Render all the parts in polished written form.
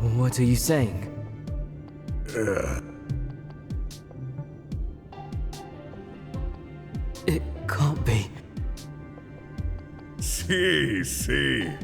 What are you saying? It can't be. Sí, sí.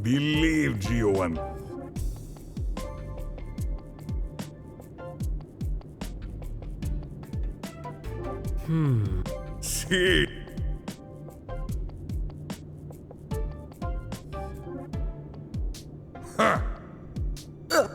Believe Gioan. Sí. Ha. Ha.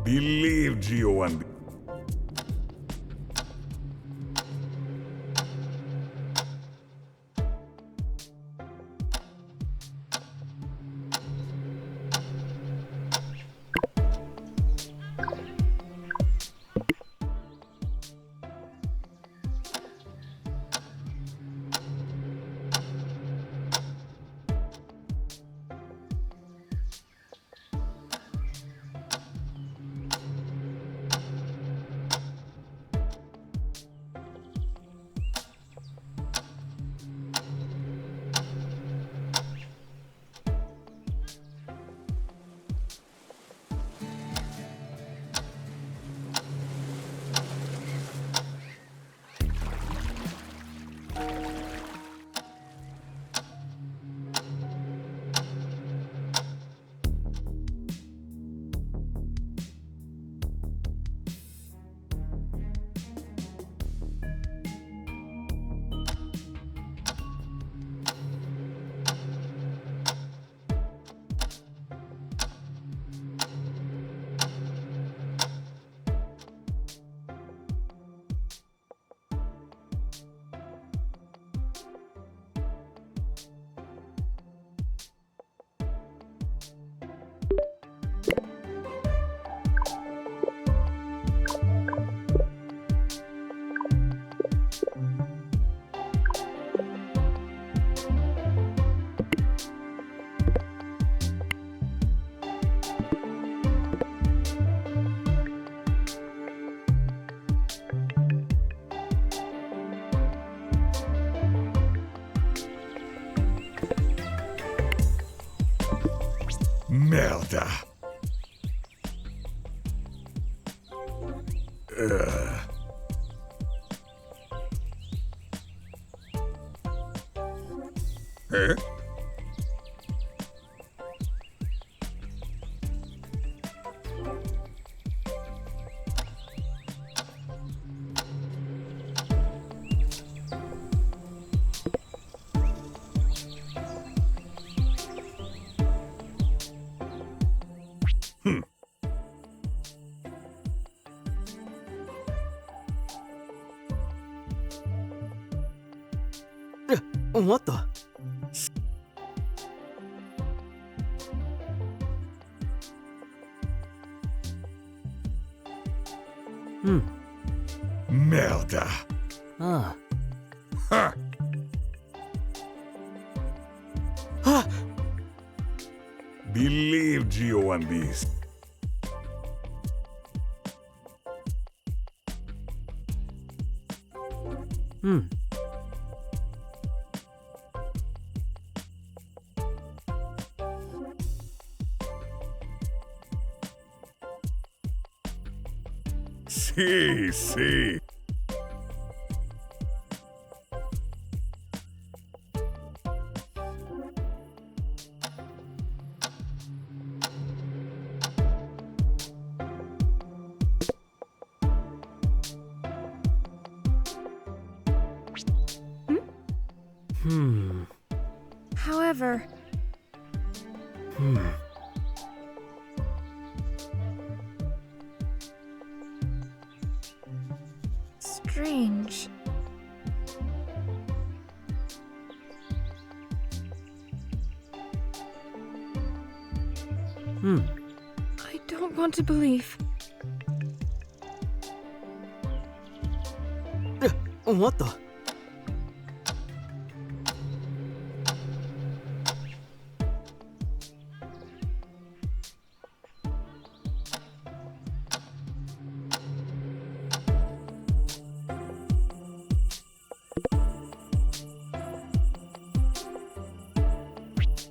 Believe Gioan. Merda. Eh? What the? Merda. Ah. Ha. Ah! Believe Gioan this. Sí, sí. Whatever. Strange. I don't want to believe. What the?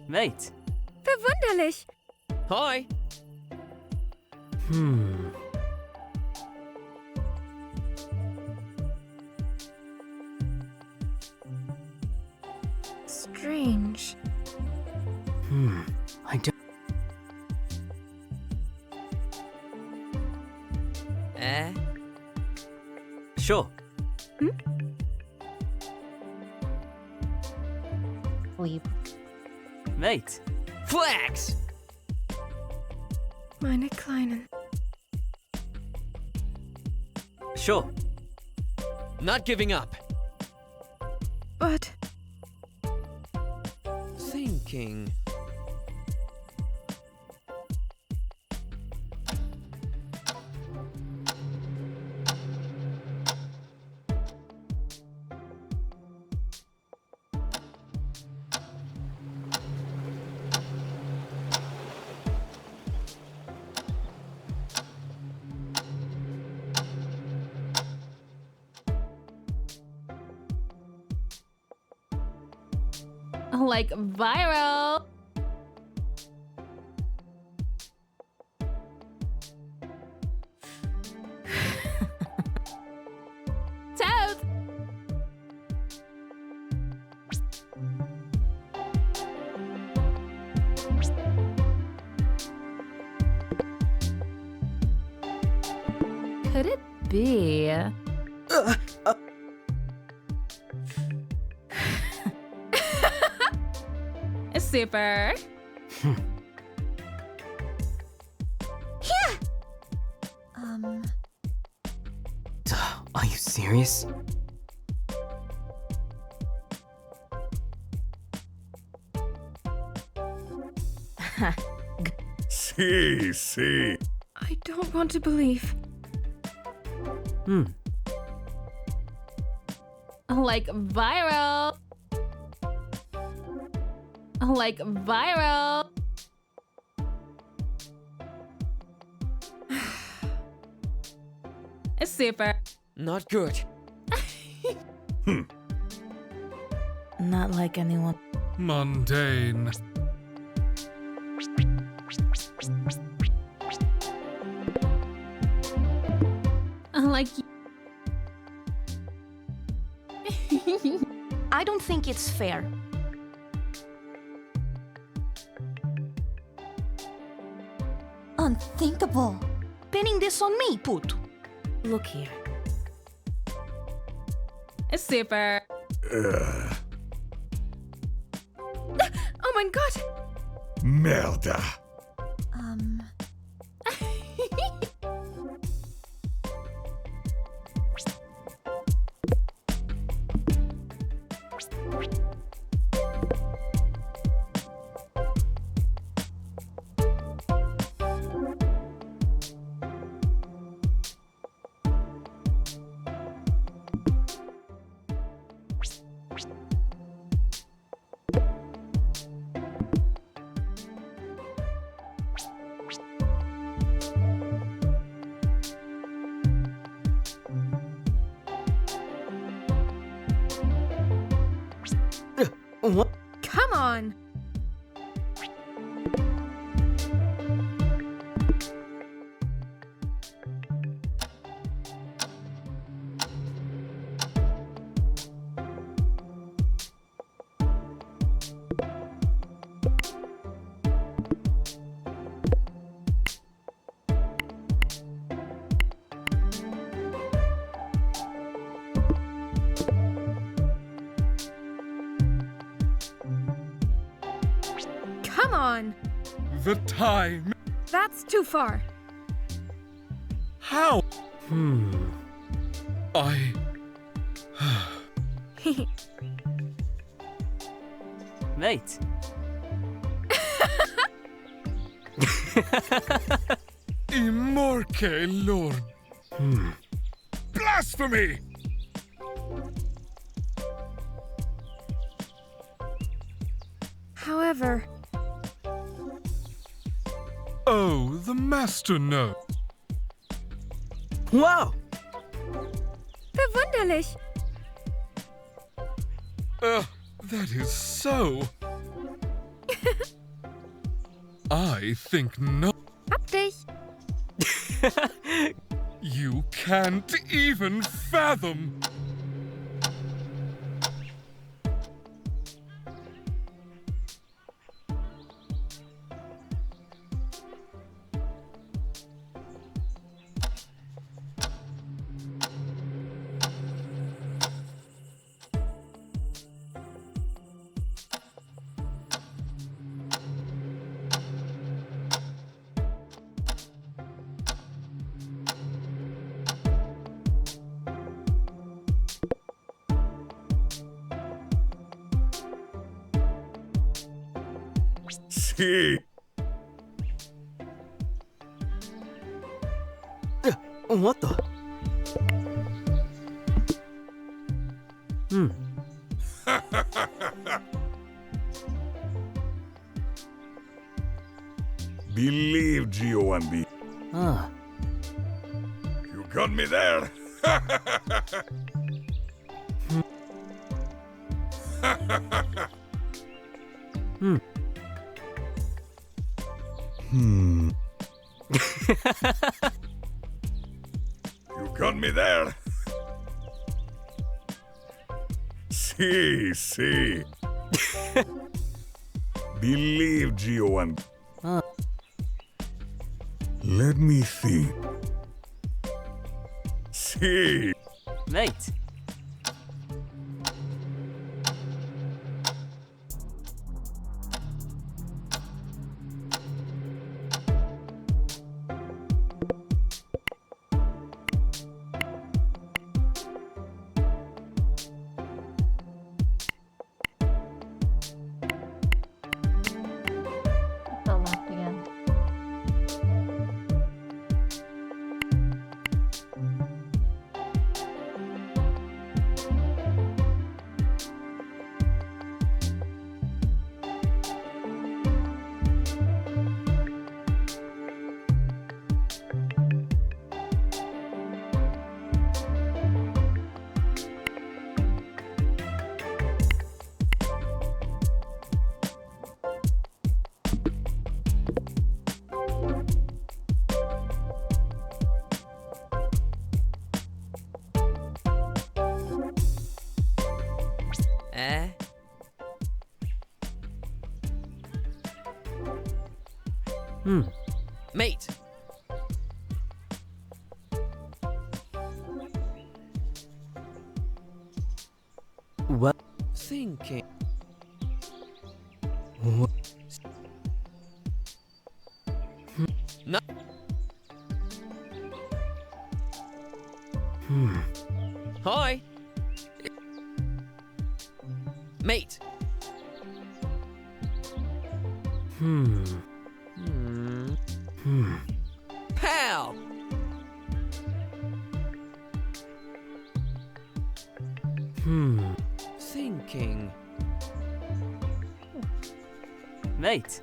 Mate. Verwunderlich. Hi. Strange. I don't. Sure. Sleep. Mate. Flax! Meine Kleinen. Sure. Not giving up. But Thinking. Like viral. Toad. Could it be? Super. Are you serious? See. I don't want to believe. Like viral. Like viral. Super. Not good. Not like anyone. Mundane. Like. I don't think it's fair. Unthinkable. Pinning this on me, puto. Look here. Super. Oh mein Gott! Merda. What? Come on! Come on. The time. That's too far. How? I. Mate. Imorque Lord. Blasphemy! However, Oh, the master knows. Wow! verwunderlich. That is so. I think no. Hab dich. You can't even fathom. See. What the? Believe Gio and me. Ah. You got me there. You got me there. See. Believe Gio and. Let me think. See. Mate. The left again. Eh? Mate. What? Thinking. What? No. Hi. Mate. Pal. Thinking. Mate.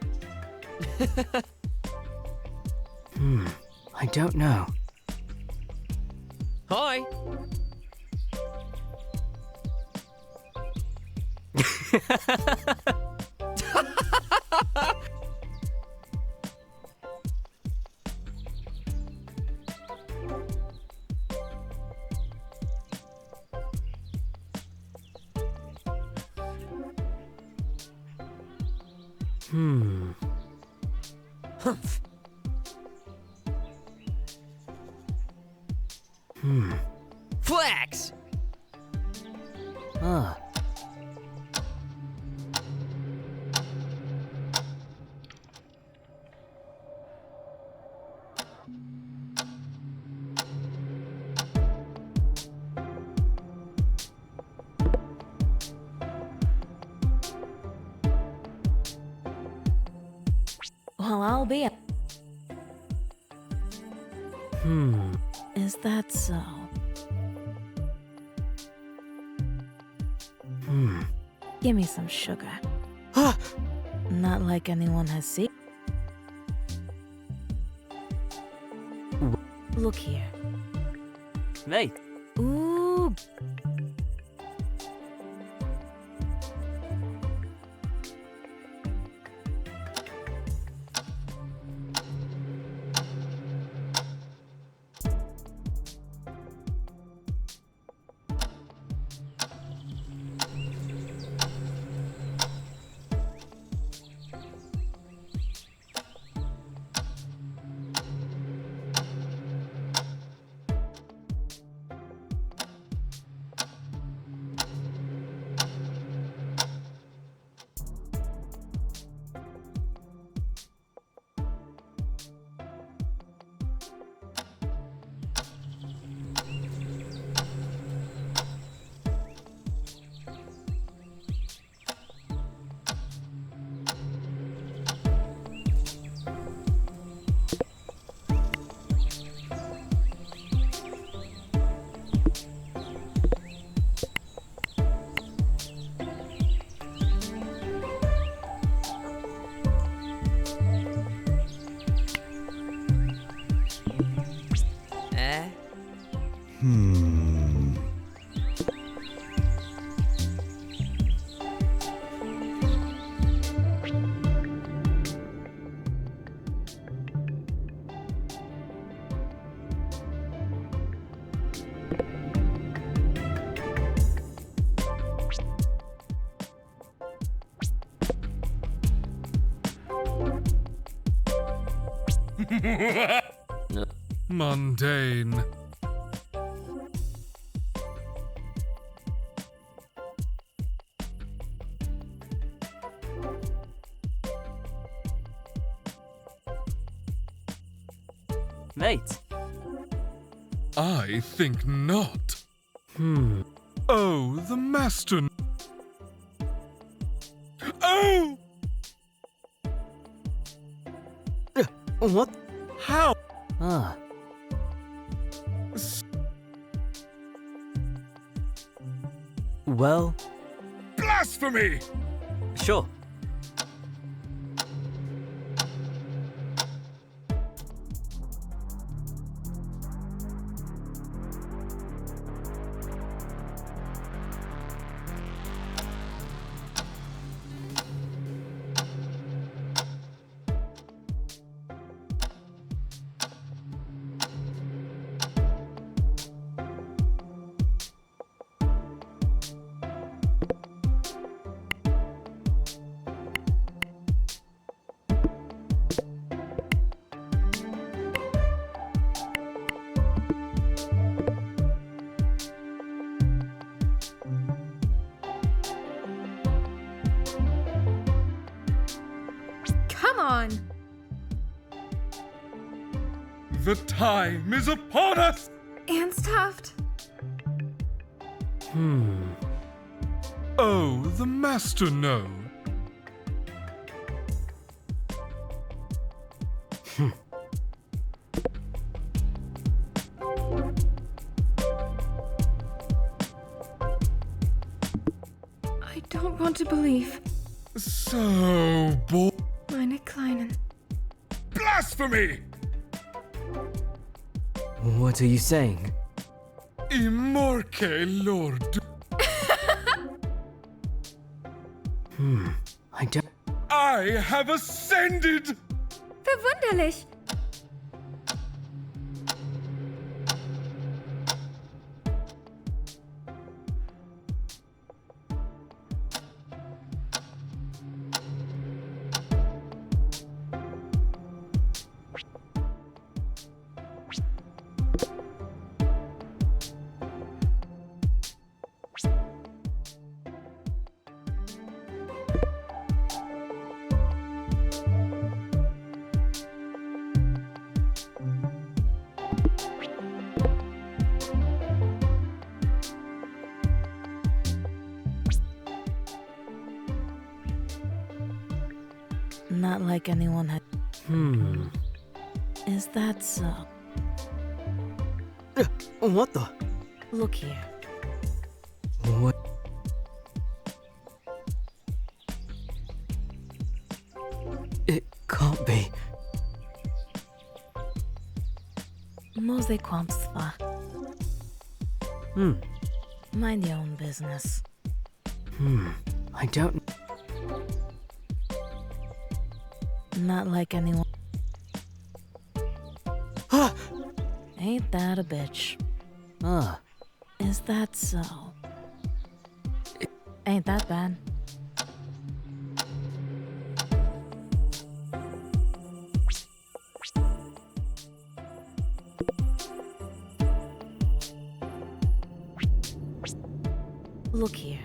I don't know. Hi. Humph. Flax. Ah. Well, I'll be. Is that so? Give me some sugar. Not like anyone has seen. Look here. Mate. Ooh. Mundane. Mate. I think not. Oh, the master. Oh! What? How? Ah. Well, Blasphemy! sure. Come on! The time is upon us! Anstuffed? Oh, the master know. I don't want to believe. So Meine Kleinen. blasphemy! What are you saying? Immorque Lord. I don't. I have ascended! Verwunderlich! Not like anyone had. Is that so? What the? Look here. What? It can't be. Mose Quampsva. Mind your own business. I don't. Not like anyone. Ain't that a bitch? Ah, Is that so? Ain't that bad? Look here.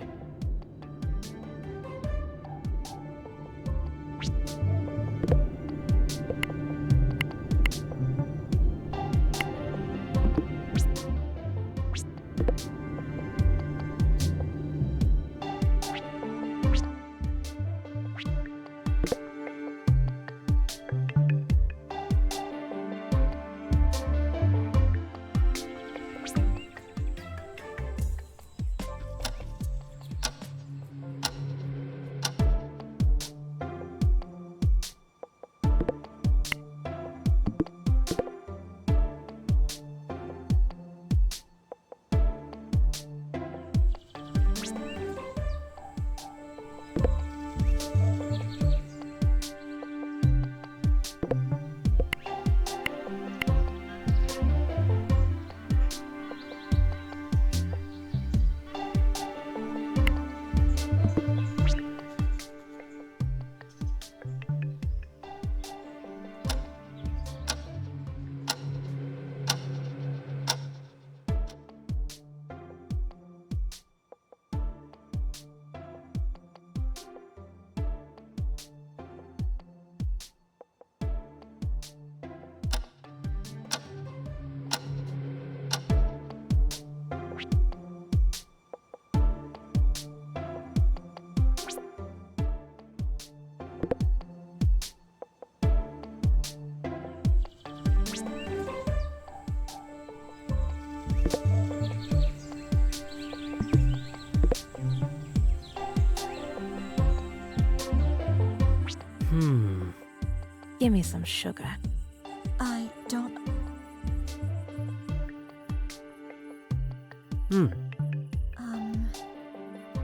Give me some sugar. I don't.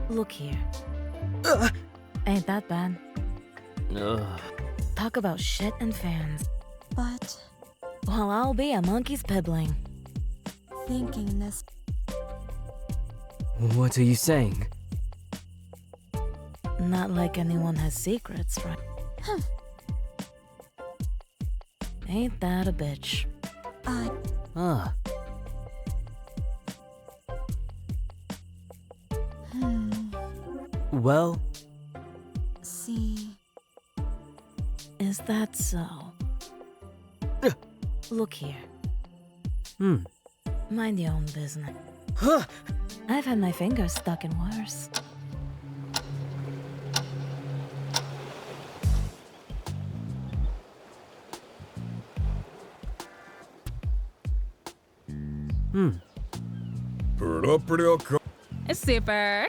Look here. Ain't that bad? Talk about shit and fans. But Well, I'll be a monkey's pibbling. thinking this. What are you saying? Not like anyone has secrets, right? Ain't that a bitch? I. Ah, well, See. Is that so? Look here. Mind your own business. I've had my fingers stuck in worse. Super.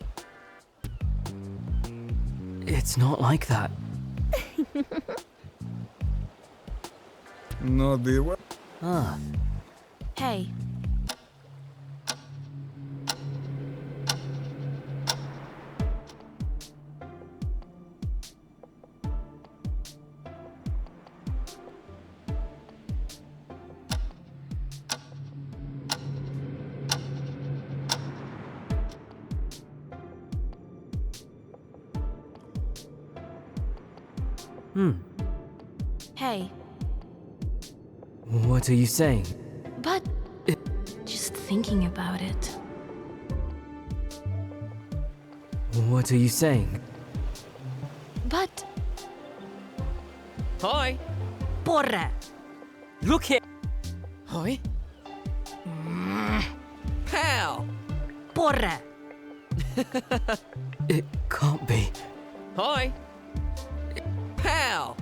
it's not like that. No digo. Ah, Hey, hey, what are you saying? but just thinking about it. What are you saying? But Hi. porra, Look here! Hi. Pal. porra. It can't be. Hi. Pal.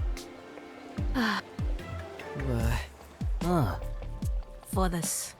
For this.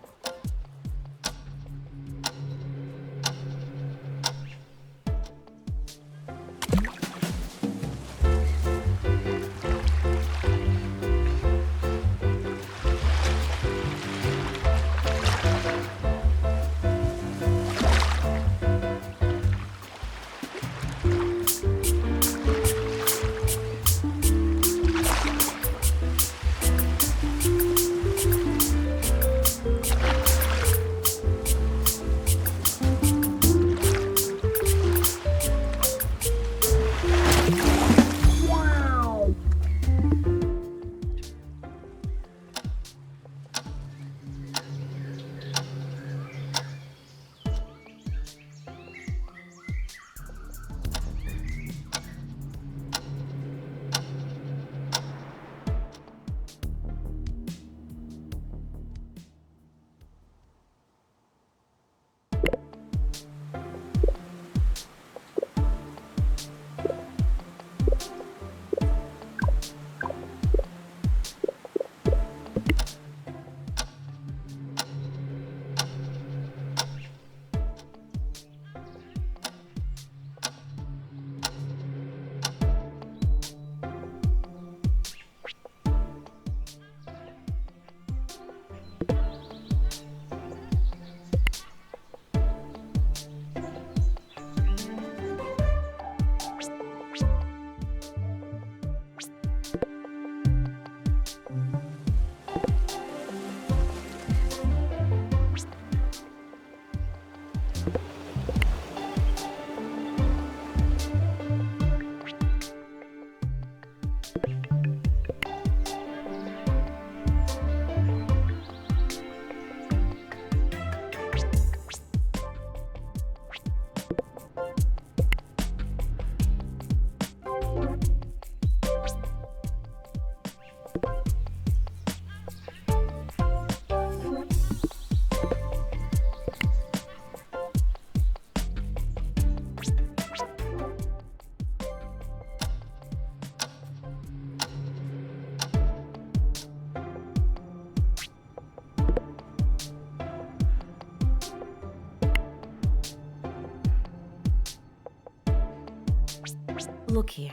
Look here.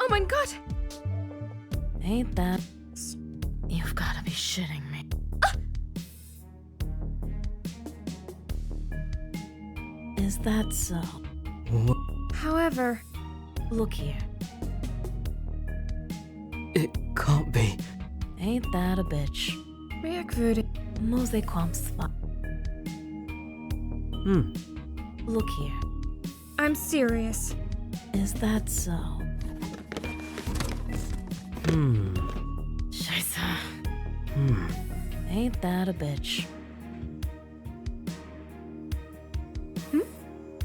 Oh my god! Ain't that... You've gotta be shitting me. Is that so? However, Look here. It can't be. Ain't that a bitch? merkwürdig. Mose kwam's fa. Look here. I'm serious. Is that so? Scheiße. Ain't that a bitch?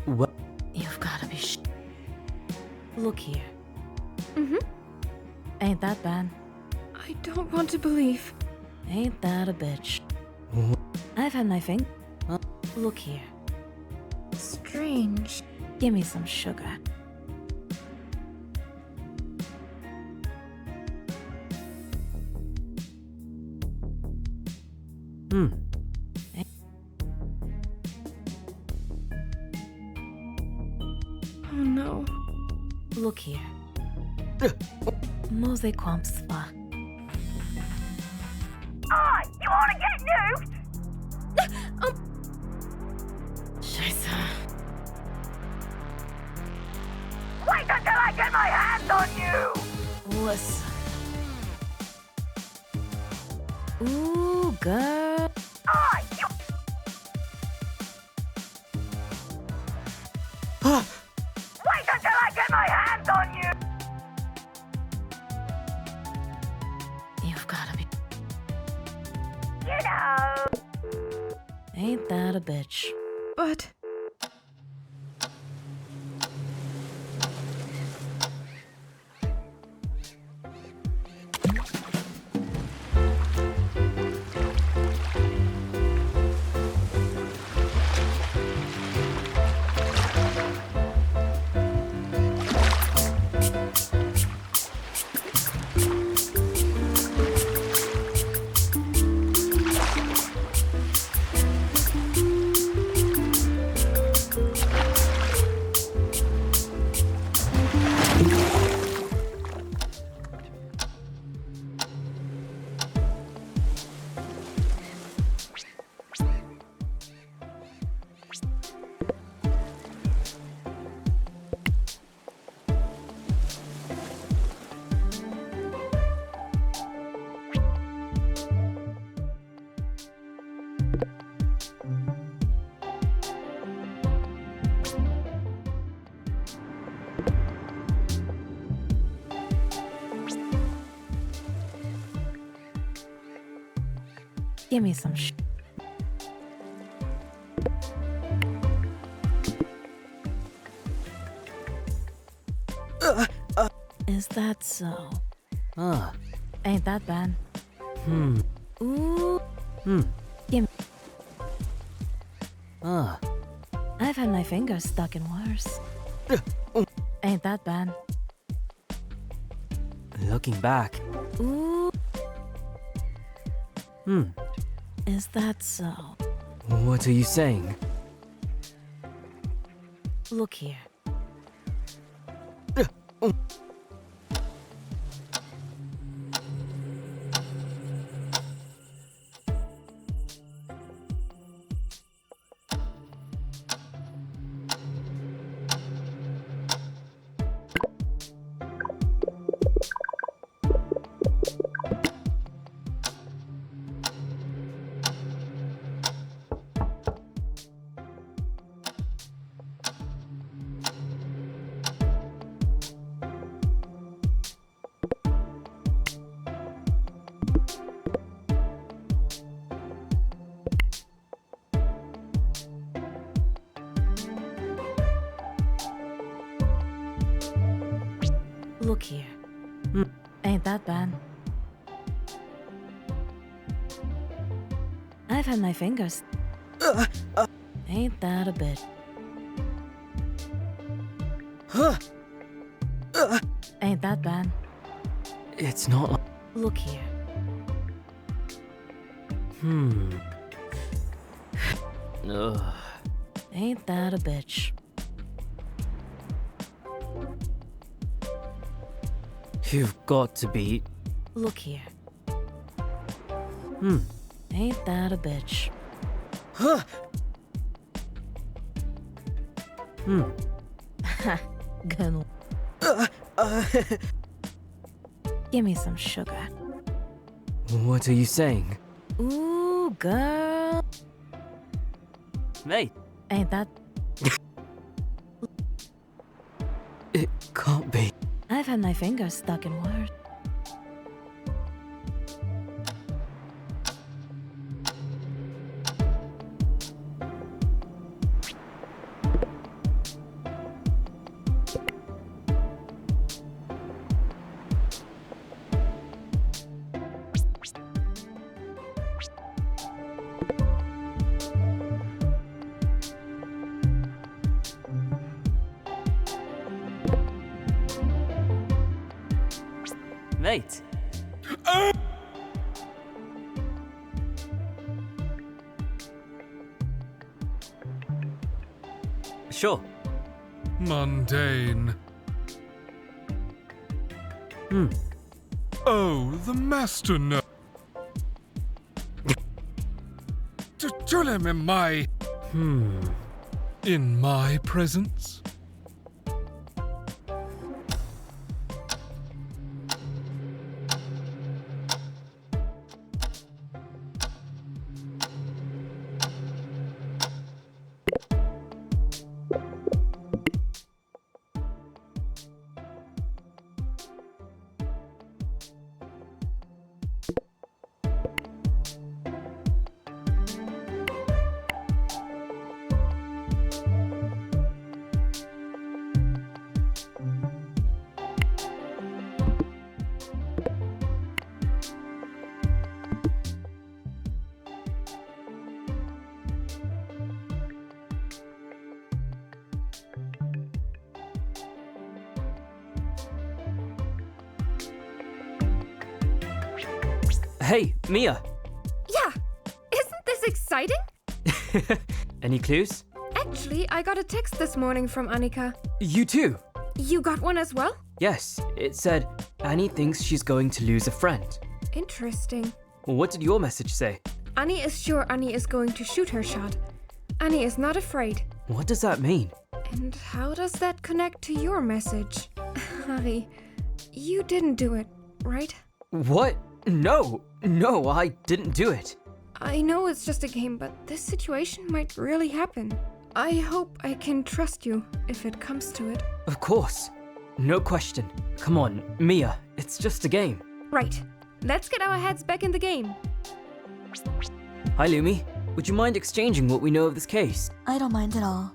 What? You've gotta be Look here. Mm-hmm. Ain't that bad? I don't want to believe. Ain't that a bitch? I've had my thing. Look here. Strange. Give me some sugar. Oh no. Look here. Mose kwam's fa. You wanna get nuked? Scheiße. Wait until I get my hands on you! Listen. Ooh, girl. You... Wait until I get my hands on you! You've gotta be. You know... Ain't that a bitch? But Give me some Is that so? Ah. Ain't that bad? Ooh. Give me. Ah. I've had my fingers stuck in worse. Ain't that bad? Looking back. Ooh. Is that so? What are you saying? Look here. Look here. Ain't that bad? I've had my fingers. Ain't that a bit? Ain't that bad? It's not like... Look here. Ugh. Ain't that a bitch? You've got to be... Look here. Ain't that a bitch? Good. Give me some sugar. What are you saying? Ooh, girl. Mate. Ain't that... It can't be. I've had my fingers stuck in worse. Mate. Sure. Mundane. Oh, the master no. Tell him in my... In my presence? Hey, Mia. Yeah! Isn't this exciting? Any clues? Actually, I got a text this morning from Annika. You too? You got one as well? Yes, it said, Annie thinks she's going to lose a friend. Interesting. What did your message say? Annie is sure Annie is going to shoot her shot. Annie is not afraid. What does that mean? And how does that connect to your message? Harry, you didn't do it, right? What? No, I didn't do it. I know it's just a game, but this situation might really happen. I hope I can trust you if it comes to it. Of course. No question. Come on, Mia, it's just a game. Right. Let's get our heads back in the game. Hi, Lumi. Would you mind exchanging what we know of this case? I don't mind at all.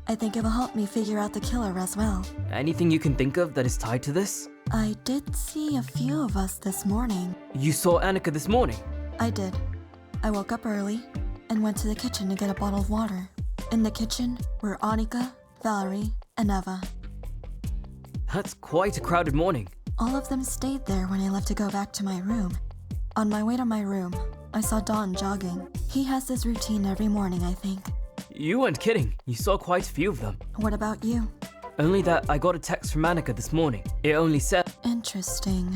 I think it will help me figure out the killer as well. Anything you can think of that is tied to this? I did see a few of us this morning. You saw Annika this morning? I did. I woke up early and went to the kitchen to get a bottle of water. In the kitchen were Annika, Valerie, and Eva. That's quite a crowded morning. All of them stayed there when I left to go back to my room. On my way to my room, I saw Don jogging. He has this routine every morning, I think. You weren't kidding. You saw quite a few of them. What about you? Only that I got a text from Annika this morning. It only said... Interesting.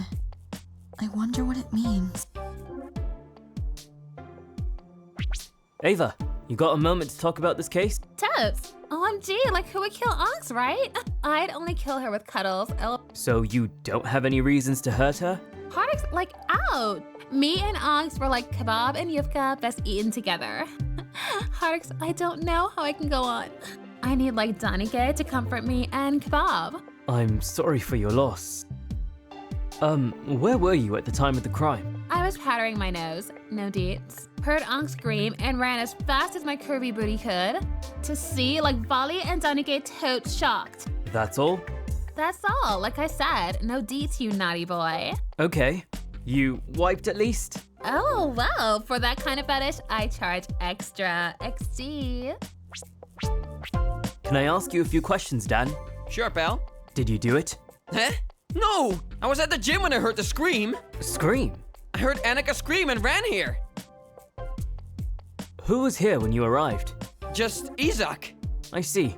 I wonder what it means. Ava, you got a moment to talk about this case? Totes! OMG, like who would kill Onyx, right? I'd only kill her with cuddles. So you don't have any reasons to hurt her? Onyx, like, out! Me and Onyx were like kebab and yufka best eaten together. Onyx, I don't know how I can go on. I need like Danica to comfort me and kebab. I'm sorry for your loss. Where were you at the time of the crime? I was powdering my nose, no deets. Heard Onyx scream and ran as fast as my curvy booty could. To see like Vali and Danica totes shocked. That's all? That's all, like I said, no deets, you naughty boy. Okay. You wiped at least? Oh, well, for that kind of fetish, I charge extra XD. Can I ask you a few questions, Dan? Sure, pal. Did you do it? Huh? No! I was at the gym when I heard the scream. Scream? I heard Annika scream and ran here. Who was here when you arrived? Just Isaac. I see.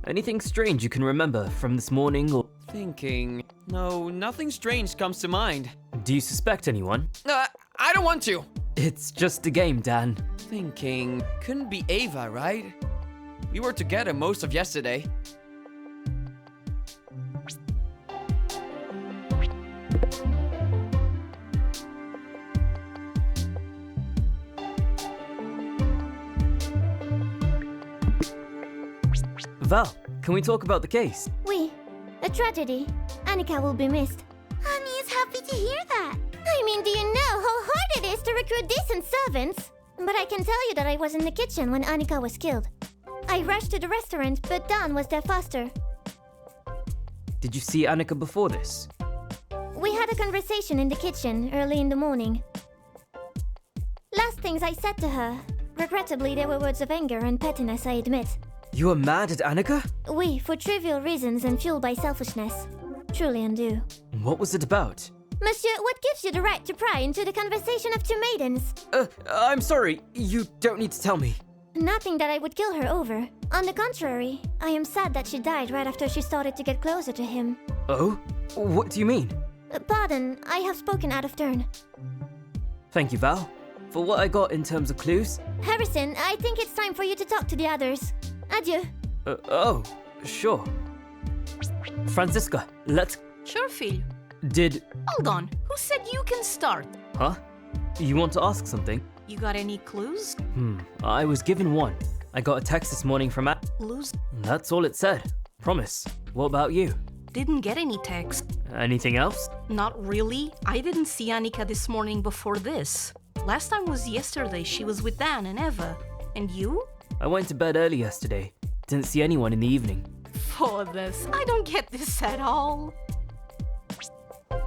Anything strange you can remember from this morning or... Thinking. No, nothing strange comes to mind. Do you suspect anyone? I don't want to. It's just a game, Dan. Thinking. Couldn't be Ava, right? We were together most of yesterday. Val, can we talk about the case? Oui. A tragedy. Annika will be missed. Honey is happy to hear that. I mean, do you know how hard it is to recruit decent servants? But I can tell you that I was in the kitchen when Annika was killed. I rushed to the restaurant, but Don was there faster. Did you see Annika before this? We had a conversation in the kitchen early in the morning. Last things I said to her. Regrettably, they were words of anger and pettiness, I admit. You were mad at Annika? Oui, for trivial reasons and fueled by selfishness. Truly undo. What was it about? Monsieur, what gives you the right to pry into the conversation of two maidens? I'm sorry. You don't need to tell me. Nothing that I would kill her over. On the contrary, I am sad that she died right after she started to get closer to him. Oh? What do you mean? Pardon, I have spoken out of turn. Thank you, Val. For what I got in terms of clues? Harrison, I think it's time for you to talk to the others. Adieu. Oh, sure. Francisca, let's... Sure, Phil. Did... Hold on. Who said you can start? Huh? You want to ask something? You got any clues? I was given one. I got a text this morning from Clues? That's all it said. Promise. What about you? Didn't get any text. Anything else? Not really. I didn't see Annika this morning before this. Last time was yesterday. She was with Dan and Eva. And you? I went to bed early yesterday. Didn't see anyone in the evening. For this, I don't get this at all.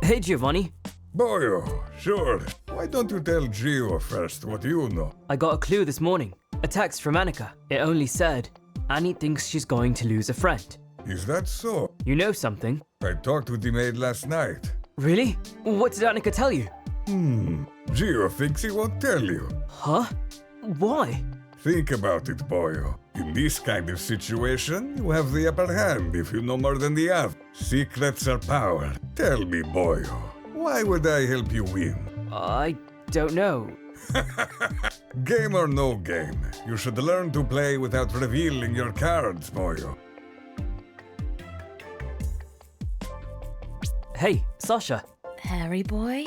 Hey, Giovanni. Boyo, sure. Why don't you tell Gio first what you know? I got a clue this morning. A text from Annika. It only said, Annie thinks she's going to lose a friend. Is that so? You know something? I talked with the maid last night. Really? What did Annika tell you? Gio thinks he won't tell you. Huh? Why? Think about it, Boyo. In this kind of situation, you have the upper hand if you know more than the other. Secrets are power. Tell me, Boyo, why would I help you win? I don't know. Game or no game, you should learn to play without revealing your cards, Boyo. Hey, Sasha. Harry boy,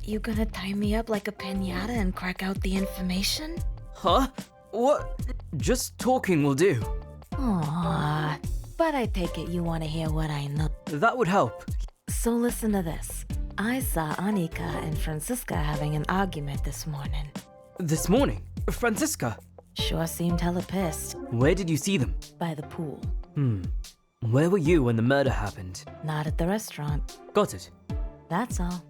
you gonna tie me up like a piñata and crack out the information? Huh? What? Just talking will do. Aww, but I take it you want to hear what I know. That would help. So listen to this. I saw Annika and Francisca having an argument this morning. This morning? Franziska, Sure seemed hella pissed. where did you see them? By the pool. Where were you when the murder happened? Not at the restaurant. Got it. That's all.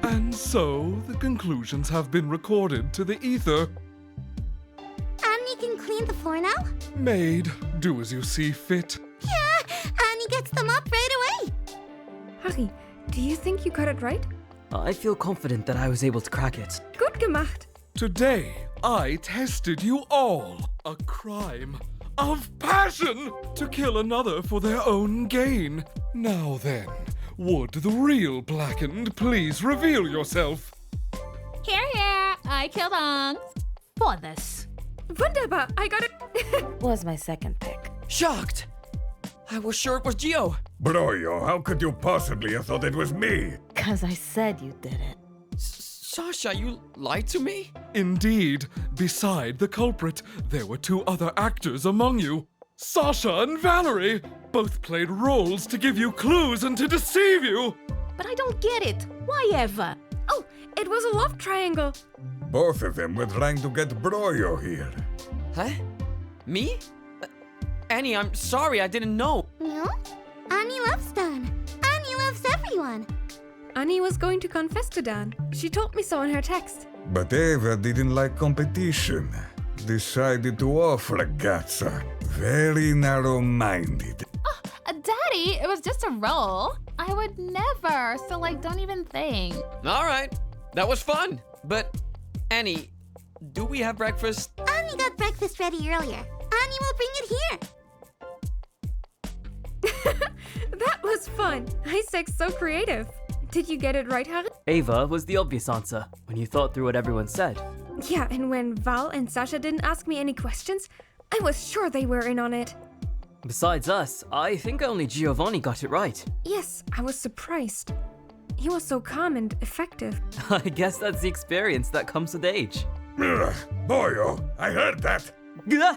And so, the conclusions have been recorded to the ether. Annie can clean the floor now? Maid, do as you see fit. Yeah, Annie gets them up right away. Harry, do you think you got it right? I feel confident that I was able to crack it. Gut gemacht. Today, I tested you all. A crime of passion to kill another for their own gain. Now then, would the real Blackened please reveal yourself? Here, I killed Ongs. For this. Wunderbar, I got it. Was my second pick. Shocked! I was sure it was Gio. Broyo, how could you possibly have thought it was me? 'Cause I said you did it. Sasha, you lied to me? Indeed, beside the culprit, there were two other actors among you. Sasha and Valerie both played roles to give you clues and to deceive you. But I don't get it. Why ever? Oh, it was a love triangle. Both of them were trying to get Broyo here. Huh? Me? Annie, I'm sorry, I didn't know. No? Annie loves Dan. Annie loves everyone. Annie was going to confess to Dan. She told me so in her text. But Eva didn't like competition. Decided to off ragazza. Very narrow-minded. Daddy, it was just a role. I would never, so don't even think. All right, that was fun. But, Annie, do we have breakfast? Annie got breakfast ready earlier. Annie will bring it here. That was fun. Isaac's so creative. Did you get it right, Harry? Ava was the obvious answer when you thought through what everyone said. Yeah, and when Val and Sasha didn't ask me any questions, I was sure they were in on it. Besides us, I think only Giovanni got it right. Yes, I was surprised. He was so calm and effective. I guess that's the experience that comes with age. Ugh, Boyo, I heard that. Gah!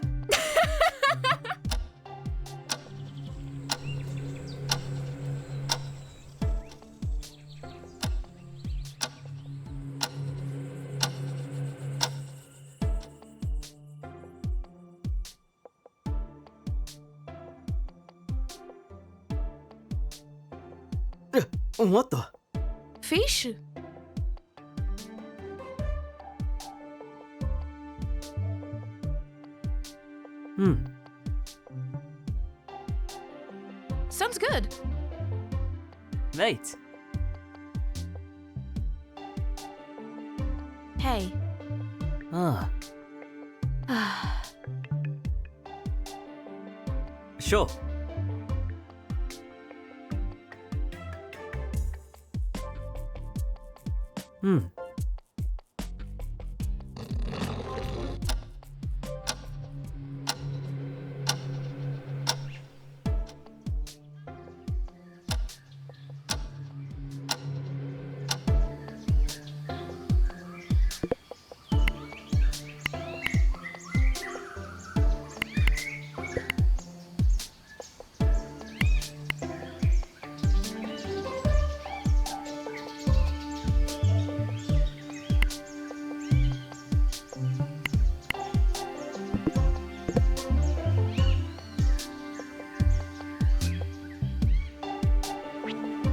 What the? Fish? Sounds good. Mate. Hey. Ah. Sure.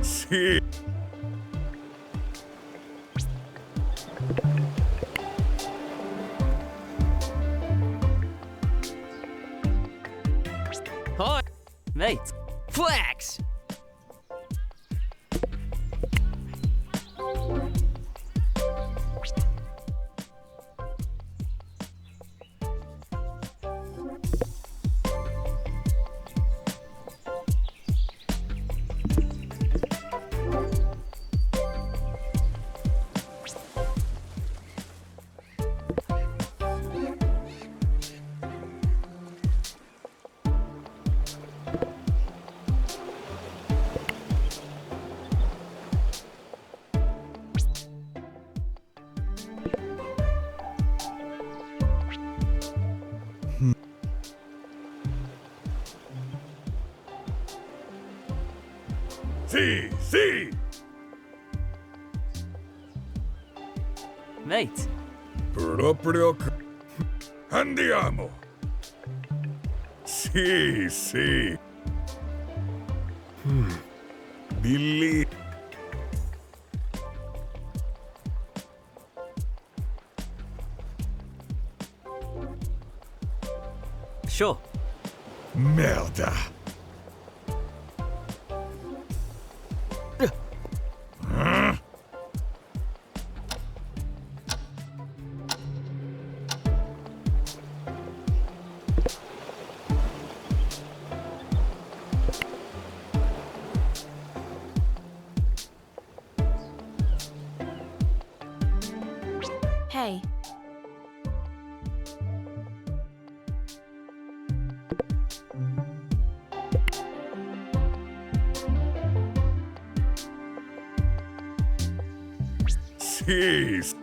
See? Hi. Mate. Flax! Si! Mate, Proprio andiamo! Sì. Believe. sure. Merda! Hey. Sì.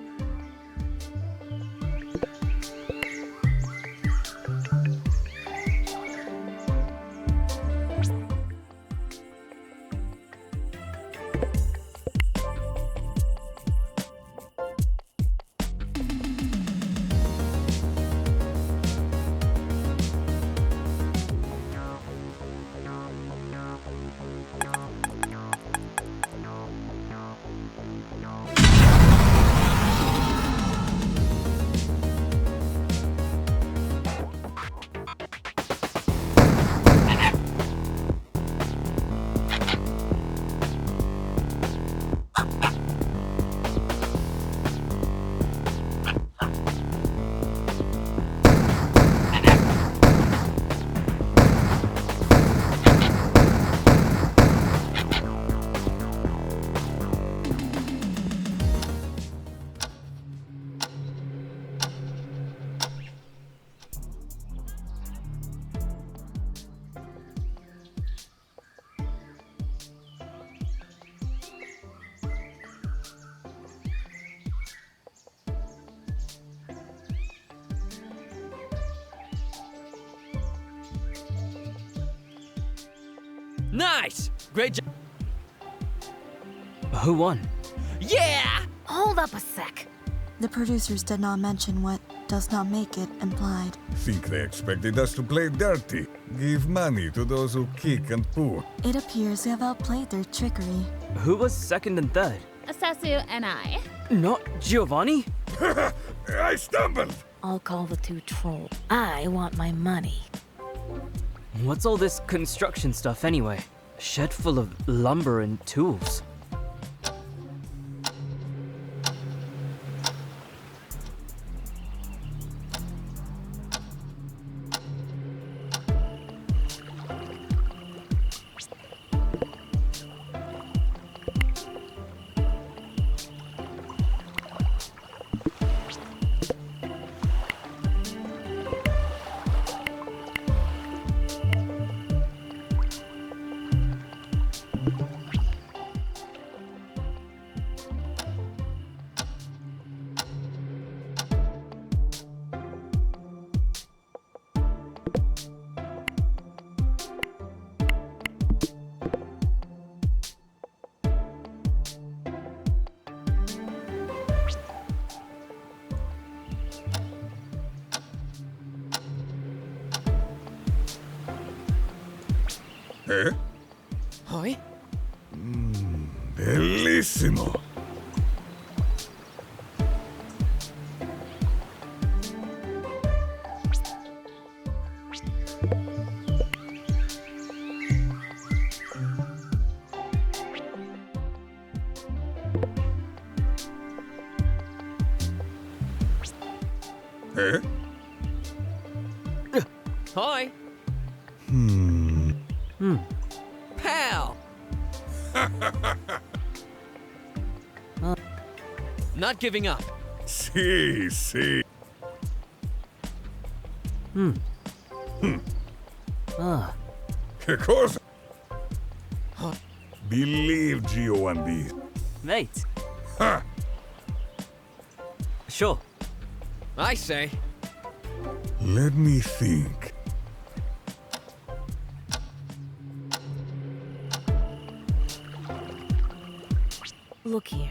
Nice! Great job. Who won? Yeah! Hold up a sec. The producers did not mention what does not make it implied. Think they expected us to play dirty? Give money to those who kick and pull. It appears we have outplayed their trickery. Who was second and third? Sasu and I. Not Giovanni? I stumbled! I'll call the two trolls. I want my money. What's all this construction stuff anyway? A shed full of lumber and tools. Eh? Hoi? Bellissimo! Eh? Hoi! Pal! Not giving up. Sì. Che cosa? Believe Giovanni. Mate, Ha! sure. I say. Let me think. Look here.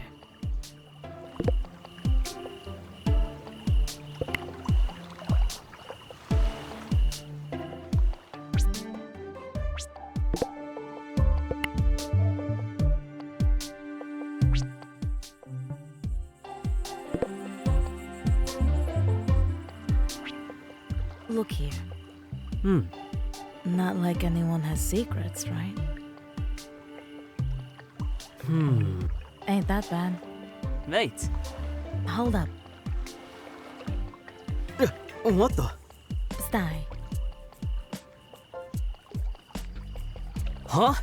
Look here. Not like anyone has secrets, right? Ain't that bad. Mate. Hold up. What the? Stay. Huh?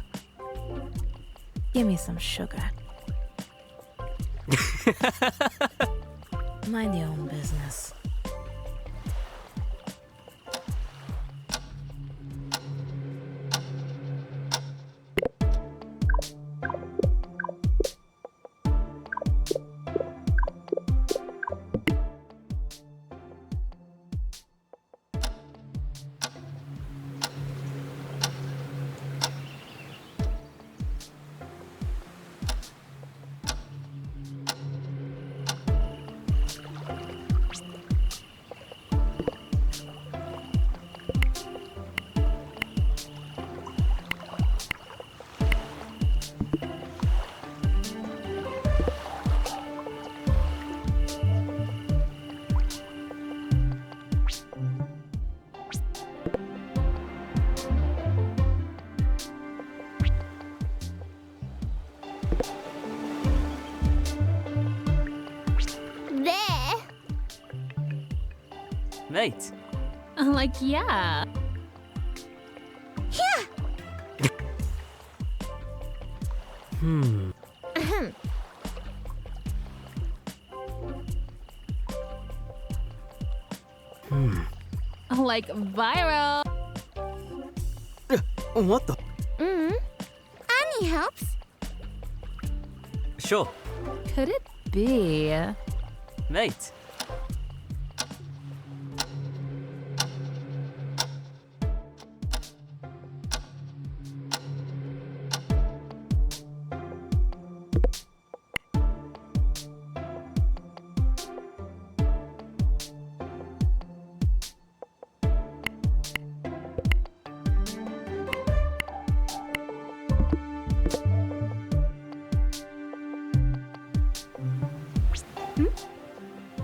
Give me some sugar. Mind your own business. Mate. Like, yeah. Like viral. What the? Annie helps. Sure. Could it be? Mate.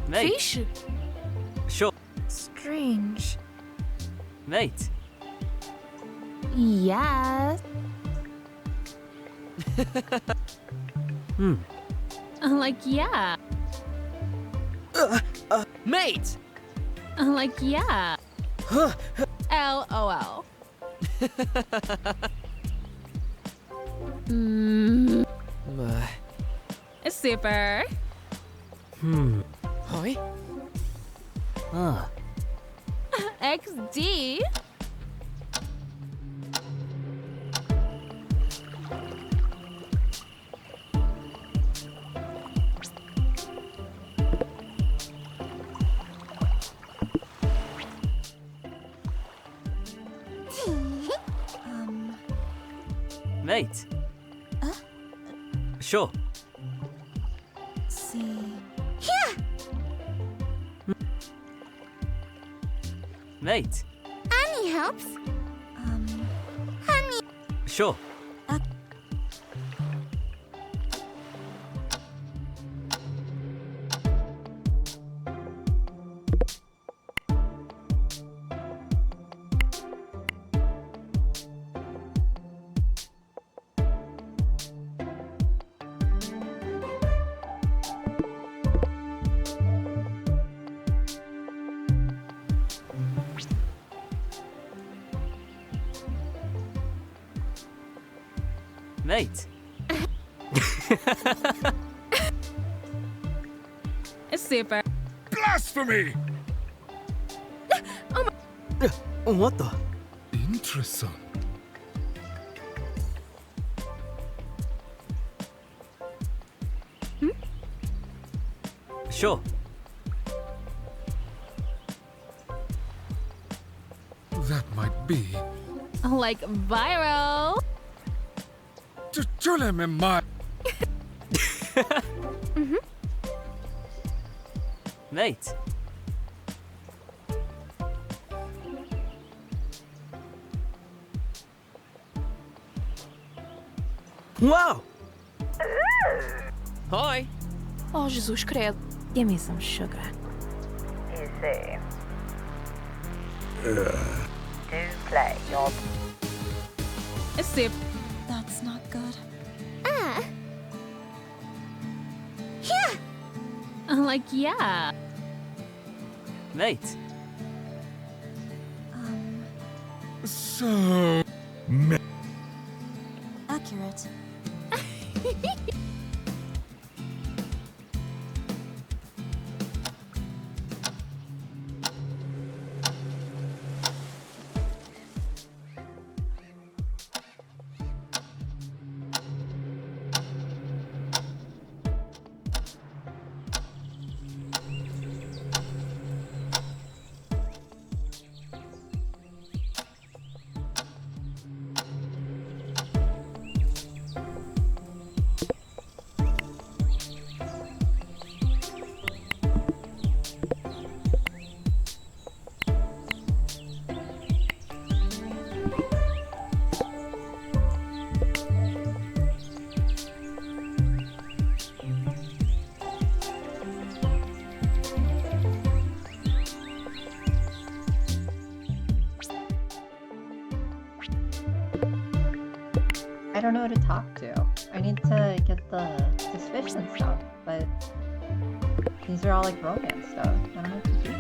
Mate. Fish? Sure. Strange. Mate. Yes. Like, yeah. Mate! Like, yeah. LOL. Super. Hoi? XD. Mate. Sure. See. Mate. Annie helps. Honey. Sure. Mate. Super. Blasphemy! What the? Interesting. Sure. That might be. Like viral. Chule me my. Mate. Wow! Hi. Oh, Jesus credo. Give me some sugar. Easy. Do play your A sip. That's not good. Ah. Yeah. I'm like, yeah. Mate. So. Accurate. I don't know who to talk to. I need to get the suspicion stuff, but these are all like romance stuff. I don't know what to do.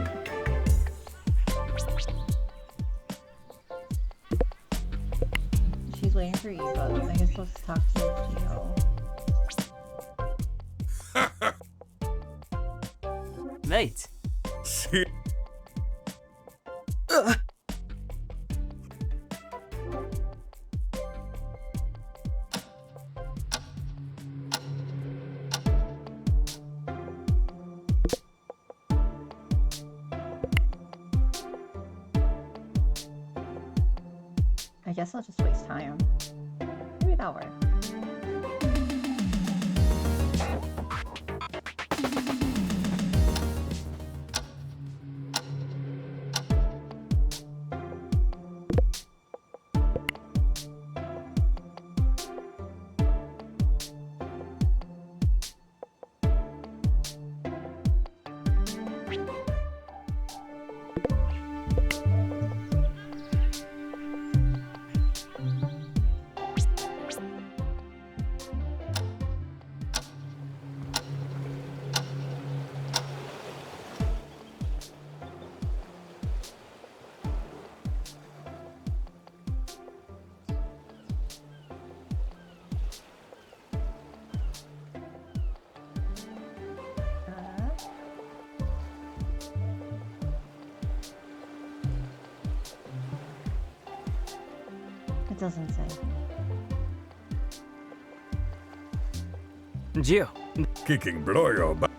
She's waiting for Eva. I guess let's talk to Gio. Mate. See? I guess I'll just waste time. Maybe that'll work. It doesn't say. Gio. Kicking Bloyo, but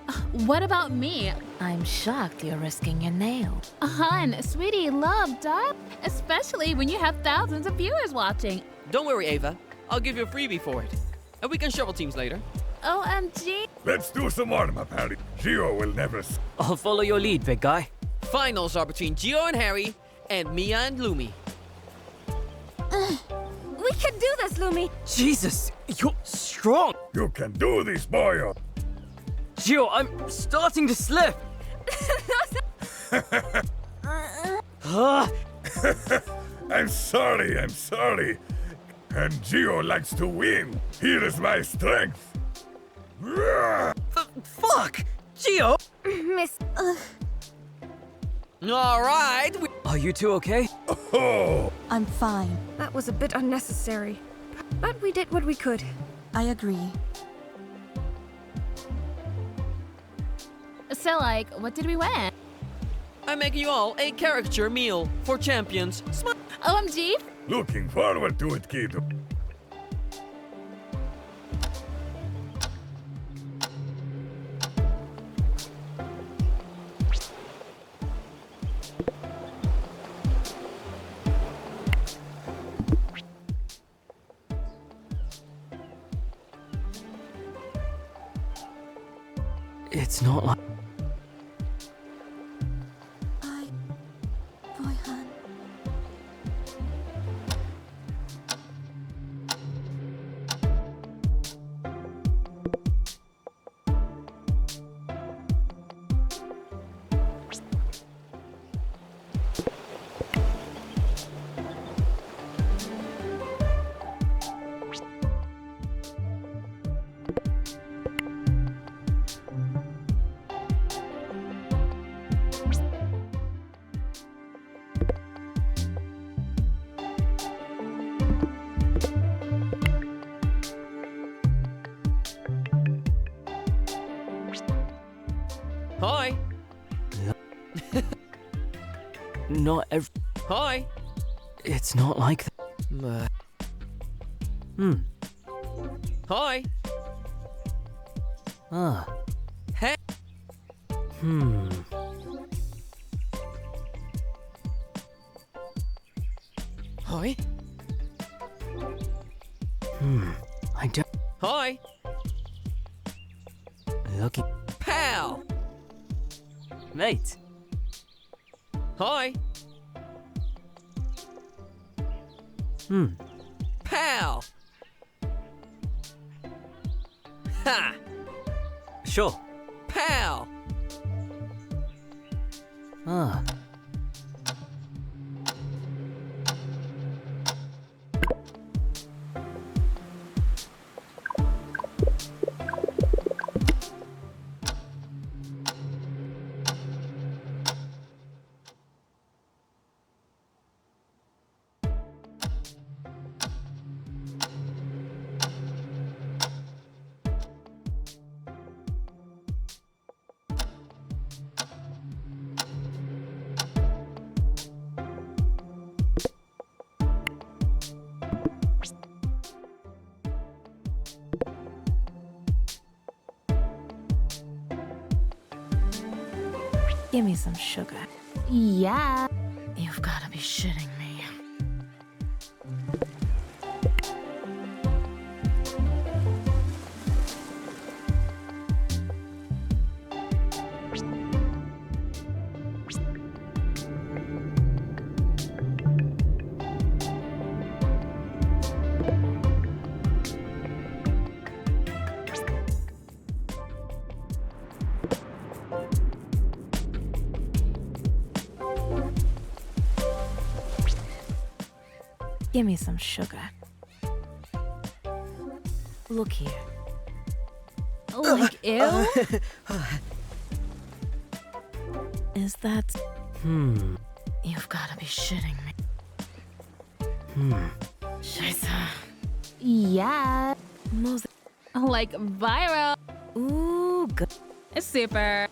What about me? I'm shocked you're risking your nail. Hun, sweetie, love, duh. Especially when you have thousands of viewers watching. Don't worry, Ava. I'll give you a freebie for it. And we can shuffle teams later. OMG. let's do some more, my pally. Gio will never. I'll follow your lead, big guy. Finals are between Gio and Harry, and Mia and Lumi. We can do this, Lumi! Jesus, you're strong. You can do this, boyo. Gio, I'm starting to slip. Ah, I'm sorry. And Gio likes to win. Here is my strength. fuck! Gio! Miss. All right. Are you two okay? Oh, I'm fine. That was a bit unnecessary. But we did what we could. I agree. So, like, what did we win? I'm making you all a caricature meal for champions. OMG. looking forward to it, kid. It's not like. Boyhan. Hi. Not every. Hi. It's not like that. Hi. Ah. Hey. Hi. I don't. Hi. Lucky. Pal. Mate. Hi. Pal. Ha. Sure. Pal. Ah. Give me some sugar. Yeah. You've gotta be shitting me. Give me some sugar. Look here. Like, ew? Is that... You've gotta be shitting me. Scheiße. Yeah. Mose... Like, viral. Ooh, good. Super.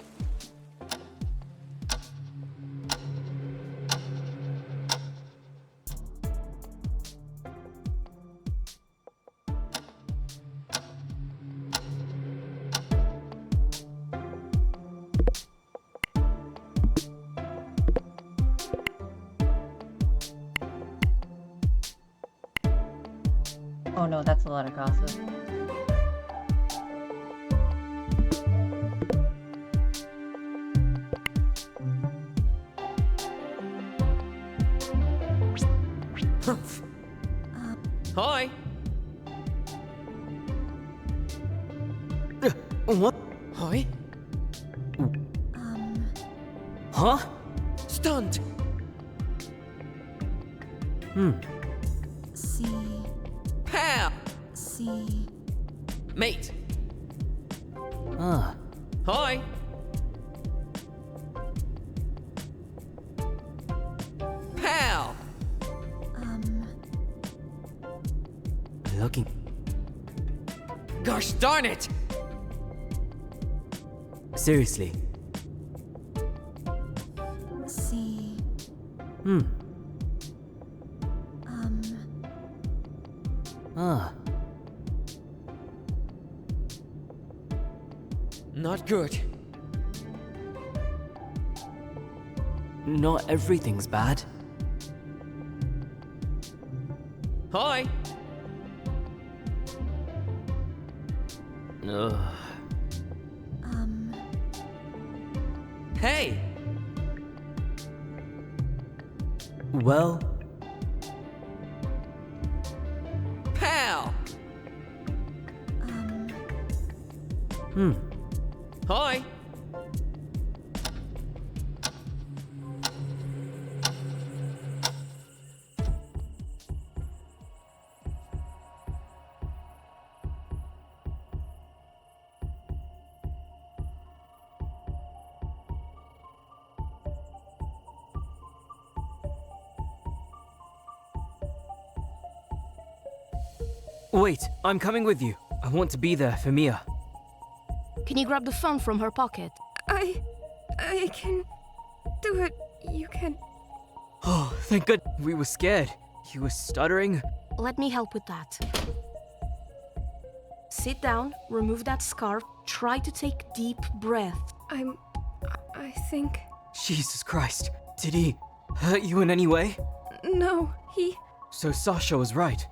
Oh no, that's a lot of gossip. Hi. What? Hi. Huh? Stunned. See. Pal. See. Mate. Ah. Hi. Pal. Looking. Gosh darn it. Seriously. See. Ah. Not good. Not everything's bad. Hi. Ugh. Hey! Well, Pal! Hi! wait, I'm coming with you. I want to be there for Mia. Can you grab the phone from her pocket? I can do it. You can. Oh, thank God. We were scared. You were stuttering. Let me help with that. Sit down, remove that scarf, try to take deep breath. I think. Jesus Christ. Did he hurt you in any way? No, he. So Sasha was right.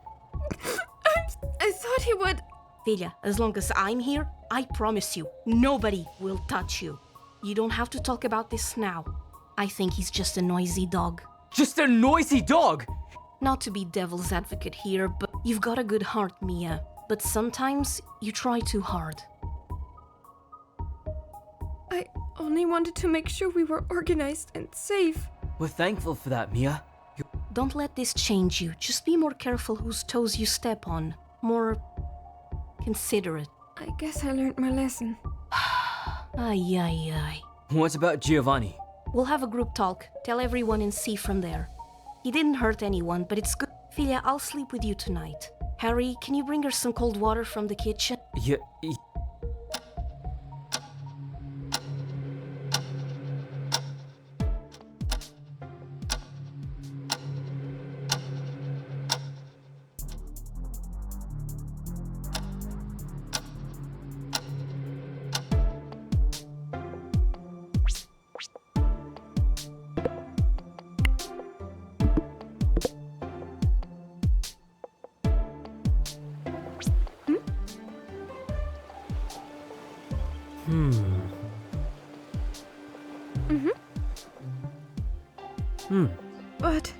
I thought he would. Filha, as long as I'm here, I promise you, nobody will touch you. You don't have to talk about this now. I think he's just a noisy dog. Just a noisy dog? Not to be devil's advocate here, but you've got a good heart, Mia. But sometimes you try too hard. I only wanted to make sure we were organized and safe. We're thankful for that, Mia. Don't let this change you. Just be more careful whose toes you step on. More considerate. I guess I learned my lesson. Ay, ay, ay. What about Giovanni? We'll have a group talk. Tell everyone and see from there. He didn't hurt anyone, but it's good. Filha, I'll sleep with you tonight. Harry, can you bring her some cold water from the kitchen? Yeah. But.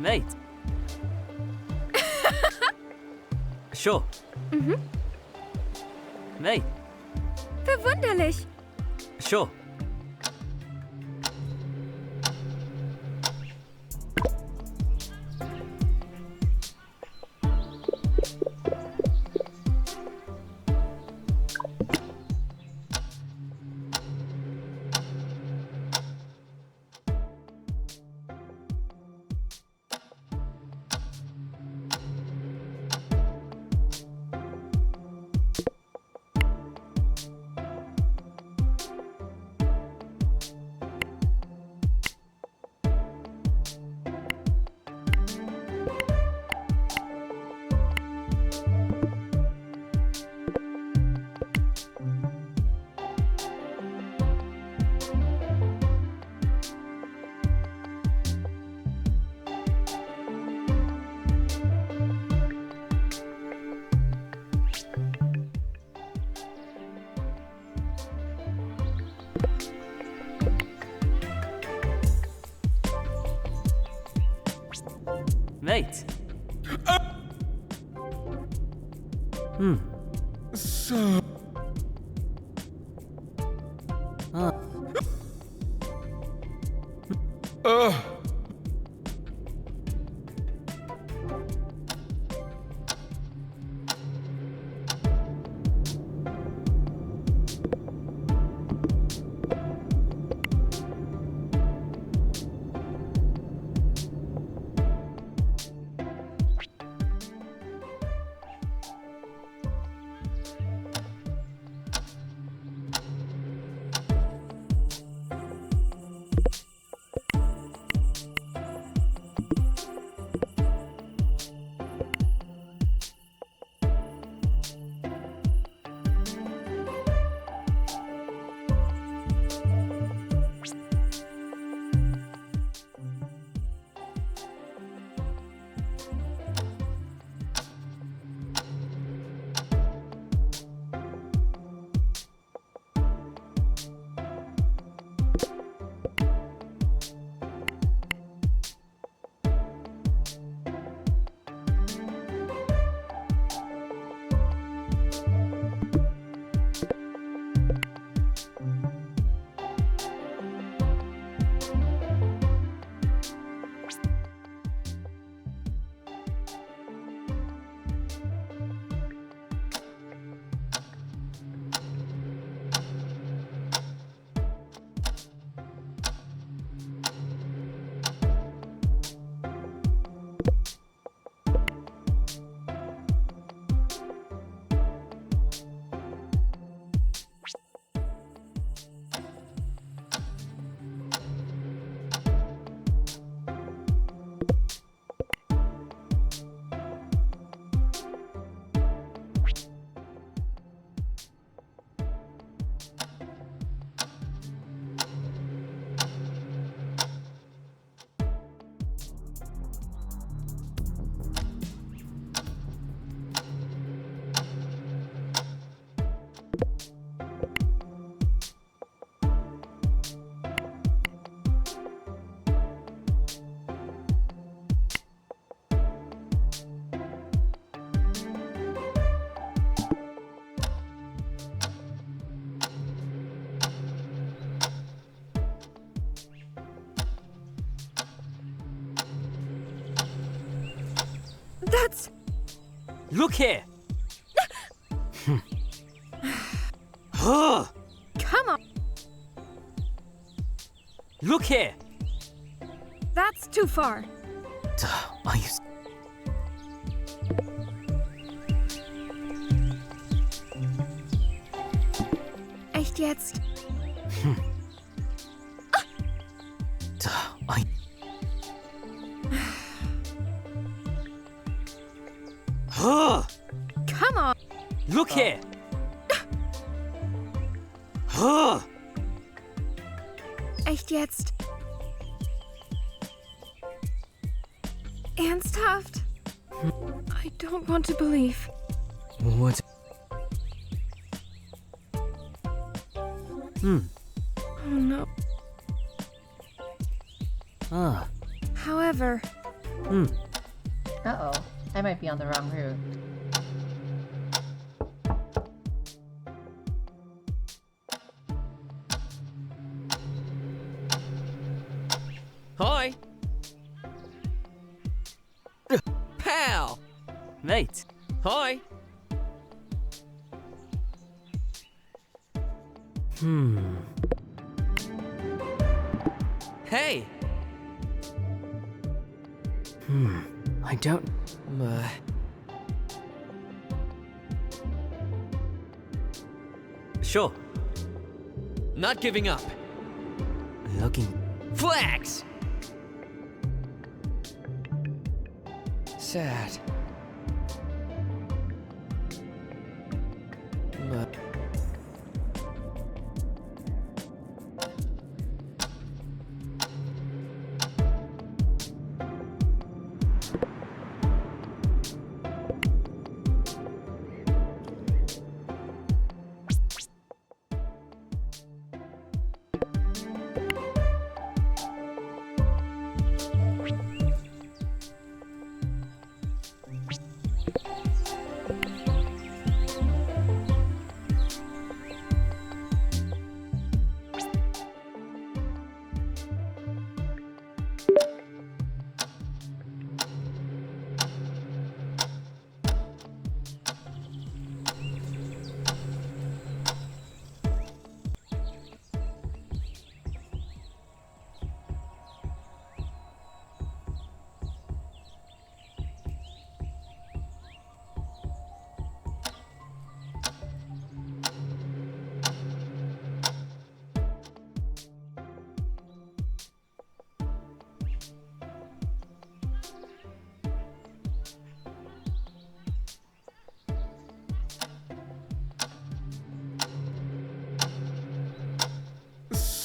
Mate. Sure. Mate. Verwunderlich. Sure. Mate. So... That's... Look here! Come on! Look here! That's too far. Are you... Echt jetzt? I... Come on! Look here! Echt jetzt? Ernsthaft? I don't want to believe. What? Oh no. However... Uh-oh. I might be on the wrong route. Hi. Pal. Mate. Hi. Hey. I don't... Sure. Not giving up. Looking... Flags! Sad.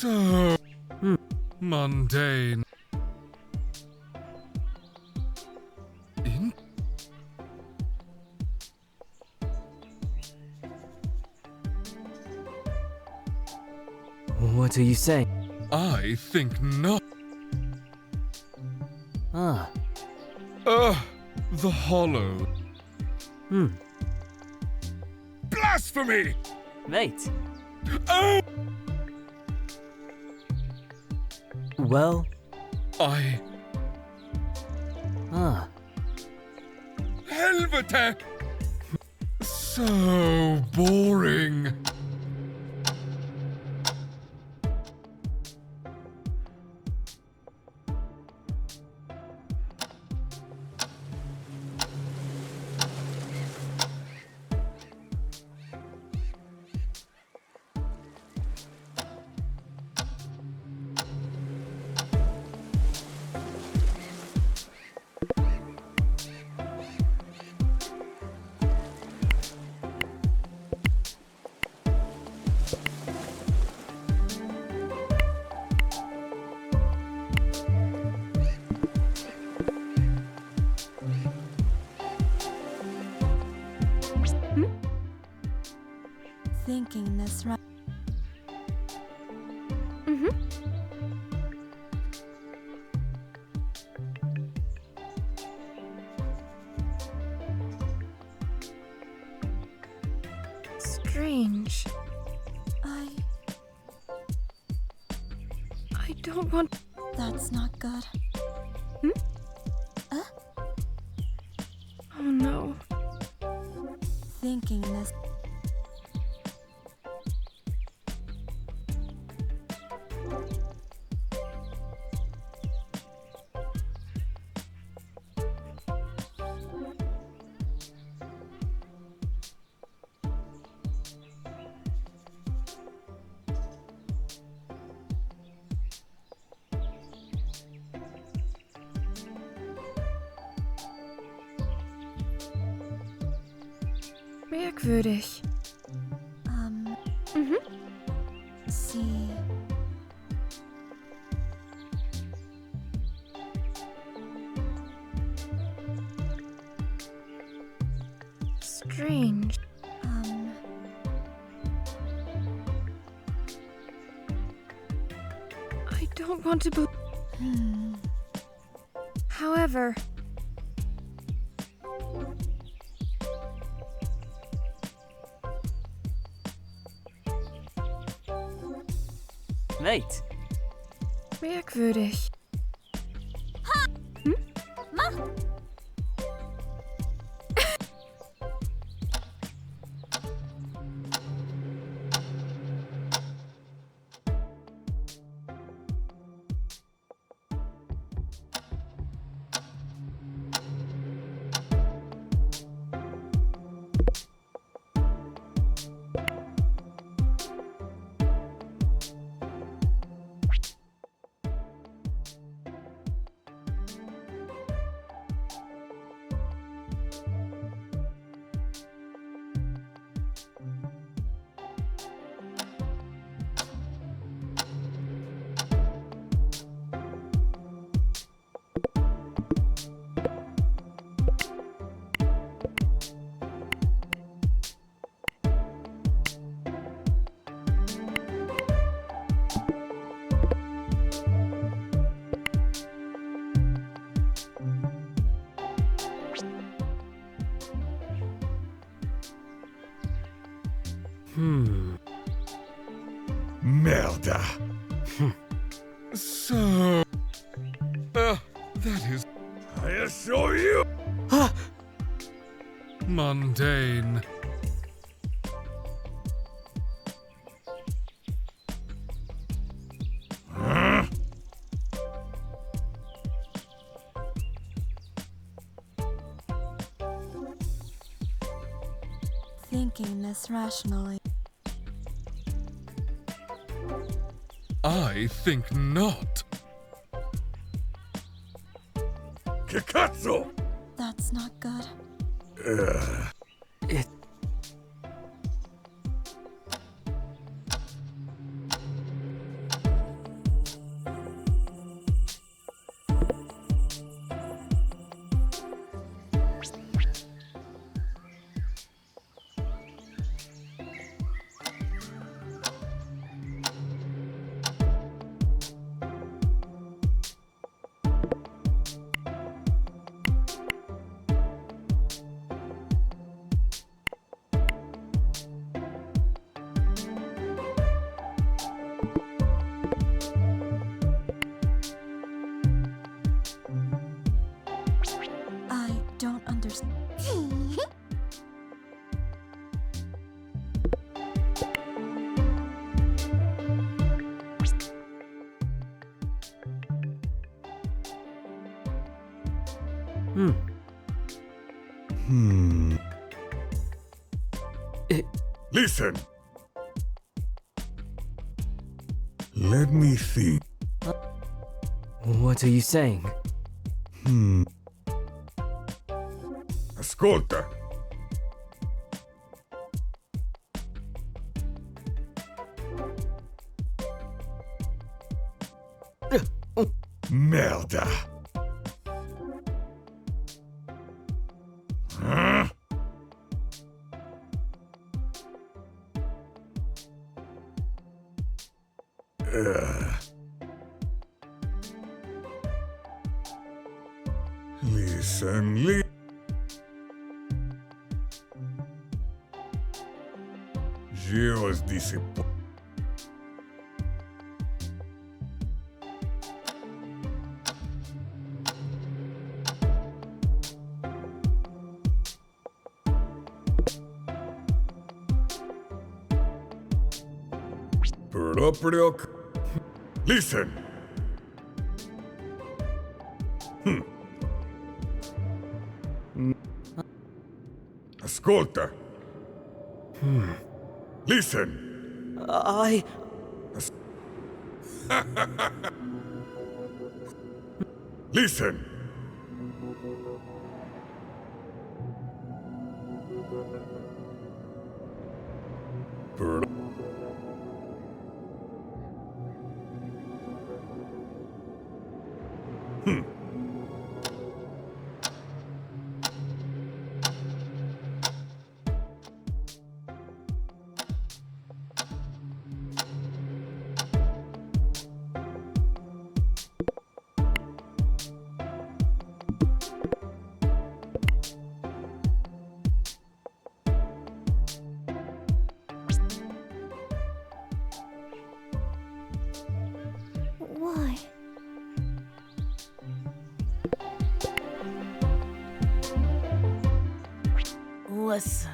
So mundane. What are you saying? I think not. The hollow. Blasphemy! Mate. Oh! Well... Helvetek! So boring. Thinking this right. Strange. I don't want... That's not good. Merkwürdig. See. Strange. I don't want to However, Mate, merkwürdig. Merda. So... that is... I assure you. mundane. Thinking this rationally. I think not. Kikatsu! That's not good. it. I don't understand. Listen. Let me think. What are you saying? Ascolta. Merda. Listen. Geos disappointed. Proprio. Listen. Ascolta. Listen. Listen. Why? Listen.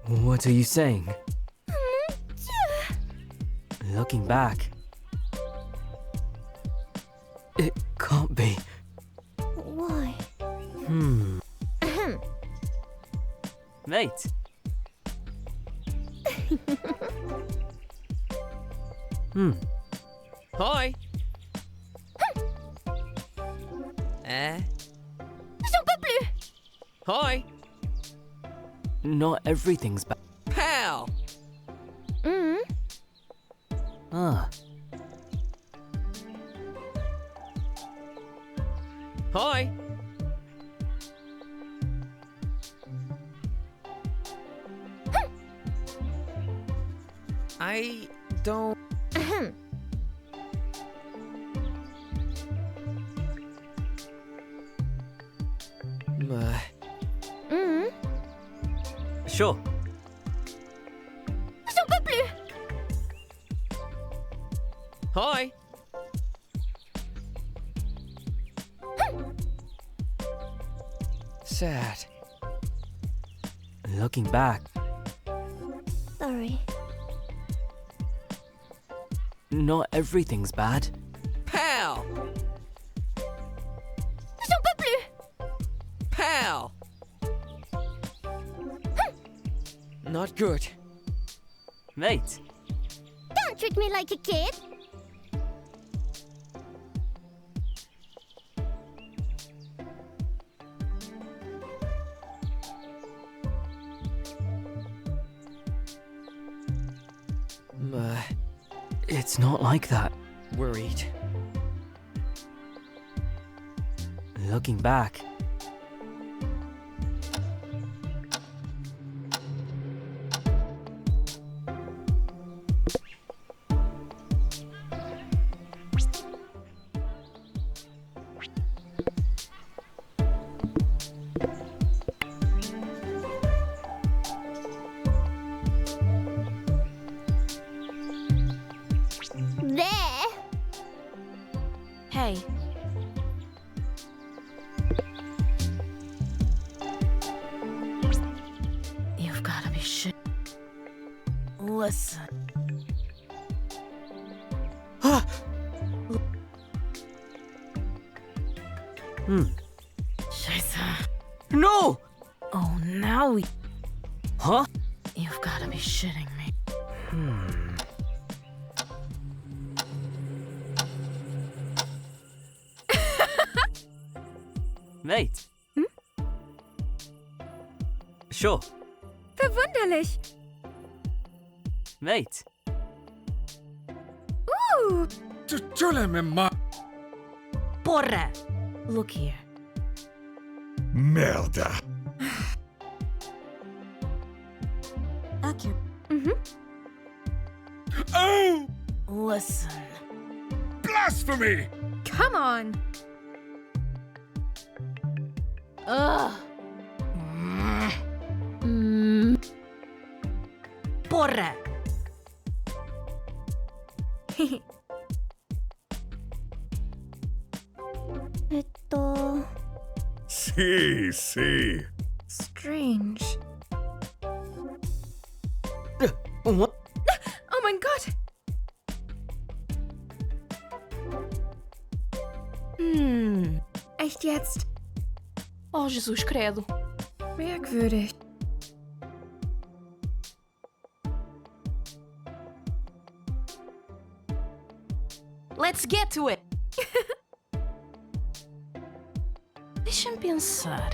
What are you saying? Looking back, it can't be. Why? Mate. Hi. J'en peux plus! Hi. Not everything's bad. Pal. Ah, Hi. I don't. sure. J'en peux plus! Hi. Sad. Looking back, Sorry. not everything's bad. Pal. J'en peux plus! Pal. Not good. Mate, Don't treat me like a kid! it's not like that. Worried. Looking back, There! Hey, You've gotta be shit. Listen. Scheiße. no! Oh, now we. Huh? You've gotta be shitting me. Mate. Sure. Verwunderlich. Mate. Ooh, Chule me ma. Porra! Look here. Merda. Accurate. Oh! Listen. Blasphemy! come on. Ugh. Porra! See. Strange. What? Oh mein Gott! Echt jetzt? Oh, Jesus credo. Merkwürdig. Let's get to it. Deixa-me pensar.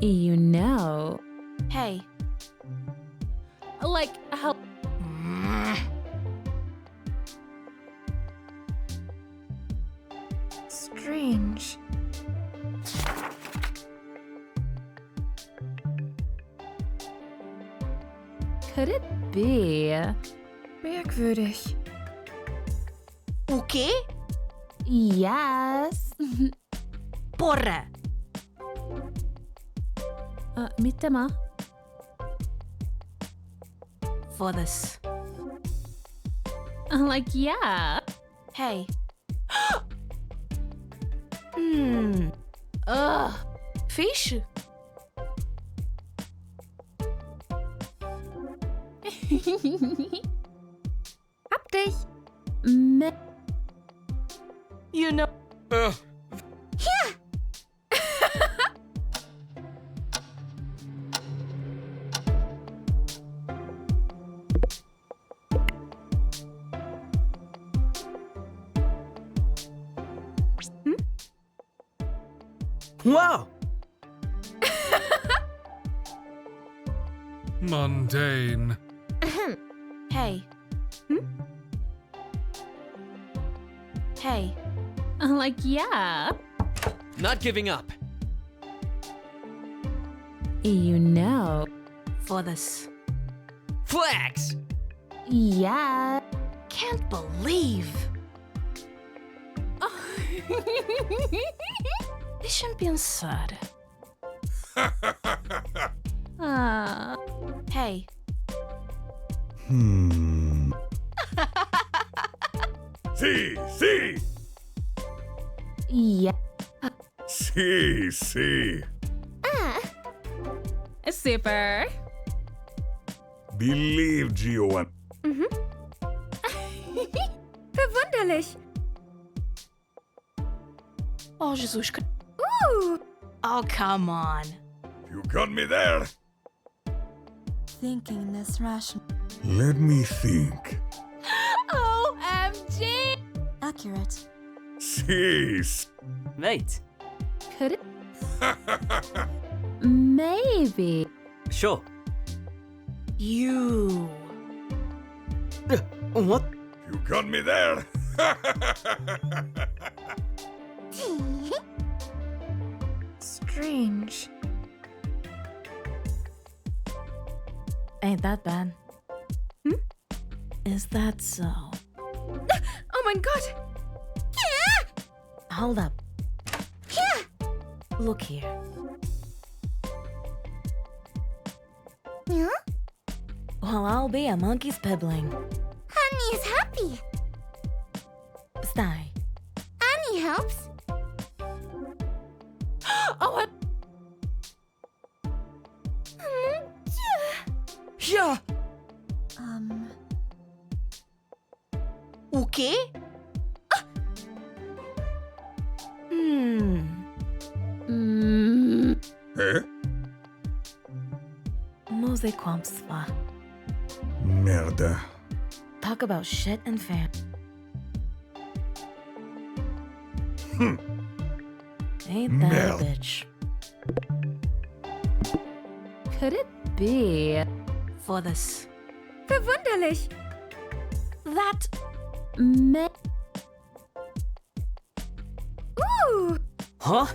You know. Hey. Like, how. Strange. Could it be? Merkwürdig. O quê? Yes. Porra! Mitte ma. Foda-se. Like, yeah. Hey. Fixe? Hab dich! You know. Wow! Mundane. Hey. Hey. Like, yeah. Not giving up. You know. Foda-se. Flags! Yeah. Can't believe. Deixa-me pensar. Hey. See. Yeah. See. Super. Believe, Gio. Verwunderlich. Oh, Jesus. Ooh. Oh, come on. You got me there. Thinking this rational. Let me think. OMG! Accurate. Cease. Mate. Could it? Maybe. Sure. You. What? You got me there. Strange. Ain't that bad? Is that so? Oh mein Gott! Hold up. Look here. Yeah? Well, I'll be a monkey's pibbling. Honey is happy. Stay. Annie helps. Oh, Yeah! O quê? Eh? Mose Quamspa. Merda. Talk about shit and fam. Ain't that Mel. a bitch? Could it be? Foda-se. Verwunderlich. That. Ooh. Huh?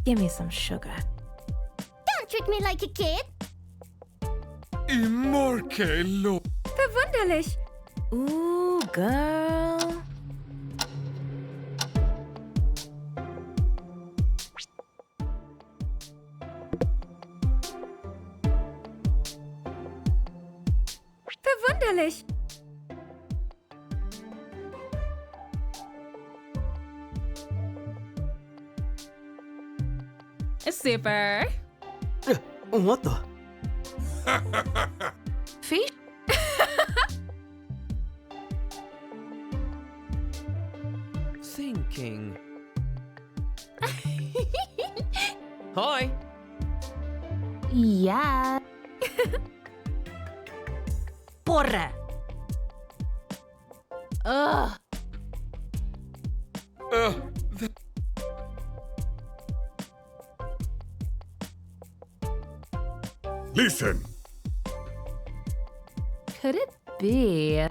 Give me some sugar. Don't treat me like a kid. Immorcalo. Verwunderlich. Ooh, girl. Verwunderlich. Super. What the? Fish? Thinking. Hi. Yeah. Porra! Ugh. Listen. Could it be?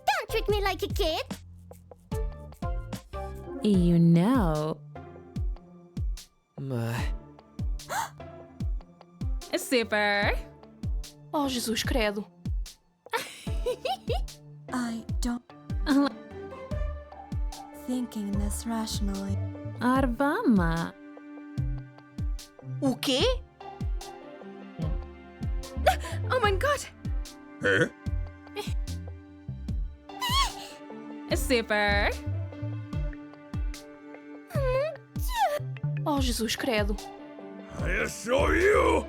Don't treat me like a kid. You know. Super. Oh, Jesus credo. I don't. Thinking this rationally. Arvama. O quê? Oh my god! Eh? Super. Oh, Jesus credo. I'll show you!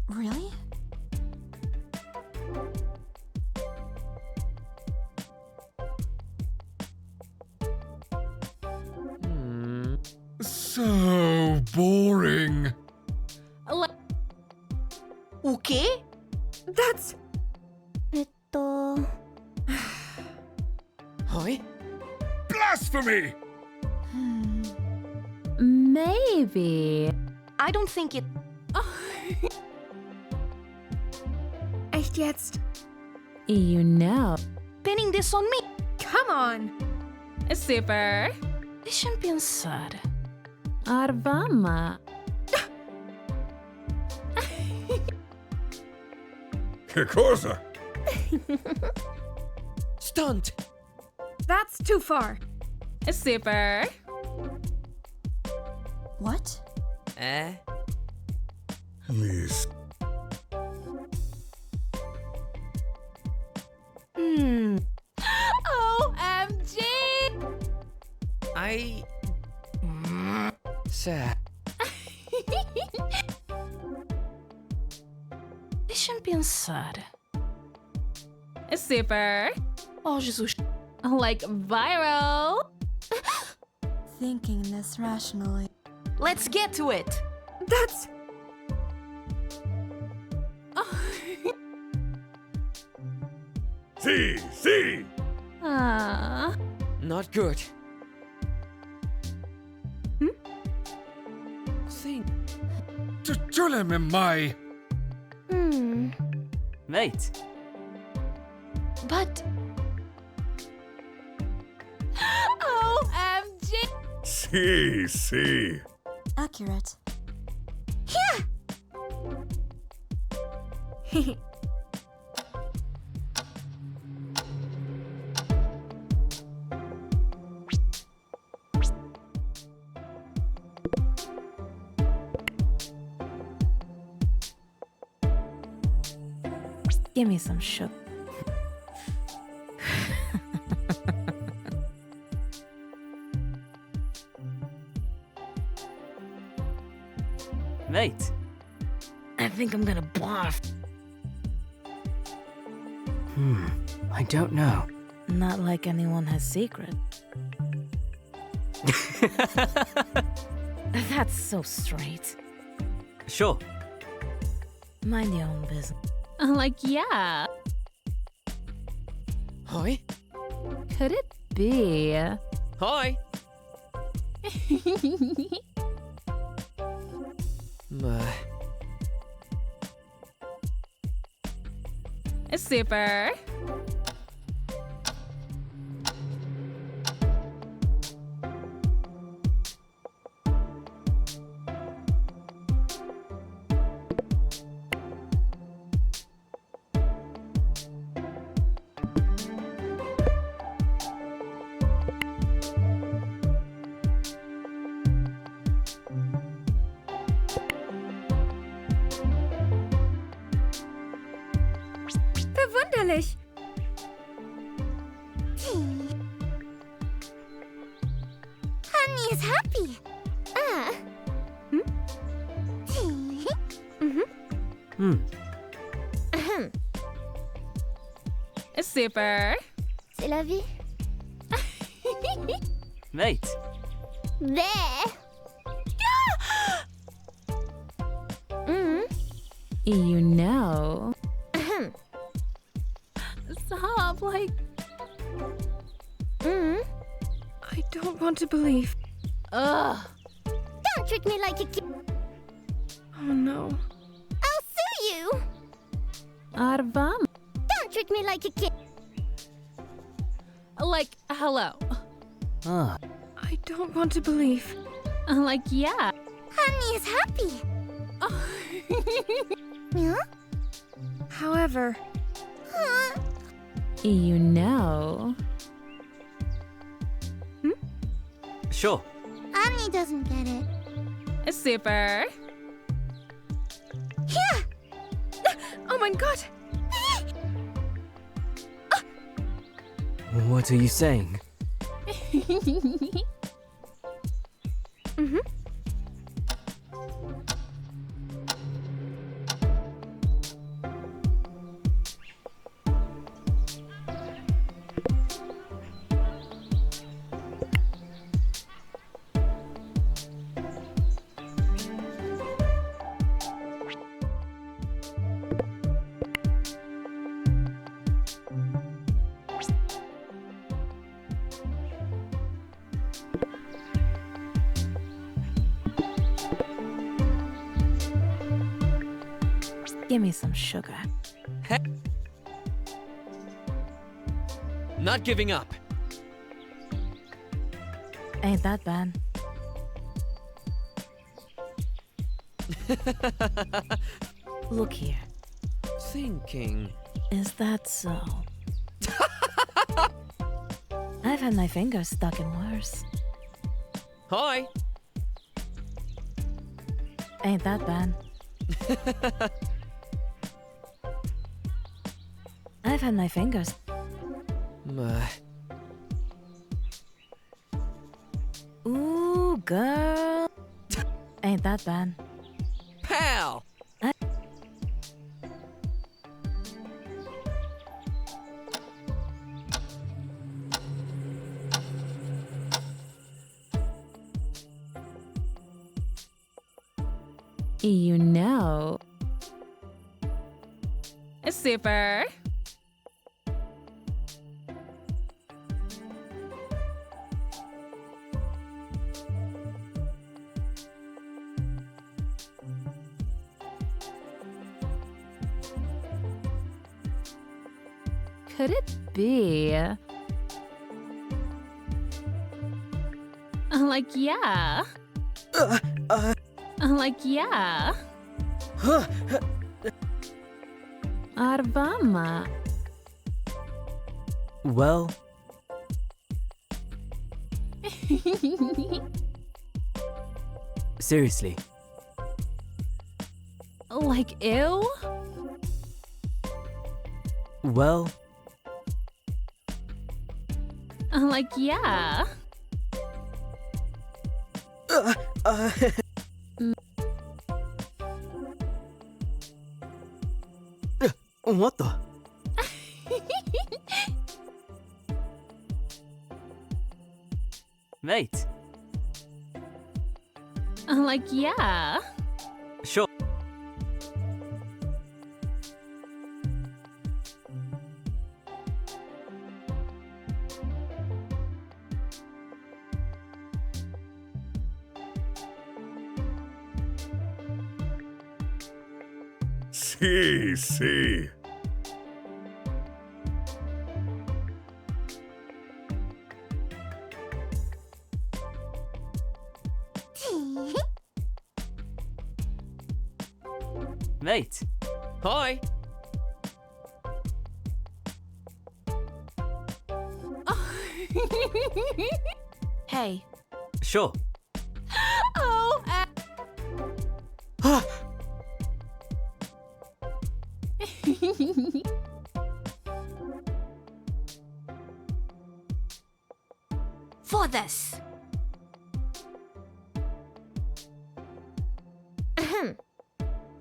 Really? So boring. O quê? That's. Hi. Blasphemy! Maybe. I don't think it. Echt jetzt? You know. Pinning this on me. Come on! Super. Deixa-me pensar. Arvama. Che cosa? Stunt. That's too far. Super. What? Please. OMG! Sad. Deixa-me pensar. Super. Oh, Jesus. Like viral. Thinking this rationally. Let's get to it. That's. See! Not good. Think. Giuleme mai. Mate. But. OMG! See. Accurate. Give me some sugar. Mate. I think I'm gonna barf. I don't know. Not like anyone has secret. That's so straight. Sure. Mind your own business. Like, yeah. Hi. Could it be? Hi. Super. natürlich. Honey is happy. Ah. Super. C'est la vie. Mate, There. You know. Stop, like. I don't want to believe. Ugh. Don't treat me like a kid. Oh no. I'll sue you. Arvam. Don't treat me like a kid. Like, hello. ah, I don't want to believe. Like, yeah. Honey is happy. Yeah? However, You know. sure. Honey doesn't get it. Super. Yeah. oh my god! What are you saying? Give me some sugar. Not giving up. Ain't that bad? Look here. Thinking. Is that so? I've had my fingers stuck in worse. Hi. Ain't that bad? I've had my fingers. Ooh, girl. Ain't that bad? Pal. You know. Super. Could it be? Like, yeah. Like, yeah. Arvama. Well, seriously. Like, ew? Well, Like, yeah. what the? Mate, Like, yeah. sure. Sí. Mate, Hi. Hey, sure. Oh, this!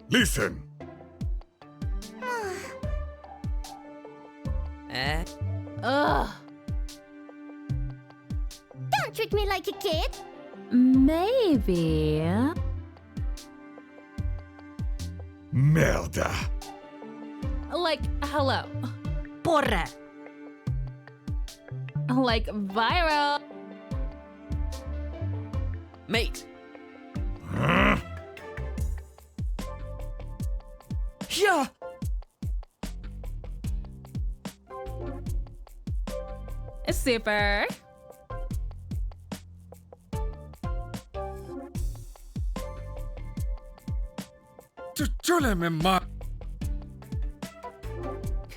Listen! Ugh. Don't treat me like a kid. Maybe. Merda! Like, hello. Porra! Like, viral. Mate. Yeah! Super.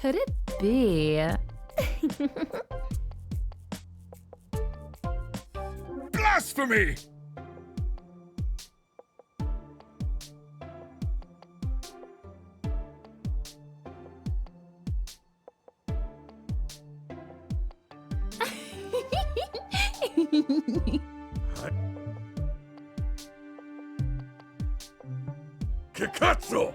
Could it be? Blasphemy! Kikatsu!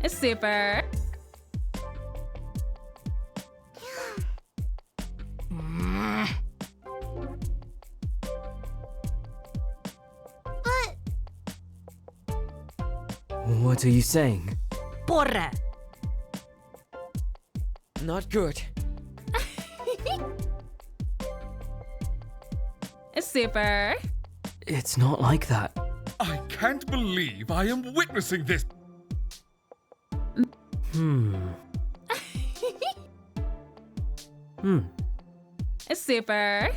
Super. What are you saying? Porra! Not good. Super. It's not like that. I can't believe I am witnessing this. Super.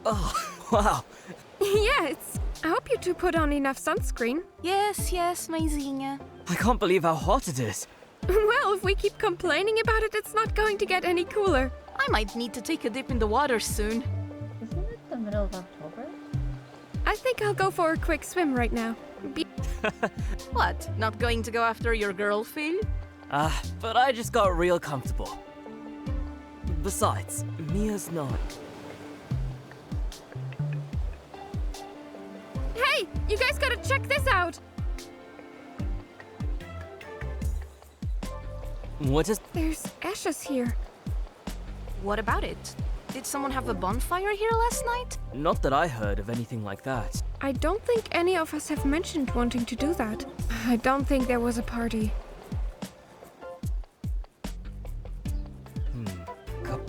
Oh, wow. Yes. I hope you two put on enough sunscreen. Yes, maisinha. I can't believe how hot it is. Well, if we keep complaining about it, it's not going to get any cooler. I might need to take a dip in the water soon. Isn't it the middle of October? I think I'll go for a quick swim right now. What? Not going to go after your girl, Phil? But I just got real comfortable. Besides, Mia's not. Hey, you guys gotta check this out! What is... There's ashes here. What about it? Did someone have a bonfire here last night? Not that I heard of anything like that. I don't think any of us have mentioned wanting to do that. I don't think there was a party.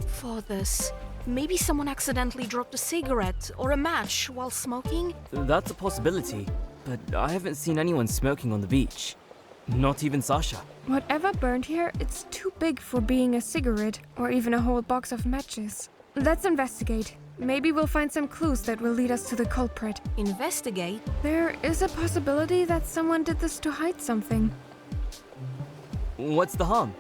For this, maybe someone accidentally dropped a cigarette or a match while smoking? That's a possibility, but I haven't seen anyone smoking on the beach. Not even Sasha. Whatever burned here, it's too big for being a cigarette or even a whole box of matches. Let's investigate. Maybe we'll find some clues that will lead us to the culprit. Investigate? There is a possibility that someone did this to hide something. What's the harm?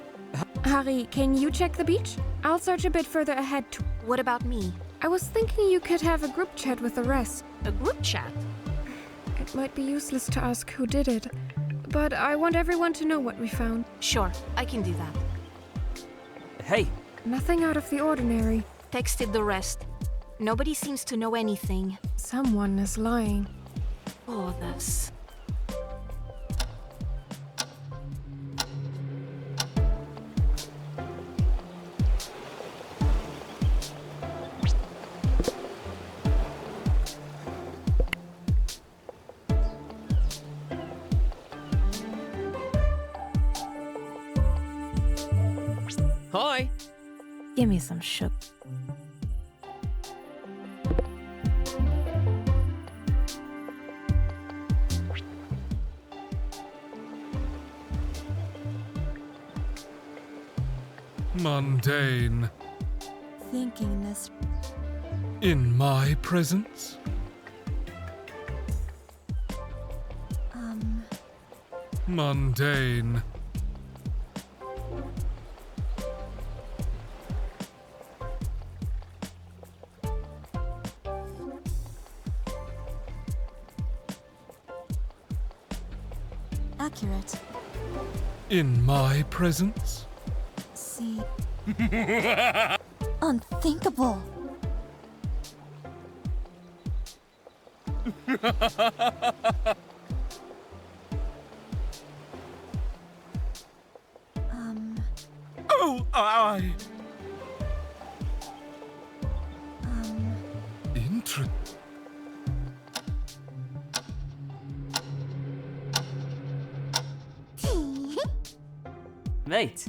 Harry, can you check the beach? I'll search a bit further ahead. What about me? I was thinking you could have a group chat with the rest. A group chat? It might be useless to ask who did it, but I want everyone to know what we found. Sure, I can do that. Hey! Nothing out of the ordinary. Texted the rest. Nobody seems to know anything. Someone is lying. Oh, this. Hi. Give me some sugar. Mundane. Thinking this. In my presence? Mundane. Accurate. In my presence? See. Unthinkable. Oh, I. Inter. Mate,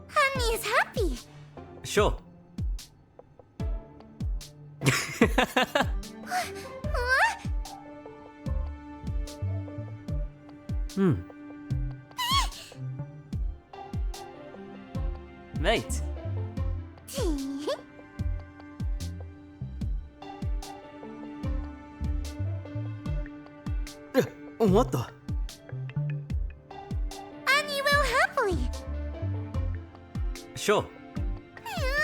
Honey is happy. sure. Huh? Mate, what the? Honey will happily. Sure. Huh?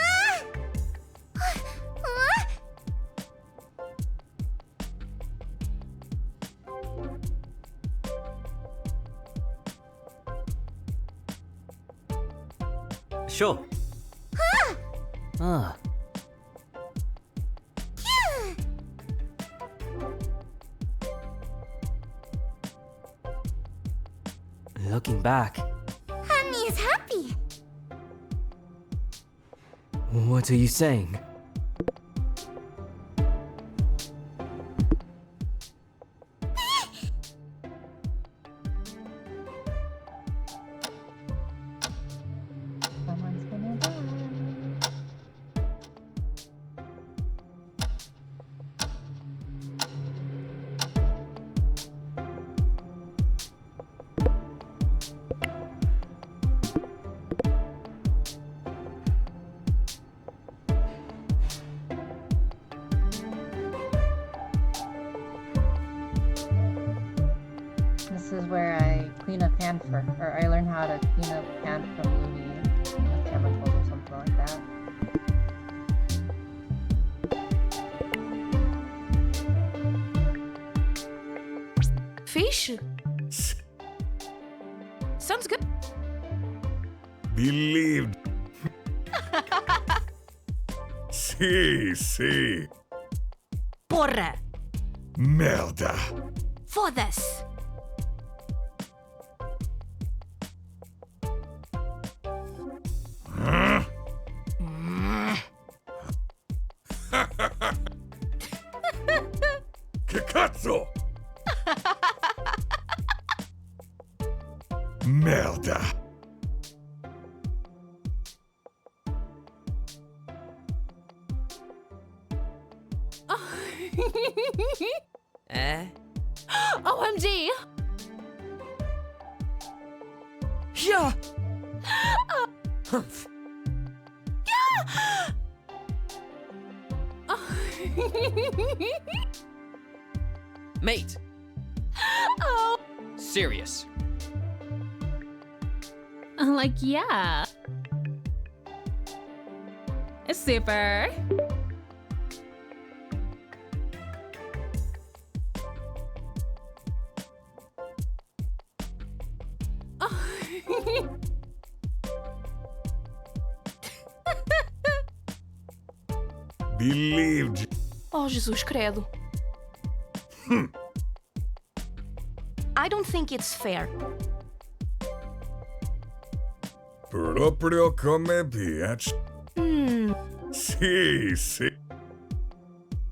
Sure. Ah. Looking back, Honey is happy. what are you saying? Someone's gonna die. This is where I clean a pan or I learn how to clean a pan from Lumi with chemicals or something like that. Fish? Sounds good. Believed. Sí. Porra! Merda. Foda-se! Que cazzo? Merda. OMG! Yeah. Mate. Oh. Serious. Like, yeah. It's super. Believed. Oh, Jesus credo. I don't think it's fair. Proprio come piace. Sì.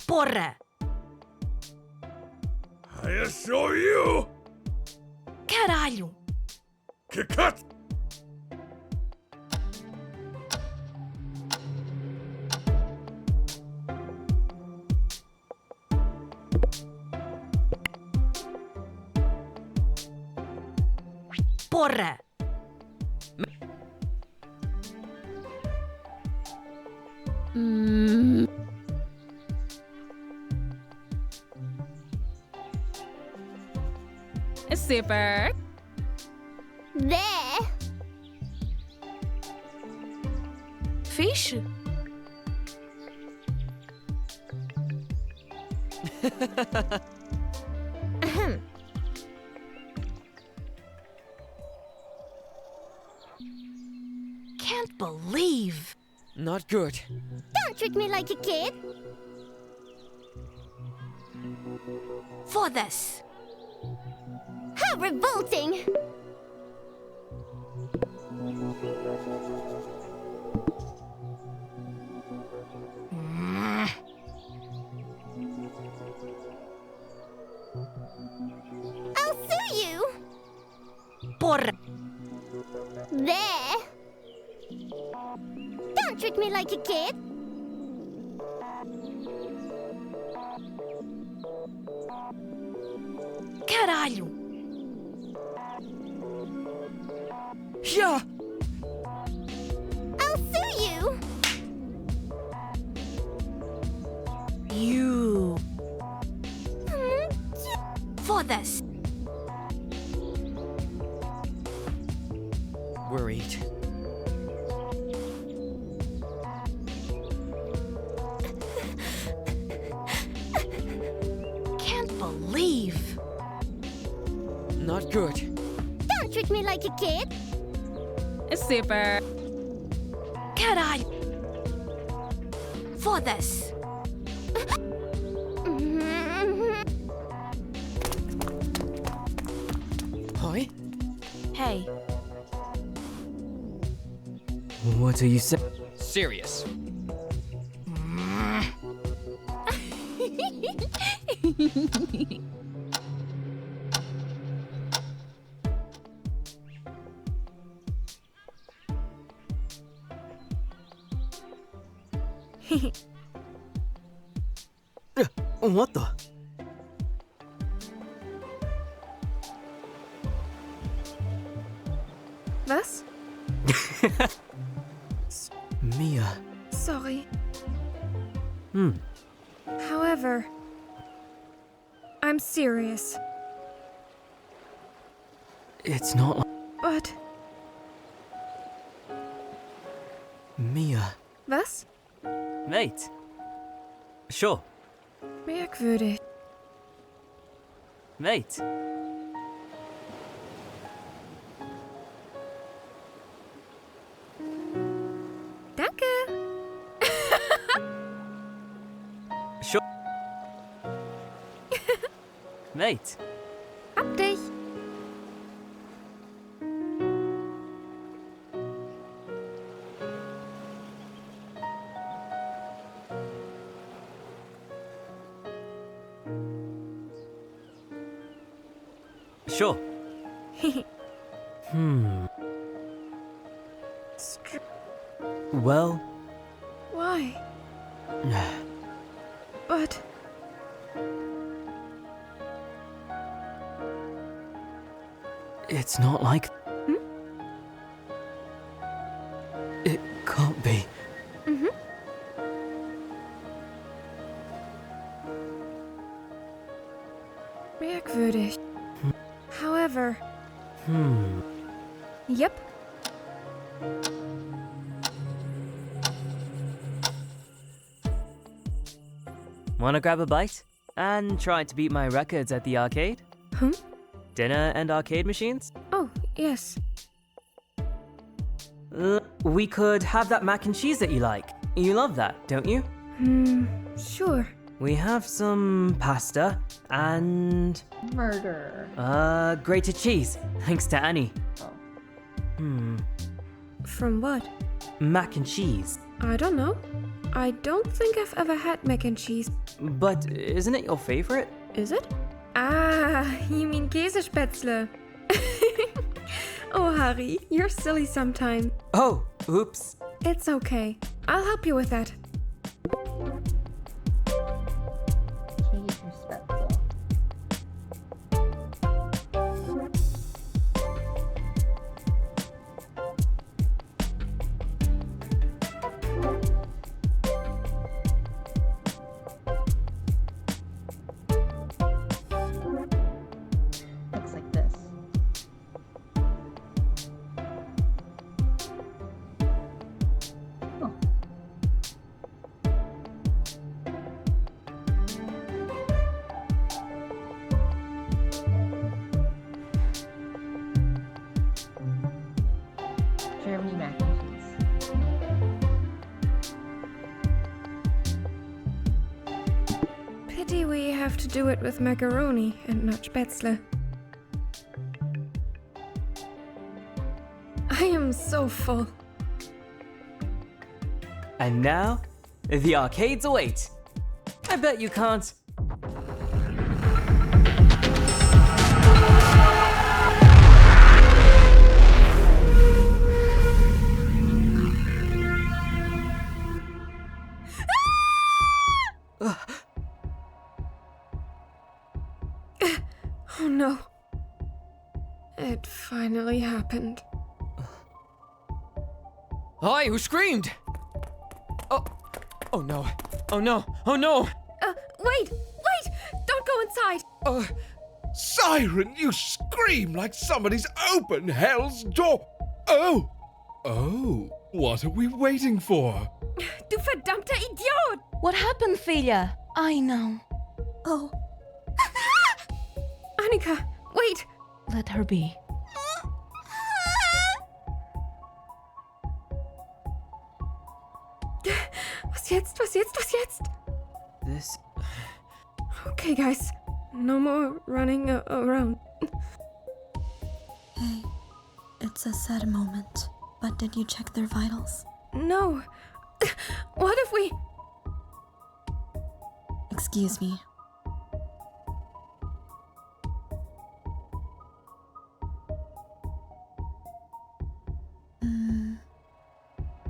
Porra! I show you. Caralho! Que cazzo? Porra! Super. There. Fish? Can't believe. Not good. Don't treat me like a kid. For this. How revolting. I'll sue you. Por. There. Don't treat me like a kid. Caralho. Hiya! I'll sue you. You. For this. Worried. Can't believe. Not good. Don't treat me like a kid. Super. Caralho. For this. Hi? Hey. What are you saying? Serious. What the? Was? Mia. Sorry. Hmm. However, I'm serious. It's not like... But, Mia. was? Wait. Sure. Merkwürdig. Wait. Danke. Sure. Wait. Hab dich. Sure. Well... Why? But, It's not like... It can't be. merkwürdig. However, yep. Wanna grab a bite? And try to beat my records at the arcade? Hmm? Dinner and arcade machines? Oh, yes. We could have that mac and cheese that you like. You love that, don't you? Sure. We have some pasta and... Murder. Grated cheese, thanks to Annie. Oh. From what? Mac and cheese. I don't know. I don't think I've ever had mac and cheese. But isn't it your favorite? Is it? Ah, you mean Käsespätzle. Oh, Harry, you're silly sometimes. Oh, oops. It's okay. I'll help you with that. Disrespectful. Looks like this. Pity we have to do it with macaroni and not spätzle. I am so full. And now, the arcades await. I bet you can't. Oh no. It finally happened. Hi, who screamed? Oh no. Oh no. Oh no. Wait! Don't go inside! Siren, you scream like somebody's opened hell's door. Oh, what are we waiting for? Du verdammter Idiot! What happened, Filia? I know. Oh, Annika, wait! Let her be. Was jetzt? This. Okay, guys. No more running around. hey. It's a sad moment. But did you check their vitals? No. What if we... Excuse me.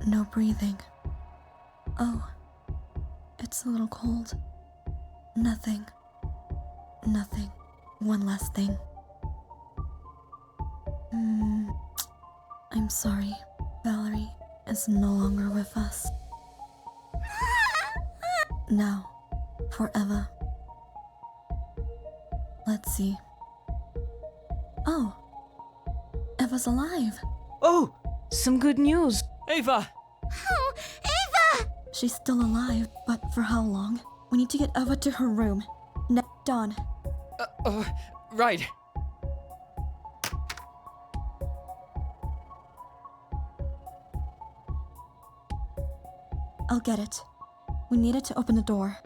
No breathing. Oh, it's a little cold. Nothing. One last thing. I'm sorry. Valerie is no longer with us. Now, forever. Let's see. Oh, Eva's alive. Oh, some good news. Ava! Oh, Ava! She's still alive, but for how long? We need to get Eva to her room. Dawn. Right. I'll get it. We needed to open the door.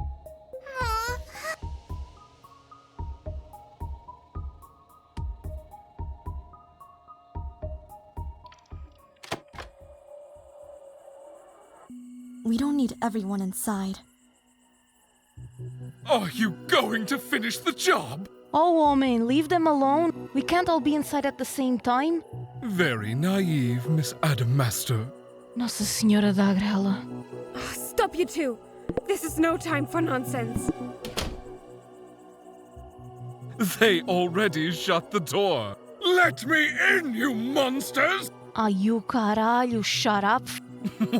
We don't need everyone inside. Are you going to finish the job? Oh, woman, leave them alone. We can't all be inside at the same time. Very naive, Miss Adamaster. Nossa Senhora da Agrela. Stop, you two! This is no time for nonsense. They already shut the door. Let me in, you monsters! Ah, you caralho, shut up.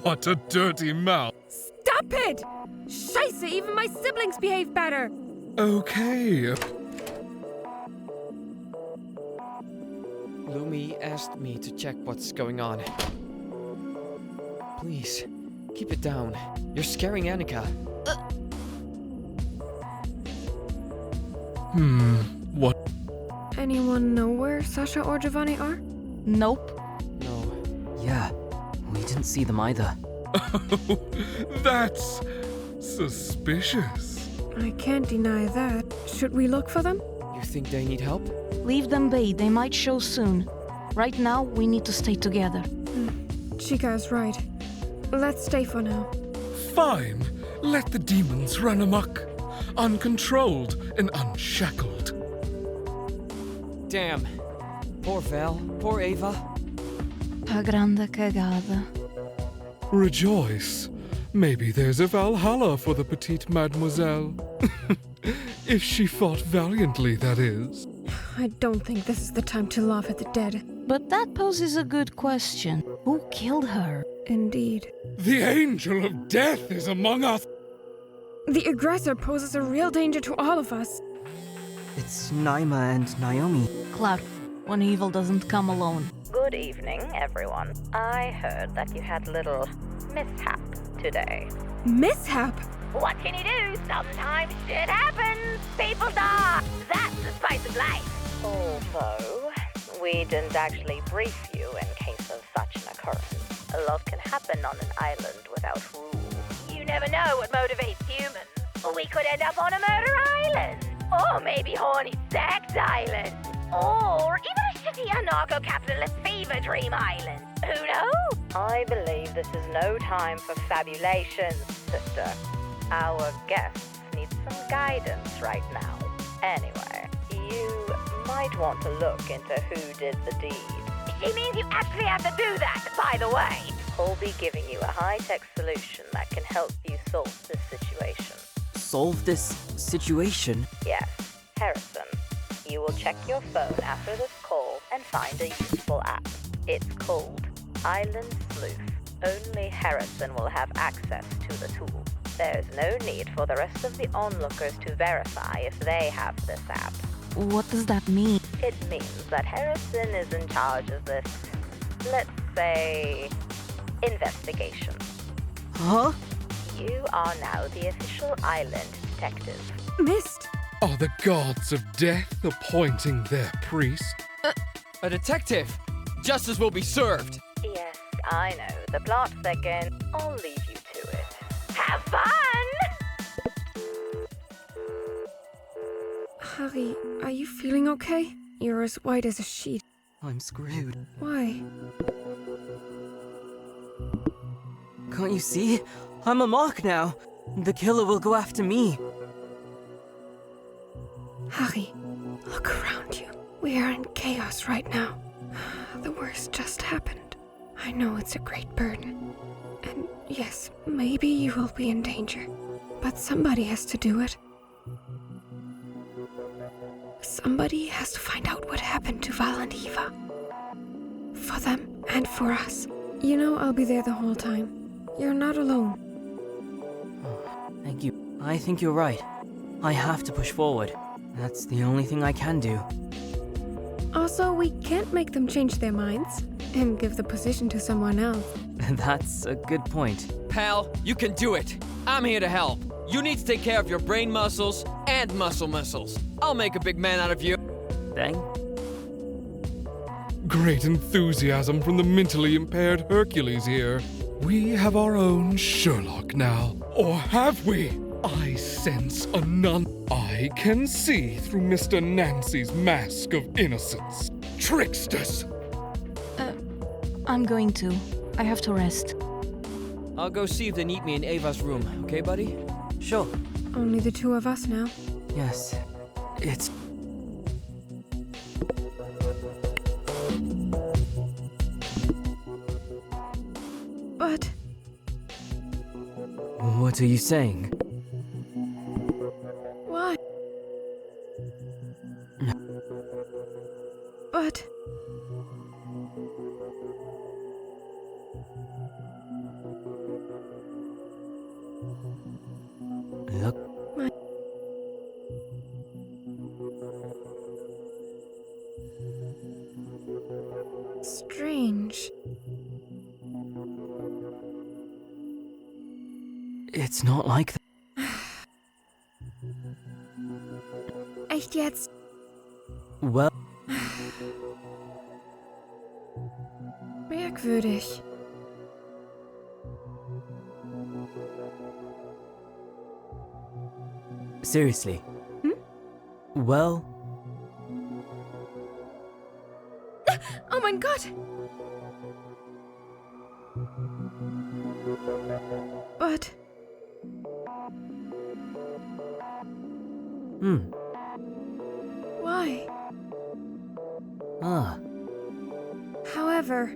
What a dirty mouth. Stop it! Scheiße, even my siblings behave better! Okay. Lumi asked me to check what's going on. Please, keep it down. You're scaring Annika. What? Anyone know where Sasha or Giovanni are? Nope. No. Yeah, we didn't see them either. Oh, that's suspicious. I can't deny that. Should we look for them? You think they need help? Leave them be, they might show soon. Right now, we need to stay together. Chica is right. Let's stay for now. Fine. Let the demons run amok. Uncontrolled and unshackled. Damn. Poor Val. Poor Ava. A grande cagada. Rejoice. Maybe there's a Valhalla for the petite mademoiselle. If she fought valiantly, that is. I don't think this is the time to laugh at the dead. But that poses a good question. Who killed her? Indeed. The angel of death is among us. The aggressor poses a real danger to all of us. It's Naima and Naomi. Cloud, when evil doesn't come alone. Good evening, everyone. I heard that you had a little mishap today. Mishap? What can you do? Sometimes shit happens. People die. That's the spice of life. Although, we didn't actually brief you in case of such an occurrence. A lot can happen on an island without rules. You never know what motivates humans. We could end up on a murder island. Or maybe horny sex island. Or even a shitty anarcho-capitalist fever dream island. Who knows? I believe this is no time for fabulations, sister. Our guests need some guidance right now. Anyway, you might want to look into who did the deed. She means you actually have to do that, by the way. We'll be giving you a high-tech solution that can help you solve this situation. Solve this situation? Yes, Harrison. You will check your phone after this call and find a useful app. It's called Island Sleuth. Only Harrison will have access to the tool. There's no need for the rest of the onlookers to verify if they have this app. What does that mean? It means that Harrison is in charge of this, let's say, investigation. Huh? You are now the official island detective. Missed. Are the gods of death appointing their priest? A detective! Justice will be served! Yes, I know. The plot thickens. I'll leave you to it. Have fun! Harry, are you feeling okay? You're as white as a sheet. I'm screwed. Why? Can't you see? I'm a mark now. The killer will go after me. Harry, look around you. We are in chaos right now. The worst just happened. I know it's a great burden. And yes, maybe you will be in danger. But somebody has to do it. Somebody has to find out what happened to Val and Eva. For them and for us. You know I'll be there the whole time. You're not alone. Thank you. I think you're right. I have to push forward. That's the only thing I can do. Also, we can't make them change their minds and give the position to someone else. That's a good point. Pal, you can do it. I'm here to help. You need to take care of your brain muscles and muscles. I'll make a big man out of you. Dang. Great enthusiasm from the mentally impaired Hercules here. We have our own Sherlock now. Or have we? I sense a nun. I can see through Mr. Nancy's mask of innocence. Tricksters! I'm going to. I have to rest. I'll go see if they need me in Ava's room, okay, buddy? Sure. Only the two of us now. Yes. It's... But... What are you saying? Why? But... Look. Strange. It's not like that. Echt jetzt? Well... Merkwürdig. Seriously. Well... Oh mein Gott! But... Why? Ah. However...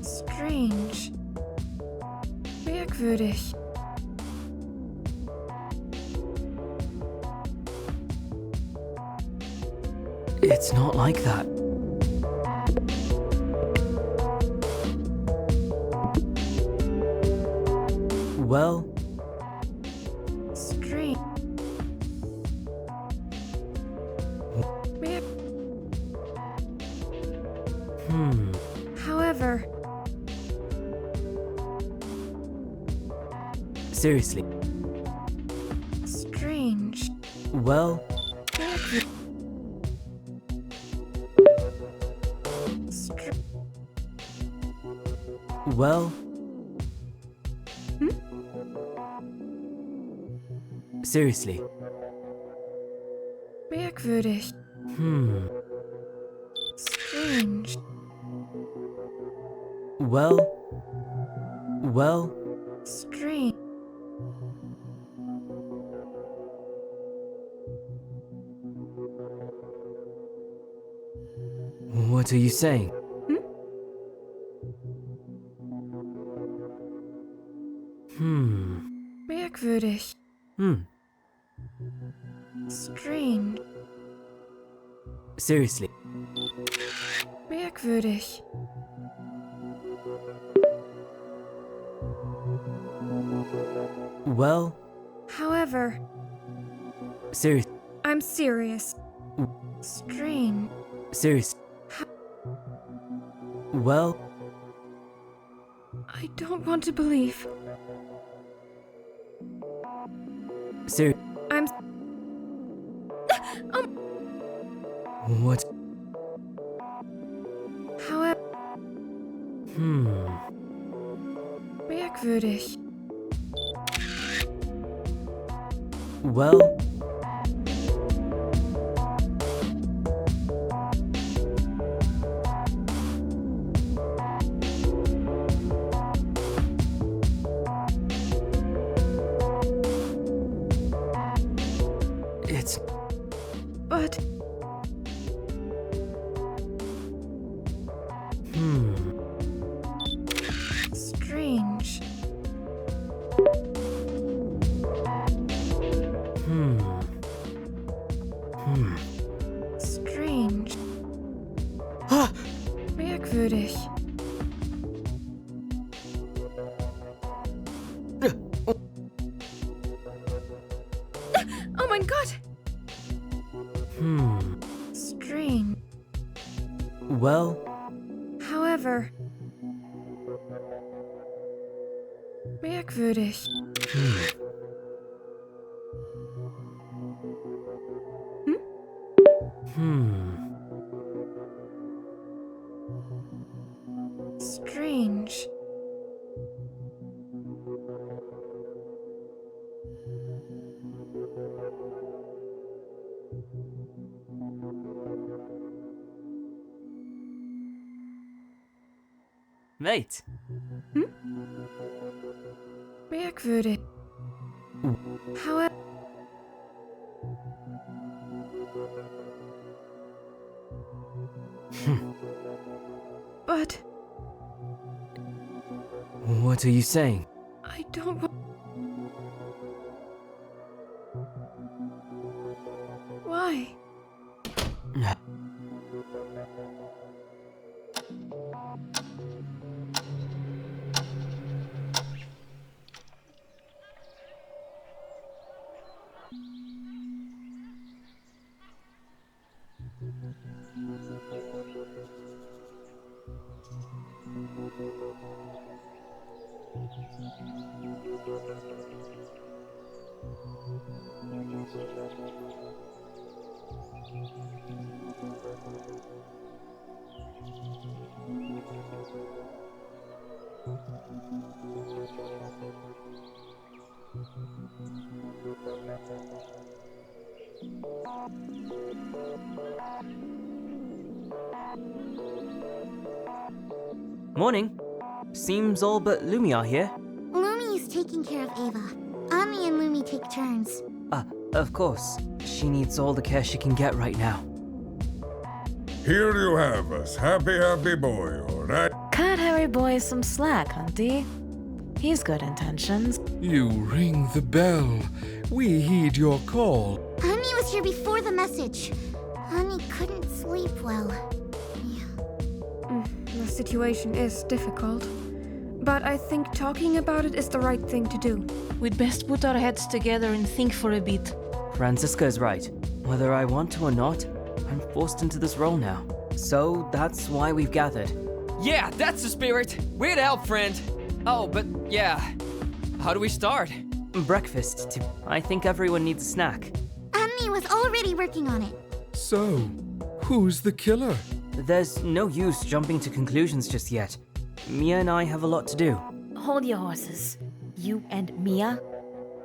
Strange. Merkwürdig. It's not like that. Well... Strange. However... Seriously. Strange. Well... Well... Seriously. Merkwürdig. Strange. Well... Strange. What are you saying? Merkwürdig. Strange. Seriously. Merkwürdig. Well... However, Serious. I'm serious. Strange. Serious. Well... I don't want to believe. Serious. I'm... What? However... Merkwürdig. Well... It's... But... Strange. Strange. Merkwürdig. Oh mein Gott! Strange. Well... However... Merkwürdig. Strange. Wait. Merkwürdig. However... But... What are you saying? I don't want... Why? Morning. Seems all but Lumi are here. Lumi is taking care of Ava. Ami and Lumi take turns. Of course. She needs all the care she can get right now. Here you have us. Happy, happy boy, alright? Cut Harry Boy some slack, Hunty. He's good intentions. You ring the bell. We heed your call. Ami was here before the message. Ani couldn't sleep well. The situation is difficult. But I think talking about it is the right thing to do. We'd best put our heads together and think for a bit. Franziska is right. Whether I want to or not, I'm forced into this role now. So that's why we've gathered. Yeah, that's the spirit. We're to help, friend. Oh, but yeah. How do we start? Breakfast. I think everyone needs a snack. Ami was already working on it. So, who's the killer? There's no use jumping to conclusions just yet. Mia and I have a lot to do. Hold your horses. You and Mia?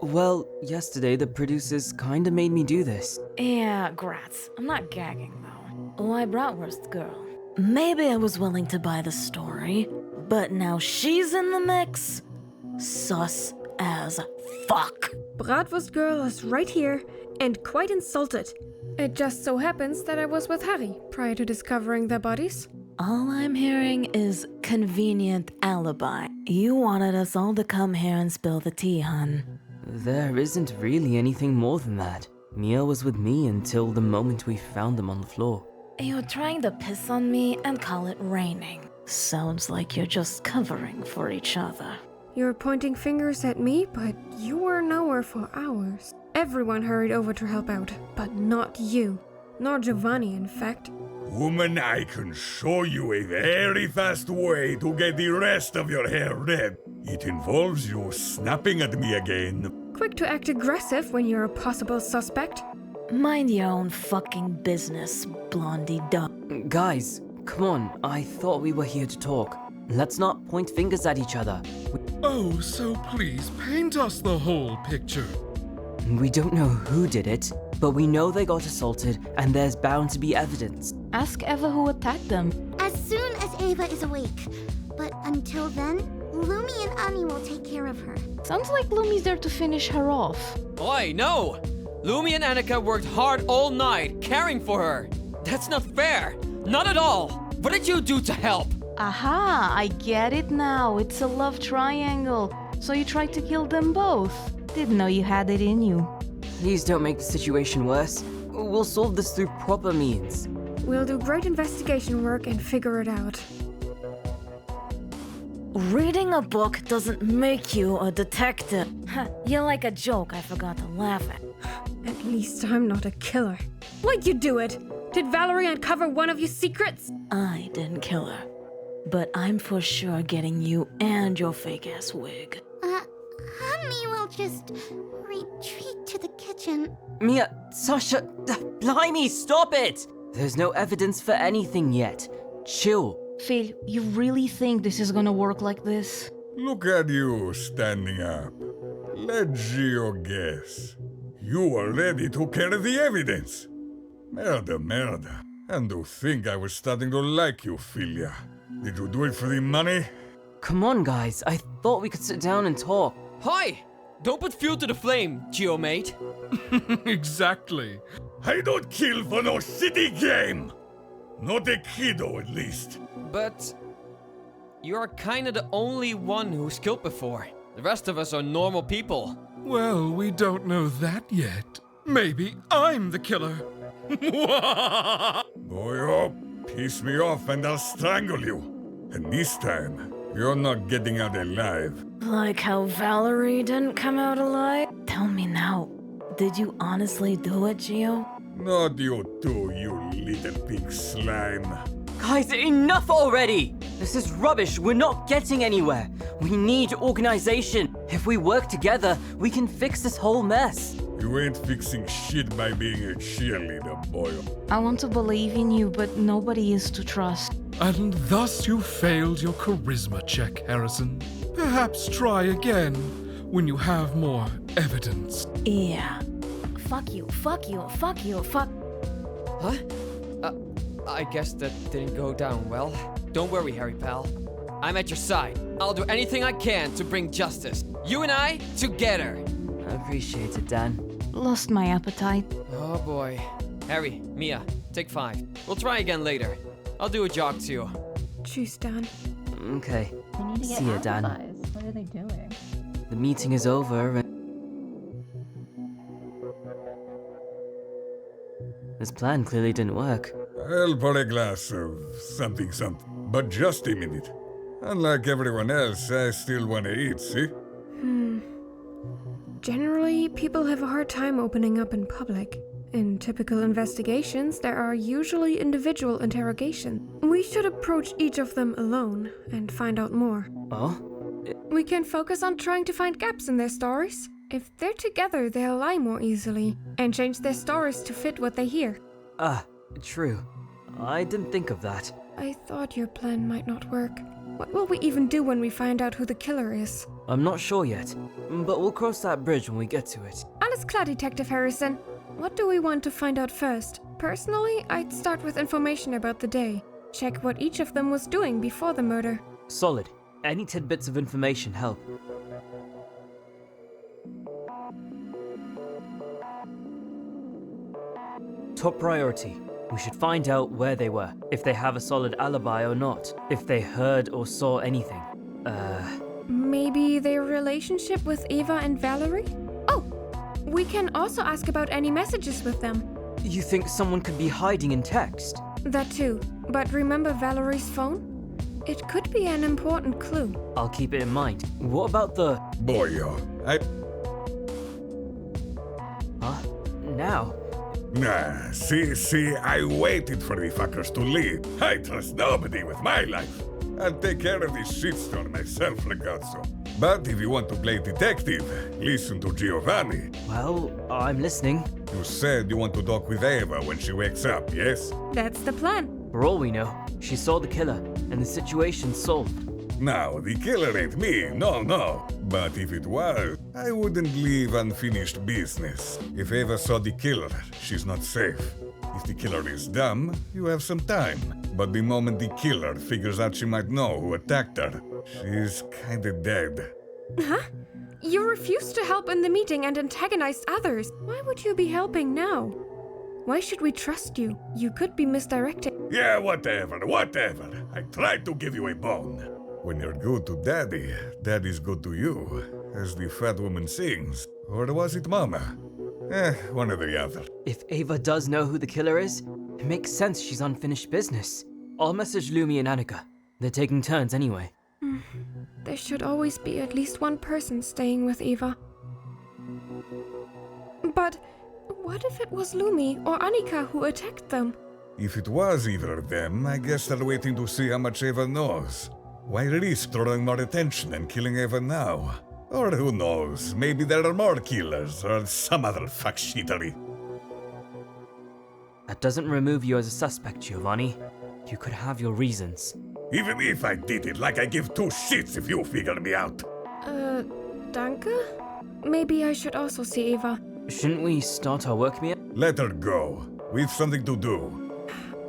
Well, yesterday the producers kinda made me do this. Yeah, grats. I'm not gagging, though. Why Bratwurst Girl? Maybe I was willing to buy the story, but now she's in the mix? Sus as fuck. Bratwurst Girl is right here, and quite insulted. It just so happens that I was with Harry prior to discovering their bodies. All I'm hearing is convenient alibi. You wanted us all to come here and spill the tea, hun. There isn't really anything more than that. Mia was with me until the moment we found them on the floor. You're trying to piss on me and call it raining. Sounds like you're just covering for each other. You're pointing fingers at me, but you were nowhere for hours. Everyone hurried over to help out, but not you. Nor Giovanni, in fact. Woman, I can show you a very fast way to get the rest of your hair red. It involves you snapping at me again. Quick to act aggressive when you're a possible suspect. Mind your own fucking business, blondie duck. Guys, come on, I thought we were here to talk. Let's not point fingers at each other. Oh, so please paint us the whole picture. We don't know who did it, but we know they got assaulted and there's bound to be evidence. Ask Eva who attacked them. As soon as Ava is awake. But until then, Lumi and Ani will take care of her. Sounds like Lumi's there to finish her off. Oi, no! Lumi and Annika worked hard all night, caring for her. That's not fair. Not at all. What did you do to help? Aha, I get it now. It's a love triangle. So you tried to kill them both. Didn't know you had it in you. Please don't make the situation worse. We'll solve this through proper means. We'll do great investigation work and figure it out. Reading a book doesn't make you a detective. You're like a joke I forgot to laugh at. At least I'm not a killer. Why'd you do it? Did Valerie uncover one of your secrets? I didn't kill her. But I'm for sure getting you and your fake-ass wig. Honey will just retreat to the kitchen. Mia, Sasha, blimey, stop it! There's no evidence for anything yet. Chill. Phil, you really think this is gonna work like this? Look at you standing up. Let Gio guess. You were ready to carry the evidence. Merda. And to think I was starting to like you, Filia. Did you do it for the money? Come on, guys. I thought we could sit down and talk. Hi! Don't put fuel to the flame, Geo mate. Exactly. I don't kill for no shitty game! Not a kiddo, at least. But you're kinda the only one who's killed before. The rest of us are normal people. Well, we don't know that yet. Maybe I'm the killer. Boy, piss me off and I'll strangle you. And this time, you're not getting out alive. Like how Valerie didn't come out alive? Tell me now, did you honestly do it, Gio? Not you too, you little pig slime. Guys, enough already! This is rubbish. We're not getting anywhere. We need organization. If we work together, we can fix this whole mess. You ain't fixing shit by being a cheerleader, boy. I want to believe in you, but nobody is to trust. And thus you failed your charisma check, Harrison. Perhaps try again when you have more evidence. Yeah. Fuck you. Huh? I guess that didn't go down well. Don't worry, Harry pal. I'm at your side. I'll do anything I can to bring justice. You and I, together. I appreciate it, Dan. Lost my appetite. Oh boy. Harry, Mia, take 5. We'll try again later. I'll do a jog too. Choose Dan. Okay. They need to get See ya, Dan. alibis. What are they doing? The meeting is over and... This plan clearly didn't work. I'll pour a glass of something. But just a minute. Unlike everyone else, I still want to eat, see? Generally, people have a hard time opening up in public. In typical investigations, there are usually individual interrogations. We should approach each of them alone and find out more. Oh? We can focus on trying to find gaps in their stories. If they're together, they'll lie more easily and change their stories to fit what they hear. True. I didn't think of that. I thought your plan might not work. What will we even do when we find out who the killer is? I'm not sure yet, but we'll cross that bridge when we get to it. Alles klar, Detective Harrison. What do we want to find out first? Personally, I'd start with information about the day. Check what each of them was doing before the murder. Solid. Any tidbits of information help. Top priority. We should find out where they were, if they have a solid alibi or not, if they heard or saw anything. Maybe their relationship with Eva and Valerie? Oh, we can also ask about any messages with them. You think someone could be hiding in text? That too. But remember Valerie's phone? It could be an important clue. I'll keep it in mind. What about the... Boyo, Huh? Now? Nah, see, I waited for the fuckers to leave. I trust nobody with my life. I'll take care of this shitstorm myself, ragazzo. But if you want to play detective, listen to Giovanni. Well, I'm listening. You said you want to talk with Eva when she wakes up, yes? That's the plan. For all we know, she saw the killer, and the situation's solved. Now, the killer ain't me, no. But if it was, I wouldn't leave unfinished business. If Eva saw the killer, she's not safe. If the killer is dumb, you have some time. But the moment the killer figures out she might know who attacked her, she's kinda dead. Huh? You refused to help in the meeting and antagonized others. Why would you be helping now? Why should we trust you? You could be misdirected. Yeah, whatever. I tried to give you a bone. When you're good to Daddy, Daddy's good to you, as the fat woman sings. Or was it Mama? One or the other. If Ava does know who the killer is, it makes sense she's unfinished business. I'll message Lumi and Annika. They're taking turns anyway. There should always be at least one person staying with Eva. But what if it was Lumi or Annika who attacked them? If it was either of them, I guess they're waiting to see how much Eva knows. Why risk drawing more attention and killing Eva now? Or who knows, maybe there are more killers or some other fuckshittery. That doesn't remove you as a suspect, Giovanni. You could have your reasons. Even if I did it, like I give two shits if you figure me out. Danke? Maybe I should also see Eva. Shouldn't we start our work meeting? Let her go. We've something to do.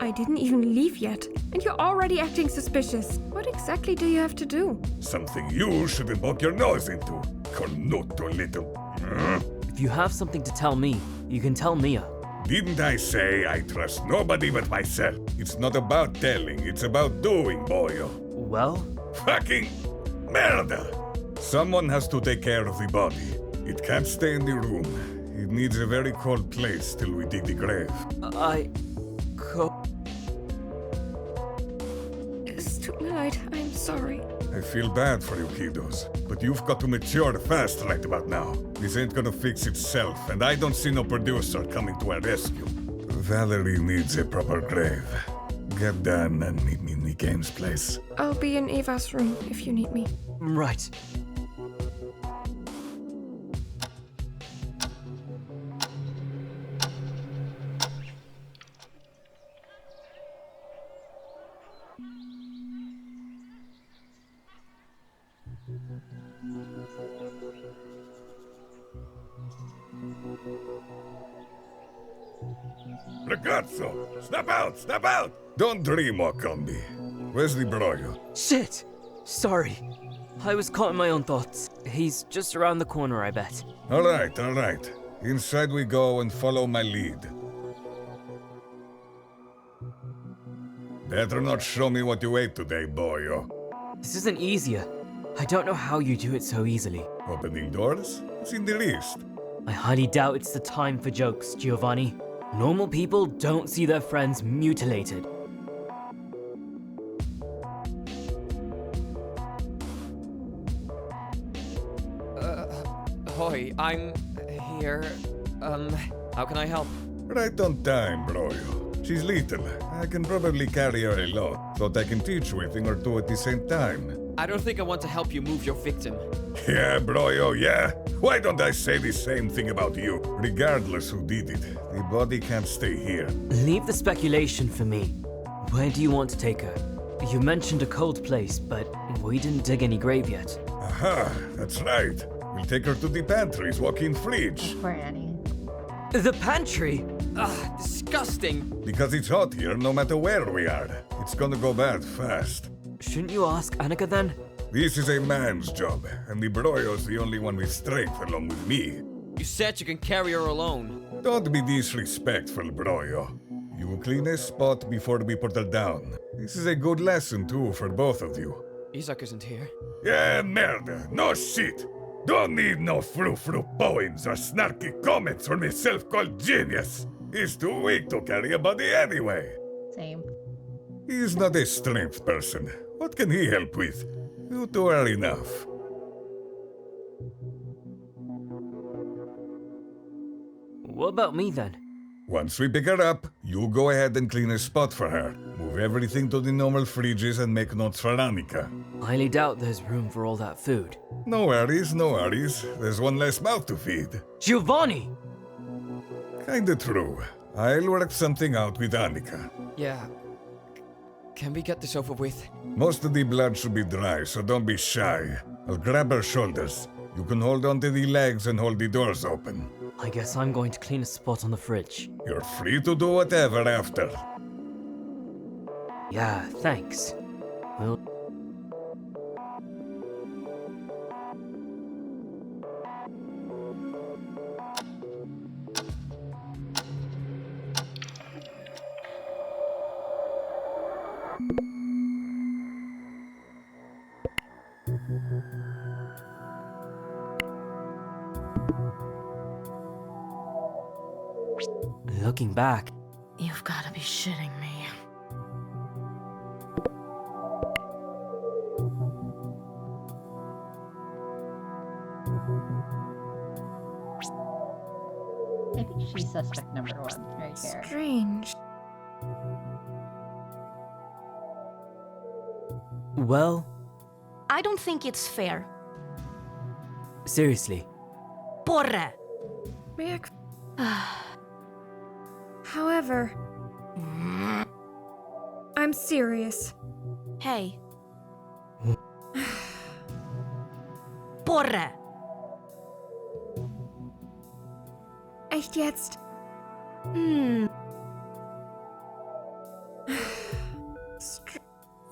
I didn't even leave yet, and you're already acting suspicious. What exactly do you have to do? Something you shouldn't poke your nose into. Cornuto little. If you have something to tell me, you can tell Mia. Didn't I say I trust nobody but myself? It's not about telling, it's about doing, boyo. Well? Fucking merda! Someone has to take care of the body. It can't stay in the room. It needs a very cold place till we dig the grave. Es tut mir leid, I'm sorry. I feel bad for you kiddos, but you've got to mature fast right about now. This ain't gonna fix itself, and I don't see no producer coming to our rescue. Valerie needs a proper grave. Get done and meet me in the games place. I'll be in Eva's room if you need me. Right. Ragazzo! Snap out! Don't dream, Okombi. Where's the broyo? Shit! Sorry. I was caught in my own thoughts. He's just around the corner, I bet. All right. Inside we go and follow my lead. Better not show me what you ate today, boyo. This isn't easier. I don't know how you do it so easily. Opening doors? It's in the list. I highly doubt it's the time for jokes, Giovanni. Normal people don't see their friends mutilated. Hoi, I'm here. How can I help? Right on time, broyo. She's little. I can probably carry her a lot. Thought I can teach you a thing or two at the same time. I don't think I want to help you move your victim. Yeah, broyo, yeah. Why don't I say the same thing about you? Regardless who did it, the body can't stay here. Leave the speculation for me. Where do you want to take her? You mentioned a cold place, but we didn't dig any grave yet. Aha, that's right. We'll take her to the pantry's walk-in fridge. Poor Annie. The pantry? Ugh, disgusting. Because it's hot here no matter where we are. It's gonna go bad fast. Shouldn't you ask Annika then? This is a man's job, and the broyo's the only one with strength along with me. You said you can carry her alone. Don't be disrespectful, broyo. You clean a spot before we put her down. This is a good lesson too for both of you. Isaac isn't here. Yeah, merda, no shit. Don't need no frou-frou poems or snarky comments from a self-called genius. He's too weak to carry a body anyway. Same. He's not a strength person. What can he help with? You two are enough. What about me then? Once we pick her up, you go ahead and clean a spot for her. Move everything to the normal fridges and make notes for Annika. Highly doubt there's room for all that food. No worries, no worries. There's one less mouth to feed. Giovanni! Kinda true. I'll work something out with Annika. Yeah. Can we get this over with? Most of the blood should be dry, so don't be shy. I'll grab her shoulders. You can hold onto the legs and hold the doors open. I guess I'm going to clean a spot on the fridge. You're free to do whatever after. Yeah, thanks. Well... Looking back, You've gotta be shitting me. I think she's suspect number one right here. Strange. well, I don't think it's fair. seriously. Porra! Merk. However, I'm serious. Hey. Porra! Echt jetzt?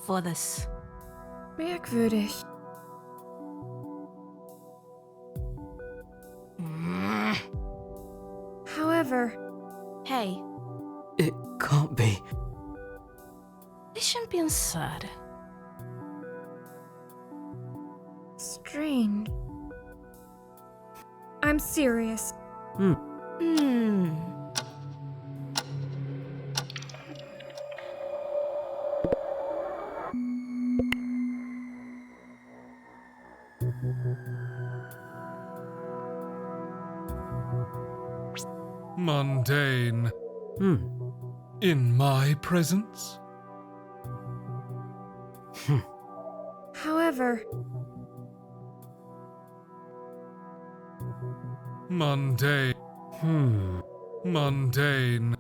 For this. Merkwürdig. However, Hey, It can't be. deixa eu pensar. strange. I'm serious. Mundane. In my presence? However, Mundane. Mundane.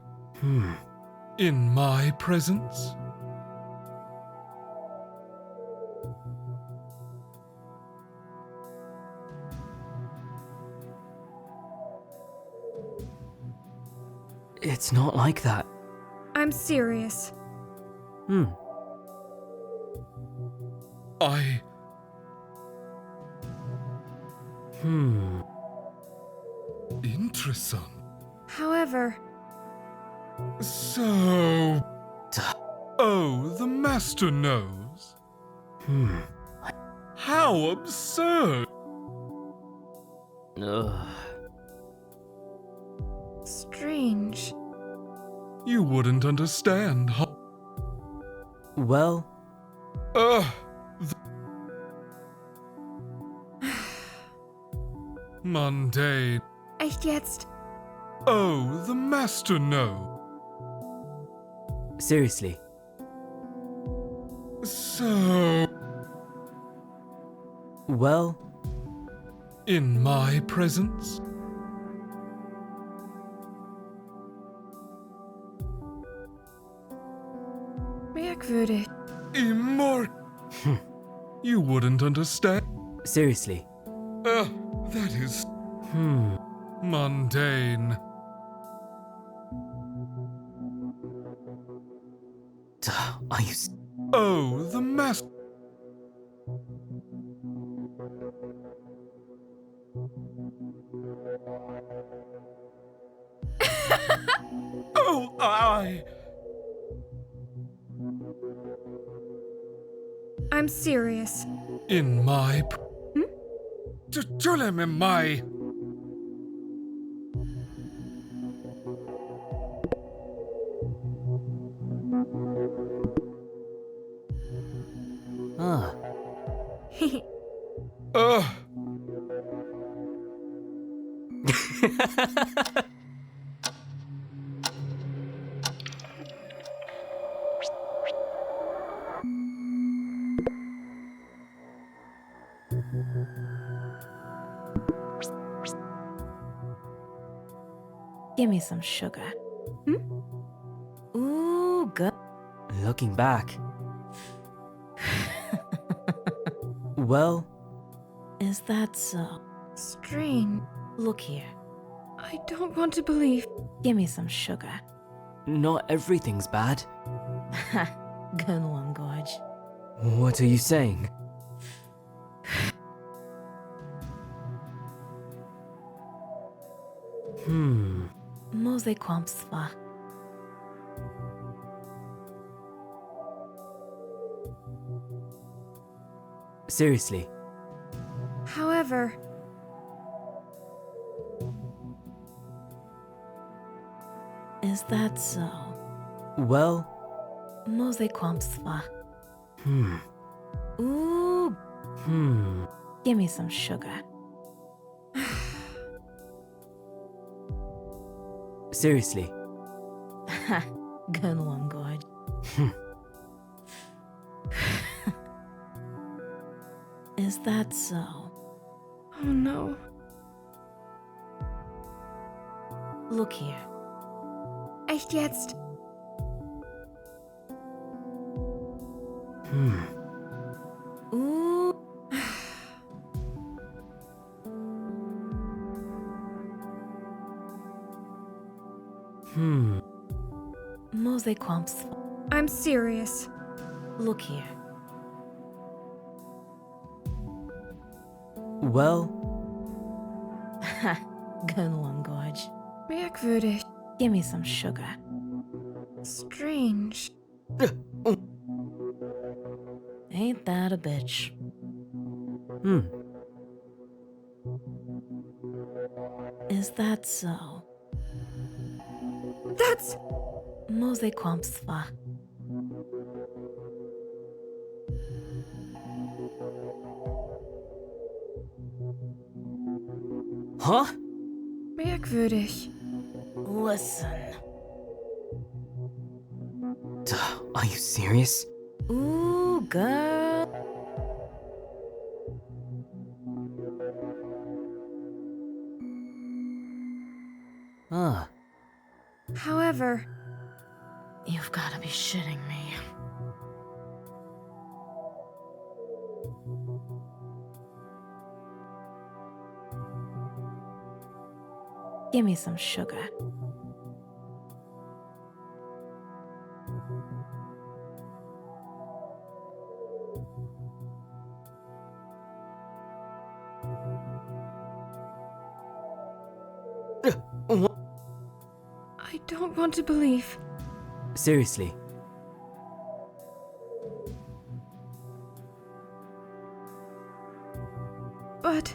In my presence? It's not like that. I'm serious. I. Interesting. However, So. Oh, the master knows. How absurd! Ugh. strange. You wouldn't understand. Well, Ugh. Mundane. Echt jetzt? Oh, the master knows. seriously. So. Well, In my presence? Merkwürdig. You wouldn't understand. Seriously. That is mundane. Are you... Oh, the mask. Oh, I'm serious. In my... Tulem in my... Ah. Give me some sugar. Ooh, good. Looking back. Well... Is that so? Strange. Look here. I don't want to believe. Give me some sugar. Not everything's bad. Good one, Gorge. What are you saying? Może kłamstwa. Seriously. However, is that so? Well... Może kłamstwa. Ooh. Give me some sugar. Seriously. Good one, Gorge. Is that so? oh no. Look here. Echt jetzt? Ooh. Może kłamstwa. I'm serious. Look here. Well... Good one, Gorge. Merkwürdig. Give me some sugar. Strange. Ain't that a bitch? Is that so? That's... Może kłamstwa. Huh? Merkwürdig. Listen. Are you serious? Ooh, girl. Ah. However, You've got to be shitting me. Give me some sugar. I don't want to believe. Seriously. But...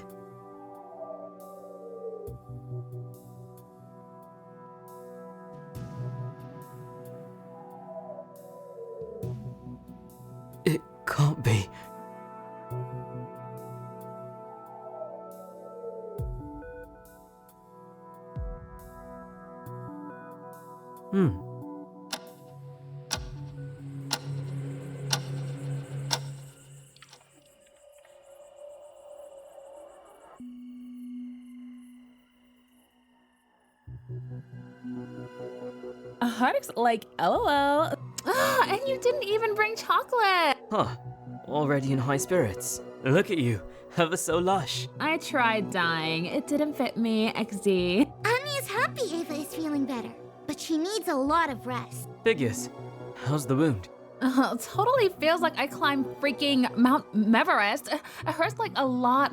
It can't be. Hardick's like, LOL. And you didn't even bring chocolate. Huh. Already in high spirits. Look at you. Ever so lush. I tried dying. It didn't fit me, XD. Annie is happy Ava is feeling better, but she needs a lot of rest. Figures. How's the wound? Totally feels like I climbed freaking Mount Everest. It hurts like a lot.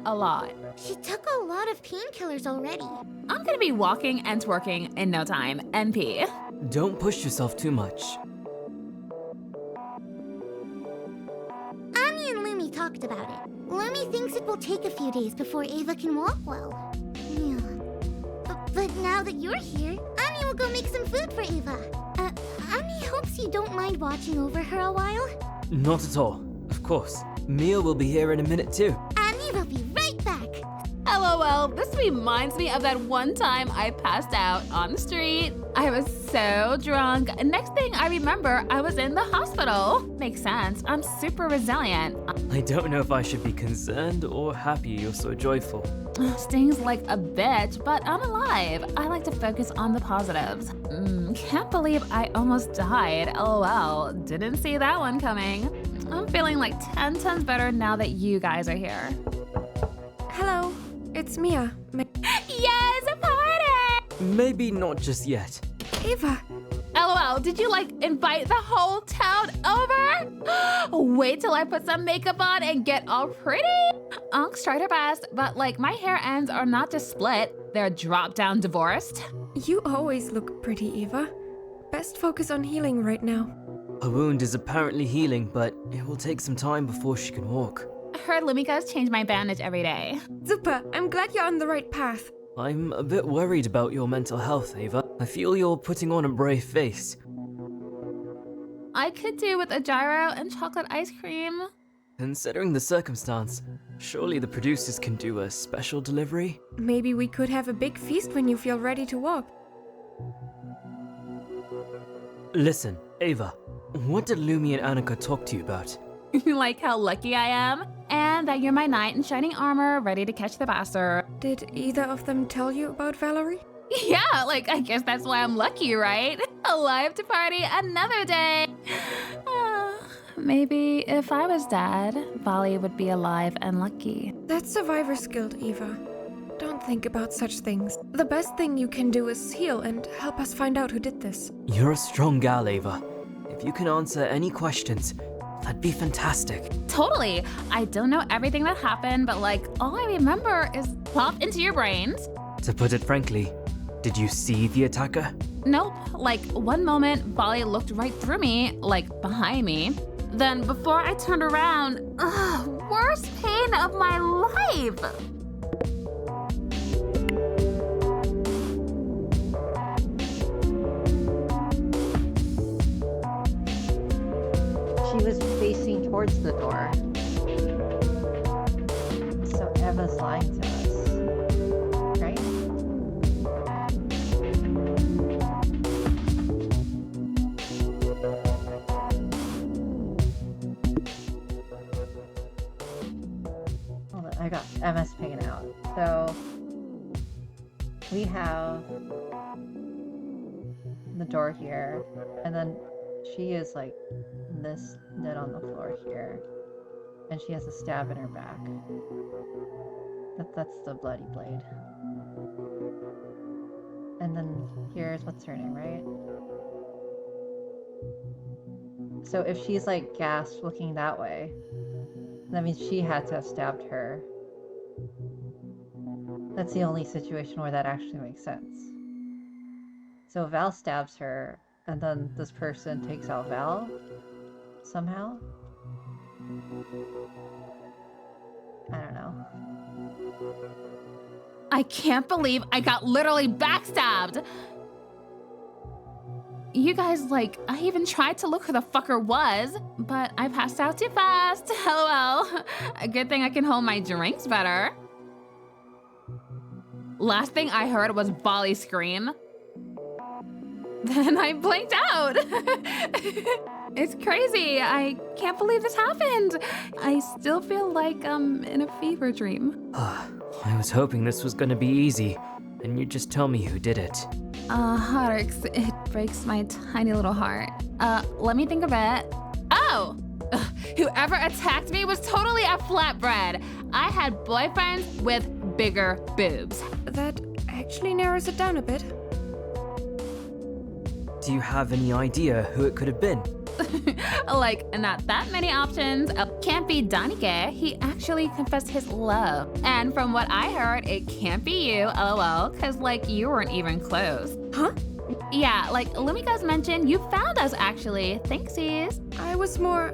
She took a lot of painkillers already. I'm gonna be walking and twerking in no time. NP. Don't push yourself too much. Annie and Lumi talked about it. Lumi thinks it will take a few days before Ava can walk well. Yeah. But now that you're here, Annie will go make some food for Ava. Annie hopes you don't mind watching over her a while. Not at all. Of course. Mia will be here in a minute too. Annie will be right back. LOL, this reminds me of that one time I passed out on the street. I was so drunk. Next thing I remember, I was in the hospital. Makes sense. I'm super resilient. I don't know if I should be concerned or happy you're so joyful. Stings like a bitch, but I'm alive. I like to focus on the positives. Can't believe I almost died. LOL, didn't see that one coming. I'm feeling like 10 times better now that you guys are here. Hello, it's Mia. Yes, a party! Maybe not just yet. Ava. LOL, did you like invite the whole town over? Wait till I put some makeup on and get all pretty. Unks tried her best, but like my hair ends are not just split, they're drop down divorced. You always look pretty, Eva. Best focus on healing right now. Her wound is apparently healing, but it will take some time before she can walk. I heard Lumika's change my bandage every day. Super, I'm glad you're on the right path. I'm a bit worried about your mental health, Ava. I feel you're putting on a brave face. I could do with a gyro and chocolate ice cream. Considering the circumstance, surely the producers can do a special delivery? Maybe we could have a big feast when you feel ready to walk. Listen, Ava, what did Lumi and Annika talk to you about? Like how lucky I am, and that you're my knight in shining armor, ready to catch the bastard. Did either of them tell you about Valerie? Yeah, like I guess that's why I'm lucky, right? Alive to party another day. Maybe if I was dead, Vali would be alive and lucky. That's survivor's guilt, Eva. Don't think about such things. The best thing you can do is heal and help us find out who did this. You're a strong gal, Ava. If you can answer any questions, that'd be fantastic. Totally. I don't know everything that happened, but like all I remember is pop into your brains. To put it frankly, did you see the attacker? Nope. Like one moment, Vali looked right through me, like behind me. Then before I turned around, worst pain of my life. She was facing towards the door. So Eva's lying to us, right? Hold on, I got MS picking out. So we have the door here, and then she is like this dead on the floor here, and she has a stab in her back. That's the bloody blade. And then here's what's her name, right? So if she's like gasped looking that way, that means she had to have stabbed her. That's the only situation where that actually makes sense. So Val stabs her, and then this person takes out Val somehow? I don't know. I can't believe I got literally backstabbed. You guys, like, I even tried to look who the fucker was, but I passed out too fast. LOL. A good thing I can hold my drinks better. Last thing I heard was Vali scream. Then I blanked out. It's crazy. I can't believe this happened. I still feel like I'm in a fever dream. I was hoping this was gonna be easy, and you'd just tell me who did it. Harix, it That breaks my tiny little heart. Let me think of it. Oh! Ugh, whoever attacked me was totally a flatbread. I had boyfriends with bigger boobs. That actually narrows it down a bit. Do you have any idea who it could have been? Like, not that many options. Can't be Danike. He actually confessed his love. And from what I heard, it can't be you, lol, cause like you weren't even close. Huh? Yeah, like Lumika's mentioned, you found us actually. Thanksies. I was more,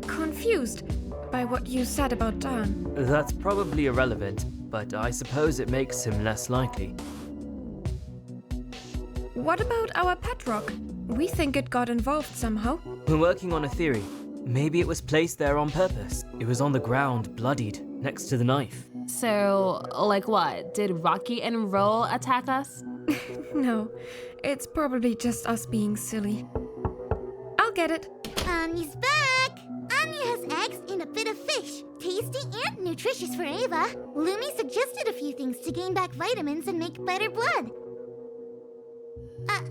confused by what you said about Dan. That's probably irrelevant, but I suppose it makes him less likely. What about our pet rock? We think it got involved somehow. We're working on a theory. Maybe it was placed there on purpose. It was on the ground, bloodied, next to the knife. So, like what? Did Rocky and Roll attack us? No, it's probably just us being silly. I'll get it. Anya's back! Anya has eggs and a bit of fish. Tasty and nutritious for Ava. Lumi suggested a few things to gain back vitamins and make better blood.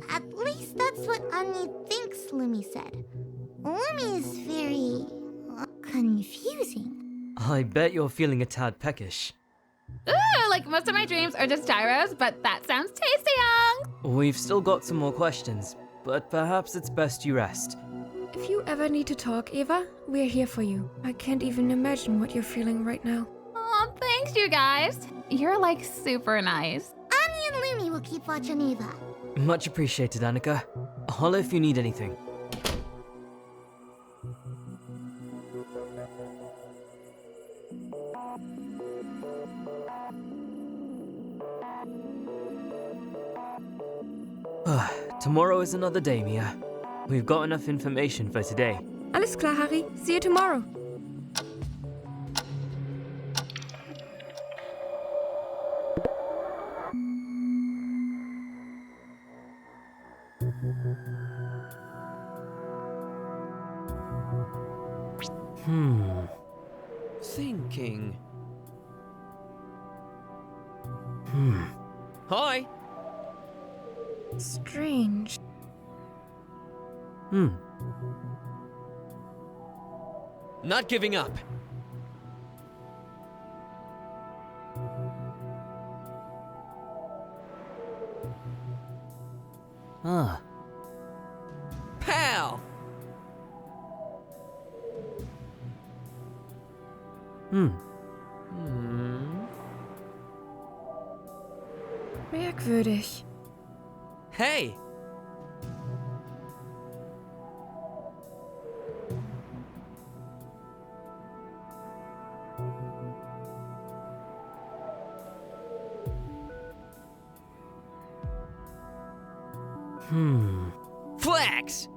At least that's what Anya thinks Lumi said. Lumi is very confusing. I bet you're feeling a tad peckish. Ooh, like most of my dreams are just gyros, but that sounds tasty, Young. We've still got some more questions, but perhaps it's best you rest. If you ever need to talk, Eva, we're here for you. I can't even imagine what you're feeling right now. Oh, thanks, you guys. You're like super nice. Anya and Lumi will keep watch on Eva. Much appreciated, Annika. Holler if you need anything. Tomorrow is another day, Mia. We've got enough information for today. Alles klar, Harry. See you tomorrow. Thinking. Hi. Strange. Not giving up. Pal. Merkwürdig. Hey. Flex.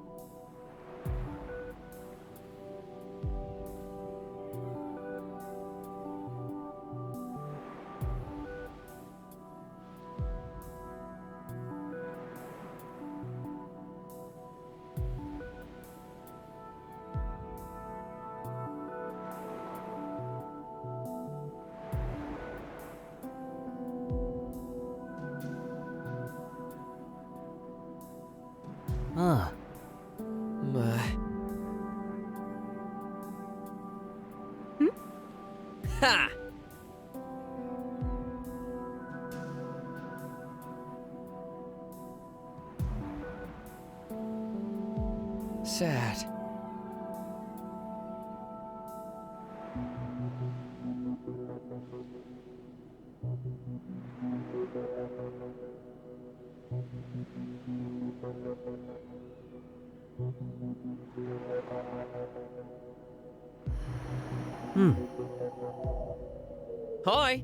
Ha! Sad. Hi.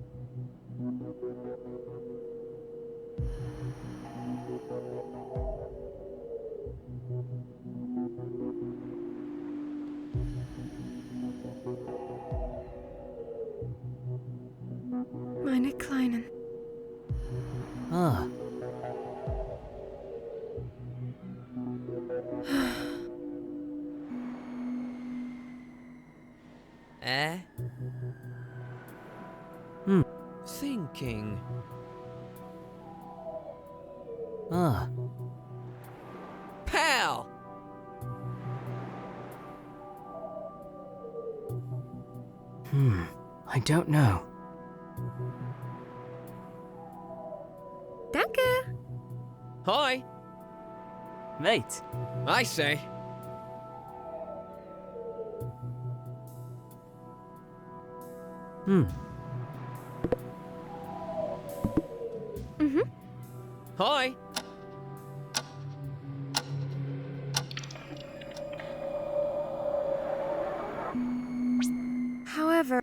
Meine Kleinen. Thinking. pal! I don't know. Danke! Hi! Mate, I say. Hi! However,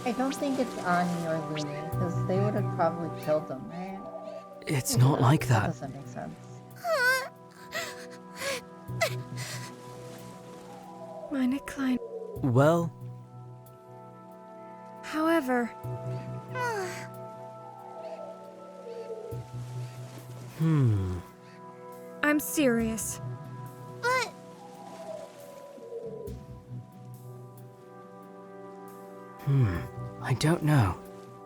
I don't think it's Ani or Lumi, because they would have probably killed them, right? It's not like That that. doesn't make sense. meine Kleine. Well, However, I'm serious. But I don't know.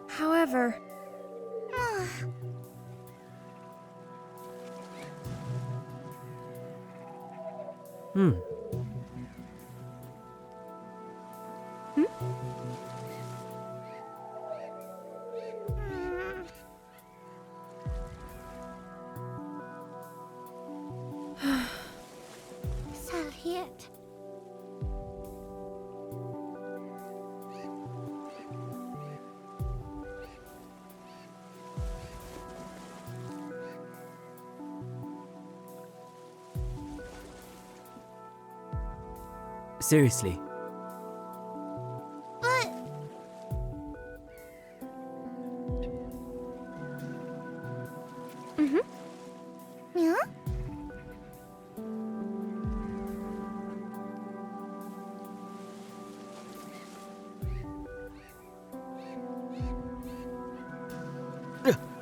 However, Salhiet. Seriously. But yeah?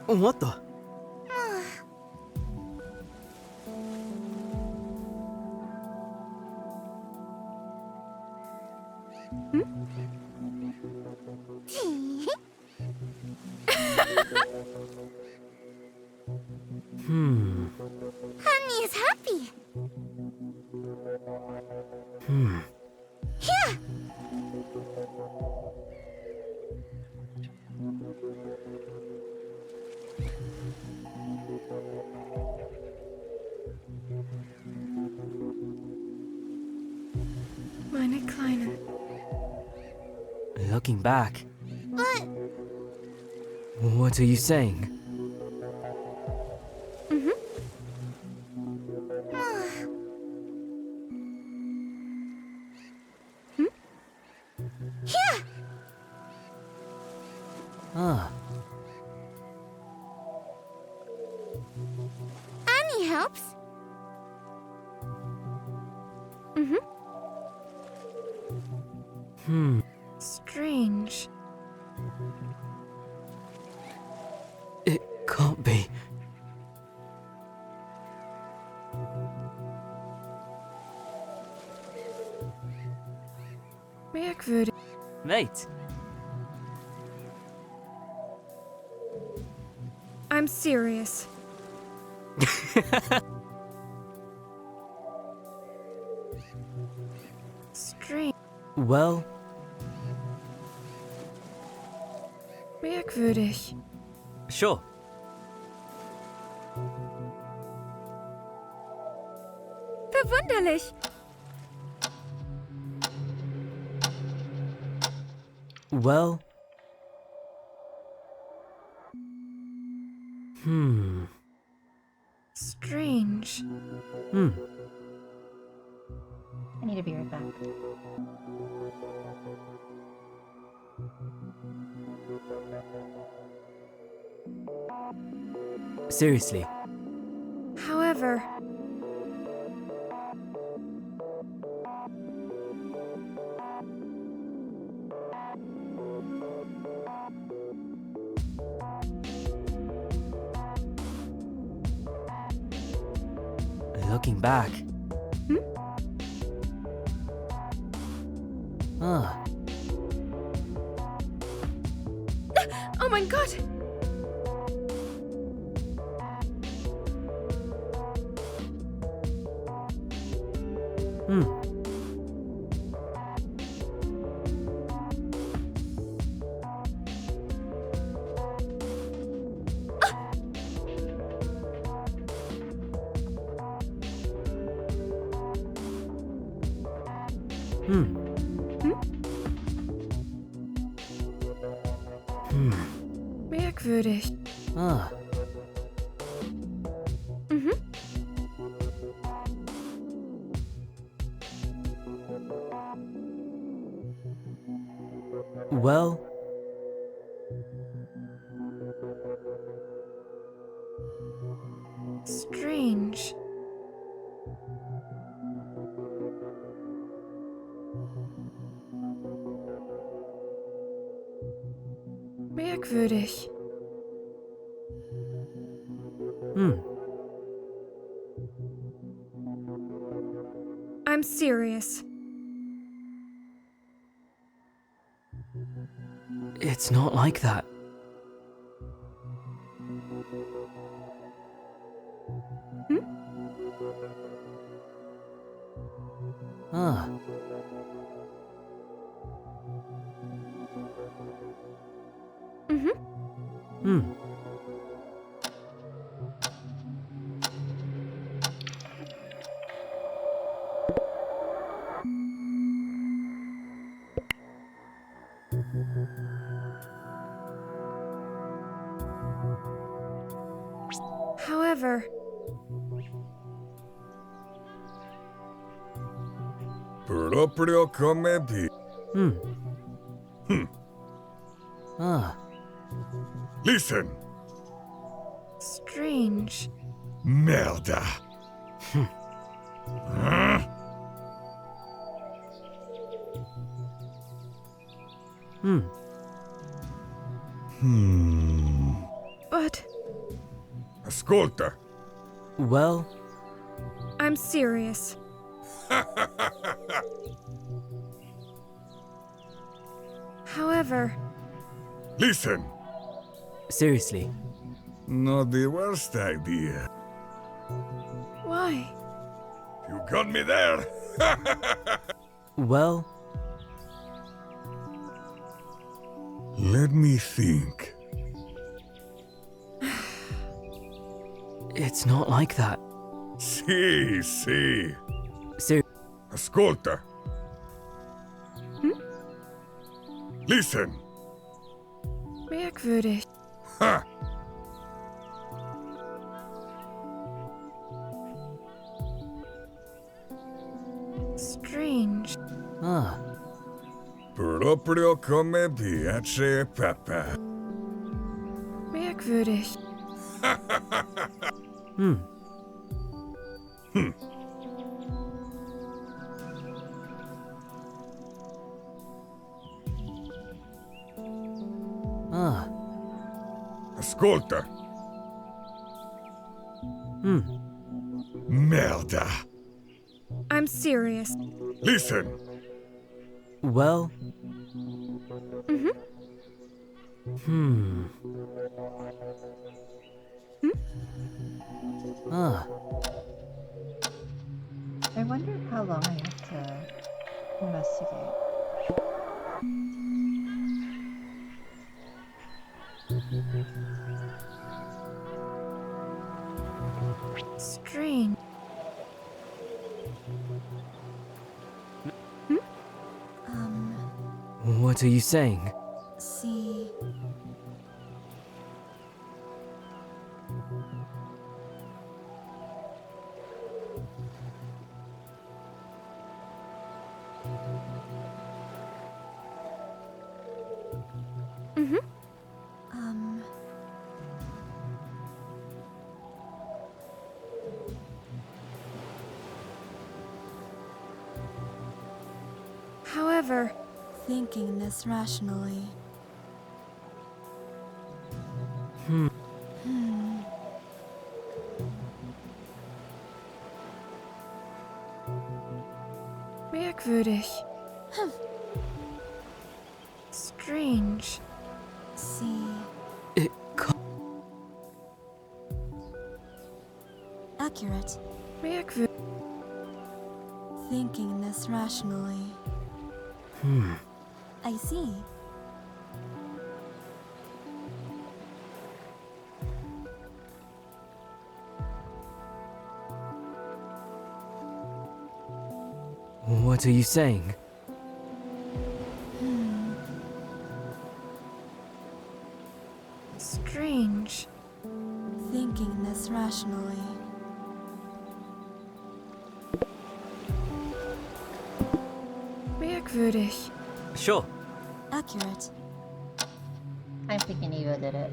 What the? Honey is happy. Here. meine Kleine. Looking back, But what are you saying? here. Ah, Annie helps. Strange. it can't be. Merkwürdig. mate. I'm serious. Strange. Well, Merkwürdig. Sure. Verwunderlich. well. Strange. I need to be right back. Seriously. However, Looking back. Ah, mein Gott! Merkwürdig. Ah. Well, Strange. Merkwürdig. I'm serious. it's not like that. Ah. However, Proprio come di. Ah. Listen! strange. Merda! But Ascolta! Well, I'm serious. However, Listen! seriously. Not the worst idea. why? You got me there! Well, Let me think. it's not like that. Sì, sì. Ascolta. Listen. Merkwürdig. Ha! Strange. Ah. Proprio come piace papà. Merkwürdig. Ah. Ascolta. Merda. I'm serious. Listen. Well. Ah. I wonder how long I have to investigate. Strange. What are you saying? See. However, Thinking this rationally. merkwürdig. Strange. See. Accurate. Thinking this rationally. I see. What are you saying? Strange. Thinking this rationally. Merkwürdig. Sure. Accurate. I'm thinking Eva did it.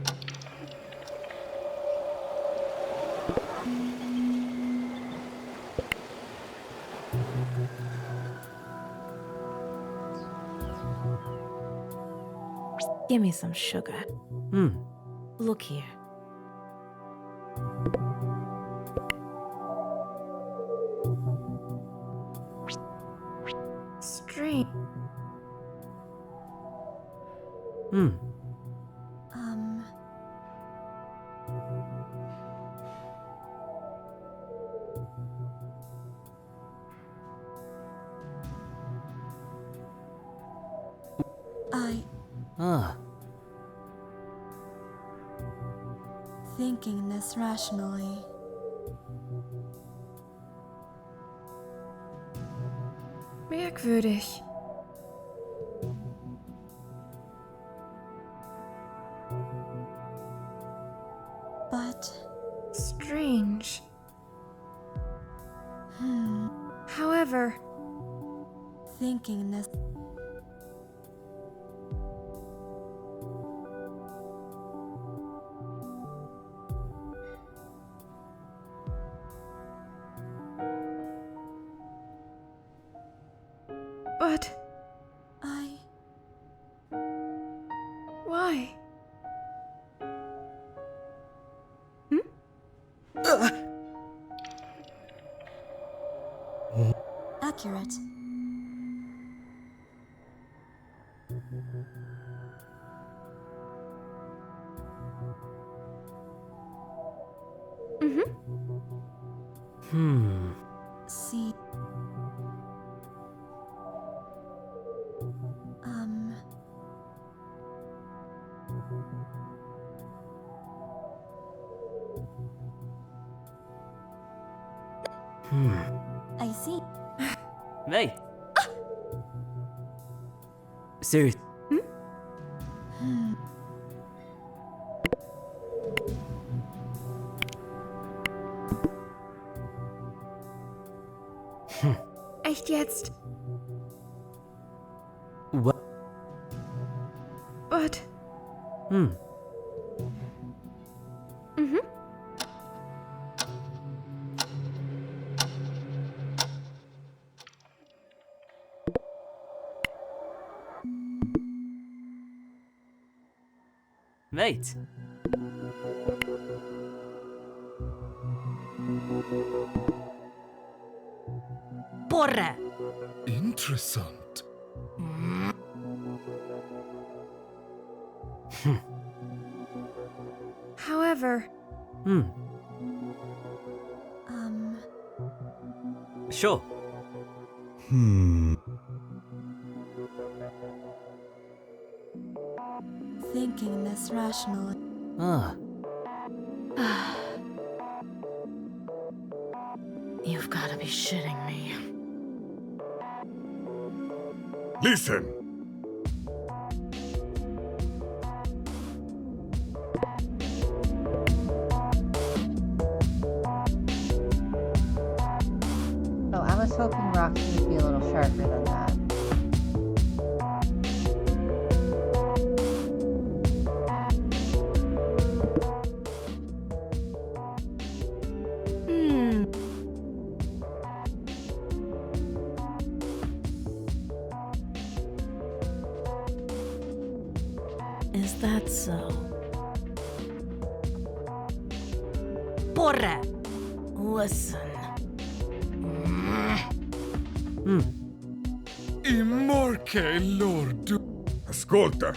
Give me some sugar. Look here. Strange. Thinking this rationally. Merkwürdig. But Strange. However, thinking this. but why? Accurate. See. I see. Hey. Serious. Echt jetzt? What? But Mate. Porra! Interessant. however, Sure. Thinking this rationally. You've got to be shitting me. Listen! Oh, I was hoping Roxy would be a little sharper than that. Is that so? Porra! Listen. Immorche lordu. Ascolta!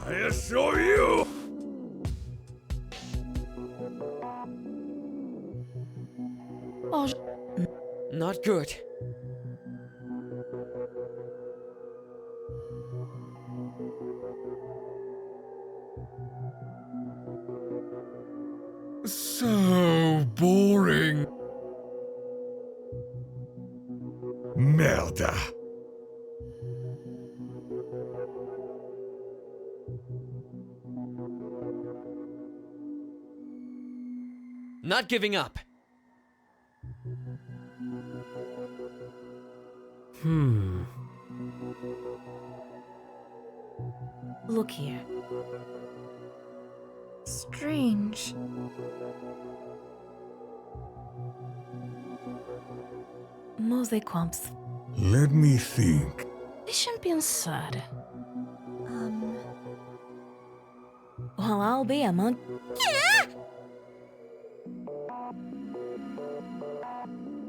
I show you! Oh, Not good. So boring. Merda. Not giving up. look here. Strange. Mosey Quamps. Let me think. This shouldn't be sad. Well, I'll be a monk.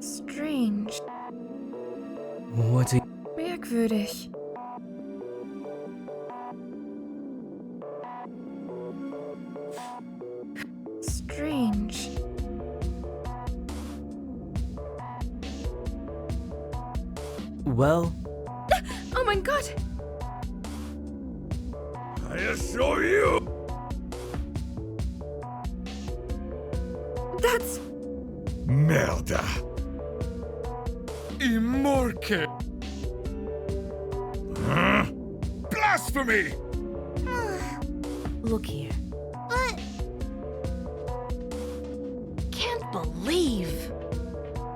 Strange. What are you... Merkwürdig. Strange. Well, Oh mein Gott! I assure you. That's... Merda. Immorke. Huh? Blasphemy! Look here. But Can't believe.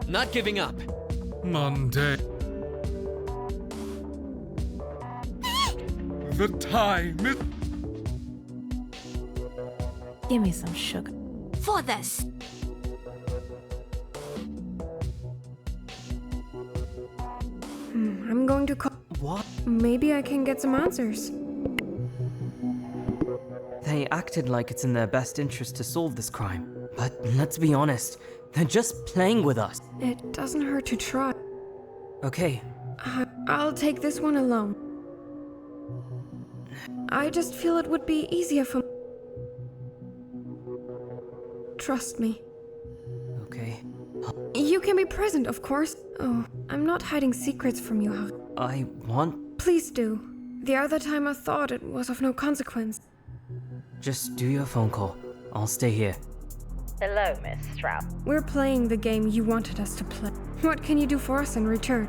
Not giving up. Monday. The time is... Give me some sugar. for this. I'm going to call... what? Maybe I can get some answers. They acted like it's in their best interest to solve this crime. But let's be honest, they're just playing with us. It doesn't hurt to try. Okay, I'll take this one alone. I just feel it would be easier for... Trust me. okay. You can be present, of course. Oh, I'm not hiding secrets from you, Harry. I want... Please do. The other time I thought it was of no consequence. Just do your phone call. I'll stay here. Hello, Miss Stroud. We're playing the game you wanted us to play. What can you do for us in return?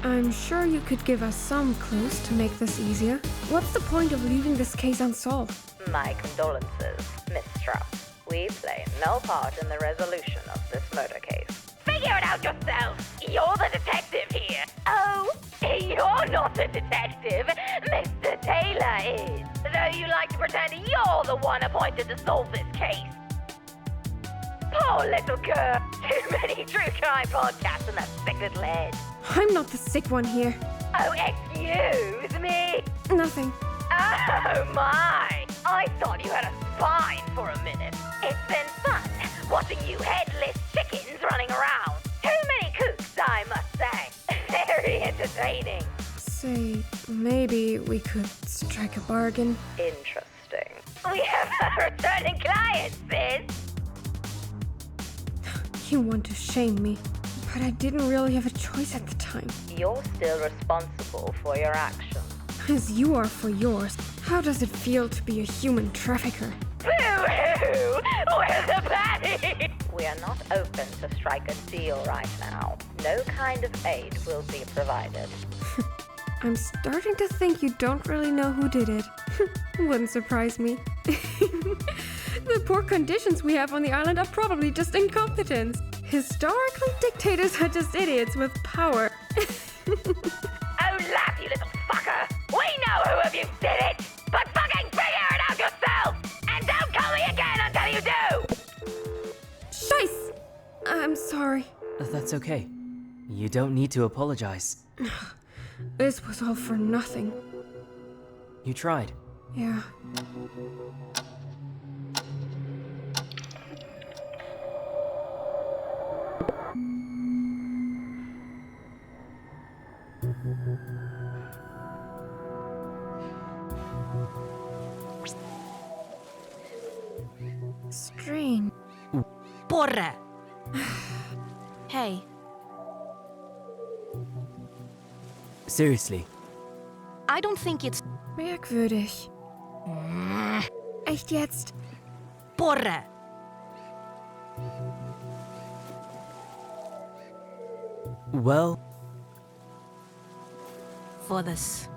I'm sure you could give us some clues to make this easier. What's the point of leaving this case unsolved? My condolences, Miss Stroud. We play no part in the resolution of this murder case. Figure it out yourself! You're the detective here! Oh, you're not the detective! Mr. Taylor is! Though you like to pretend you're the one appointed to solve this case. Poor little girl! Too many true crime podcasts in that sick little head. I'm not the sick one here. Oh, excuse me! Nothing. Oh my! I thought you had a spine for a minute. It's been fun watching you headless chickens running around. Too many cooks, I must say. Very entertaining. Say, maybe we could strike a bargain. Interesting. We have a returning client, sis. You want to shame me, but I didn't really have a choice at the time. You're still responsible for your actions. As you are for yours. How does it feel to be a human trafficker? Boo-hoo! We're the baddie! We are not open to strike a deal right now. No kind of aid will be provided. I'm starting to think you don't really know who did it. Wouldn't surprise me. The poor conditions we have on the island are probably just incompetence. Historical dictators are just idiots with power. Oh, laugh, you little fucker! We know who of you did it! But fucking figure it out yourself! And don't call me again until you do! Scheiß! I'm sorry. That's okay. You don't need to apologize. This was all for nothing. You tried. Yeah. Strange. Porra! Hey, Seriously. I don't think it's... Merkwürdig. Echt jetzt? Porra! Well, For this.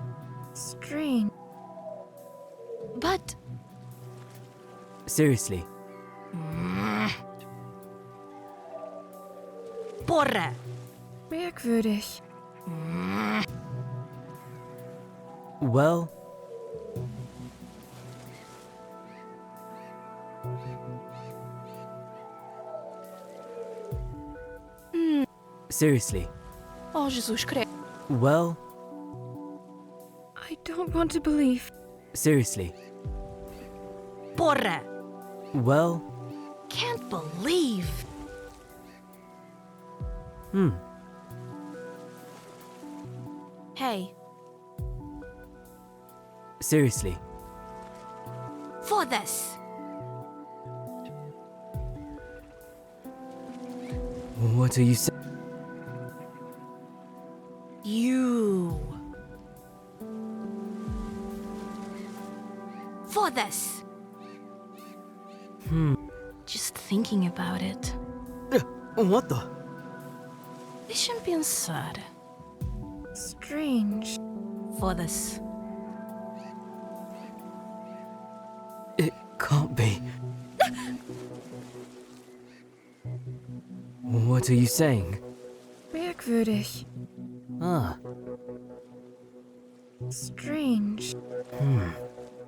Strange. But... seriously. Porra! Merkwürdig. Well, seriously. Oh, Jesus Christ. Well, I don't want to believe. seriously. Porra! Well, Can't believe. Hey, seriously. for this. What are you saying? You. For this. Just thinking about it. What the? This shouldn't be sad. Strange. For this. It can't be. What are you saying? Merkwürdig. Ah, Strange.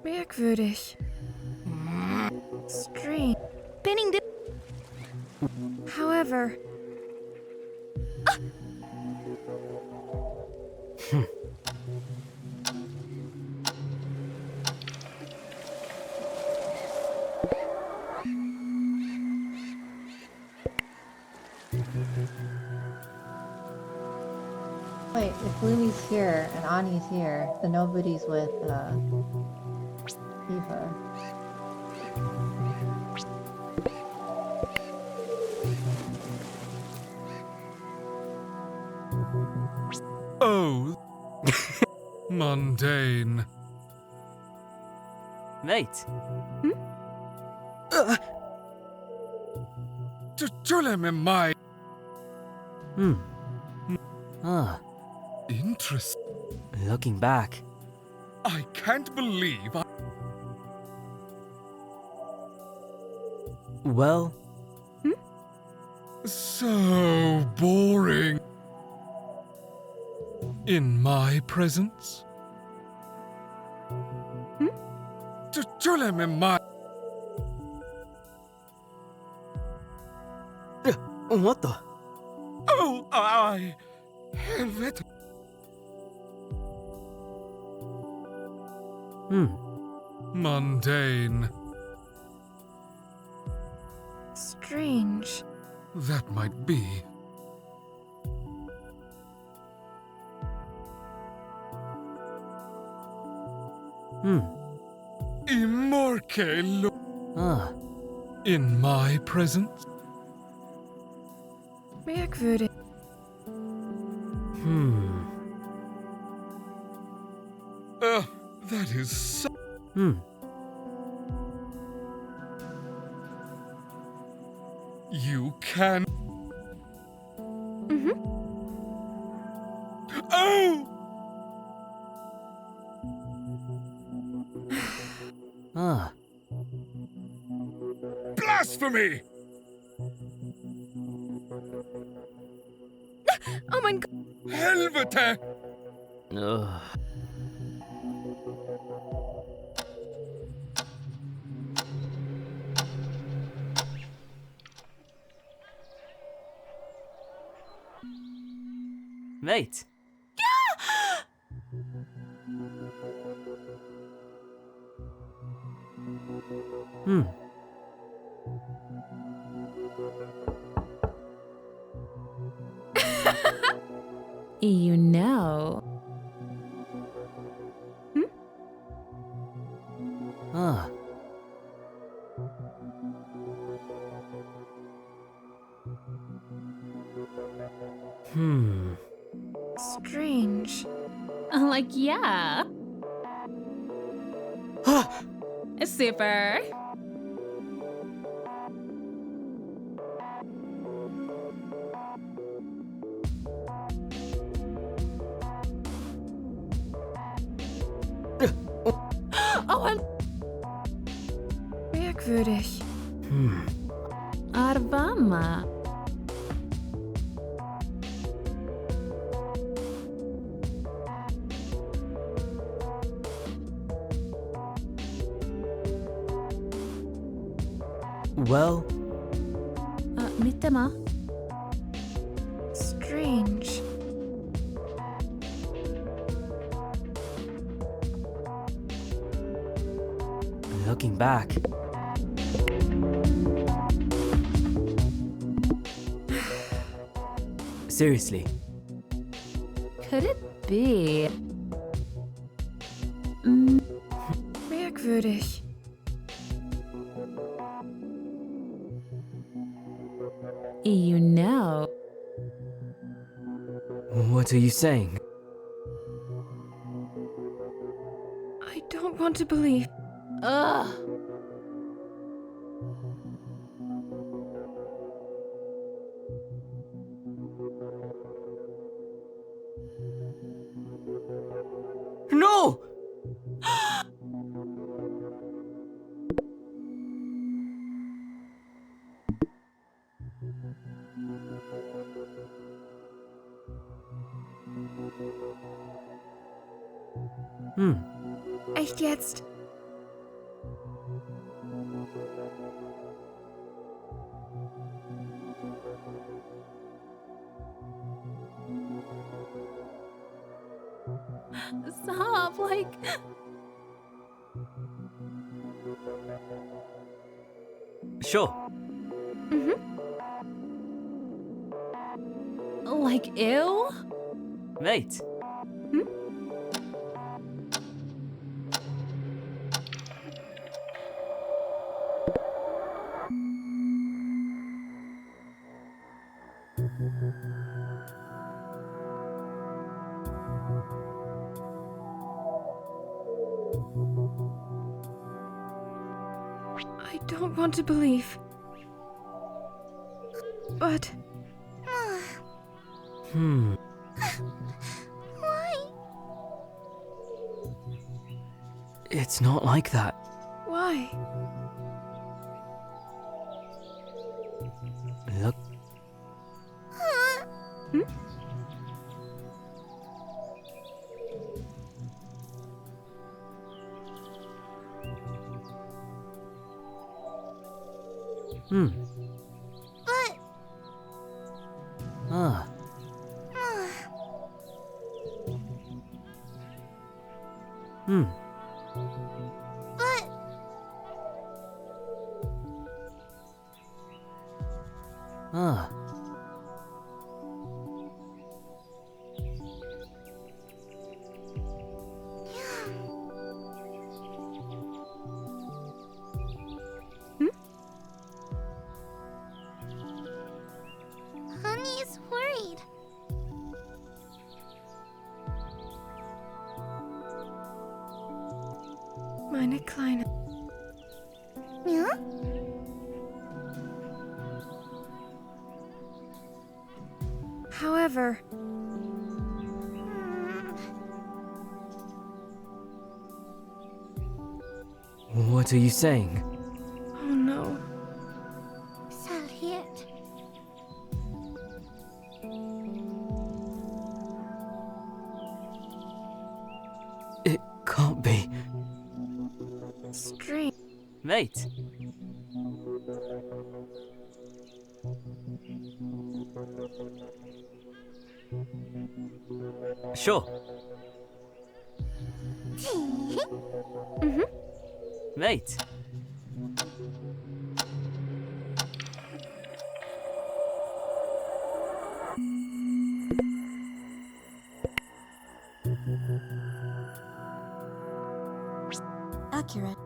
Merkwürdig. Strange. Pinning the... However, Wait, if Lumi's here and Ani's here, then nobody's with Eva. Oh. Mundane. mate. Let my Ah, interest. looking back. I can't believe I... Well, So boring. In my presence? Let me my... what the? Oh, I... Helvete. Mundane. strange. That might be. Immorke. Ah, In my presence? Merkwürdig. That is so... You can... Oh! ah. Blasphemy! Oh mein Gott. Helvete! Ugh. Mate. You know. Ah. Strange. Like, yeah. Super. Oh, I'm Merkwürdig. Arvama. Well, Mittema. Strange. looking back. Seriously. Could it be? Merkwürdig. You know. What are you saying? I don't want to believe. Ugh. No! Echt jetzt? Stop, like. Sure. Like, ew? Mate. I don't want to believe. But Why? It's not like that. why? Look. Huh? But Ah. but Ah. Honey is worried. Meine Kleine. Yeah? However, What are you saying? oh no. Salhet. It can't be. Strange. Mate. Sure. Mate. Accurate.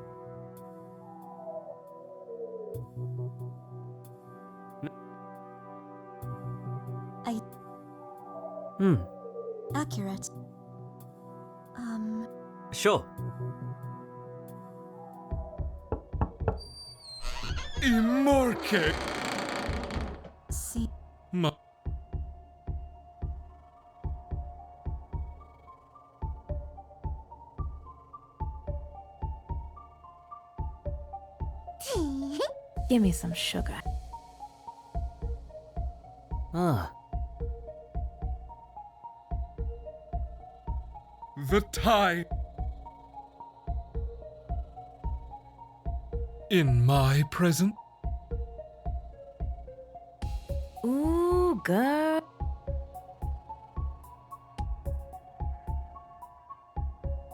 Accurate. Sure. Imorke. See. Ma. Give me some sugar. Ah. The tie. In my present? Ooh, girl.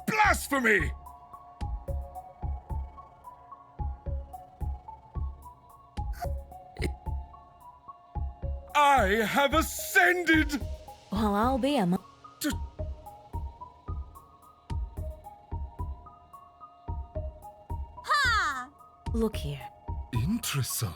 Blasphemy! I have ascended! Well, I'll be a Ha! Look here. Interessant.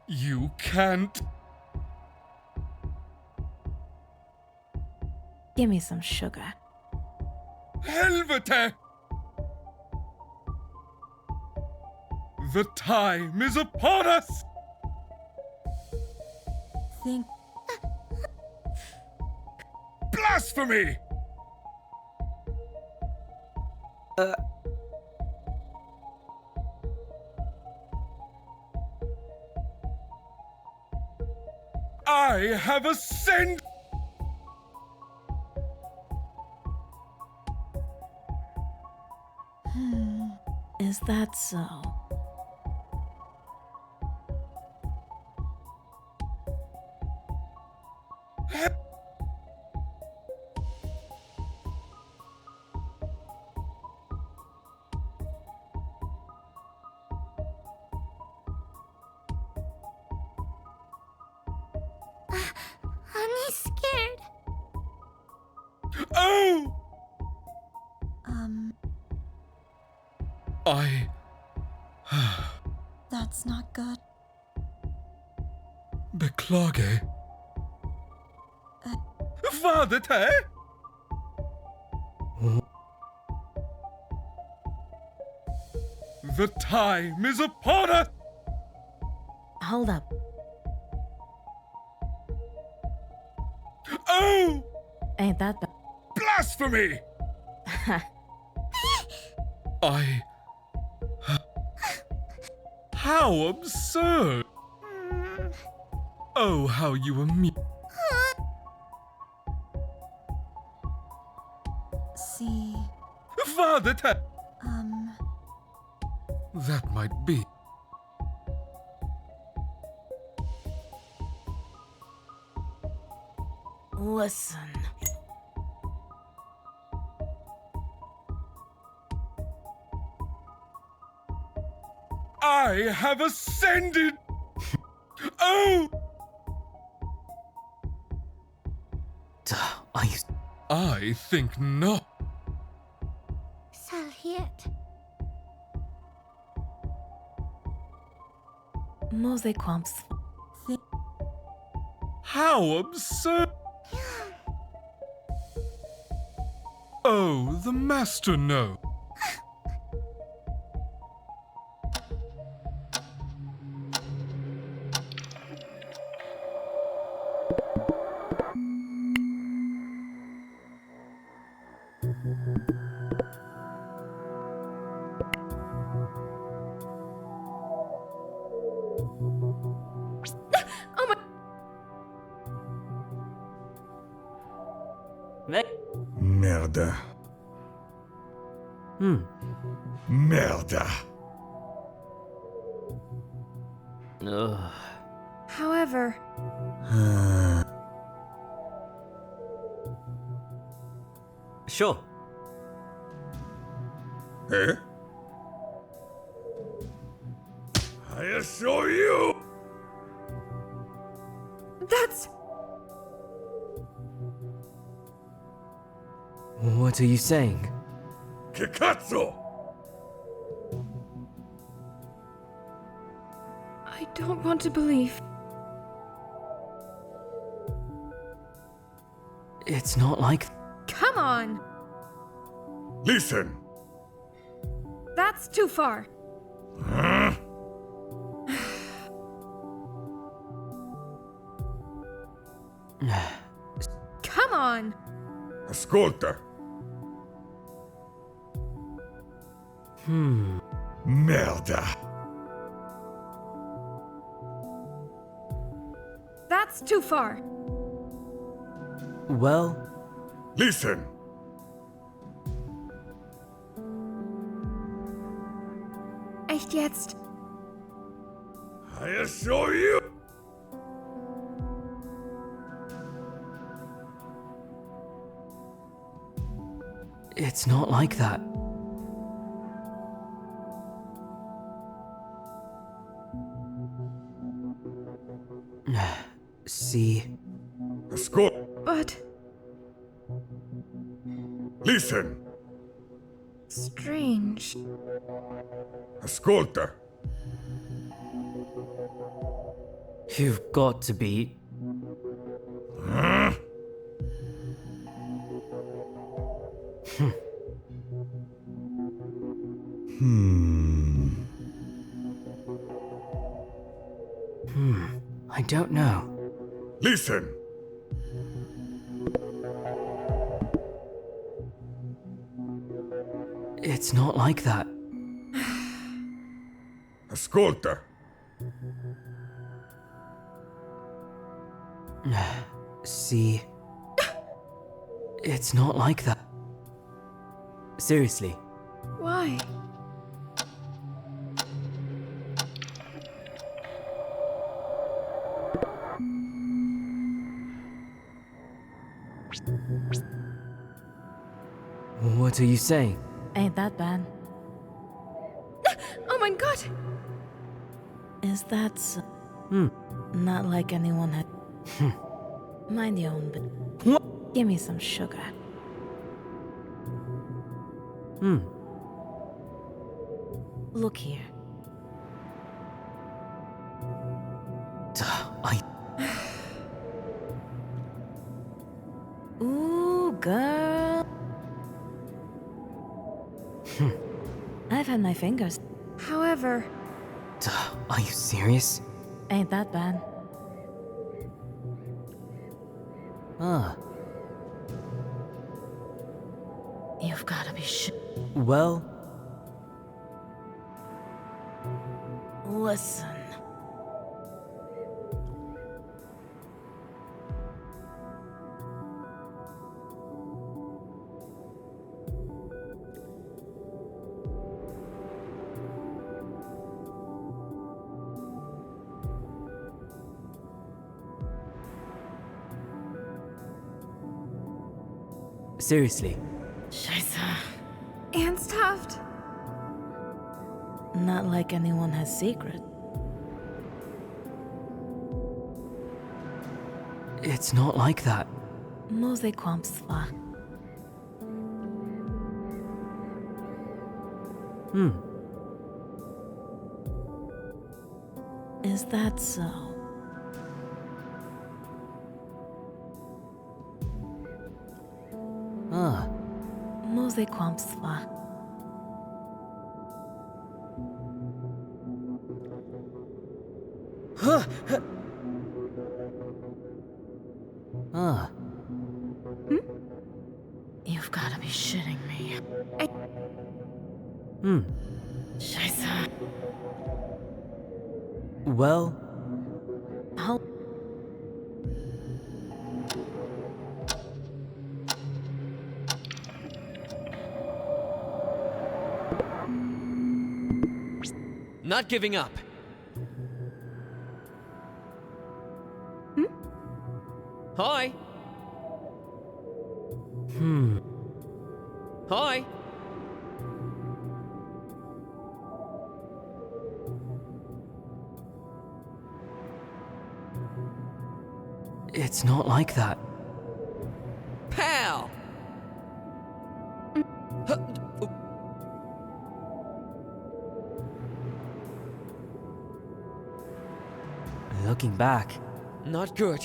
You can't. Give me some sugar. Helvete! The time is upon us! Think. Blasphemy! I have ascended! Is that so? Honey's scared. Oh! I... That's not good. Beklage. Vadete? The time is upon us! Hold up. Oh! Ain't that bad? Blasphemy! I... How absurd! Oh, how you amuse. See. Vadete! That might be. Listen. I have ascended! Oh! Are you... I think not. Salhiet. Mose Quamps. How absurd! Oh, the master no. Merda. Merda. Ugh. However, Sure. Eh? I assure you! that's. What are you saying? Kikatsu! don't want to believe. It's not like. Come on! Listen! That's too far. Huh? Come on! Ascolta! Merda! That's too far. Well, Listen! Echt jetzt? I assure you! it's not like that. See. Ascolta! But Listen! strange. Ascolta! You've got to be. Huh? I don't know. Listen! It's not like that. Ascolta! See. It's not like that. Seriously. Why? What are you saying? Ain't that bad? Oh my god! Is that so? Not like anyone had. Mind your own bit. Give me some sugar. Look here. I. Ooh, girl. I've had my fingers. However, Are you serious? Ain't that bad? Ah. You've gotta be Well, Listen. seriously. Scheiße. Ernsthaft? Not like anyone has secret. It's not like that. Mose kwam zwar. Is that so? Ah. Mose kwam zwar. Ah. You've gotta be shitting me. Scheiße. Well, How? Not giving up. Hi. Hi. it's not like that. Pal. looking back. Not good.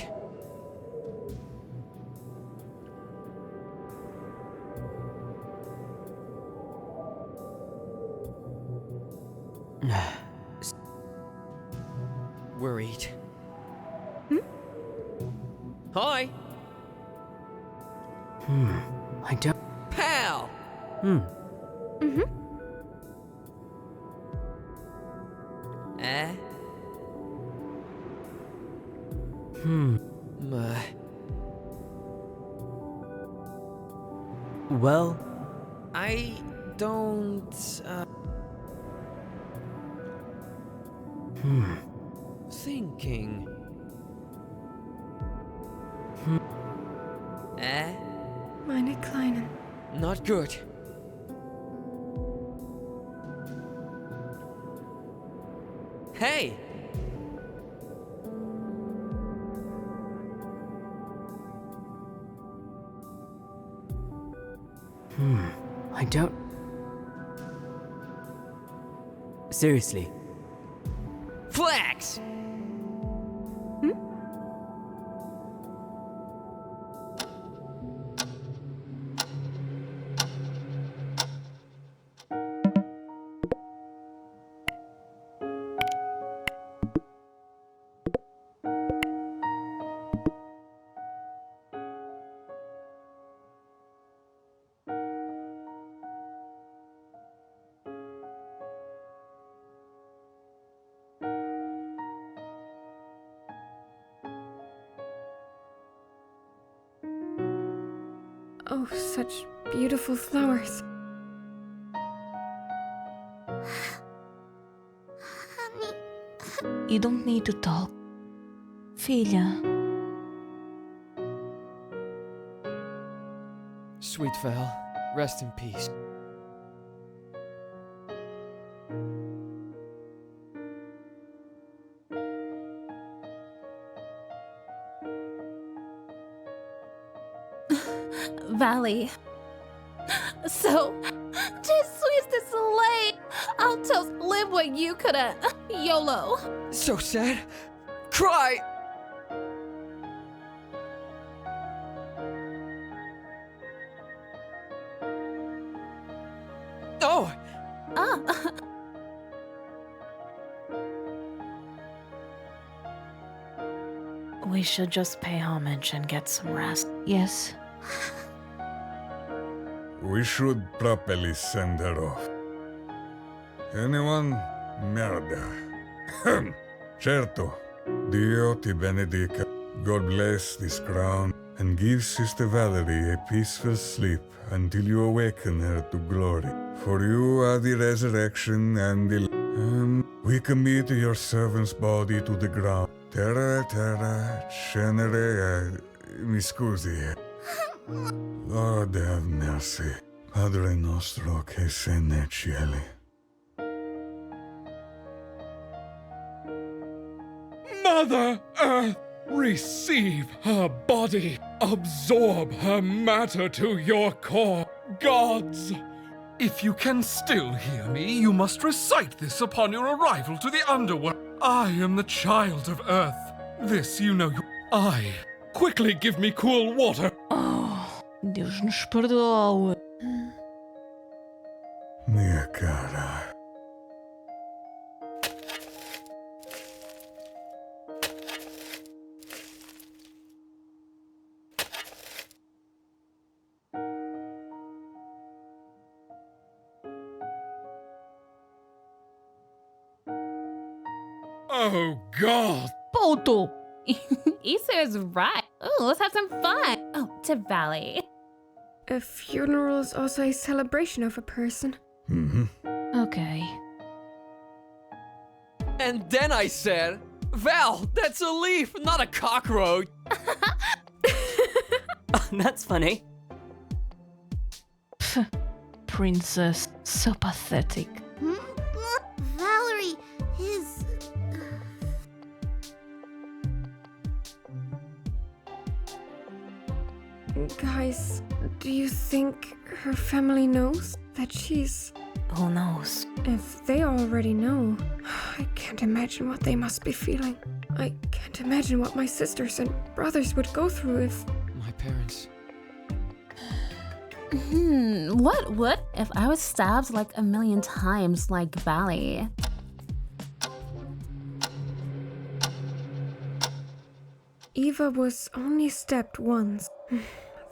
Worried. Hi. I don't. Pal! Eh? Well, I don't, thinking. Eh? Meine Kleinen. Not good. Hey! I don't. Seriously. Flax! Oh, such beautiful flowers. You don't need to talk. Filha. Sweet Val, rest in peace. Valley. So, just sweet this late. I'll toast live what you couldn't. YOLO. So sad. Cry! Oh! We should just pay homage and get some rest. Yes. We should properly send her off. Anyone? Merda. Certo. Dio ti benedica. God bless this crown and give Sister Valerie a peaceful sleep until you awaken her to glory. For you are the resurrection and the... we commit your servant's body to the ground. Terra, cenere, mi scusi. Lord have mercy. Padre nostro che sei nei cieli. Mother Earth, receive her body. Absorb her matter to your core. Gods! If you can still hear me, you must recite this upon your arrival to the underworld. I am the child of Earth. This you know. Quickly give me cool water. Oh, Deus nos perdoe. Mia cara. Oh, God! Poto! Issa is right. Ooh, let's have some fun. Oh, to Valley. A funeral is also a celebration of a person. Okay. And then I said, Val, that's a leaf, not a cockroach. That's funny. Princess, so pathetic. Valerie, his... Guys, do you think her family knows that she's... Who knows? If they already know, I can't imagine what they must be feeling. I can't imagine what my sisters and brothers would go through if... My parents. What if I was stabbed like a million times like Bally? Eva was only stabbed once.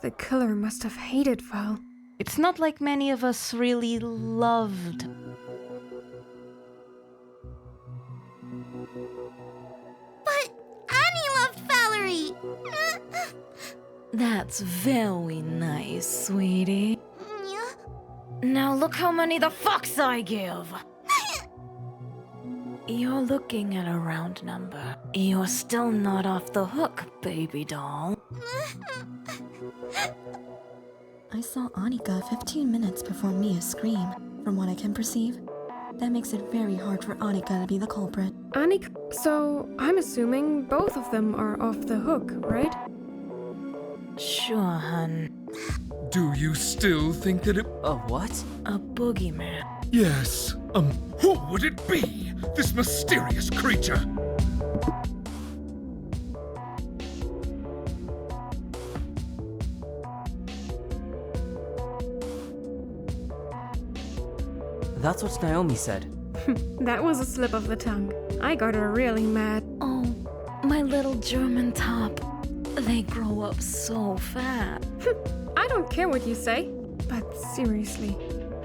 The killer must have hated Val. It's not like many of us really loved. But Annie loved Valerie! That's very nice, sweetie. Now look how many the fucks I give. You're looking at a round number. You're still not off the hook, baby doll. I saw Annika 15 minutes before Mia scream. From what I can perceive, that makes it very hard for Annika to be the culprit. Annika... So, I'm assuming both of them are off the hook, right? Sure, hun. Do you still think that it... A what? A boogeyman. Yes. Who would it be? This mysterious creature? That's what Naomi said. That was a slip of the tongue. I got her really mad. Oh, my little German top. They grow up so fast. I don't care what you say. But seriously,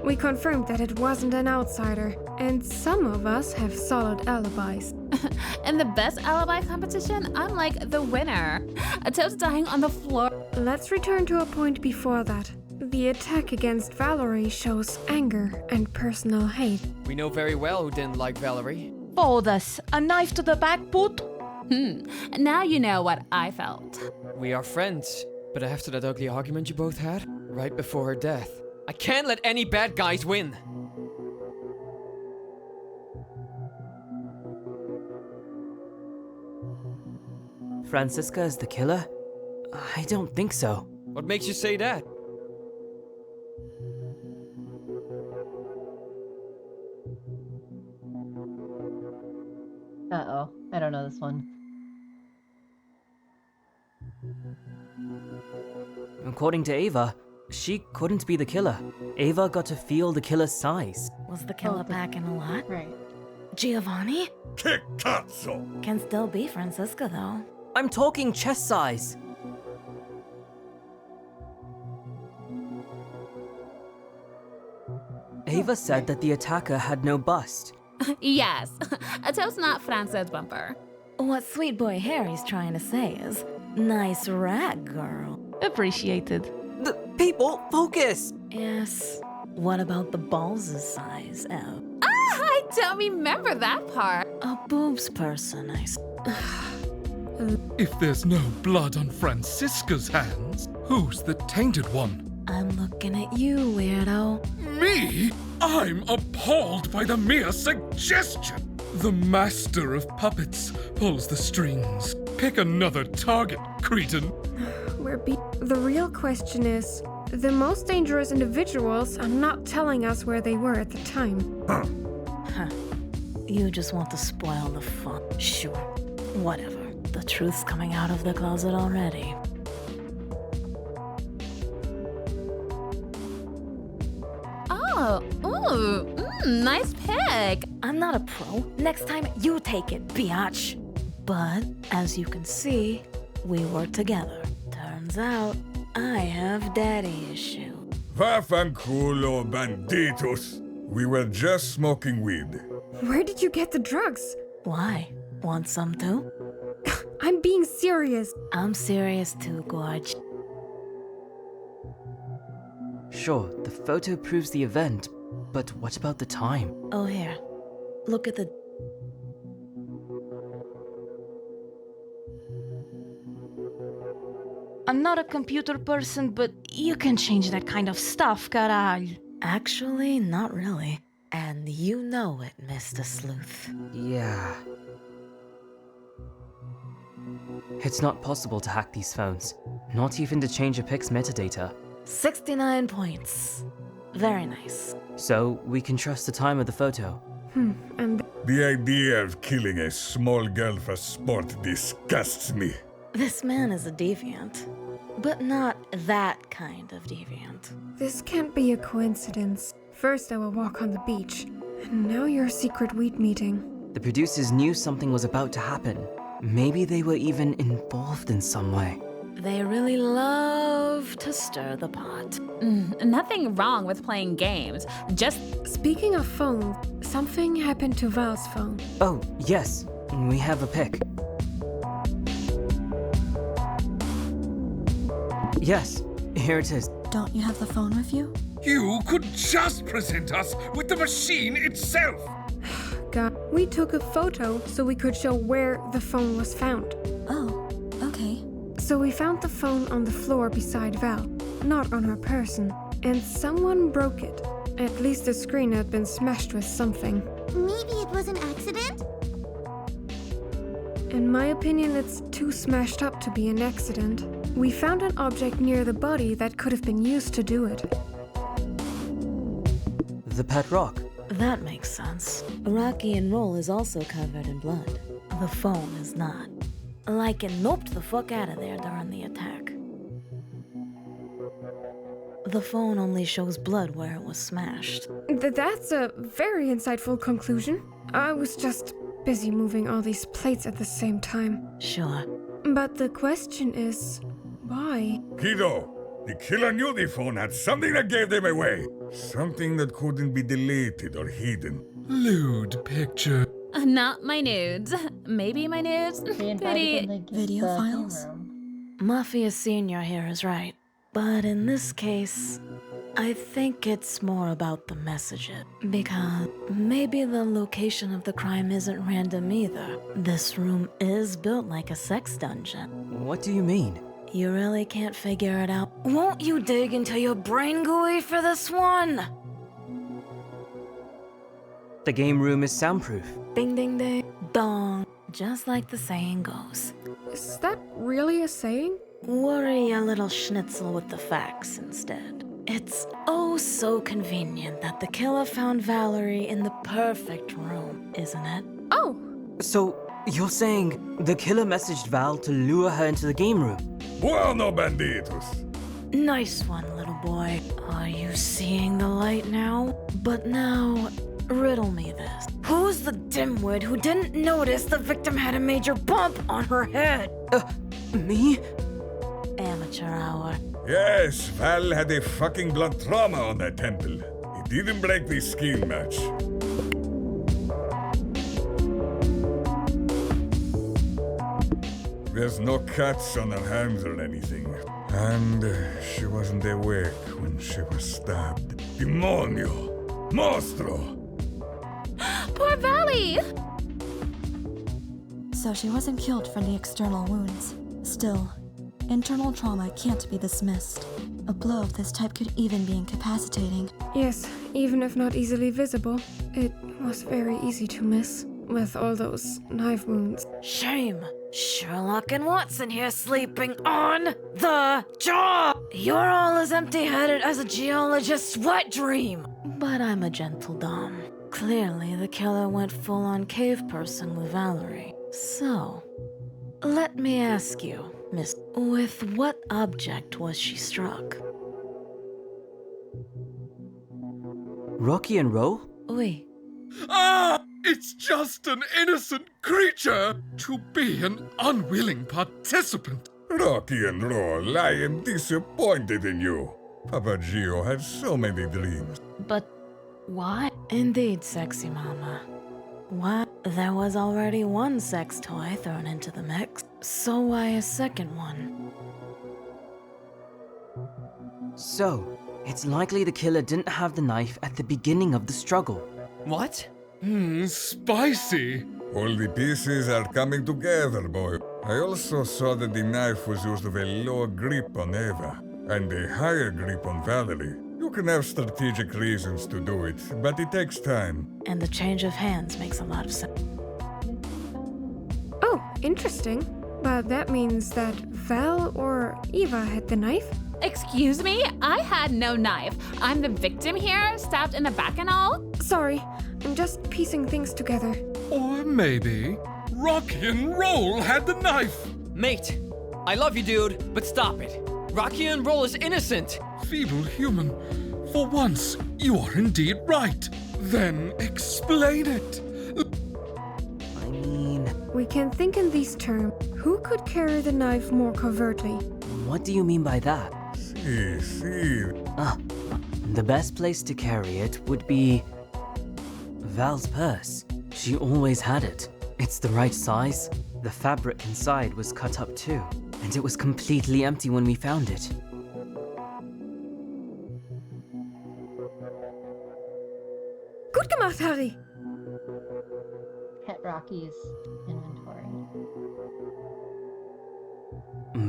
we confirmed that it wasn't an outsider, and some of us have solid alibis. In the best alibi competition, I'm like the winner. A toast dying on the floor. Let's return to a point before that. The attack against Valerie shows anger and personal hate. We know very well who didn't like Valerie. Fodas, a knife to the back, put? Now you know what I felt. We are friends, but after that ugly argument you both had, right before her death, I can't let any bad guys win. Francisca is the killer? I don't think so. What makes you say that? Uh-oh. I don't know this one. According to Ava, she couldn't be the killer. Ava got to feel the killer's size. Was the killer packing a lot? Right. Giovanni? Che cazzo! Can still be Francisca, though. I'm talking chest size. Ava said that the attacker had no bust. Yes, a toast not Francis bumper. What sweet boy Harry's trying to say is, nice rat, girl. Appreciated. The people, focus! Yes. What about the balls' size, Ev? I don't remember that part. A boobs person, If there's no blood on Francisca's hands, who's the tainted one? I'm looking at you, weirdo. Me? I'm appalled by the mere suggestion. The master of puppets pulls the strings. Pick another target, cretin. The real question is, the most dangerous individuals are not telling us where they were at the time. Huh. You just want to spoil the fun. Sure. Whatever. The truth's coming out of the closet already. Oh, ooh, nice pick. I'm not a pro. Next time, you take it, biatch. But, as you can see, we work together. Turns out, I have daddy issues. Vaffanculo, banditos! We were just smoking weed. Where did you get the drugs? Why? Want some too? I'm being serious. I'm serious too, Gorge. Sure, the photo proves the event, but what about the time? Oh, here. Look at the... I'm not a computer person, but you can change that kind of stuff, caral. Actually, not really. And you know it, Mr. Sleuth. Yeah. It's not possible to hack these phones. Not even to change a pic's metadata. 69 points. Very nice. So, we can trust the time of the photo. And The idea of killing a small girl for sport disgusts me. This man is a deviant, but not that kind of deviant. this can't be a coincidence. First, our walk on the beach, and now your secret wheat meeting. The producers knew something was about to happen. Maybe they were even involved in some way. They really love to stir the pot. Nothing wrong with playing games. Just Speaking of phone, something happened to Val's phone. Oh, yes. We have a pic. Yes, here it is. Don't you have the phone with you? You could just present us with the machine itself. God, we took a photo so we could show where the phone was found. Oh, okay. So we found the phone on the floor beside Val, not on her person, and someone broke it. At least the screen had been smashed with something. Maybe it was an accident? In my opinion, it's too smashed up to be an accident. We found an object near the body that could have been used to do it. The pet rock. That makes sense. Rocky and Roll is also covered in blood. The phone is not. Like it noped the fuck out of there during the attack. The phone only shows blood where it was smashed. That's a very insightful conclusion. I was just busy moving all these plates at the same time. Sure. But the question is, why? Kiddo, the killer knew the phone had something that gave them away. Something that couldn't be deleted or hidden. Lewd picture. not my nudes. Maybe my nudes. Pretty. Video files? Mafia Senior here is right. But in this case, I think it's more about the message. Because maybe the location of the crime isn't random either. This room is built like a sex dungeon. What do you mean? You really can't figure it out. Won't you dig into your brain gooey for this one? The game room is soundproof. Ding ding ding. Dong. Just like the saying goes. Is that really a saying? Worry a little schnitzel with the facts instead. It's oh so convenient that the killer found Valerie in the perfect room, isn't it? Oh! So, you're saying the killer messaged Val to lure her into the game room? Bueno, banditos. Nice one, little boy. Are you seeing the light now? But now, riddle me this. Who's the dimwit who didn't notice the victim had a major bump on her head? Me? Amateur hour. Yes, Val had a fucking blood trauma on that temple. He didn't break the skill match. There's no cuts on her hands or anything. And she wasn't awake when she was stabbed. Demonio! Mostro! Poor Valley! So she wasn't killed from the external wounds. Still, internal trauma can't be dismissed. A blow of this type could even be incapacitating. Yes, even if not easily visible, it was very easy to miss, with all those knife wounds. Shame. Sherlock and Watson here sleeping on the jaw. You're all as empty-headed as a geologist's wet dream. But I'm a gentle Dom. Clearly, the killer went full-on cave person with Valerie. So, let me ask you, Miss, with what object was she struck? Rocky and Roll? Oui. Ah! It's just an innocent creature to be an unwilling participant. Rocky and Roll, I am disappointed in you. Papa Gio had so many dreams. But why? Indeed, sexy mama. Why? There was already one sex toy thrown into the mix, so why a second one? So, it's likely the killer didn't have the knife at the beginning of the struggle. What? Spicy. All the pieces are coming together, boy. I also saw that the knife was used with a lower grip on Eva, and a higher grip on Valerie. You can have strategic reasons to do it, but it takes time. And the change of hands makes a lot of sense. Oh, interesting. But that means that Val or Eva had the knife? Excuse me? I had no knife. I'm the victim here, stabbed in the back and all. Sorry, I'm just piecing things together. Or maybe Rocky and Roll had the knife. Mate, I love you, dude, but stop it. Rocky and Roll is innocent. Feeble human, for once you are indeed right. Then explain it. I mean, We can think in these terms. Who could carry the knife more covertly? what do you mean by that? See. The best place to carry it would be Val's purse. She always had it. It's the right size. The fabric inside was cut up too, and it was completely empty when we found it. Gut gemacht, Harry! Pet Rocky's inventory.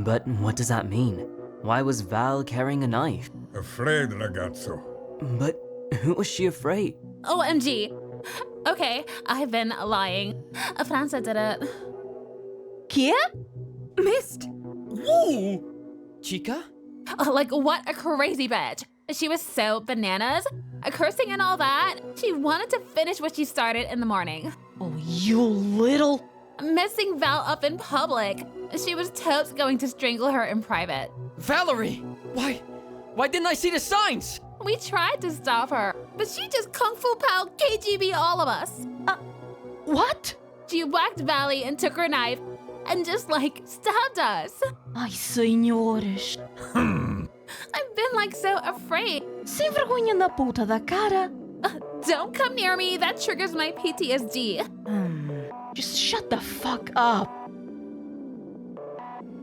But what does that mean? Why was Val carrying a knife? Afraid, ragazzo. But who was she afraid? OMG. Okay, I've been lying. Franza did it. Kia? Missed! Whoa! Chica? Oh, like, what a crazy bitch. She was so bananas. Cursing and all that. She wanted to finish what she started in the morning. Oh, you little... Messing Val up in public. She was totes going to strangle her in private. Valerie! Why didn't I see the signs? We tried to stop her, but she just kung fu pao KGB all of us. What? She whacked Valley and took her knife and just like stabbed us. Ai, senhores. I've been like so afraid. Sem vergonha na puta da cara. Don't come near me, that triggers my PTSD. Just shut the fuck up.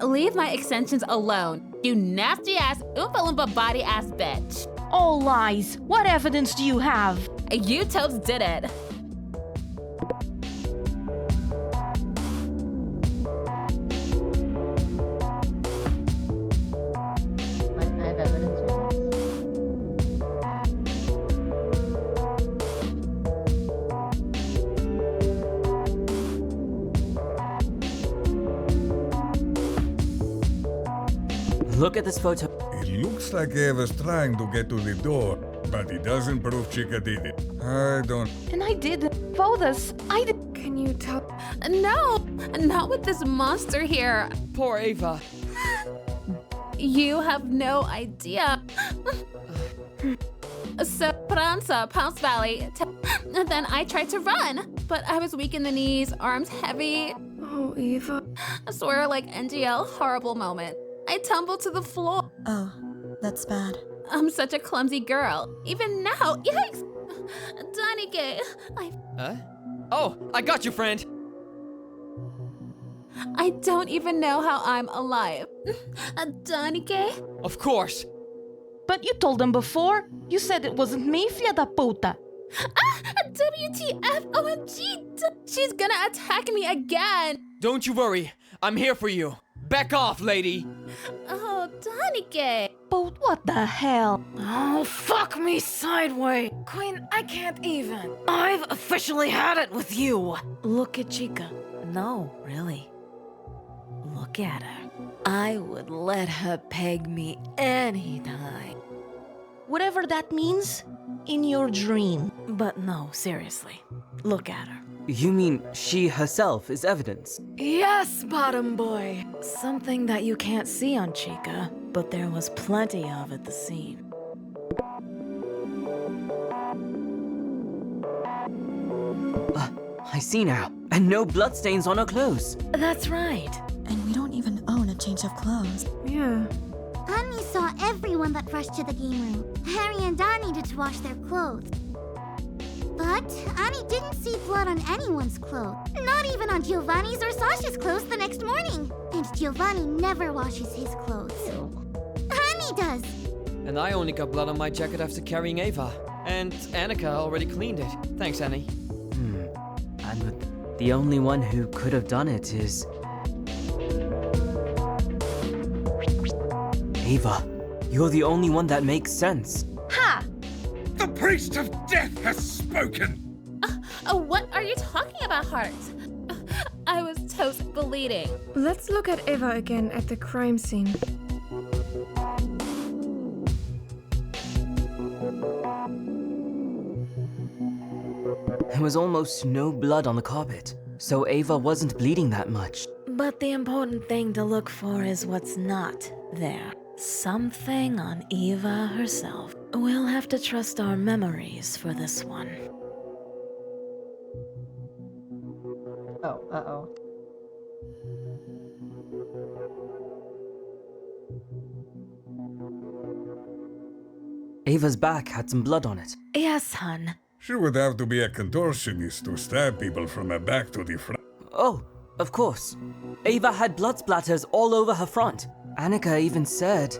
Leave my extensions alone, you nasty ass Oompa Loompa body ass bitch. All lies. What evidence do you have? You totes did it. I have evidence for this. Look at this photo. It looks like Eva's trying to get to the door, but it doesn't prove Chica did it. I don't... And I did. Both us. I did. Can you tell? No, not with this monster here. Poor Ava. You have no idea. So Franza pounced Valley, and then I tried to run, but I was weak in the knees, arms heavy. Oh, Eva. I swear, like NGL, horrible moment. I tumbled to the floor. Oh, that's bad. I'm such a clumsy girl. Even now, yikes! Danike, Oh, I got you, friend. I don't even know how I'm alive. Danike? Of course. But you told them before. You said it wasn't me, filha da puta. WTF, OMG! She's gonna attack me again! Don't you worry. I'm here for you. Back off, lady. Oh, Danike! But what the hell? Oh, fuck me sideways. Queen, I can't even. I've officially had it with you. Look at Chica. No, really. Look at her. I would let her peg me anytime. Whatever that means, in your dream. But no, seriously. Look at her. You mean she herself is evidence? Yes, bottom boy. Something that you can't see on Chica. But there was plenty of at the scene. I see now. And no bloodstains on her clothes. That's right. And we don't even own a change of clothes. Yeah. Annie saw everyone that rushed to the game room. Harry and Don needed to wash their clothes. But Annie didn't see blood on anyone's clothes. Not even on Giovanni's or Sasha's clothes the next morning. And Giovanni never washes his clothes. Annie does. And I only got blood on my jacket after carrying Ava. And Annika already cleaned it. Thanks, Annie. And the only one who could have done it is... Ava, you're the only one that makes sense. Ha! The priest of death has spoken! What are you talking about, Heart? I was toast bleeding. Let's look at Eva again at the crime scene. There was almost no blood on the carpet, so Ava wasn't bleeding that much. But the important thing to look for is what's not there. Something on Eva herself. We'll have to trust our memories for this one. Oh, uh-oh. Ava's back had some blood on it. Yes, hun. She would have to be a contortionist to stab people from her back to the front. Oh, of course. Ava had blood splatters all over her front. Annika even said...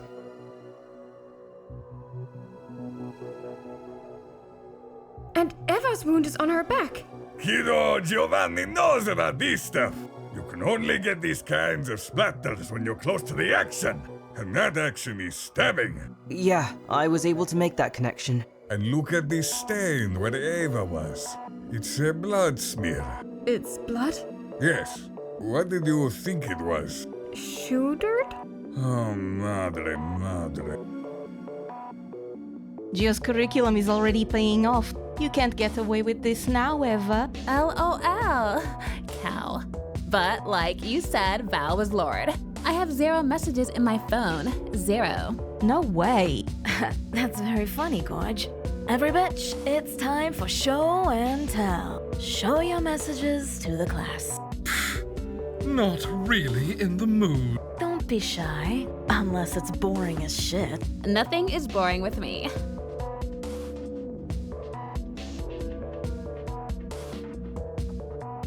And Eva's wound is on her back. Kiddo, Giovanni knows about this stuff. You can only get these kinds of splatters when you're close to the action. And that action is stabbing. Yeah, I was able to make that connection. And look at this stain where Ava was. It's a blood smear. It's blood? Yes. What did you think it was? Shoe dirt? Oh, madre. Gio's curriculum is already paying off. You can't get away with this now, Eva. LOL. Cow. But like you said, Val was Lord. I have 0 messages in my phone. 0. No way. That's very funny, Gorge. Every bitch, it's time for show and tell. Show your messages to the class. Not really in the mood. Don't be shy, unless it's boring as shit. Nothing is boring with me.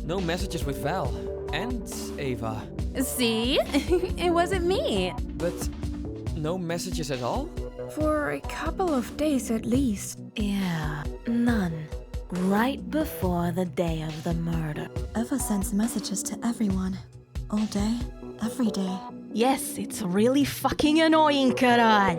No messages with Val and Ava. See? It wasn't me. But no messages at all? For a couple of days at least. Yeah, none. Right before the day of the murder. Eva sends messages to everyone. All day, every day. Yes, it's really fucking annoying, caray.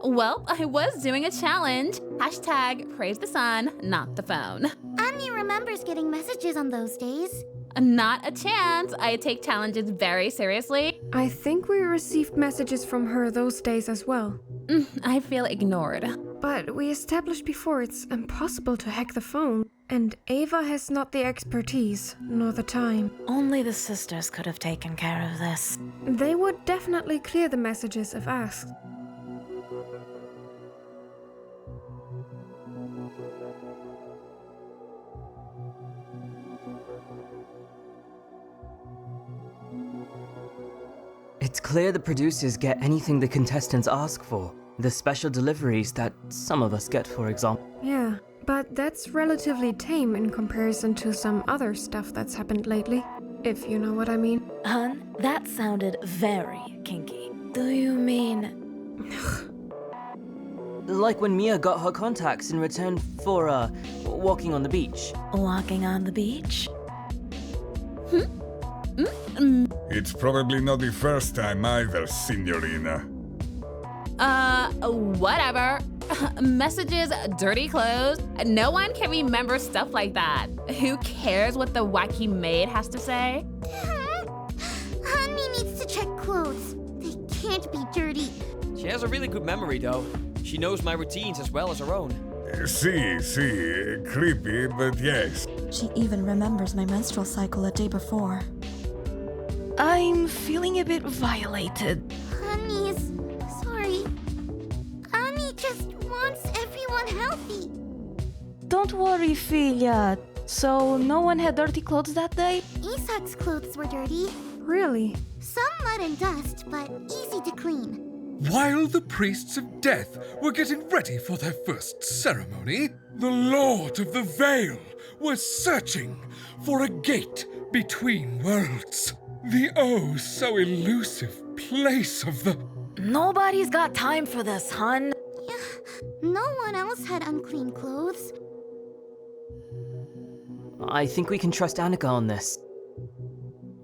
Well, I was doing a challenge. Hashtag praise the sun, not the phone. Annie remembers getting messages on those days. Not a chance. I take challenges very seriously. I think we received messages from her those days as well. I feel ignored. But we established before it's impossible to hack the phone. And Ava has not the expertise, nor the time. Only the sisters could have taken care of this. They would definitely clear the messages if asked. It's clear the producers get anything the contestants ask for. The special deliveries that some of us get, for example. Yeah, but that's relatively tame in comparison to some other stuff that's happened lately, if you know what I mean. Hun, that sounded very kinky. Do you mean... Like when Mia got her contacts in return for, walking on the beach. Walking on the beach? It's probably not the first time either, Signorina. Whatever. Messages, dirty clothes. No one can remember stuff like that. Who cares what the wacky maid has to say? Honey needs to check clothes. They can't be dirty. She has a really good memory, though. She knows my routines as well as her own. See, creepy, but yes. She even remembers my menstrual cycle a day before. I'm feeling a bit violated. Honey's sorry. Annie just wants everyone healthy. Don't worry, Filia. So, no one had dirty clothes that day? Isak's clothes were dirty. Really? Some mud and dust, but easy to clean. While the priests of death were getting ready for their first ceremony, the Lord of the Vale was searching for a gate between worlds. The oh so elusive place of the... Nobody's got time for this, hun. Yeah, no one else had unclean clothes. I think we can trust Annika on this.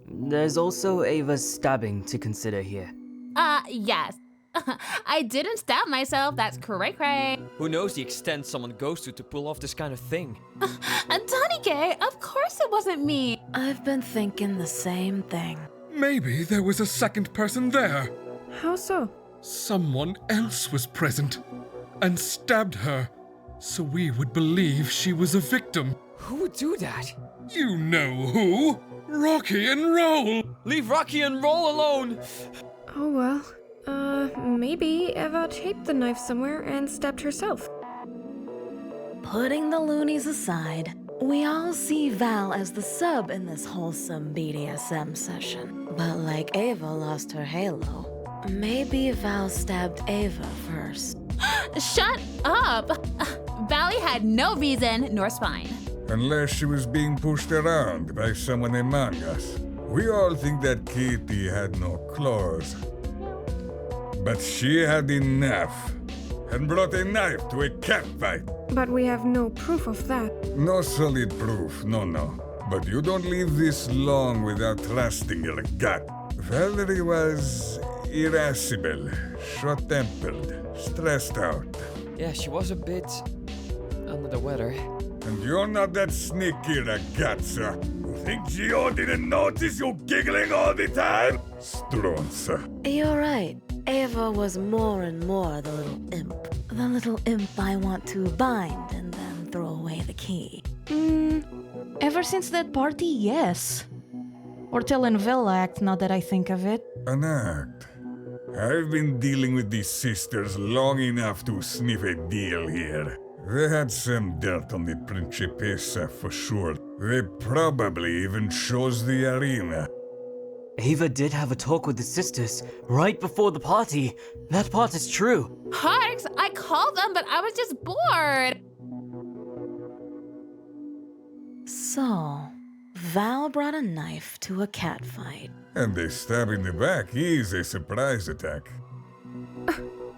There's also Ava's stabbing to consider here. Yes. I didn't stab myself, that's cray-cray. Who knows the extent someone goes to pull off this kind of thing? Donike, of course it wasn't me. I've been thinking the same thing. Maybe there was a second person there. How so? Someone else was present and stabbed her, so we would believe she was a victim. Who would do that? You know who! Rocky and Roll! Leave Rocky and Roll alone! Oh well. Maybe Eva taped the knife somewhere and stabbed herself. Putting the loonies aside, we all see Val as the sub in this wholesome BDSM session. But like Ava lost her halo, maybe Val stabbed Ava first. Shut up! Valley had no reason nor spine. Unless she was being pushed around by someone among us. We all think that Kitty had no claws. But she had enough, and brought a knife to a cat fight. But we have no proof of that. No solid proof, no. But you don't live this long without trusting your gut. Valerie was irascible, short-tempered, stressed out. Yeah, she was a bit under the weather. And you're not that sneaky, ragazza. You think Gio didn't notice you giggling all the time? Stronza. You're right. Ava was more and more the little imp. The little imp I want to bind and then throw away the key. Ever since that party, yes. Or telenovela act, now that I think of it. An act. I've been dealing with these sisters long enough to sniff a deal here. They had some dirt on the Principessa for sure. They probably even chose the arena. Ava did have a talk with the sisters right before the party. That part is true. Harks, I called them, but I was just bored. So, Val brought a knife to a cat fight. And a stab in the back is a surprise attack.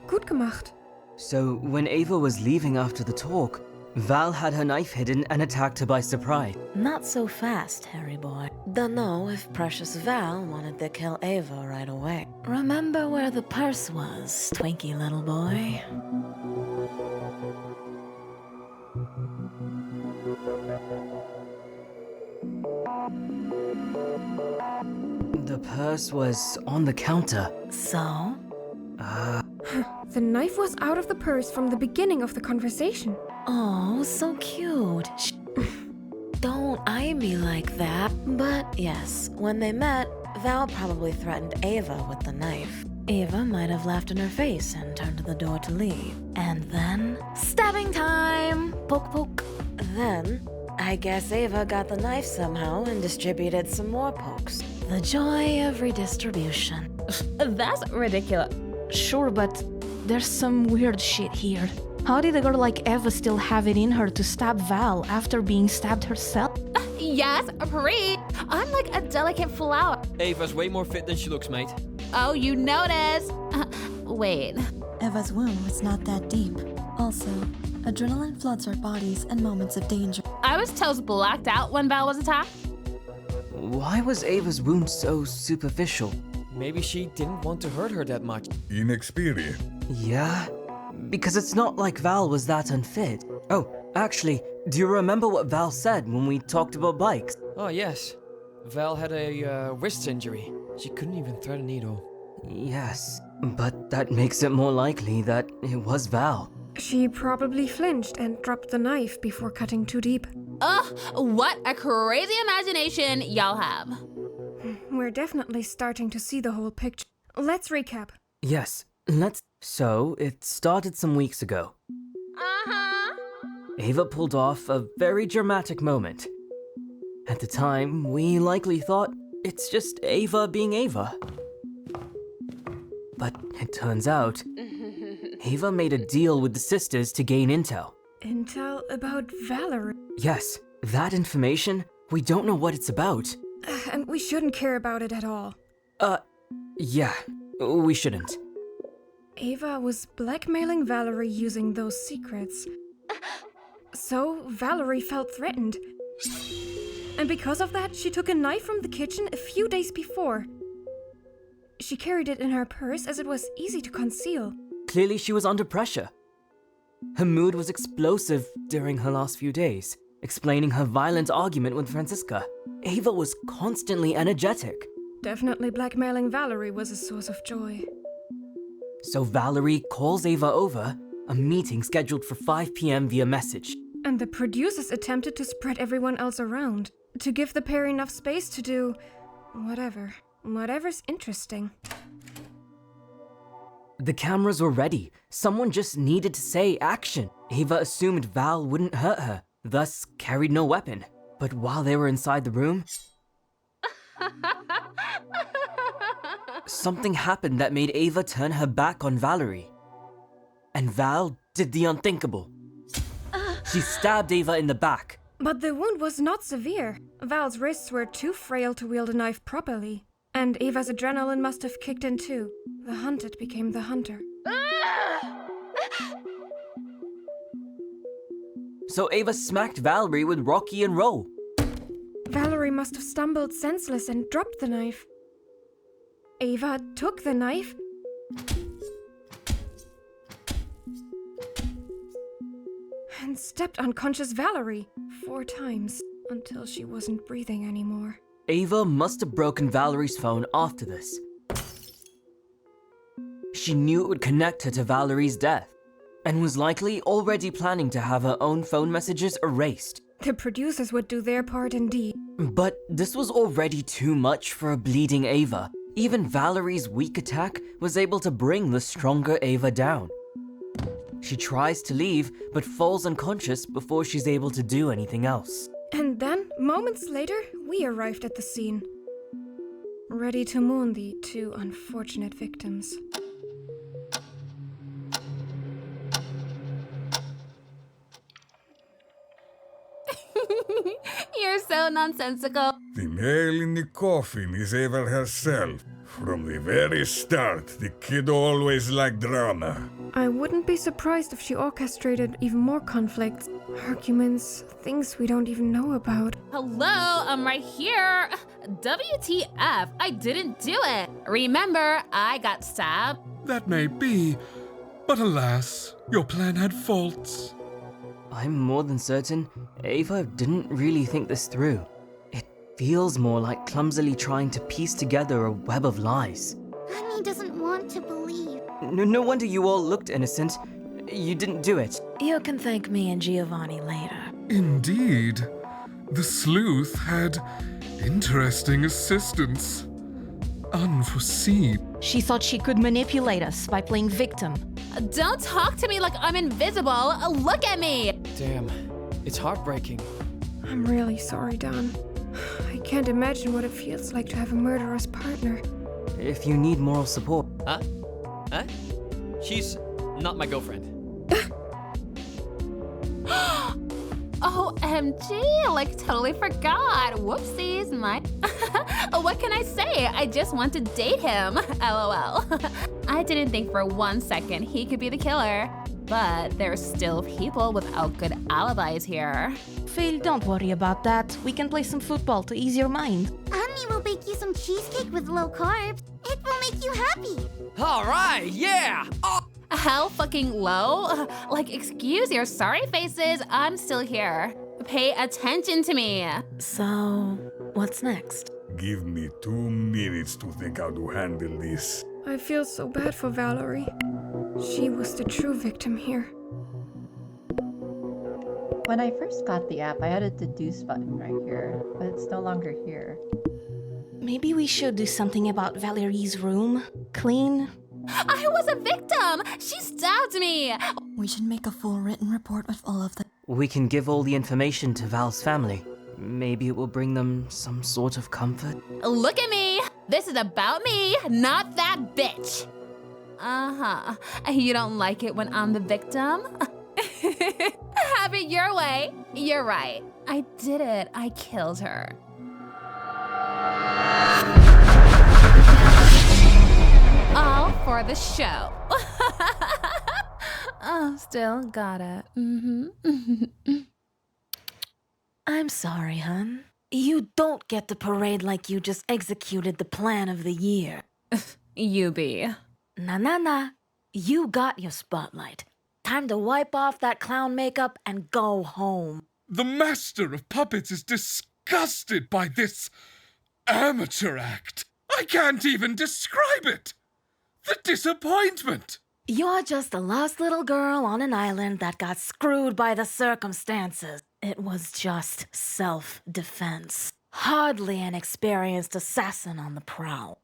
Gut gemacht. So, when Ava was leaving after the talk, Val had her knife hidden and attacked her by surprise. Not so fast, Harry boy. Dunno if precious Val wanted to kill Ava right away. Remember where the purse was, Twinkie little boy. The purse was on the counter. So? The knife was out of the purse from the beginning of the conversation. Oh, so cute. Don't eye me like that. But yes, when they met, Val probably threatened Ava with the knife. Ava might have laughed in her face and turned to the door to leave. And then, stabbing time! Poke, poke. Then, I guess Ava got the knife somehow and distributed some more pokes. The joy of redistribution. That's ridiculous. Sure, but there's some weird shit here. How did a girl like Eva still have it in her to stab Val after being stabbed herself? Yes, preach. I'm like a delicate flower. Ava's way more fit than she looks, mate. Oh, you noticed. Wait. Eva's wound was not that deep. Also, adrenaline floods our bodies in moments of danger. I was toast blacked out when Val was attacked. Why was Ava's wound so superficial? Maybe she didn't want to hurt her that much. Inexperienced. Yeah, because it's not like Val was that unfit. Oh, actually, do you remember what Val said when we talked about bikes? Oh, yes. Val had a wrist injury. She couldn't even thread a needle. Yes, but that makes it more likely that it was Val. She probably flinched and dropped the knife before cutting too deep. Ugh, what a crazy imagination y'all have. We're definitely starting to see the whole picture. Let's recap. Yes, let's... So, it started some weeks ago. Uh-huh. Ava pulled off a very dramatic moment. At the time, we likely thought it's just Ava being Ava. But it turns out, Ava made a deal with the sisters to gain intel. Intel about Valerie. Yes, that information, we don't know what it's about. And we shouldn't care about it at all. Yeah, we shouldn't. Ava was blackmailing Valerie using those secrets. So Valerie felt threatened. And because of that, she took a knife from the kitchen a few days before. She carried it in her purse as it was easy to conceal. Clearly she was under pressure. Her mood was explosive during her last few days, explaining her violent argument with Franziska. Ava was constantly energetic. Definitely blackmailing Valerie was a source of joy. So Valerie calls Ava over, a meeting scheduled for 5 p.m. via message. And the producers attempted to spread everyone else around, to give the pair enough space to do whatever's interesting. The cameras were ready. Someone just needed to say action. Ava assumed Val wouldn't hurt her, thus carried no weapon. But while they were inside the room, something happened that made Ava turn her back on Valerie. And Val did the unthinkable. She stabbed Ava in the back. But the wound was not severe. Val's wrists were too frail to wield a knife properly. And Ava's adrenaline must have kicked in too. The hunted became the hunter. So Ava smacked Valerie with Rocky and Roll. Valerie must have stumbled senseless and dropped the knife. Ava took the knife and stepped unconscious Valerie 4 times until she wasn't breathing anymore. Ava must have broken Valerie's phone after this. She knew it would connect her to Valerie's death, and was likely already planning to have her own phone messages erased. The producers would do their part indeed. But this was already too much for a bleeding Ava. Even Valerie's weak attack was able to bring the stronger Ava down. She tries to leave, but falls unconscious before she's able to do anything else. And then, moments later, we arrived at the scene, ready to mourn the 2 unfortunate victims. You're so nonsensical. The nail in the coffin is Ava herself. From the very start, the kid always liked drama. I wouldn't be surprised if she orchestrated even more conflicts, arguments, things we don't even know about. Hello, I'm right here. WTF, I didn't do it. Remember, I got stabbed. That may be, but alas, your plan had faults. I'm more than certain Ava didn't really think this through. It feels more like clumsily trying to piece together a web of lies. Honey doesn't want to believe. No wonder you all looked innocent. You didn't do it. You can thank me and Giovanni later. Indeed. The sleuth had interesting assistance. Unforeseen. She thought she could manipulate us by playing victim. Don't talk to me like I'm invisible. Look at me. Damn, it's heartbreaking. I'm really sorry, Don. I can't imagine what it feels like to have a murderous partner. If you need moral support. Huh? She's not my girlfriend. OMG, like totally forgot. Whoopsies, what can I say? I just want to date him. LOL. I didn't think for 1 second he could be the killer. But there's still people without good alibis here. Phil, don't worry about that. We can play some football to ease your mind. Honey will bake you some cheesecake with low carbs. It will make you happy. All right, yeah. Oh. How fucking low? Like, excuse your sorry faces, I'm still here. Pay attention to me. So, what's next? Give me 2 minutes to think how to handle this. I feel so bad for Valerie. She was the true victim here. When I first got the app, I had a deduce button right here, but it's no longer here. Maybe we should do something about Valerie's room. Clean. I was a victim! She stabbed me! We should make a full written report with all of them. We can give all the information to Val's family. Maybe it will bring them some sort of comfort. Look at me! This is about me, not that bitch! Uh-huh. You don't like it when I'm the victim? Have it your way. You're right. I did it. I killed her. All for the show. Oh, still got it. I'm sorry, hun. You don't get the parade like you just executed the plan of the year. You be. Nah. You got your spotlight. Time to wipe off that clown makeup and go home. The master of puppets is disgusted by this amateur act. I can't even describe it. The disappointment! You're just a lost little girl on an island that got screwed by the circumstances. It was just self-defense. Hardly an experienced assassin on the prowl.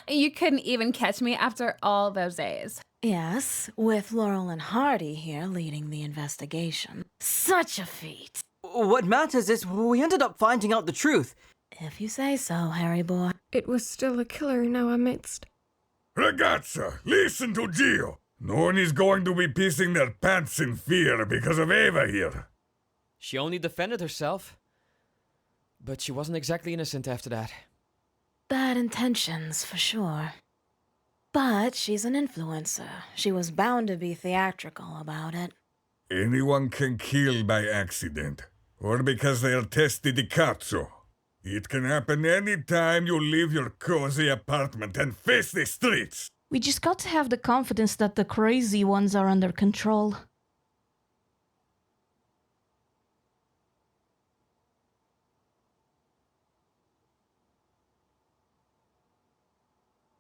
You couldn't even catch me after all those days. Yes, with Laurel and Hardy here leading the investigation. Such a feat. What matters is we ended up finding out the truth. If you say so, Harry boy. It was still a killer in our midst. Ragazza, listen to Gio. No one is going to be pissing their pants in fear because of Ava here. She only defended herself. But she wasn't exactly innocent after that. Bad intentions, for sure. But she's an influencer. She was bound to be theatrical about it. Anyone can kill by accident, or because they are testi di cazzo. It can happen any time you leave your cozy apartment and face the streets. We just got to have the confidence that the crazy ones are under control.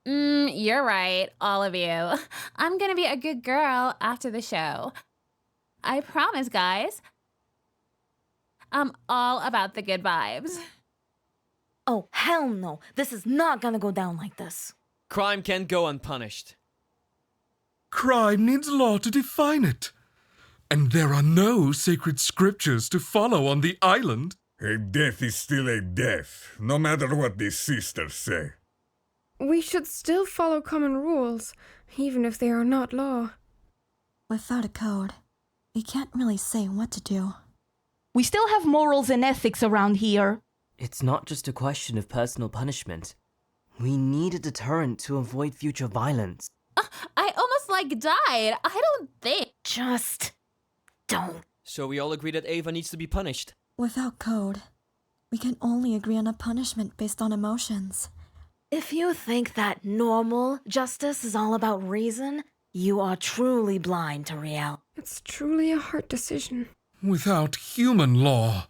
You're right, all of you. I'm gonna be a good girl after the show. I promise, guys. I'm all about the good vibes. Oh, hell no. This is not gonna go down like this. Crime can't go unpunished. Crime needs law to define it. And there are no sacred scriptures to follow on the island. A death is still a death, no matter what the sisters say. We should still follow common rules, even if they are not law. Without a code, we can't really say what to do. We still have morals and ethics around here. It's not just a question of personal punishment. We need a deterrent to avoid future violence. I almost died. I don't think. Just don't. So we all agree that Ava needs to be punished. Without code, we can only agree on a punishment based on emotions. If you think that normal justice is all about reason, you are truly blind to reality. It's truly a hard decision. Without human law,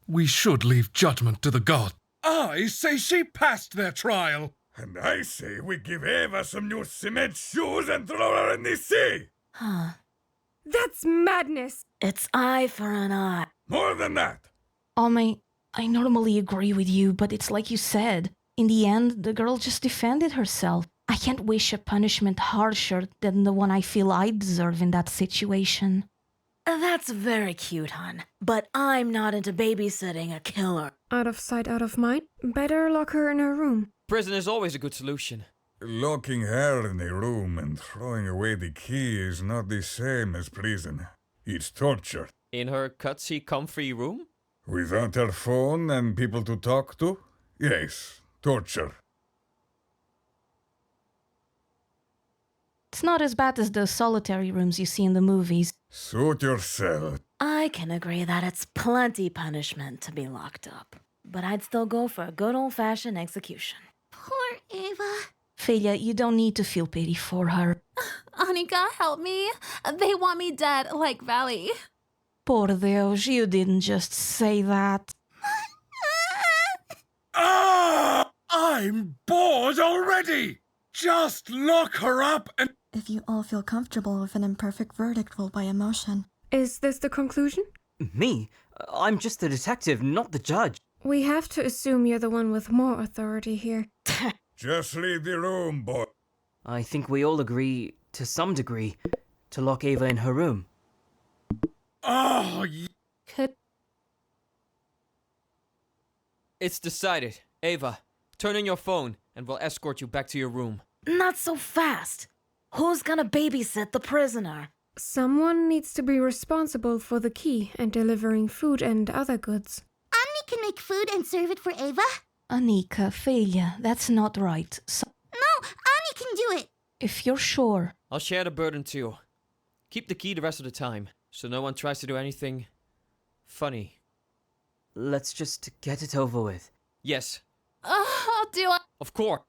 we should leave judgment to the gods. I say she passed their trial. And I say we give Ava some new cement shoes and throw her in the sea. Huh. That's madness. It's eye for an eye. More than that. I normally agree with you, but it's like you said. In the end, the girl just defended herself. I can't wish a punishment harsher than the one I feel I deserve in that situation. That's very cute, hon. But I'm not into babysitting a killer. Out of sight, out of mind. Better lock her in her room. Prison is always a good solution. Locking her in a room and throwing away the key is not the same as prison. It's torture. In her cutsy, comfy room? Without her phone and people to talk to? Yes, torture. It's not as bad as the solitary rooms you see in the movies. Suit yourself. I can agree that it's plenty punishment to be locked up. But I'd still go for a good old-fashioned execution. Poor Ava. Felia, you don't need to feel pity for her. Anika, help me. They want me dead, like Valley. Por Deus, you didn't just say that. Ah! I'm bored already! Just lock her up and... If you all feel comfortable with an imperfect verdict ruled by emotion. Is this the conclusion? Me? I'm just the detective, not the judge. We have to assume you're the one with more authority here. Just leave the room, boy. I think we all agree, to some degree, to lock Ava in her room. Oh, It's decided. Ava, turn on your phone and we'll escort you back to your room. Not so fast. Who's gonna babysit the prisoner? Someone needs to be responsible for the key and delivering food and other goods. Annie can make food and serve it for Ava. Anika, Felia, that's not right. So, No, Annie can do it. if you're sure. I'll share the burden too. Keep the key the rest of the time, so no one tries to do anything funny. Let's just get it over with. Yes, I'll do it. of course.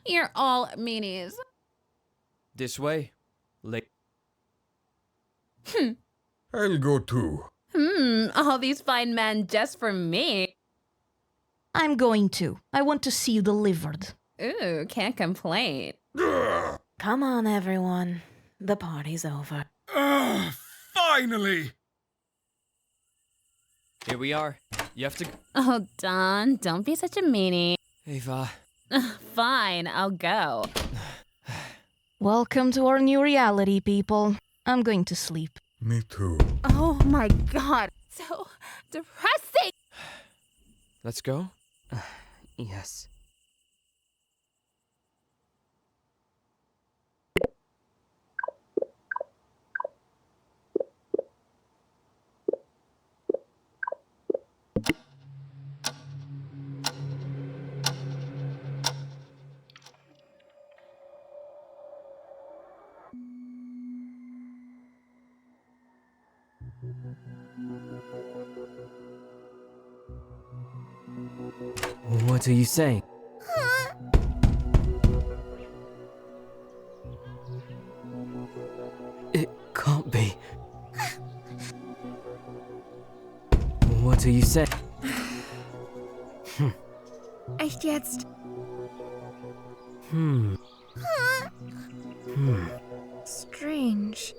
You're all meanies. This way. Late. I'll go too. All these fine men just for me. I'm going to. I want to see you delivered. Ooh, can't complain. Come on, everyone. The party's over. Finally! Here we are. You have to. Oh, Don, don't be such a meanie. Ava. Fine, I'll go. Welcome to our new reality, people. I'm going to sleep. Me too. Oh my god, so depressing! Let's go. Yes. What are you saying? It can't be. What are you saying? Echt jetzt? Strange.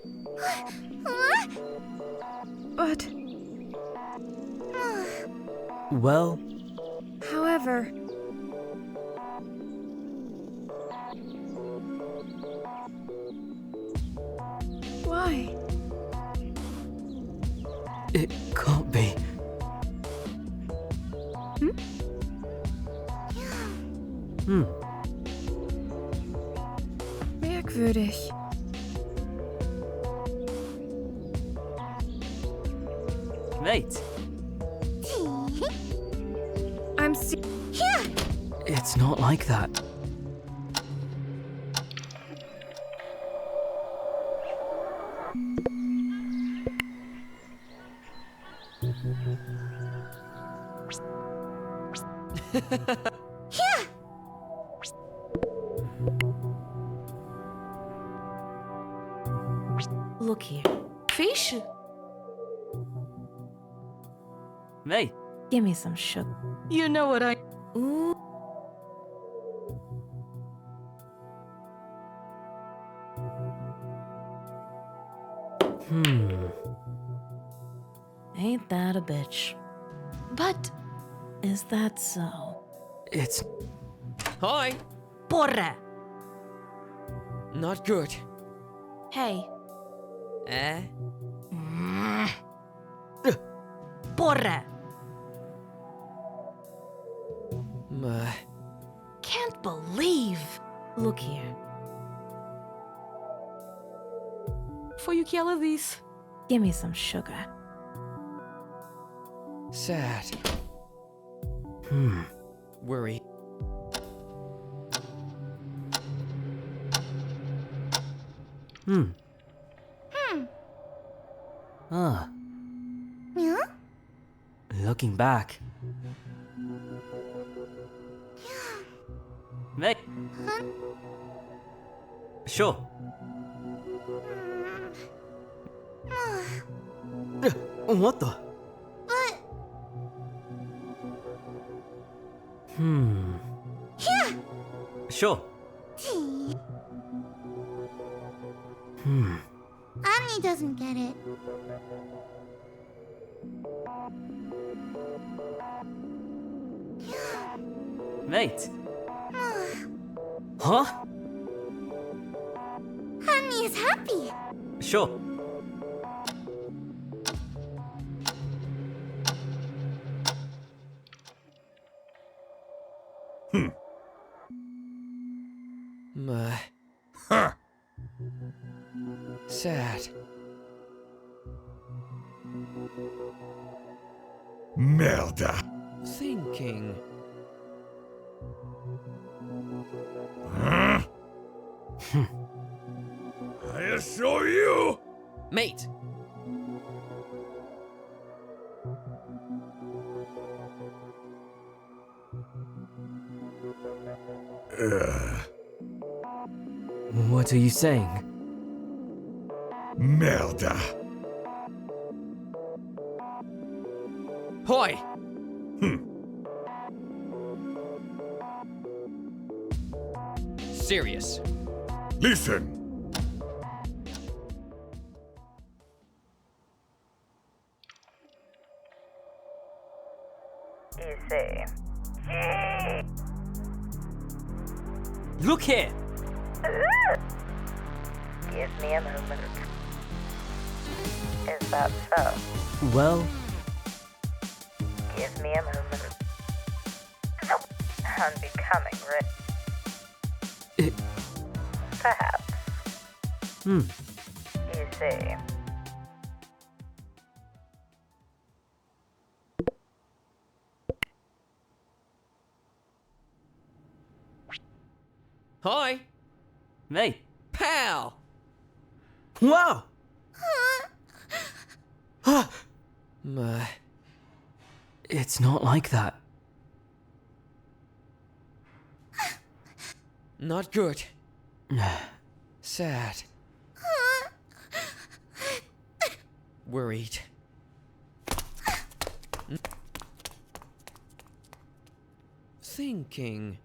But, Well, however, why? it can't be. Merkwürdig. Wait, I'm it's not like that. Look here. Fish? Wait, Give me some sugar. You know what I... Ooh. Ain't that a bitch? But... Is that so? it's... Hi! Porra! Not good. Hey. Eh? Porra! Can't believe. Look here. Foi o que ela disse. Give me some sugar. Sad. Worry. Ah, Yeah? looking back. Wait. Sure. What the? But yeah. Sure. Omni doesn't get it. Wait. Huh? Omni is happy. Sure. Ha! Sad. Merda! Thinking. Huh? I'll show you! Mate! What are you saying? Merda! Hoi! Serious. Listen! You see. Look here! Give me a moment. Is that so? Well, Give me a moment. Unbecoming, rich. Perhaps. You see. Hi. Hey. Pal. Wow! it's not like that. Not good. Sad. Worried. Thinking.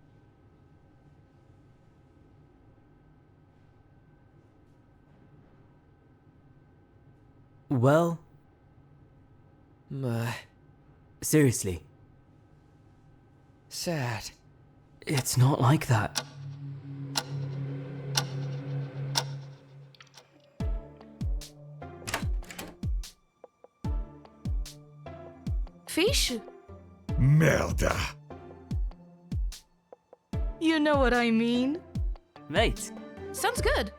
Well, seriously, Sad. it's not like that. Fish? Merda! You know what I mean. Mate. Sounds good.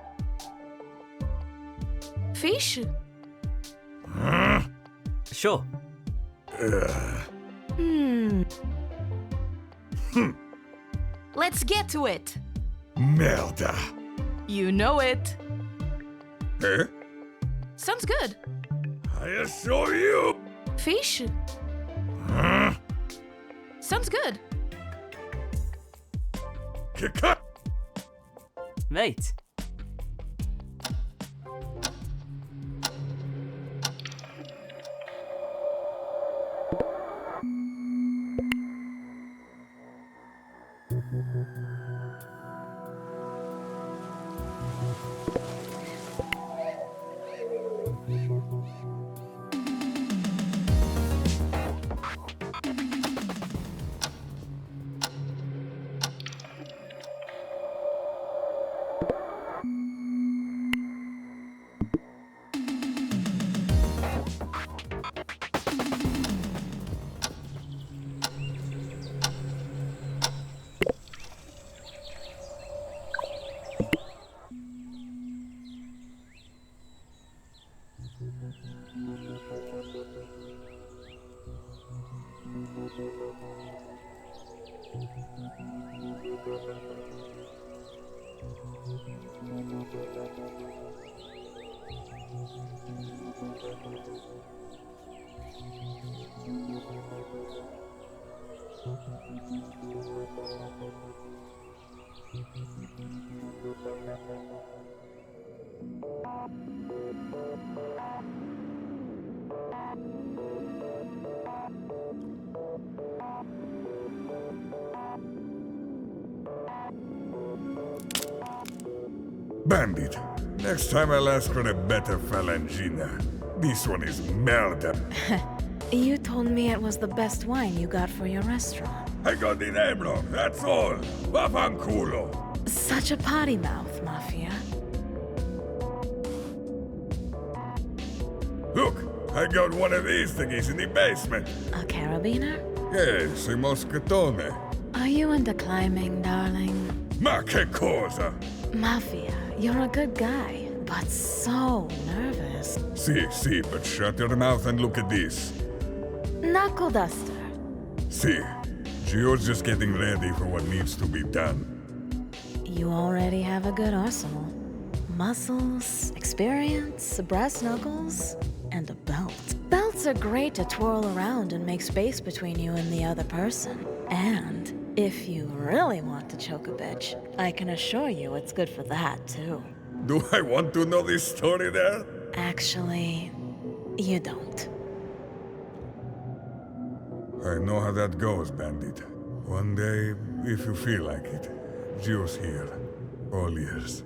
Fish? Sure. Let's get to it. Merda! You know it. Eh? Sounds good. I assure you! Fish? Sounds good. Kick-up! Mate. Bandit, next time I'll ask for a better phalangina. This one is merda. You told me it was the best wine you got for your restaurant. I got the name wrong, that's all. Vaffanculo. Such a potty mouth, Mafia. Look, I got one of these thingies in the basement. A carabiner? Yes, a mosquetone. Are you into climbing, darling? Ma che cosa? Mafia, you're a good guy, but so nervous. See, but shut your mouth and look at this. Knuckle duster. See, Gio's just getting ready for what needs to be done. You already have a good arsenal. Muscles, experience, brass knuckles, and a belt. Belts are great to twirl around and make space between you and the other person. And if you really want to choke a bitch, I can assure you it's good for that, too. Do I want to know this story there? Actually, you don't. I know how that goes, Bandit. One day, if you feel like it, Gio's here. All ears.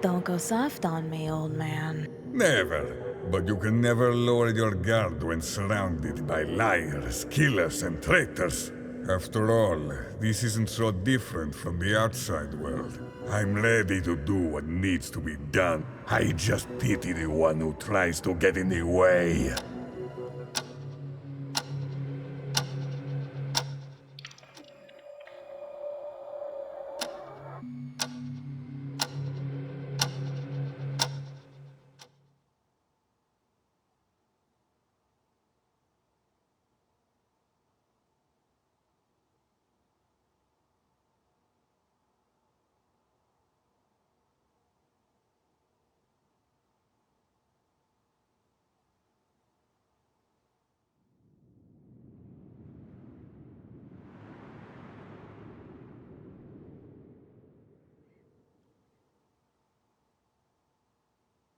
Don't go soft on me, old man. Never. But you can never lower your guard when surrounded by liars, killers, and traitors. After all, this isn't so different from the outside world. I'm ready to do what needs to be done. I just pity the one who tries to get in the way.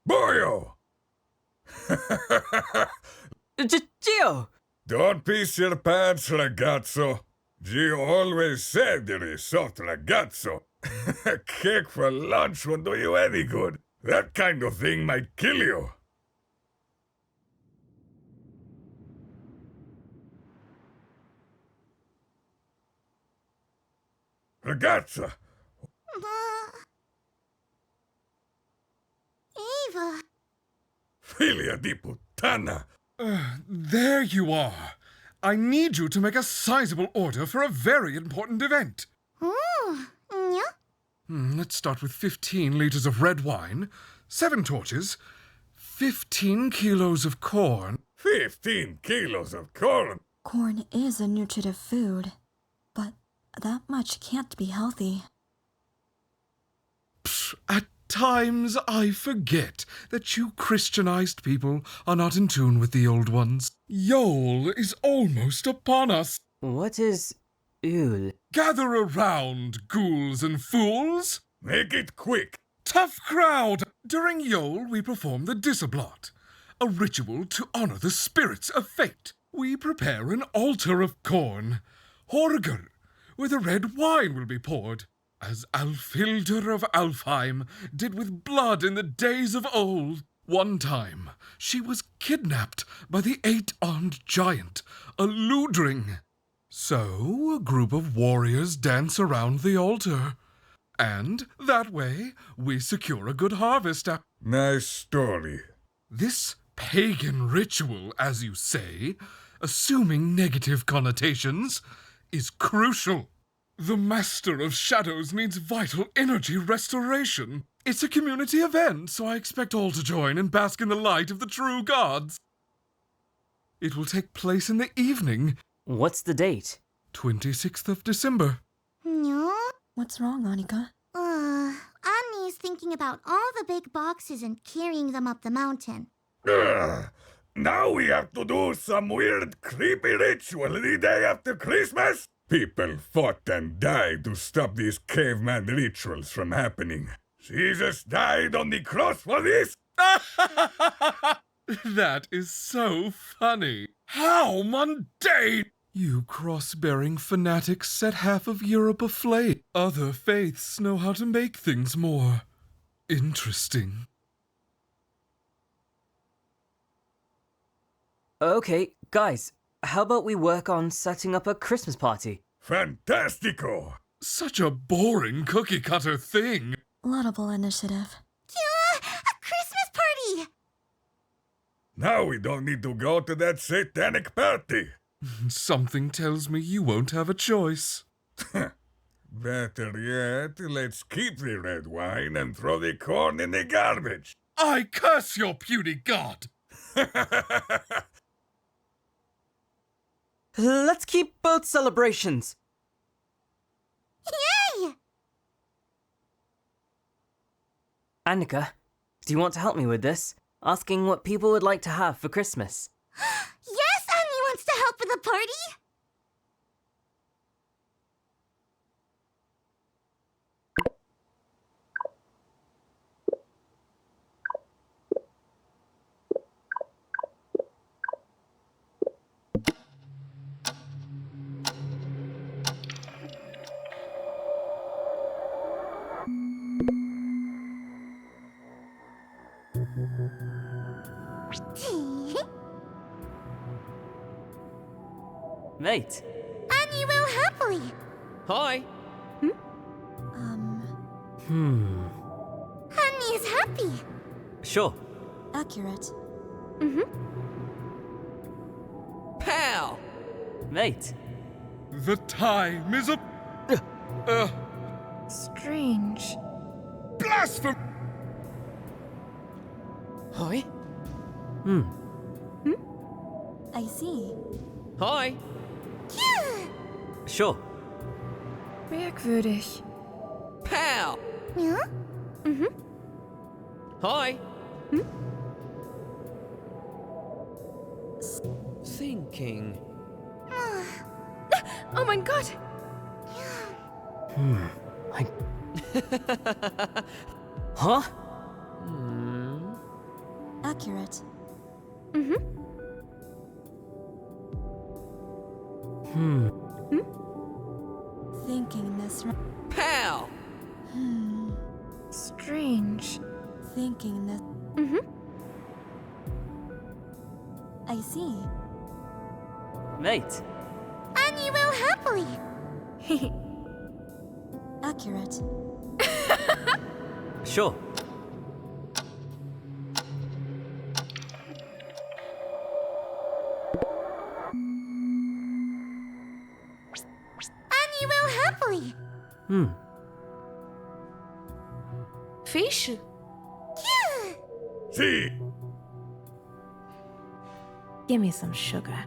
Boyo! Gio! Don't piss your pants, ragazzo. Gio always said you're a soft ragazzo. Cake for lunch won't do you any good. That kind of thing might kill you. Ragazza! Eva. Filia di puttana! There you are. I need you to make a sizable order for a very important event. Ooh, yeah. Let's start with 15 liters of red wine, 7 torches, 15 kilos of corn. 15 kilos of corn? Corn is a nutritive food, but that much can't be healthy. At times I forget that you Christianized people are not in tune with the old ones. Yule is almost upon us. What is Yule? Gather around, ghouls and fools. Make it quick. Tough crowd. During Yule, we perform the Disablot, a ritual to honor the spirits of fate. We prepare an altar of corn, Horger, where the red wine will be poured, as Alfhilder of Alfheim did with blood in the days of old. One time, she was kidnapped by the 8-armed giant, a Ludring. So, a group of warriors dance around the altar. And that way, we secure a good harvest. Nice story. This pagan ritual, as you say, assuming negative connotations, is crucial. The Master of Shadows needs vital energy restoration. It's a community event, so I expect all to join and bask in the light of the true gods. It will take place in the evening. What's the date? 26th of December. No? What's wrong, Annika? Annie's thinking about all the big boxes and carrying them up the mountain. Now we have to do some weird, creepy ritual the day after Christmas? People fought and died to stop these caveman rituals from happening. Jesus died on the cross for this? That is so funny. How mundane! You cross-bearing fanatics set half of Europe aflame. Other faiths know how to make things more interesting. Okay, guys, how about we work on setting up a Christmas party? Fantastico! Such a boring cookie-cutter thing. Laudable initiative. A Christmas party! Now we don't need to go to that satanic party. Something tells me you won't have a choice. Better yet, let's keep the red wine and throw the corn in the garbage. I curse your puny god! Let's keep both celebrations. Yay! Annika, do you want to help me with this? Asking what people would like to have for Christmas. Yes, Annie wants to help with the party! Mate. Annie will happily. Hi. Annie is happy. Sure. Accurate. Pal. Mate. The time is up. Strange. Blasphemy! Hi. I see. Hi. Sure. Merkwürdig. Pal. Ja? Hi. Thinking. Oh mein Gott! Huh? Accurate. Thinking this. Pal. Strange. Thinking this. I see. Mate. Annie will happily. Accurate. Sure. Annie will happily. Fish? See! Give me some sugar.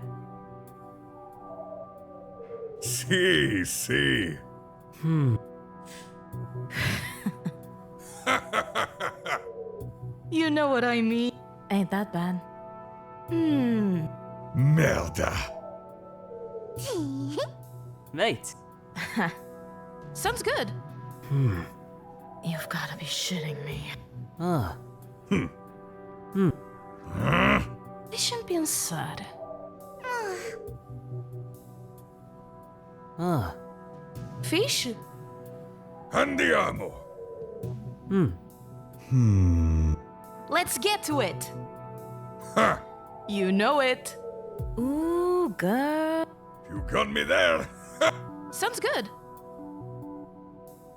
See. You know what I mean. Ain't that bad. Merda. Mate. Sounds good. You've gotta be shitting me. Ah. They shouldn't be inside. Ah. Fish? Andiamo. Let's get to it. Ha! You know it. Ooh, girl. You got me there. Sounds good.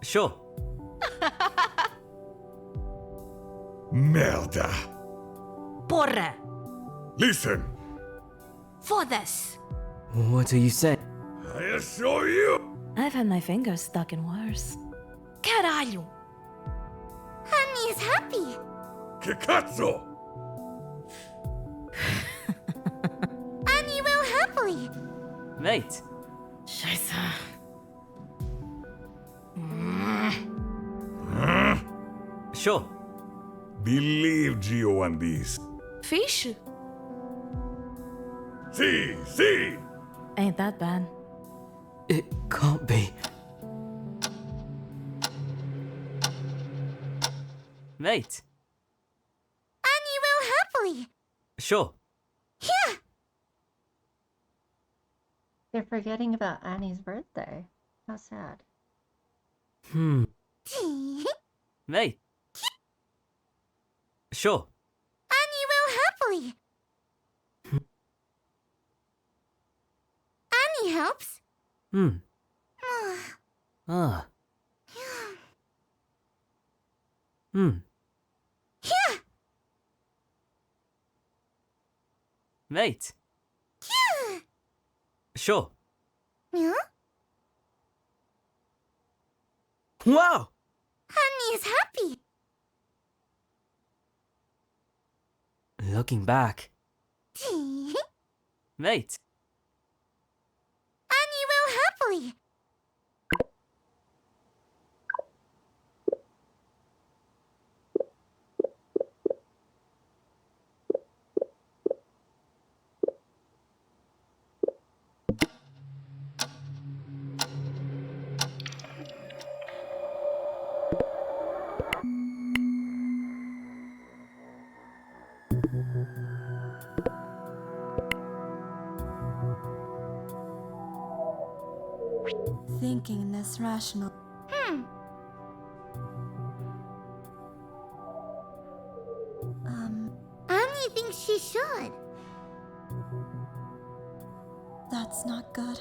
Sure. Merda. Porra. Listen, Foda-se. What are you saying? I'll show you. I've had my fingers stuck in worse. Caralho. Annie is happy. Que cazzo? Annie will happily. Mate. Scheiße. Sure. Believe Gio on this. Fish? See. Ain't that bad. It can't be. Mate. Annie will happily. Sure. Yeah. They're forgetting about Annie's birthday. How sad. Mate. Sure. Annie will happily. Annie helps. Ah. Yeah. Mate. Yeah. Sure. Yeah. Wow! Annie is happy. Looking back, Mate. Annie will happily. Thinking this rational. Annie thinks she should. That's That's not good.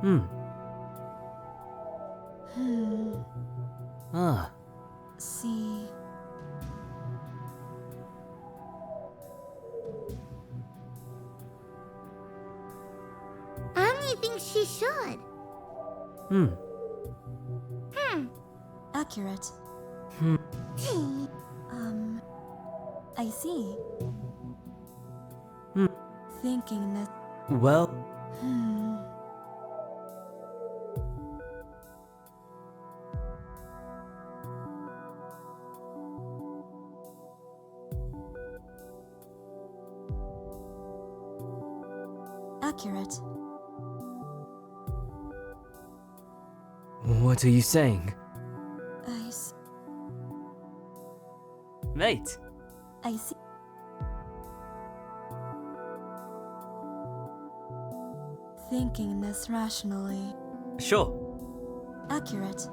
Hmm. Ah. See. Annie thinks she should. Accurate. I see. Thinking that. Well, Accurate. what are you saying? Mate, I see. Thinking this rationally. sure. Accurate.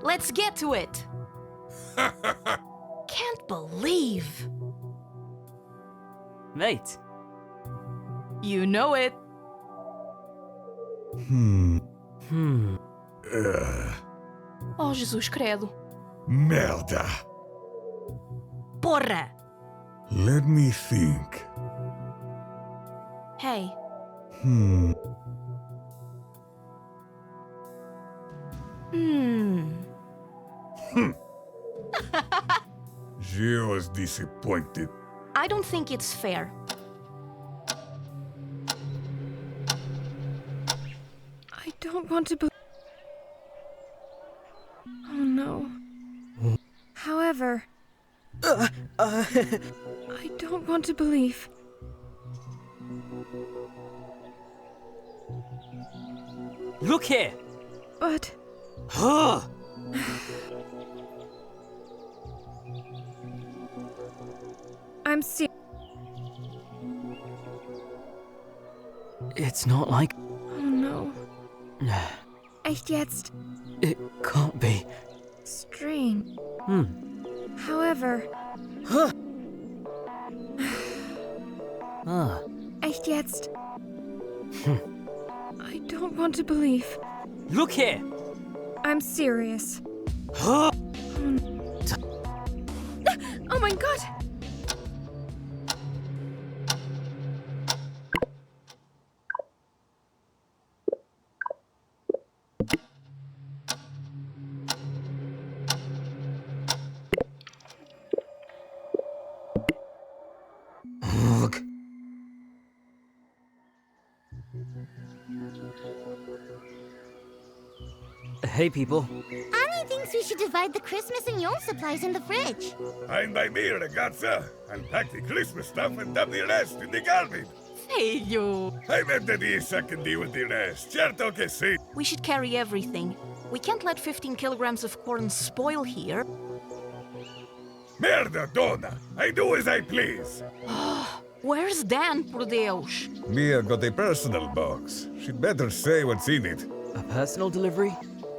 Let's get to it. Can't believe. Mate. You know it. Oh, Jesus credo. Merda. Porra! Let me think. Hey, She was disappointed. I don't think it's fair. I don't want to believe. Oh no. However, I don't want to believe. Look here! But Huh! I'm serious. It's not like... Oh no. Echt jetzt? It can't be. Strange. However, Ah. echt jetzt? I don't want to believe. Look here! I'm serious. Huh? Oh my god! Ugh. Hey people. Annie thinks we should divide the Christmas and Yule supplies in the fridge. Fine by me, ragazza. I'll pack the Christmas stuff and dump the rest in the garbage. Hey, you. I meant di second with the rest. Certo che sì. We should carry everything. We can't let 15 kilograms of corn spoil here. Merda, donna. I do as I please. Where's Dan, por Deus? Mia got a personal box. She'd better say what's in it. A personal delivery?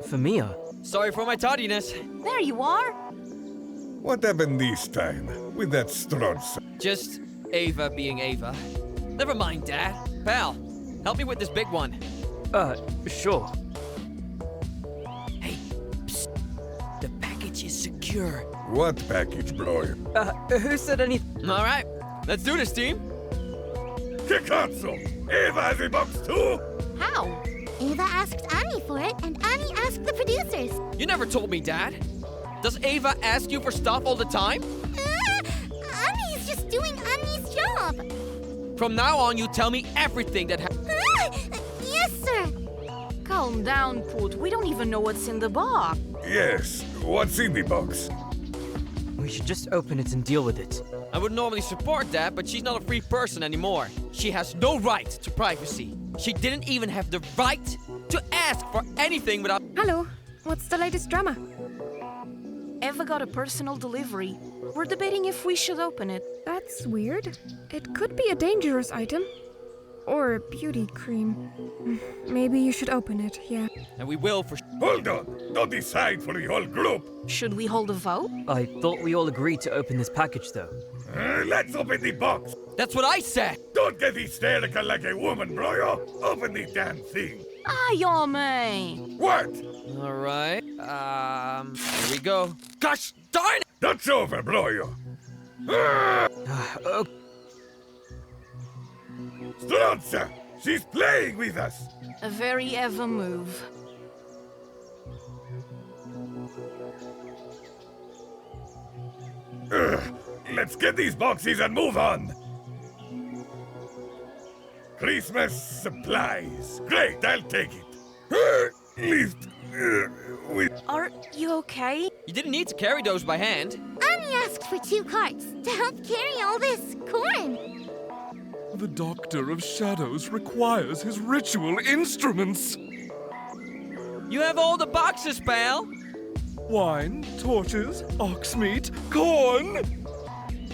For Mia? Sorry for my tardiness. There you are. What happened this time with that Strozza? Just Ava being Ava. Never mind, Dad. Pal, help me with this big one. Sure. Hey, psst. The package is secure. What package, bro? Who said anything? All right, let's do this, team. Che cazzo? Eva has a box too? How? Ava asked Annie for it, and Annie asked the producers. You never told me, Dad. Does Ava ask you for stuff all the time? Annie's just doing Annie's job. From now on, you tell me everything that happened. Yes, sir. Calm down, Put. We don't even know what's in the box. Yes. What's in the box? We should just open it and deal with it. I would normally support that, but she's not a free person anymore. She has no right to privacy. She didn't even have the right to ask for anything without... Hello, what's the latest drama? Eva got a personal delivery. We're debating if we should open it. That's weird. It could be a dangerous item. or a beauty cream. Maybe you should open it, yeah. And we will for Hold on! Don't decide for the whole group! Should we hold a vote? I thought we all agreed to open this package, though. Let's open the box! That's what I said! Don't get hysterical like a woman, broyo! Open the damn thing! Ayome! What? Alright, here we go. Gosh darn it! That's over, broyo! Stronza! She's playing with us! A very ever move. Let's get these boxes and move on! Christmas supplies. Great, I'll take it. Lift. Are you okay? You didn't need to carry those by hand. Annie asked for 2 carts to help carry all this corn. The Doctor of Shadows requires his ritual instruments. You have all the boxes, pal. Wine, torches, ox meat, corn.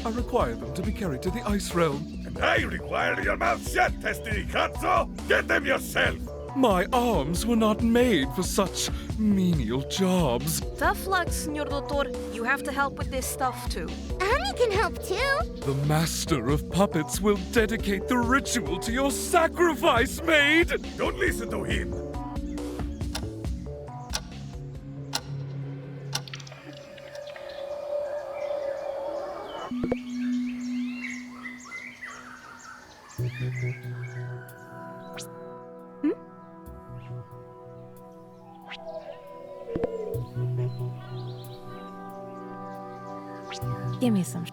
I require them to be carried to the Ice Realm. And I require your mouth shut, Testiricazzo! Get them yourself! My arms were not made for such menial jobs. Tough luck, Senor Doctor. You have to help with this stuff too. Annie can help too. The Master of Puppets will dedicate the ritual to your sacrifice, maid! Don't listen to him! Give me some.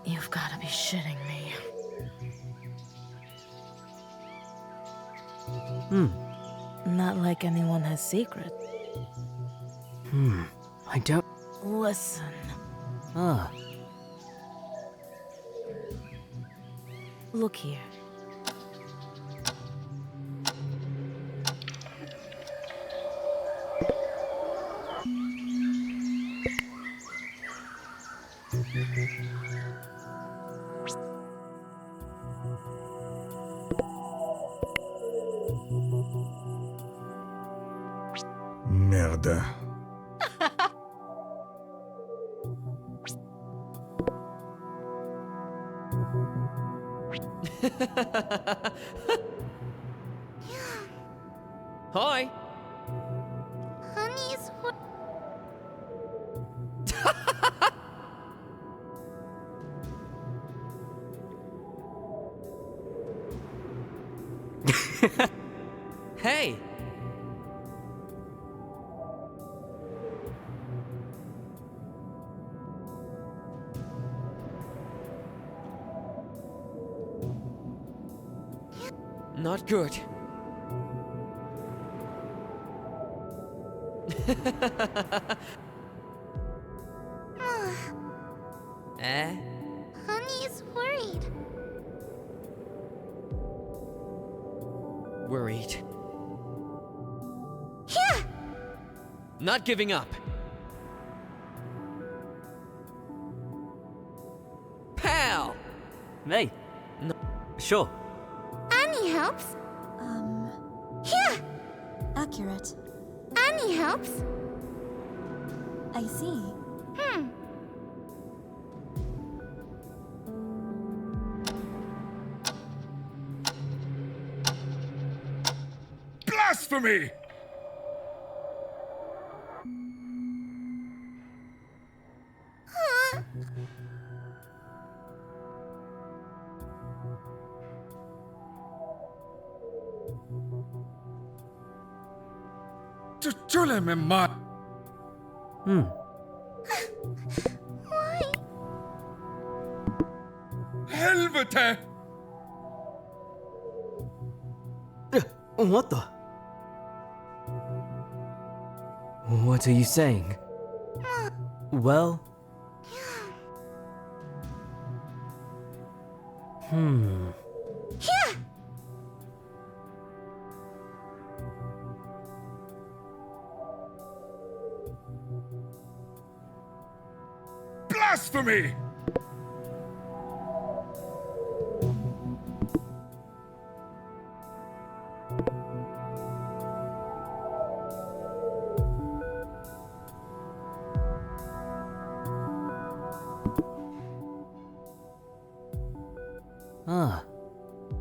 You've got to be shitting me. Not like anyone has secrets. I don't. Listen. Ah. Look here. Merda. Hi. Honey's what? Hey. Not good. Eh? Honey's worried. Worried. Yeah. Not giving up. Pal! Hey. No. Sure. Annie helps. Yeah. Accurate. Annie helps. I see. Blasphemy! Huh? Chule me ma. Why? Helvete! What the? What are you saying? Well? Yeah. Blasphemy! Ah,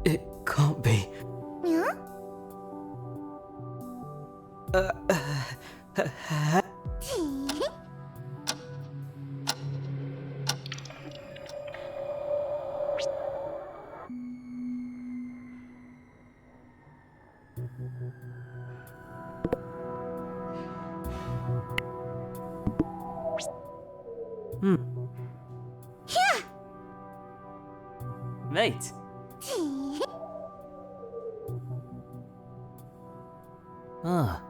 it can't be. Yeah? Yeah. Mate, Ah.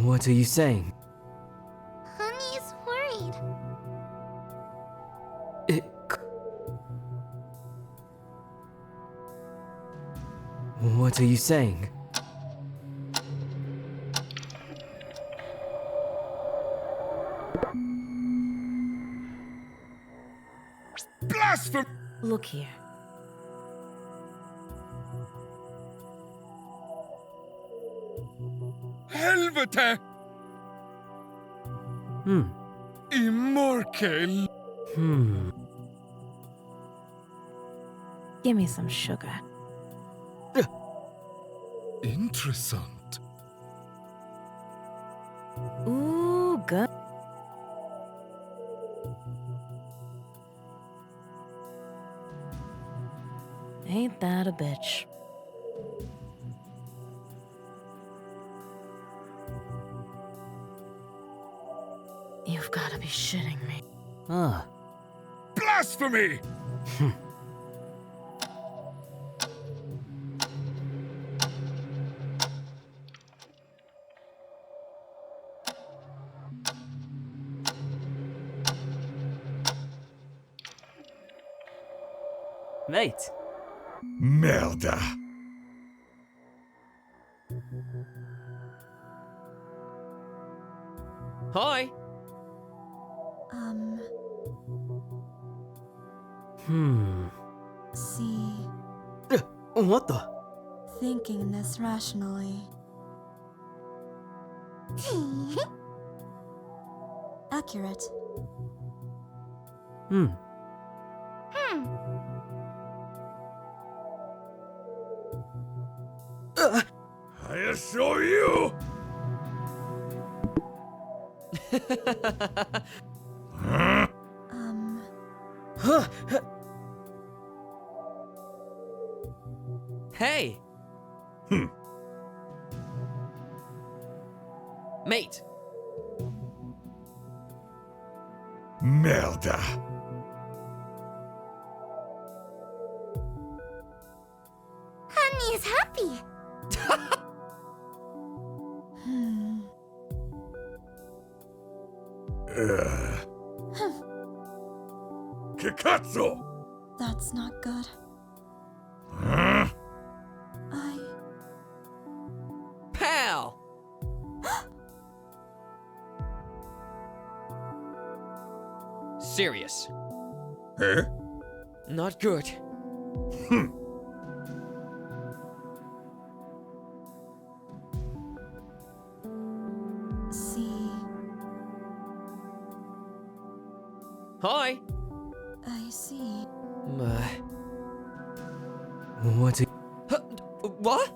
What are you saying? Honey is worried. It. What are you saying? Blasphemy! Look here. Helvete! Immorkel! Give me some sugar. Interessant. Ooh, good. Ain't that a bitch? You've gotta be shitting me. Ah. Blasphemy! mate. Merda! Hi. See, What the? thinking this rationally. Accurate. I'll show you! Hey. Mate. Merda! Honey is happy. Kikatsu! That's not good. Pal. Serious. Huh? Not good. See, Hi. I see. What are What?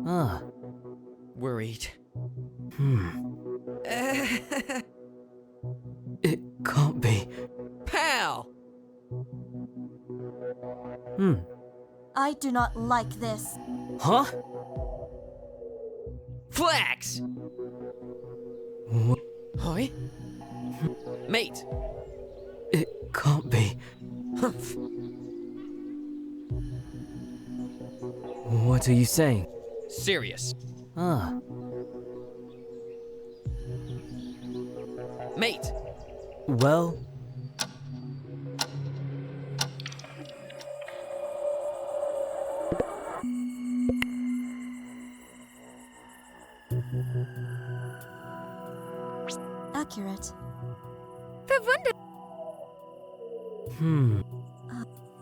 Ah. Worried. It can't be. Pal. I do not like this. Huh? Flax. What? Hi. Mate. It can't be. What are you saying? Serious. Ah. Mate. Well, accurate. Verwunder.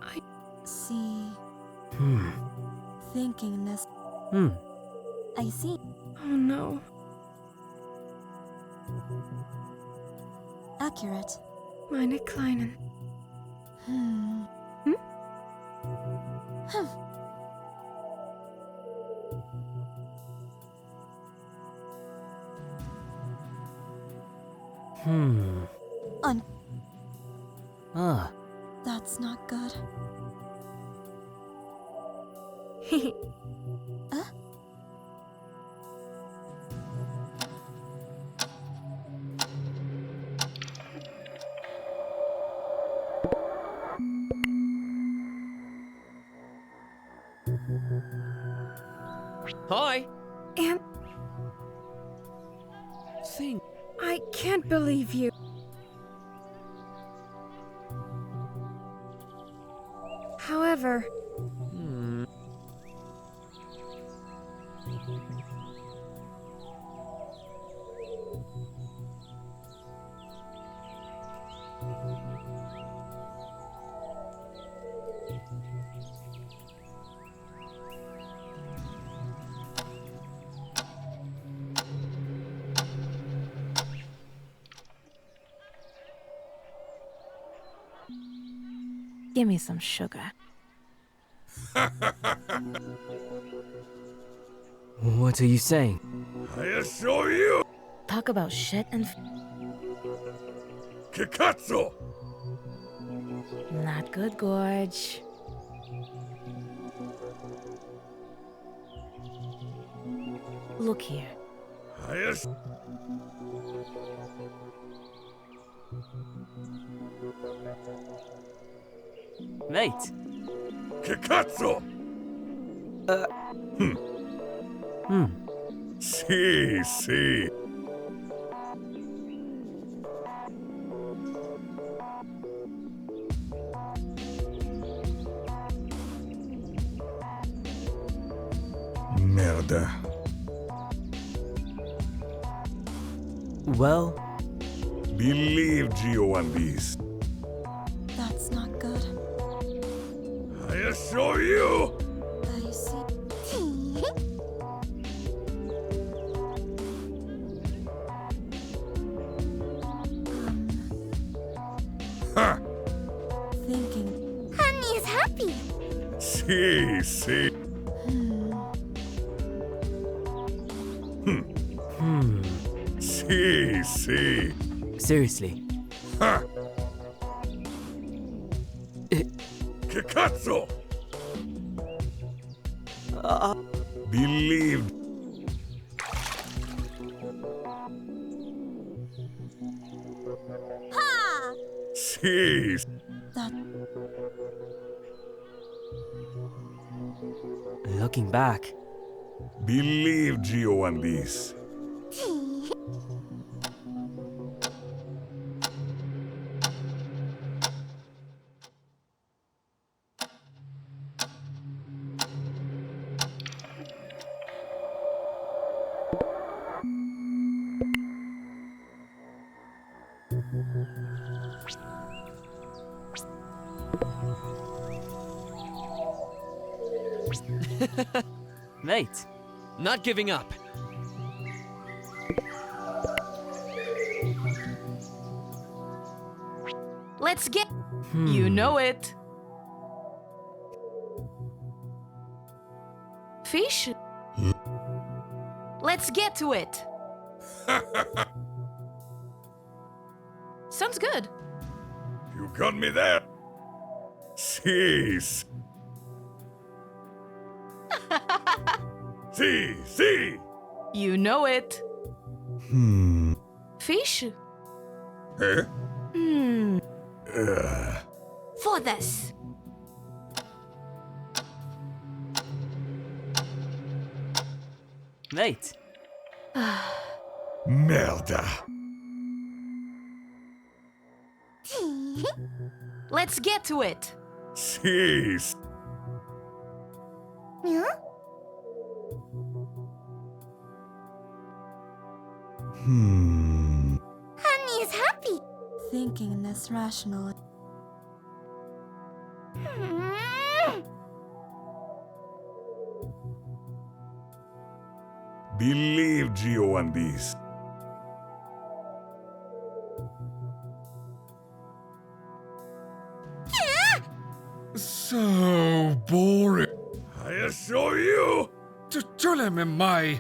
I See, thinking this. I see. Oh no. Accurate. Meine Kleinen. That's not good. Hi. And Thing. I can't believe you. However, Give me some sugar. What are you saying? I assure you, Talk about shit and Kikatsu! not good, Gorge. Look here. I Mate, Kikatsu! See. Merda. Well, Believe Gio on these. That's not good. I assure you, I see. ha! Thinking. Honey is happy. See. See. seriously. Ha! Kikatsu! Believed. Ha! See. That. Looking back, Believe Gio on these. mate. Not giving up. Let's get. You know it. Fish. Let's get to it. Sounds good. You got me there. See. See. You know it. Fish. Eh? For this. Mate. Merda. Let's get to it. See. Yeah? Honey Thinking this rationally. Believe Gio on this. So boring. I assure you. Tuleme mai.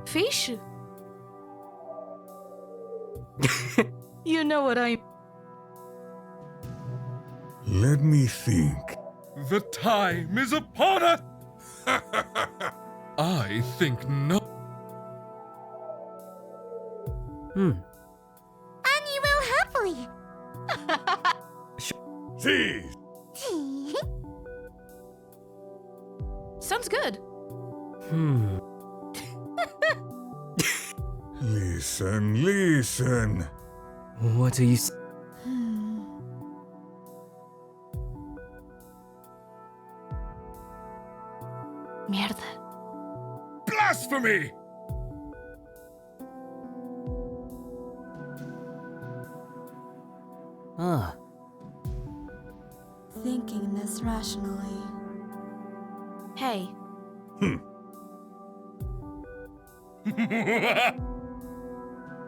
Fish? You know what I... Let me think. The time is upon us. I think not. Annie will happily. See. Sounds good. Listen. What are you Mierda. Blasphemy! Ah, Thinking this rationally. Hey,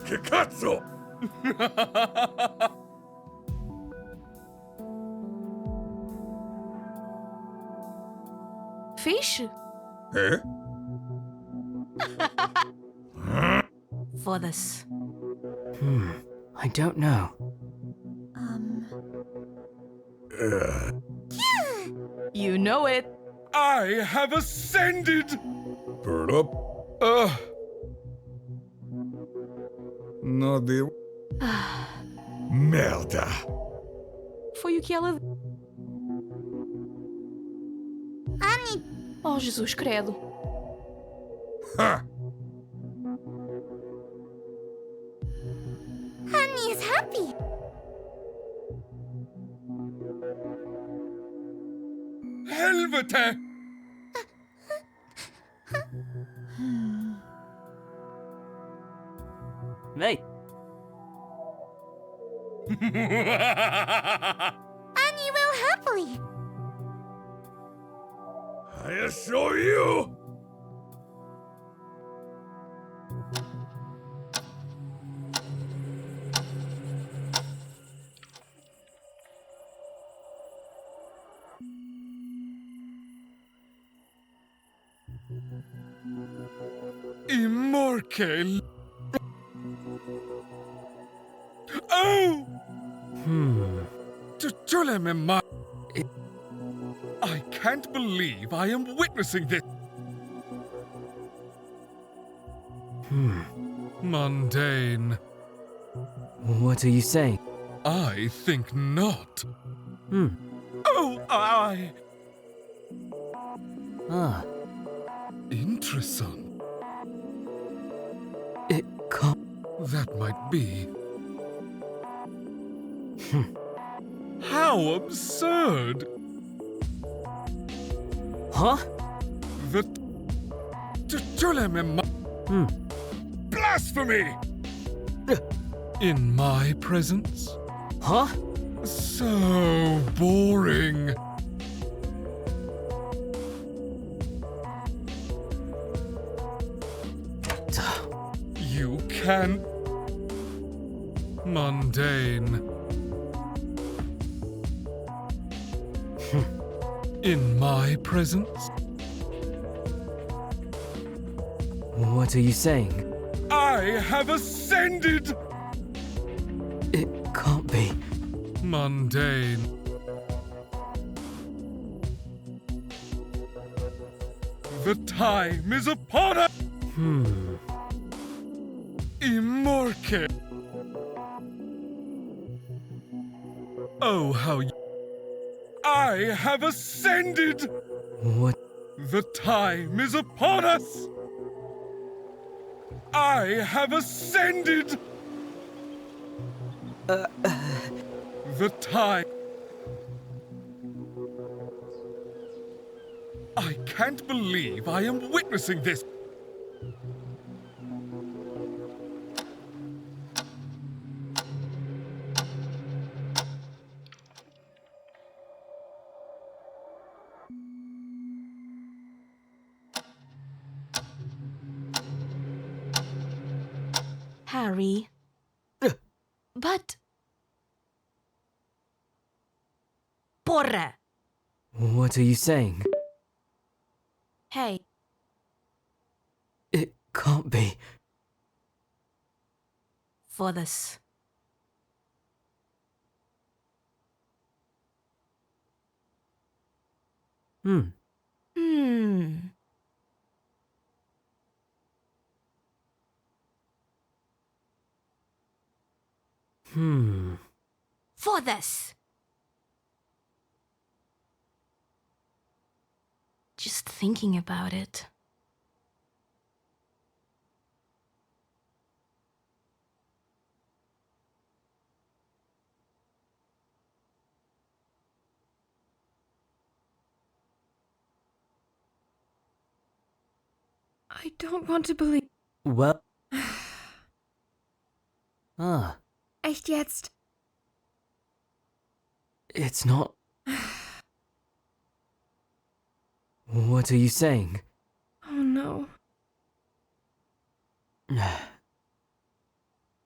Kikatsu! fish? Eh? For this. I don't know. You know it. I have ascended! Bird up. No de... Merda. Foi o que ela... Annie, Oh, Jesus, credo. Ha! Annie is happy. Helvete! Hey, Annie will happily. I assure you. Immortal. Oh! Tuleme mai. I can't believe I am witnessing this. Mundane. What are you saying? I think not. Hmm. Oh, I. Ah, Interesting. it can't... That might be. How absurd! Huh? The Tuleme mai. Blasphemy! In my presence? Huh? So boring. You can't. Mundane. In my presence? What are you saying? I have ascended! It can't be. Mundane. The time is upon us! Immortal. Oh, how I have ascended! What? The time is upon us! I have ascended! The time... I can't believe I am witnessing this! Harry. But... Porra! What are you saying? Hey, It can't be. for this. Hmm. Hmm. Hmm. For this. Just thinking about it. I don't want to believe. Well. Ah. Echt jetzt? It's not. What are you saying? Oh no.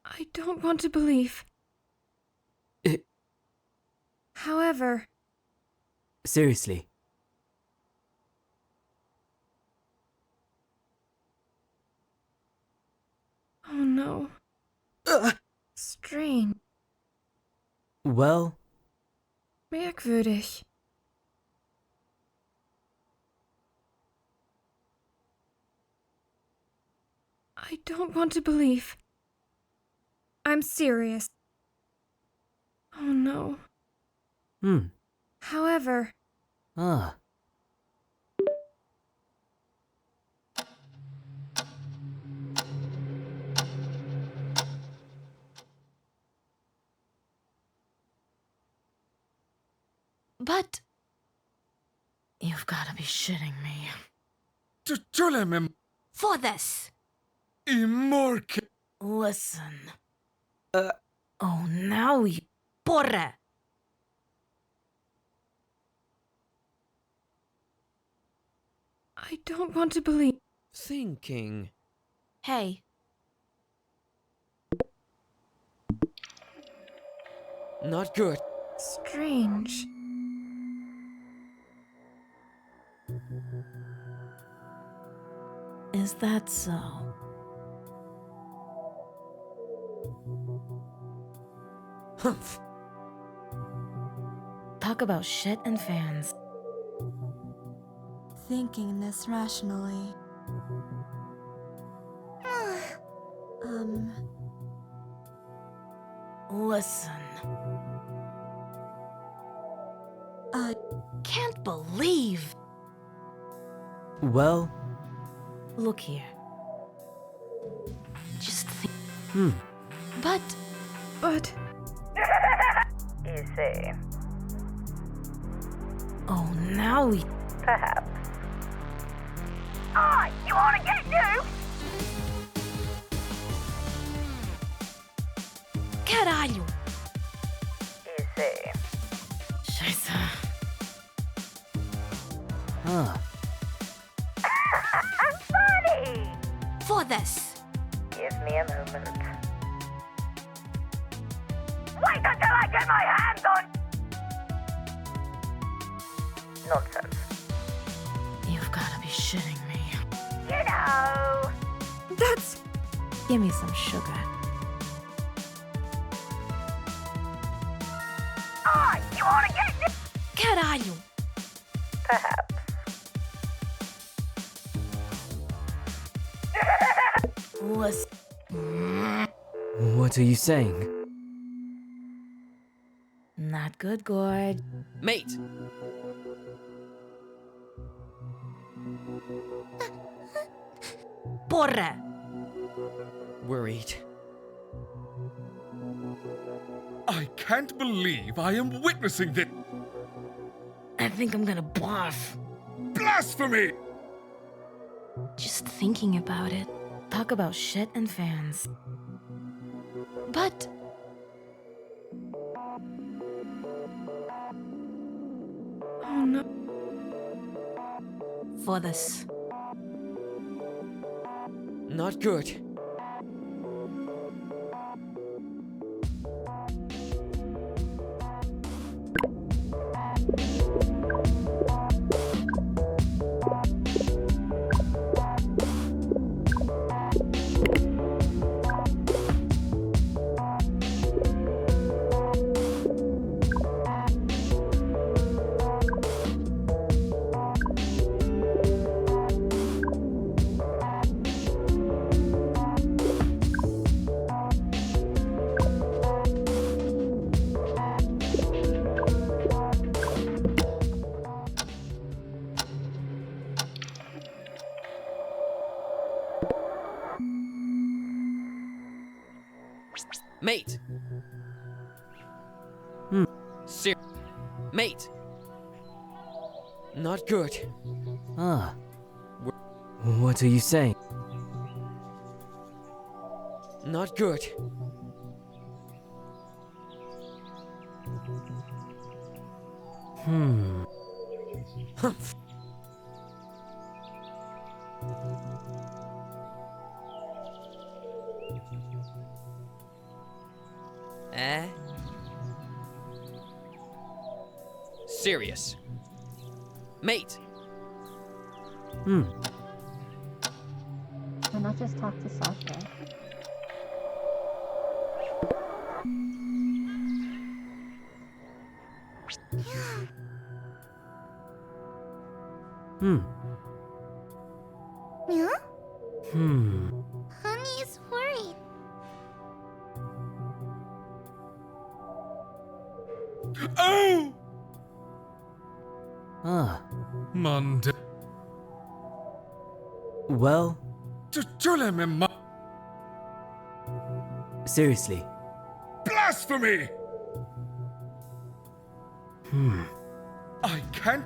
I don't want to believe. It. However, Seriously. oh no. Strange. Well. Merkwürdig. I don't want to believe. I'm serious. Oh no. Hmm. However, Ah. But... You've gotta be shitting me. For this. Listen. Oh, now you... Porra! I don't want to believe. Thinking. Hey, Not good. Strange. Is that so? Humph. Talk about shit and fans. Thinking this rationally. Listen. Can't believe. Well. Look here. Just think. Hmm. But. You see. Oh, now we. Perhaps. Ah, you wanna get new? Caralho! You see. Scheiße. Ah. Funny! For this. Give me a moment. Wait until I get my hands on... Nonsense. You've gotta be shitting me. You know... That's. Give me some sugar. Ah, you wanna get new? Caralho! Perhaps. Listen. What are you saying? Not good, Gord. Mate! Porra! Worried. I can't believe I am witnessing this. I think I'm gonna barf. Blasphemy! just thinking about it. Talk about shit and fans. But... Oh no. For this. Not good. Mate! Ser- Mate! Not good. Ah. What are you saying? Not good. Humph. Serious. Mate! Why not just talk to Sasha? Yeah? Hmm. Honey is worried. Oh! Ah. Monday. Well, seriously. Blasphemy! I can't.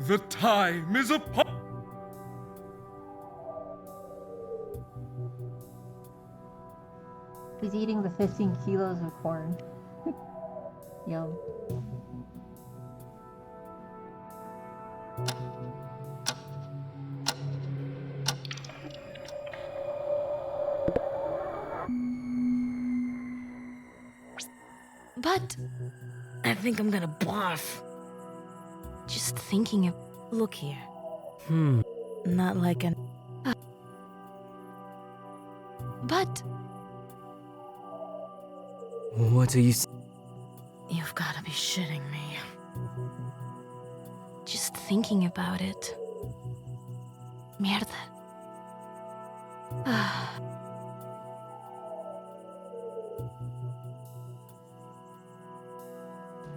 The time is upon. He's eating the 15 kilos of corn. Yum. But I think I'm gonna barf. Just thinking of. Look here. Not like an. But What are you saying? you've gotta be shitting me. Just thinking about it. Mierda.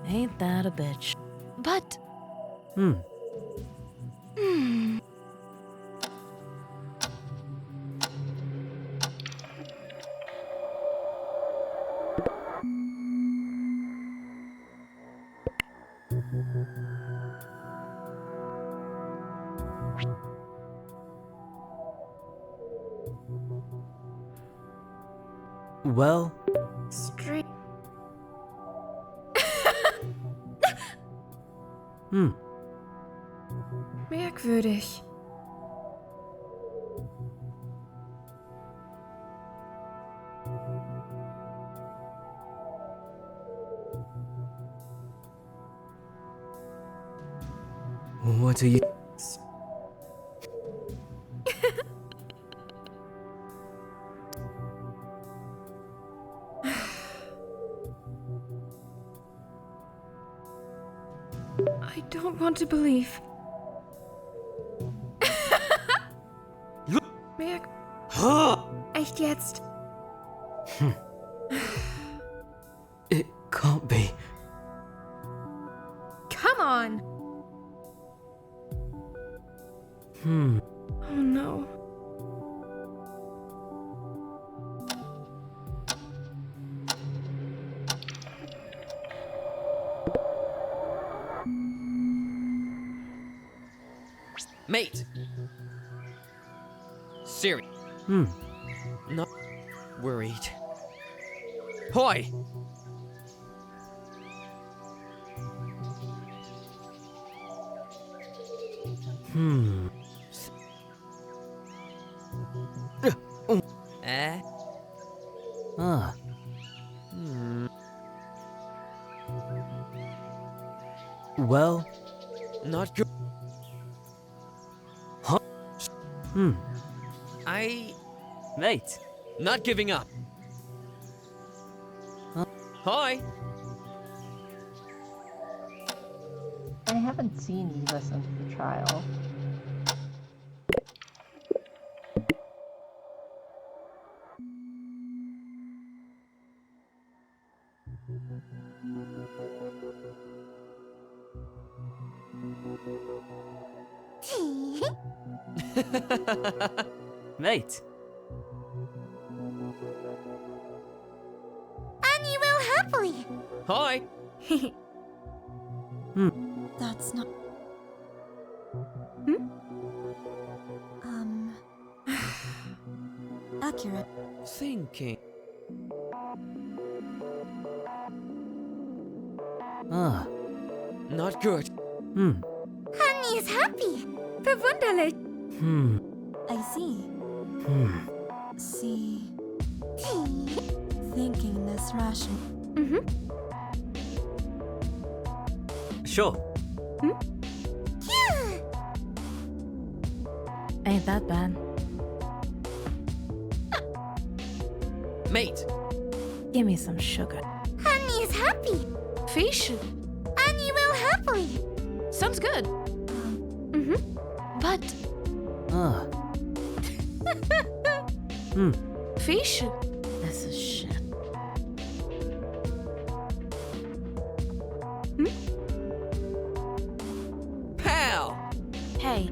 Ain't that a bitch? But. Well, Straight. Merkwürdig. what are you? I don't want to believe. Merk. Echt jetzt? It can't be. Come on! Oh no. Mate! Siri. Not worried. Hoy! Ah. Well, Not good. huh? Mate. Not giving up. Hi! I haven't seen Eva since the trial. Mate. Annie will happily. Hi. That's not. Accurate. Thinking. Ah. Not good. Annie is happy. Verwunderlich. I see. See. Thinking this rational. Sure. Ain't that bad. Mate. Give me some sugar. Annie is happy. Fish? Annie will happily. Sounds good. But Ah. fish? This is shit. Pal. Hey.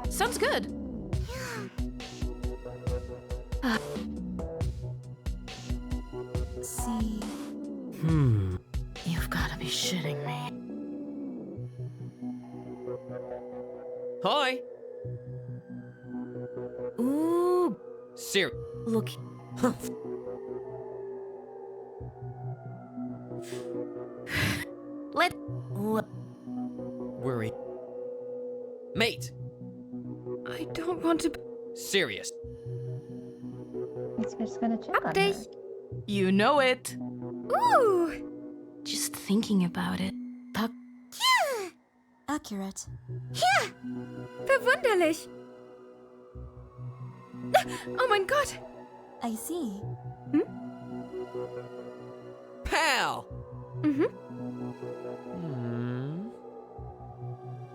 Sounds good. See. You've gotta be shitting me. Hi. Ooh, Siri. look. Let Worry. Mate. I don't want to. Serious. It's just gonna check on her. Dich. you know it. Ooh. Just thinking about it. Puck. Accurate. Verwunderlich. Oh mein Gott. I see. Pal.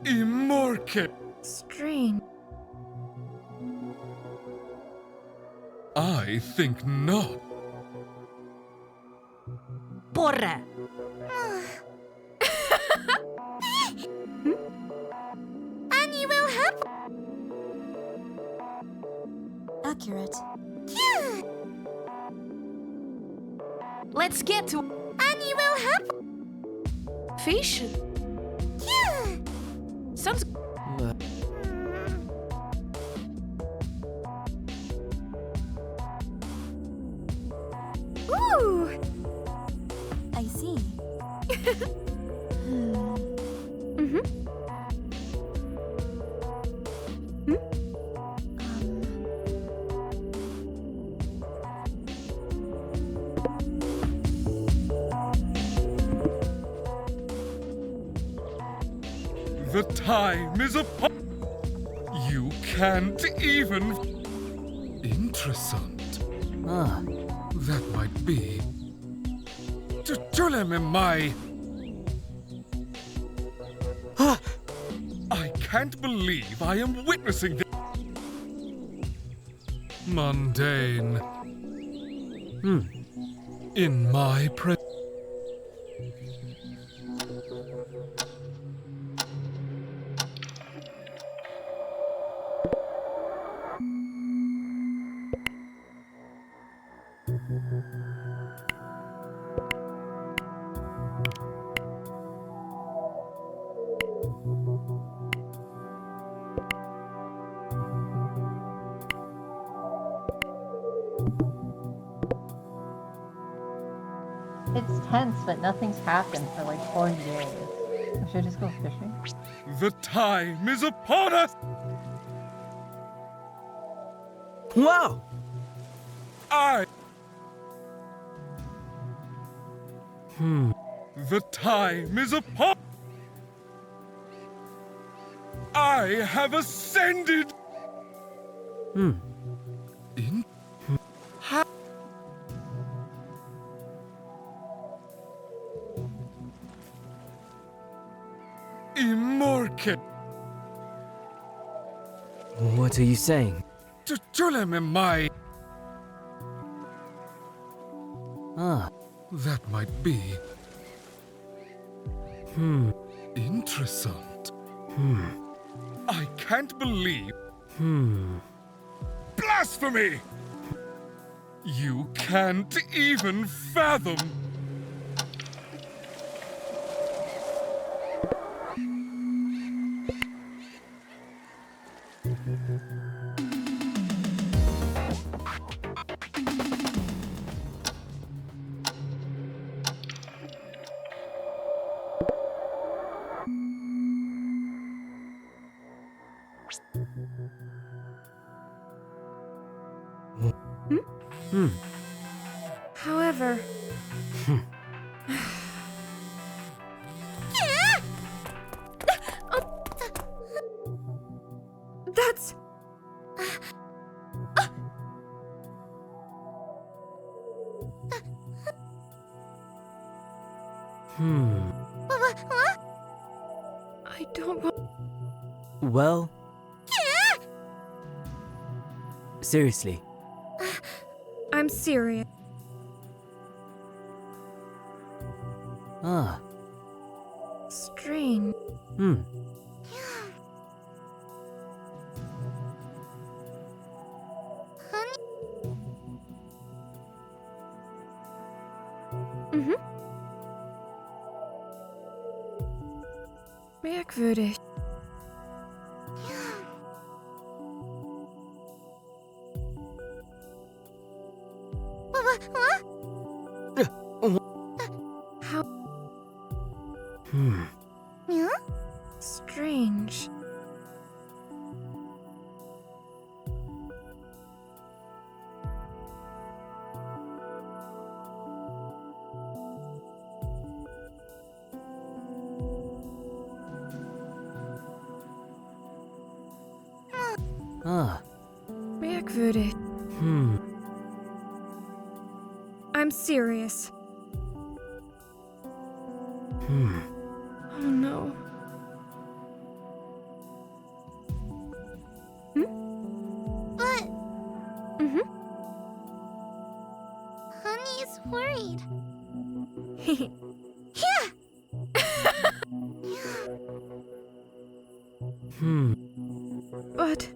Immortal. Strange. I think not. Porra. Annie will happily. Accurate. Let's get to Annie will happily. fish. Sounds Ooh. I see. The time is upon. You can't even. Interessant. Ah. That might be. Tulem my. I can't believe I am witnessing this. Mundane. In my presence. It's tense, but nothing's happened for like 4 years. Should I just go fishing? The time is upon us. Wow! The time is upon. I have ascended. In. Immortal. What are you saying? Tulem my. Ah. That might be. Interessant. I can't believe. Blasphemy! You can't even fathom. However, that's... I don't want... Well... Seriously. I'm serious. Ah. Strange. Merkwürdig. How... Strange. Ah. Merkwürdig. I'm serious. Oh no. But... Honey is worried. Yeah! But...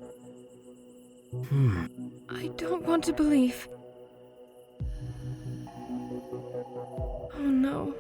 I don't want to believe. Oh no.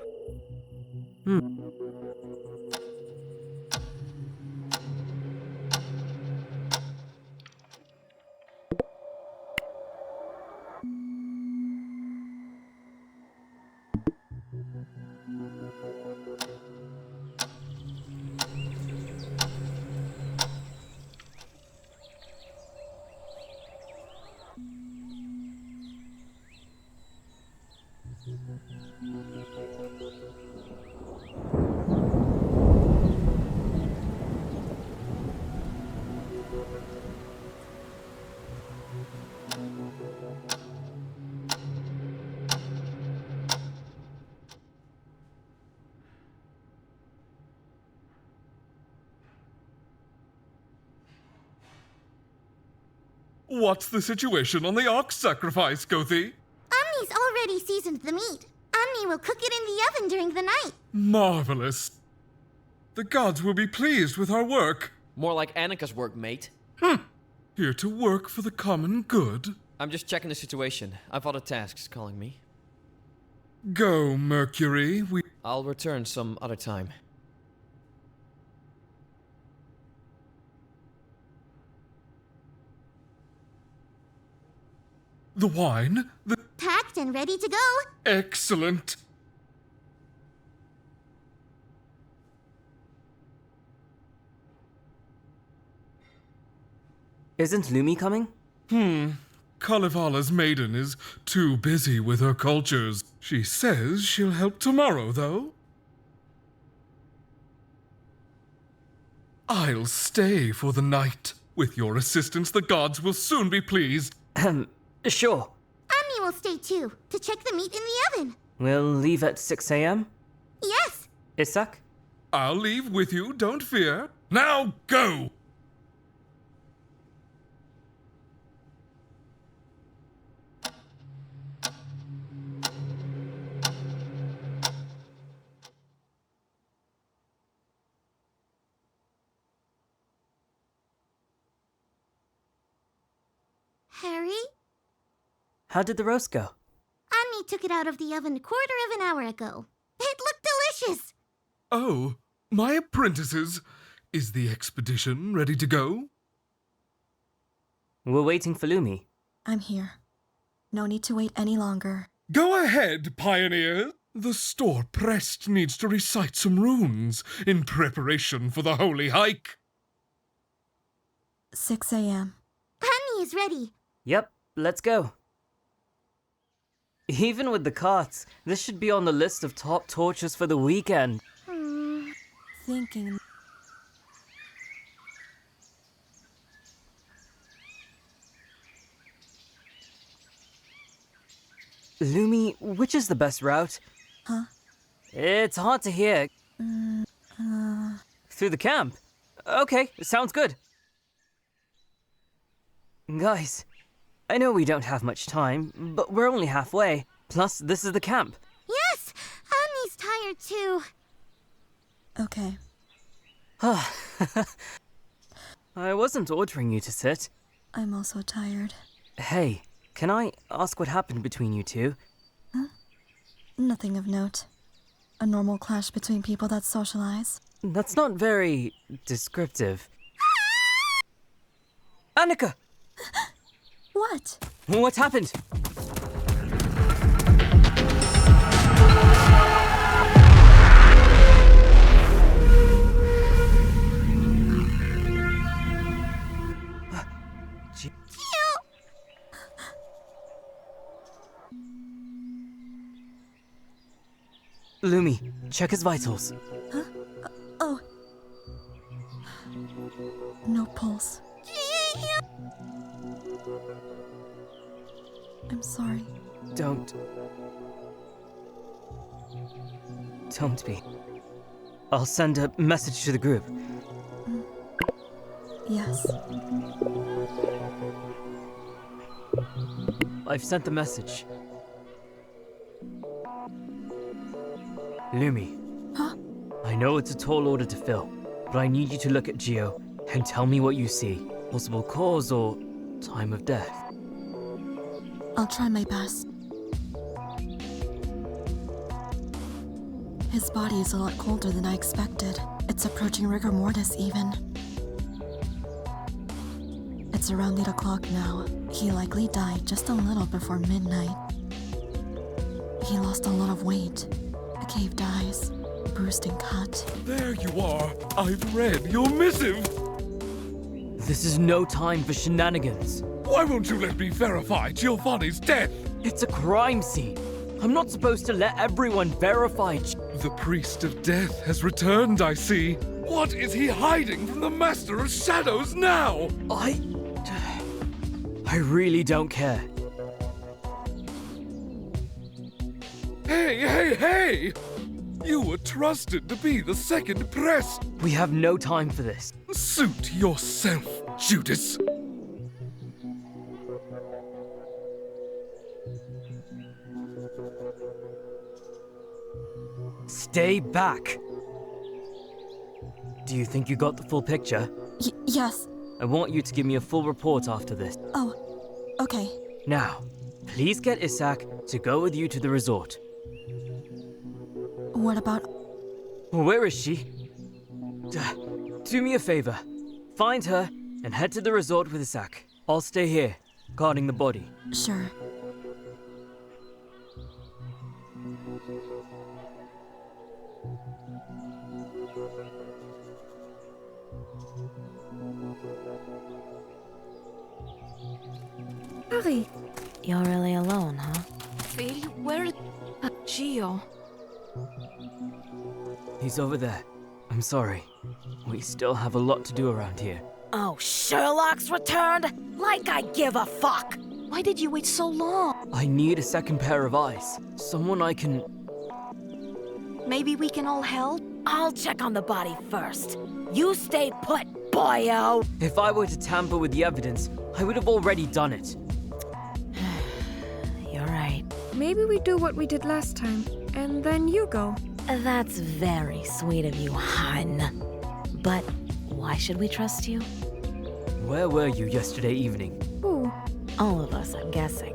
What's the situation on the ox sacrifice, Gothi? Omni's already seasoned the meat. Omni will cook it in the oven during the night. Marvelous. The gods will be pleased with our work. More like Annika's work, mate. Here to work for the common good. I'm just checking the situation. I've other tasks calling me. Go, Mercury. I'll return some other time. The wine? Packed and ready to go. Excellent. Isn't Lumi coming? Kalivala's maiden is too busy with her cultures. She says she'll help tomorrow, though. I'll stay for the night. With your assistance, the gods will soon be pleased. Sure. Omni will stay too, to check the meat in the oven. We'll leave at 6 a.m.? Yes. Isak? I'll leave with you, don't fear. Now go! Harry? How did the roast go? Annie took it out of the oven a quarter of an hour ago. It looked delicious! Oh, my apprentices. Is the expedition ready to go? We're waiting for Lumi. I'm here. No need to wait any longer. Go ahead, pioneer. The store prest needs to recite some runes in preparation for the holy hike. 6 a.m. Annie is ready. Yep, let's go. Even with the carts, this should be on the list of top tortures for the weekend. Thinking. Lumi, which is the best route? Huh? It's hard to hear. Through the camp? Okay, sounds good. Guys, I know we don't have much time, but we're only halfway. Plus, this is the camp. Yes! Annie's tired too. Okay. I wasn't ordering you to sit. I'm also tired. Hey, can I ask what happened between you two? Huh? Nothing of note. A normal clash between people that socialize. That's not very descriptive. Annika! What? What happened? Lumi, check his vitals. Huh? Oh. No pulse. I'm sorry. Don't be. I'll send a message to the group. Yes. I've sent the message. Lumi. Huh? I know it's a tall order to fill, but I need you to look at Geo and tell me what you see. Possible cause or time of death. I'll try my best. His body is a lot colder than I expected. It's approaching rigor mortis even. It's around 8 o'clock now. He likely died just a little before midnight. He lost a lot of weight. Caved eyes, bruised and cut. There you are. I've read your missive. This is no time for shenanigans. Why won't you let me verify Giovanni's death? It's a crime scene. I'm not supposed to let everyone verify. The priest of death has returned, I see. What is he hiding from the master of shadows now? I really don't care. Hey! You were trusted to be the second press. We have no time for this. Suit yourself, Judas. Stay back. Do you think you got the full picture? Yes. I want you to give me a full report after this. Oh, okay. Now, please get Isak to go with you to the resort. What about... Where is she? Do me a favor. Find her and head to the resort with Isak. I'll stay here, guarding the body. Sure. Harry. You're really alone, huh? Phil, where... Gio. He's over there. I'm sorry. We still have a lot to do around here. Oh, Sherlock's returned? Like I give a fuck! Why did you wait so long? I need a second pair of eyes. Someone I can... Maybe we can all help? I'll check on the body first. You stay put, boyo! If I were to tamper with the evidence, I would have already done it. You're right. Maybe we do what we did last time, and then you go. That's very sweet of you, hon. But why should we trust you? Where were you yesterday evening? Ooh. All of us, I'm guessing.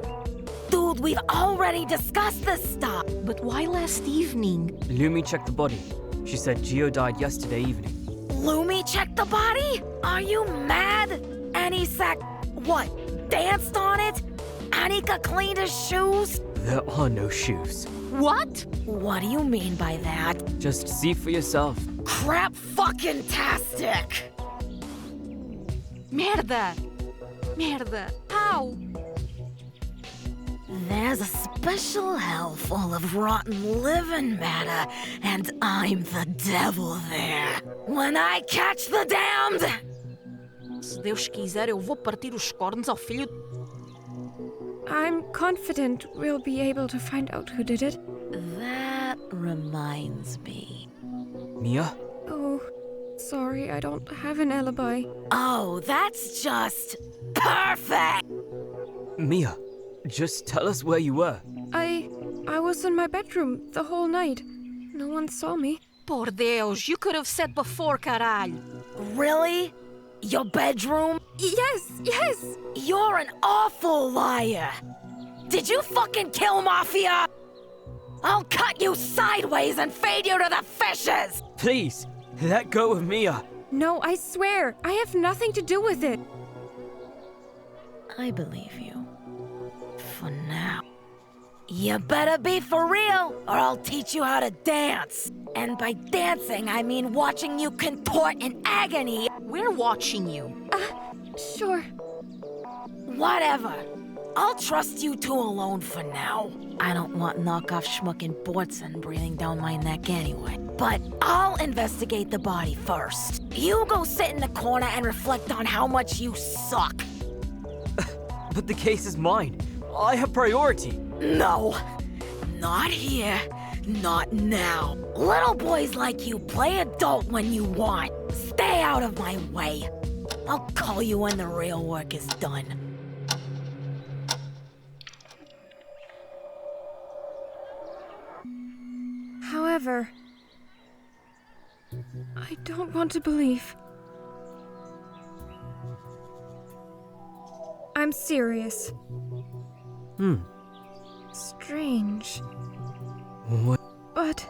Dude, we've already discussed this stuff! But why last evening? Lumi checked the body. She said Gio died yesterday evening. Lumi checked the body? Are you mad? Anisak, what, danced on it? Anika cleaned his shoes? There are no shoes. What? What do you mean by that? Just see for yourself. Crap fucking tastic! Merda! Merda! How? There's a special hell full of rotten living matter, and I'm the devil there. When I catch the damned! Se Deus quiser, eu vou partir os cornos ao filho. I'm confident we'll be able to find out who did it. That reminds me. Mia? Oh, sorry, I don't have an alibi. Oh, that's just perfect! Mia, just tell us where you were. I was in my bedroom the whole night. No one saw me. Por Deus, you could have said before, caralho. Really? Your bedroom? Yes, yes! You're an awful liar! Did you fucking kill Mafia? I'll cut you sideways and feed you to the fishes! Please, let go of Mia. No, I swear, I have nothing to do with it. I believe you. For now. You better be for real, or I'll teach you how to dance. And by dancing, I mean watching you contort in agony. We're watching you. Sure. Whatever. I'll trust you two alone for now. I don't want knockoff schmuckin' Bortson breathing down my neck anyway. But I'll investigate the body first. You go sit in the corner and reflect on how much you suck. But the case is mine. I have priority. No. Not here. Not now. Little boys like you play adult when you want. Stay out of my way. I'll call you when the real work is done. However, I don't want to believe. I'm serious. Strange. What? But...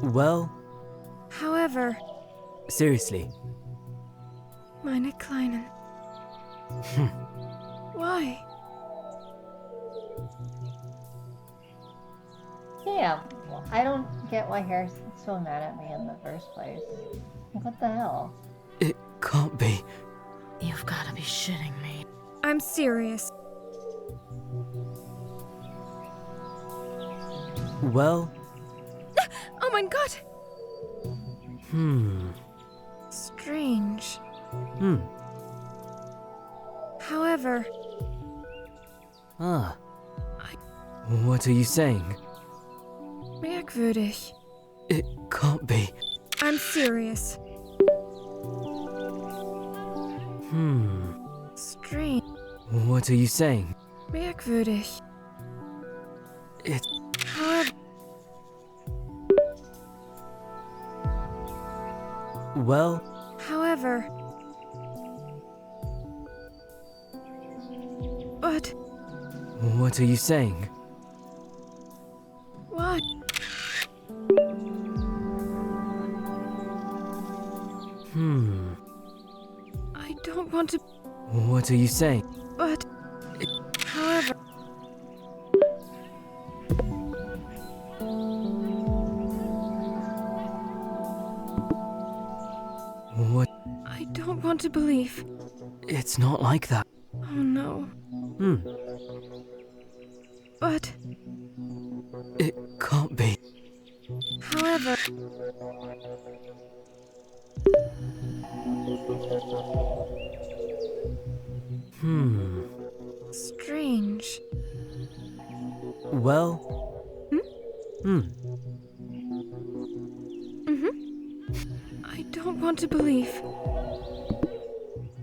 Well, However, seriously. meine Kleinen. Why? Yeah, I don't get why Harrison's so mad at me in the first place. Like, what the hell? It can't be. You've gotta be shitting me. I'm serious. Well, Oh my god! Strange. However, What are you saying? merkwürdig. It can't be. I'm serious. Strange. What are you saying? Merkwürdig. It. However, Well, however. But what are you saying? what? I don't want to, What are you saying? but however. What? I don't want to believe. It's not like that. Oh no. But It can't be. however. Strange. Well. I don't want to believe.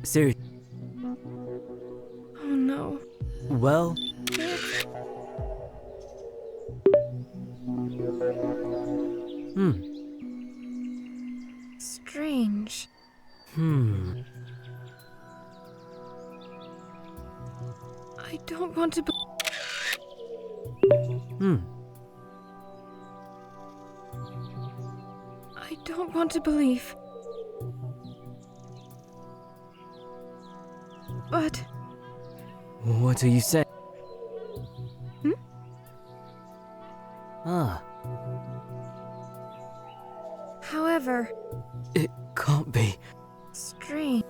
Serious. Oh no. Well. Strange. don't want to I don't want to believe. But What are you saying? however, It can't be. strange.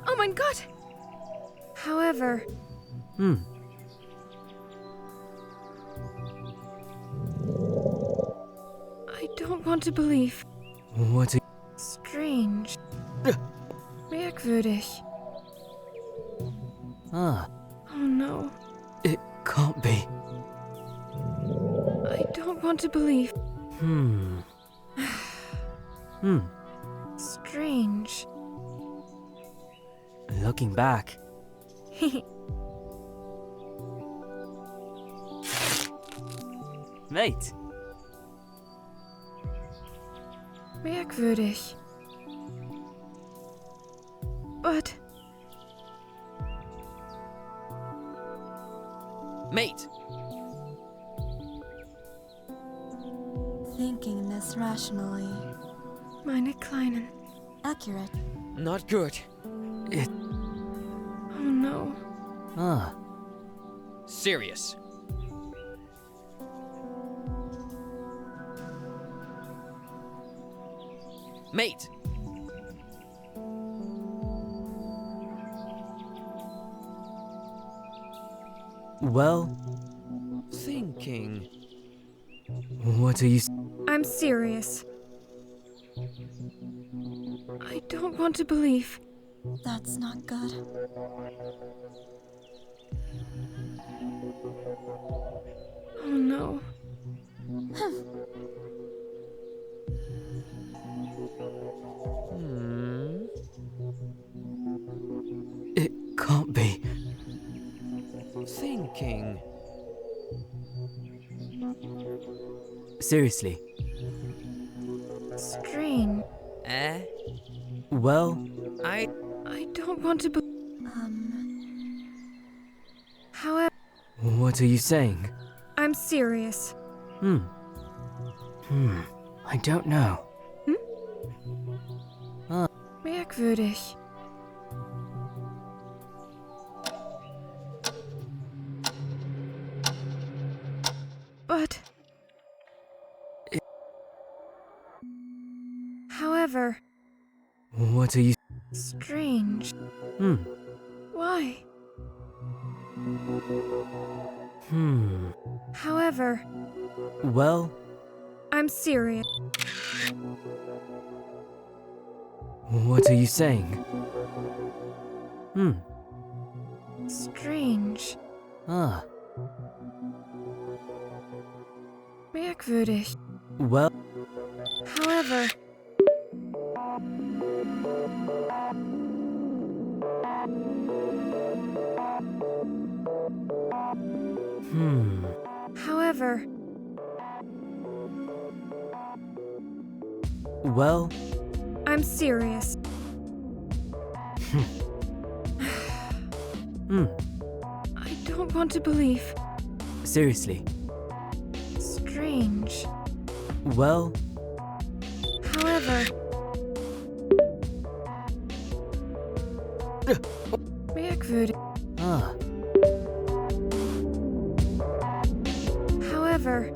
Oh my god! However, I don't want to believe. What are Strange. Merkwürdig. Oh no. It can't be. I don't want to believe. Strange. Looking back, mate. Merkwürdig. But Mate! Thinking this rationally. meine Kleinen. Accurate. Not good. It. Oh no. Serious. Mate! Well, Thinking. what are you? I'm serious. I don't want to believe. That's not good. Oh no. It can't be. Thinking. Seriously. Strange. Well, I don't want to believe. However, what are you saying? I'm serious. I don't know. Merkwürdig. But however, What are you? strange. Why? However, Well, I'm serious. what are you saying? Strange. Merkwürdig. Well, However, however, well, I'm serious. I don't want to believe. seriously. Strange. Well, However, merkwürdig. However,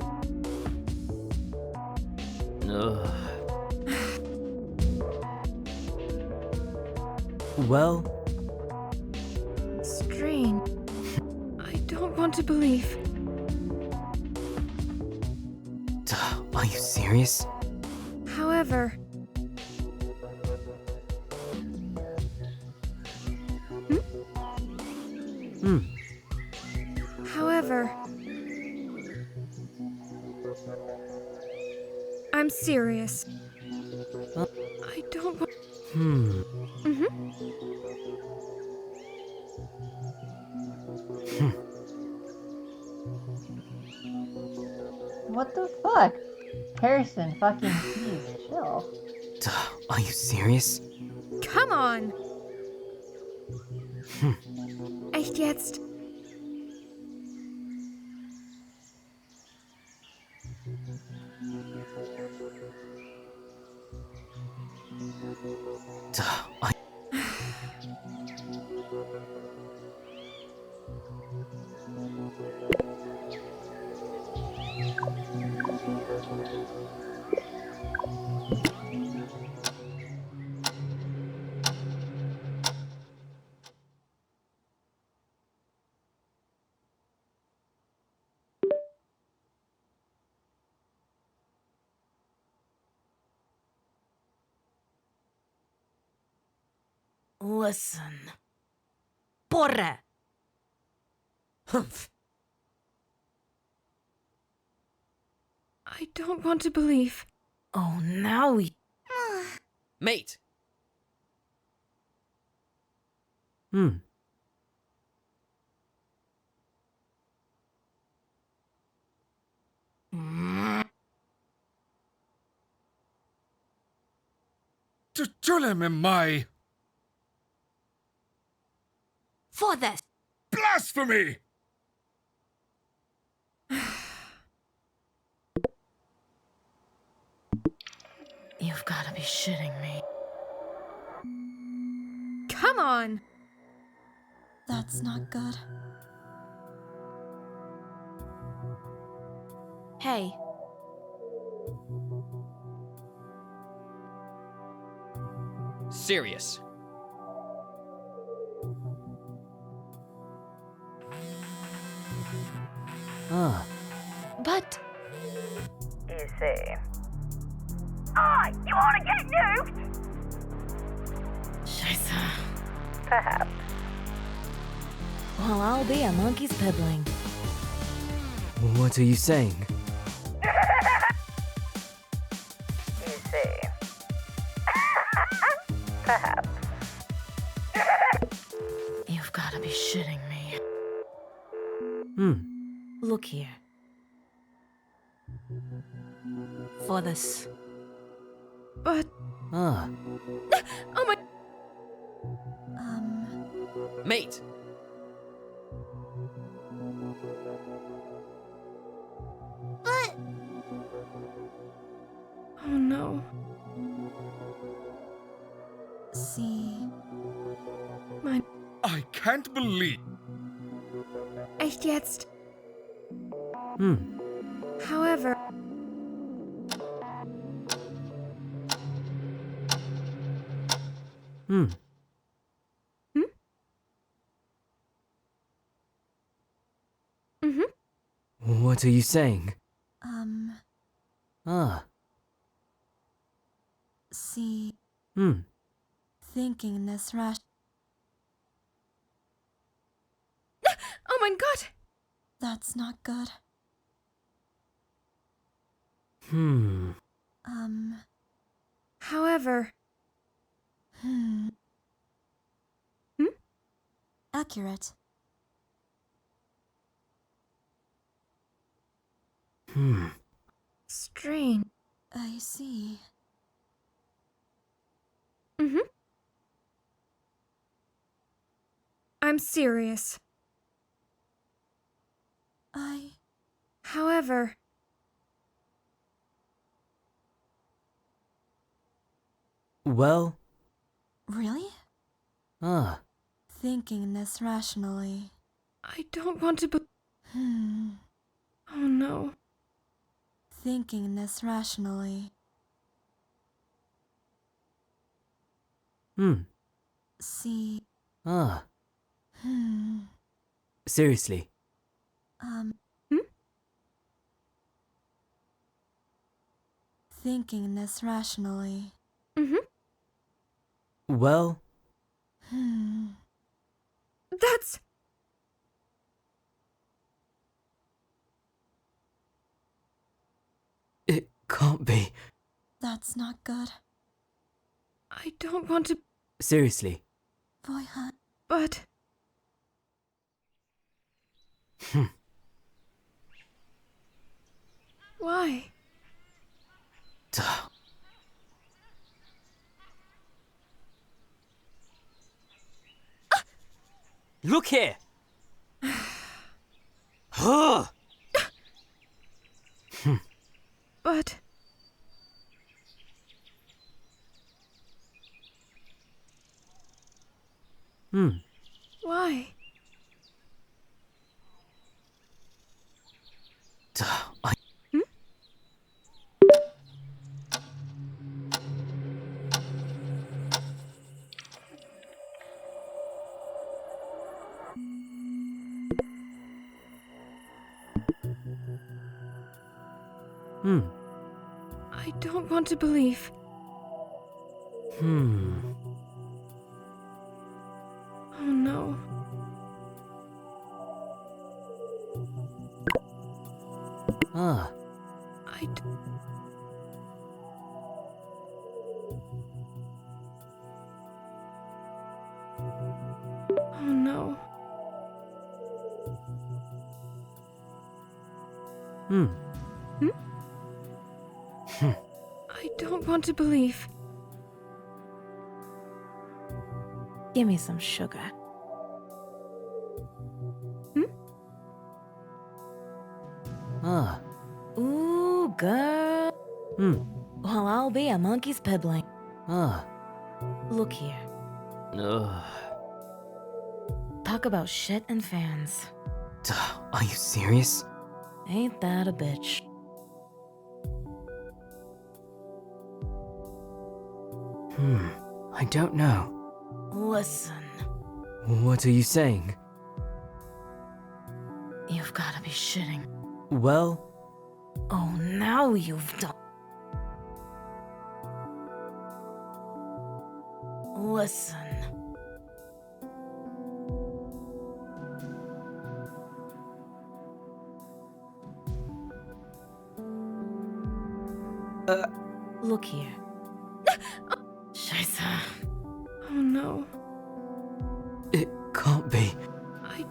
well, strange. I don't want to believe. are you serious? However, however, I'm serious. I don't want. What the fuck? Harrison, fucking please, chill. Are you serious? Come on! Echt jetzt? Listen. Porra! Humph. I don't want to believe. Oh, now we... Mate! Tuleme mai! For this! Blasphemy! You've gotta be shitting me. Come on! That's not good. Hey, Serious. but You see. Ah, you wanna get nuked? Scheiße. Perhaps. Well, I'll be a monkey's peddling. What are you saying? You see. Perhaps. You've gotta be shitting me. Look here. For this. But. Ah. Oh my. Mate! But Oh no. See. Mein. I can't believe... Echt jetzt? However. What are you saying? Ah. See. Thinking this rash. Oh mein Gott! That's not good. However. Accurate. Strange. I see. I'm serious. However. Well. Really? Ah. Thinking this rationally. I don't want to Oh no. Thinking this rationally. See. Ah. Seriously. Thinking this rationally. Well. That's. It can't be. That's not good. I don't want to. Seriously. Voyhat. But. Why? Look here! Huh! But. Why? I... I don't want to believe. Ah, Oh no. hmm. I don't want to believe. Give me some sugar. Ah, Ooh, girl. Well, I'll be a monkey's piddling. ah. Look here. Ugh. Talk about shit and fans. Are you serious? Ain't that a bitch? I don't know. Listen, What are you saying? you've gotta be shitting. Well, Oh, now you've done. Listen. Look here. Scheiße. Oh no. it can't be. I.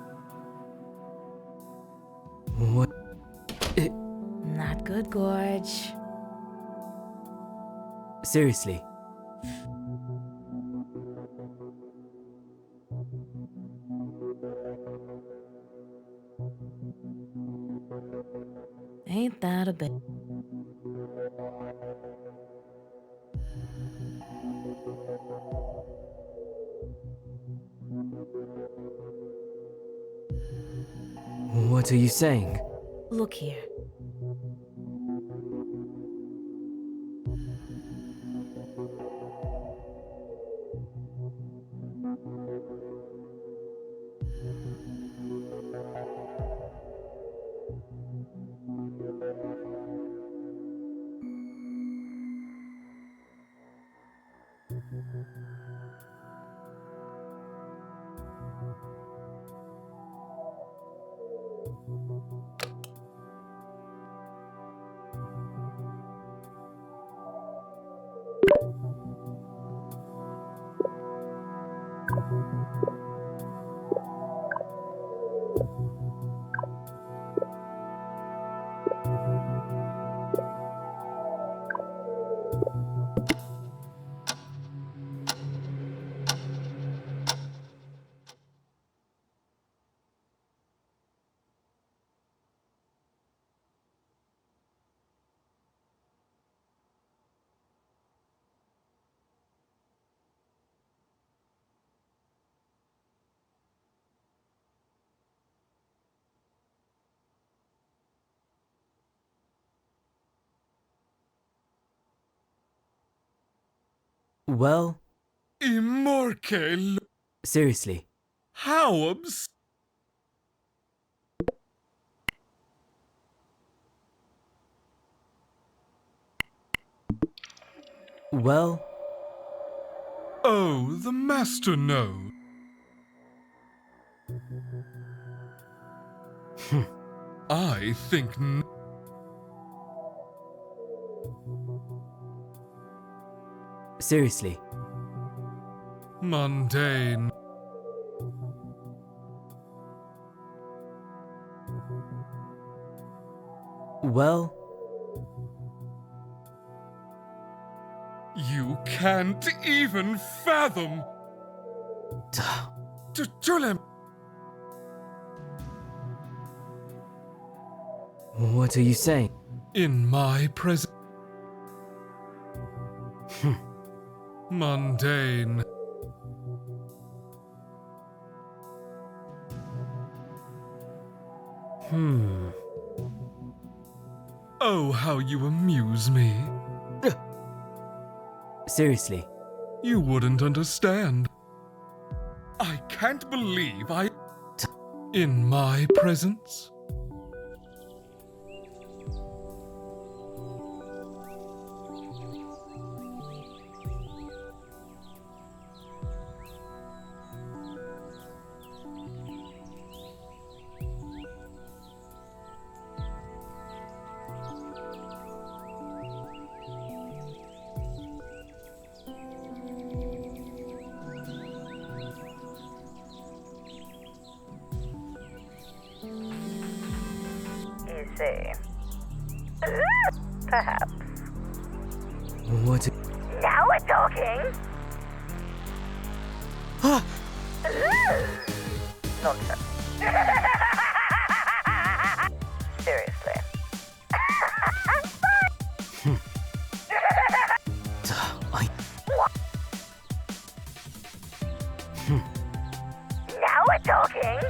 What? It. Not good, Gorge. Seriously. Ain't that a bit? What are you saying? Look here. Well, Immortal. seriously. How abs... Well, Oh, the master knows. I think seriously. mundane. Well, You can't even fathom. Tulem. what are you saying? In my presence. Mundane. Oh, how you amuse me. Seriously. You wouldn't understand. I can't believe I... In my presence? see. Perhaps. What? Now we're talking. Nonsense. Seriously. Now we're talking.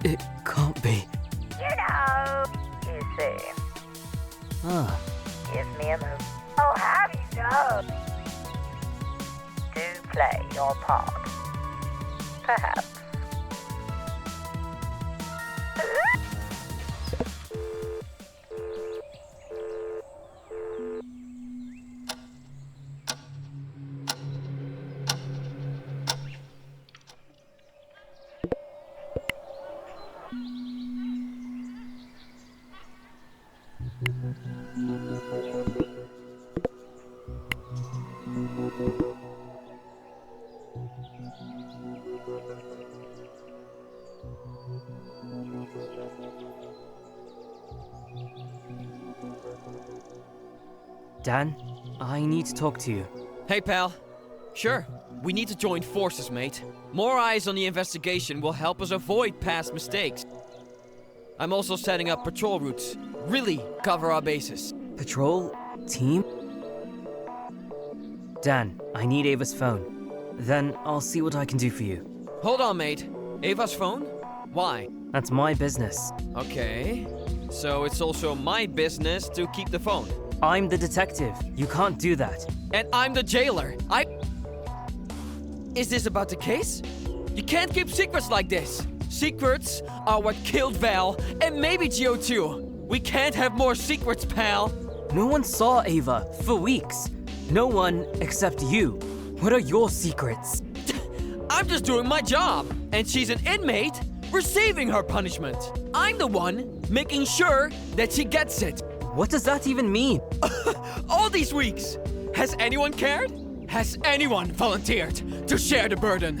It can't be. You know. You see. Ah. Give me a move. I'll have you know. Do play your part. Perhaps. Dan, I need to talk to you. Hey, pal. Sure, we need to join forces, mate. More eyes on the investigation will help us avoid past mistakes. I'm also setting up patrol routes. Really cover our bases. Patrol? Team? Dan, I need Ava's phone. Then I'll see what I can do for you. Hold on, mate. Ava's phone? Why? That's my business. Okay. So it's also my business to keep the phone. I'm the detective. You can't do that. And I'm the jailer. Is this about the case? You can't keep secrets like this. Secrets are what killed Val, and maybe Gio too. We can't have more secrets, pal. No one saw Ava for weeks. No one except you. What are your secrets? I'm just doing my job, and she's an inmate receiving her punishment. I'm the one making sure that she gets it. What does that even mean? All these weeks. Has anyone cared? Has anyone volunteered to share the burden?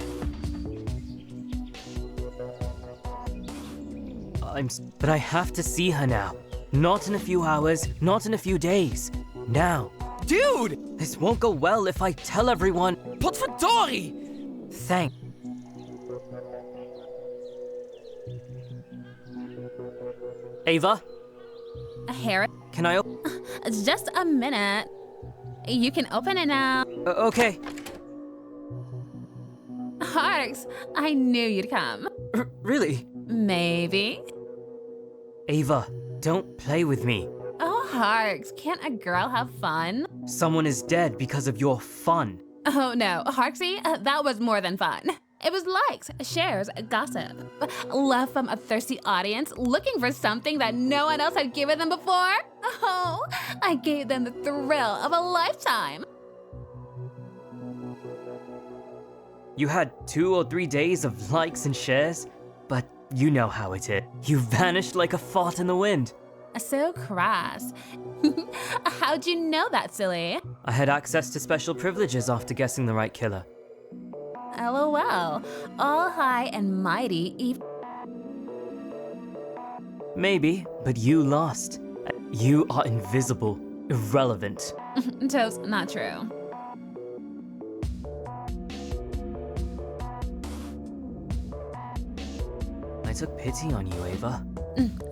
But I have to see her now. Not in a few hours, not in a few days. Now. Dude! This won't go well if I tell everyone. Potverdorie! Thank. Ava? Harry? Can I Just a minute. You can open it now. Okay. Harks, I knew you'd come. Really? Maybe. Ava, don't play with me. Oh, Harks, can't a girl have fun? Someone is dead because of your fun. Oh no, Harksy, that was more than fun. It was likes, shares, gossip. Love from a thirsty audience looking for something that no one else had given them before. Oh, I gave them the thrill of a lifetime. You had 2 or 3 days of likes and shares, but you know how it is. You vanished like a fart in the wind. So crass. How'd you know that, silly? I had access to special privileges after guessing the right killer. LOL. All high and mighty Maybe, but you lost. You are invisible, irrelevant. Toast, not true. I took pity on you, Ava.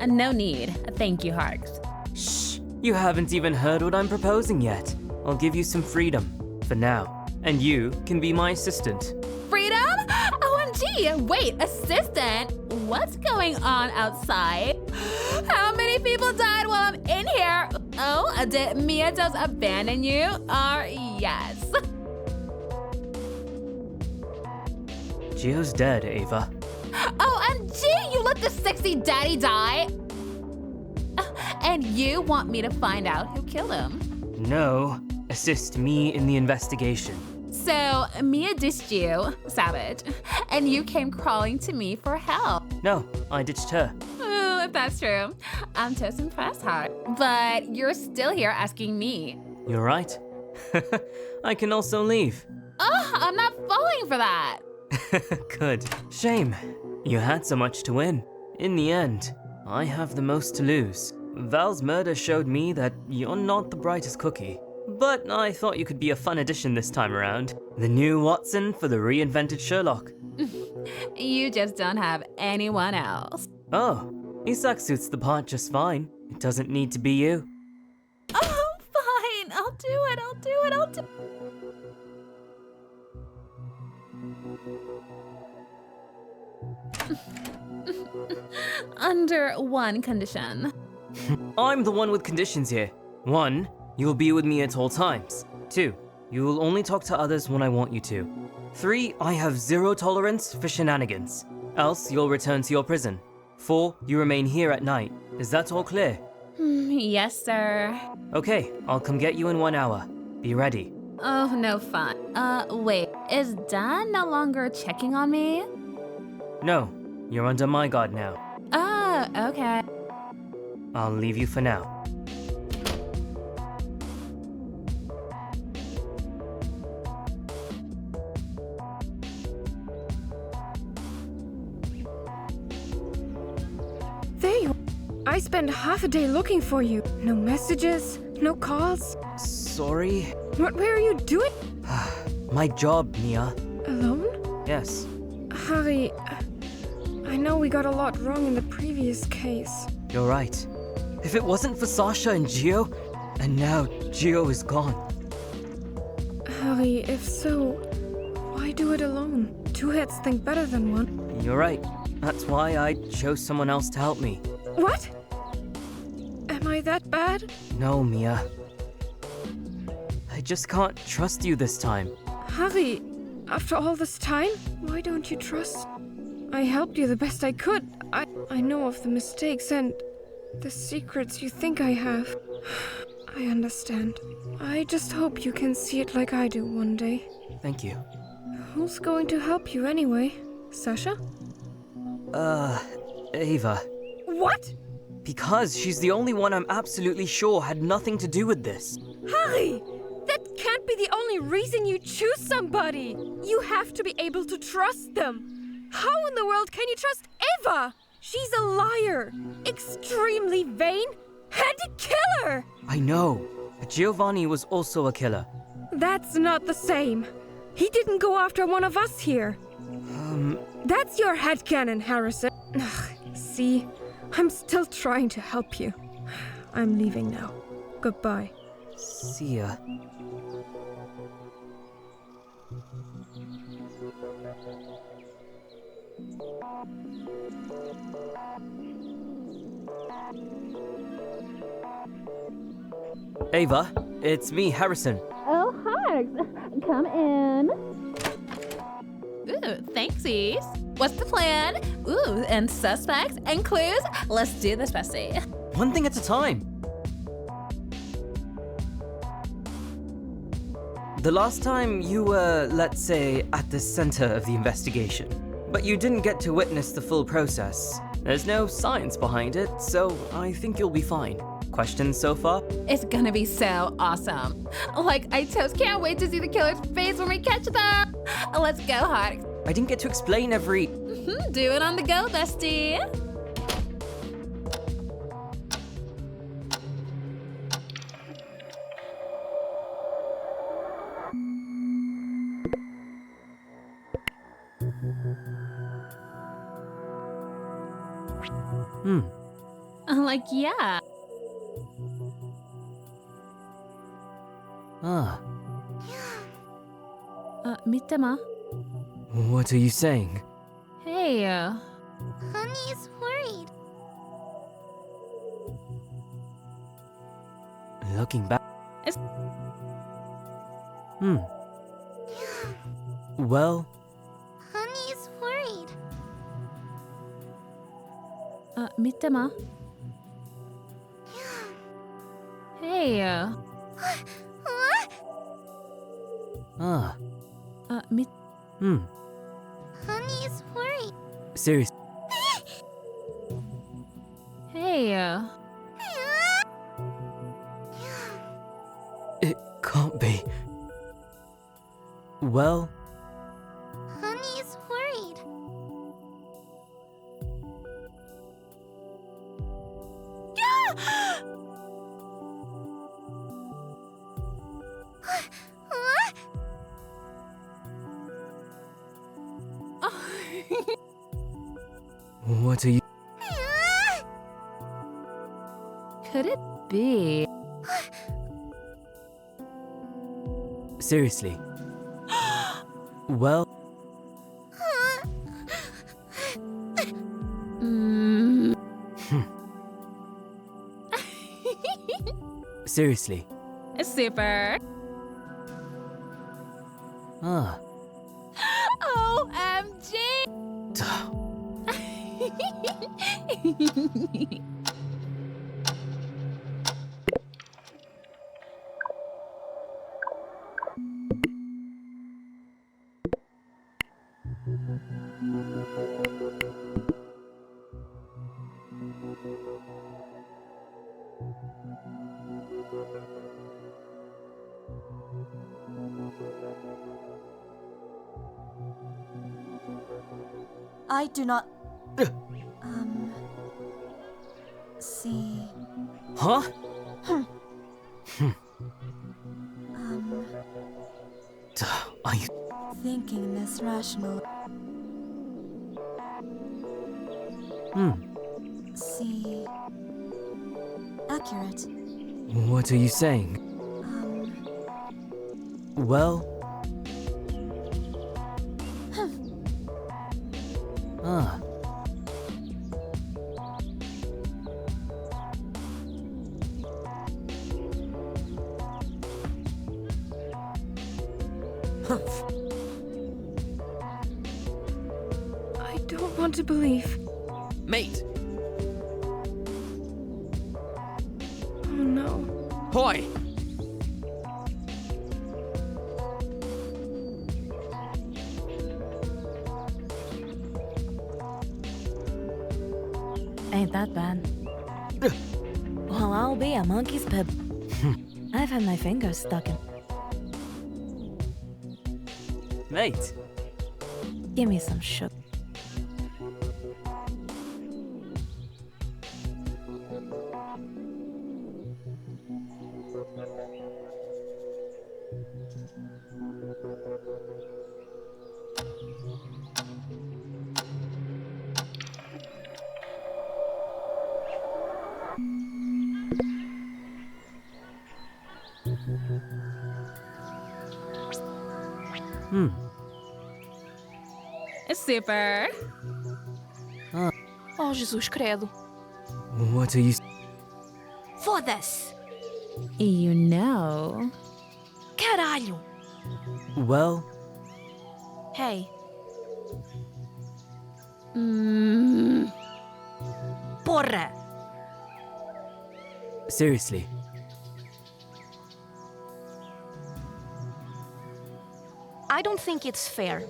No need. Thank you, Harks. Shh! You haven't even heard what I'm proposing yet. I'll give you some freedom, for now. And you can be my assistant. Freedom? OMG! Wait, assistant? What's going on outside? How many people died while I'm in here? Oh, did Mia just abandon you? Yes. Gio's dead, Ava. OMG! You let the sexy daddy die? And you want me to find out who killed him? No, assist me in the investigation. So, Mia ditched you, savage, and you came crawling to me for help. No, I ditched her. Ooh, if that's true. I'm just impressed, Heart. But you're still here asking me. You're right. I can also leave. Oh, I'm not falling for that. Good. Shame. You had so much to win. In the end, I have the most to lose. Val's murder showed me that you're not the brightest cookie. But I thought you could be a fun addition this time around. The new Watson for the reinvented Sherlock. You just don't have anyone else. Oh, Isak suits the part just fine. It doesn't need to be you. Oh, fine. I'll do it. Under one condition. I'm the one with conditions here. 1, you'll be with me at all times. 2, you will only talk to others when I want you to. 3, I have 0 tolerance for shenanigans. Else you'll return to your prison. 4, you remain here at night. Is that all clear? Yes, sir. Okay, I'll come get you in 1 hour. Be ready. Oh, no fun. Wait. Is Dan no longer checking on me? No, you're under my guard now. Oh, okay. I'll leave you for now. There you are. I spent half a day looking for you. No messages, no calls. Sorry? What were you doing? My job, Mia. Alone? Yes. Harry, I know we got a lot wrong in the previous case. You're right. If it wasn't for Sasha and Gio, and now Gio is gone. Harry, if so, why do it alone? 2 heads think better than one. You're right. That's why I chose someone else to help me. What? Am I that bad? No, Mia. I just can't trust you this time. Harry, after all this time, why don't you trust? I helped you the best I could. I know of the mistakes and the secrets you think I have. I understand. I just hope you can see it like I do one day. Thank you. Who's going to help you anyway? Sasha? Ava. What? Because she's the only one I'm absolutely sure had nothing to do with this. Harry! That can't be the only reason you choose somebody! You have to be able to trust them! How in the world can you trust Eva? She's a liar! Extremely vain and a killer! I know. But Giovanni was also a killer. That's not the same. He didn't go after one of us here. That's your headcanon, Harrison. Ugh, see? I'm still trying to help you. I'm leaving now. Goodbye. See ya. Ava, it's me, Harrison. Oh, Harks. Come in. Ooh, thanksies. What's the plan? Ooh, and suspects and clues? Let's do this, Bessie. One thing at a time. The last time you were, let's say, at the center of the investigation, but you didn't get to witness the full process. There's no science behind it, so I think you'll be fine. Questions so far? It's gonna be so awesome. Like, I just can't wait to see the killer's face when we catch them. Let's go, Harks. I didn't get to explain every... Do it on the go, bestie. Like, yeah. Mitama. What are you saying? Hey. Honey is worried. Looking back... It's... Well... Honey is worried. Mitama. Hey. What? Honey is worried. Serious. Hey. It can't be. Well... Honey is worried. What are you... Could it be? Seriously? Well... Seriously? Super. Ah. OMG! I do not. See. Huh? Are you... Thinking this rational. See. Accurate. What are you saying? Well... Ah. I don't want to believe. Mate! Oh no. Hoy! Ain't that bad. Well, I'll be a monkey's pib. I've had my fingers stuck in. Mate. Give me some sugar. Super. Oh, Jesus credo. What are you... Foda-se! You know. Caralho! Well... Hey. Porra! Seriously? I don't think it's fair.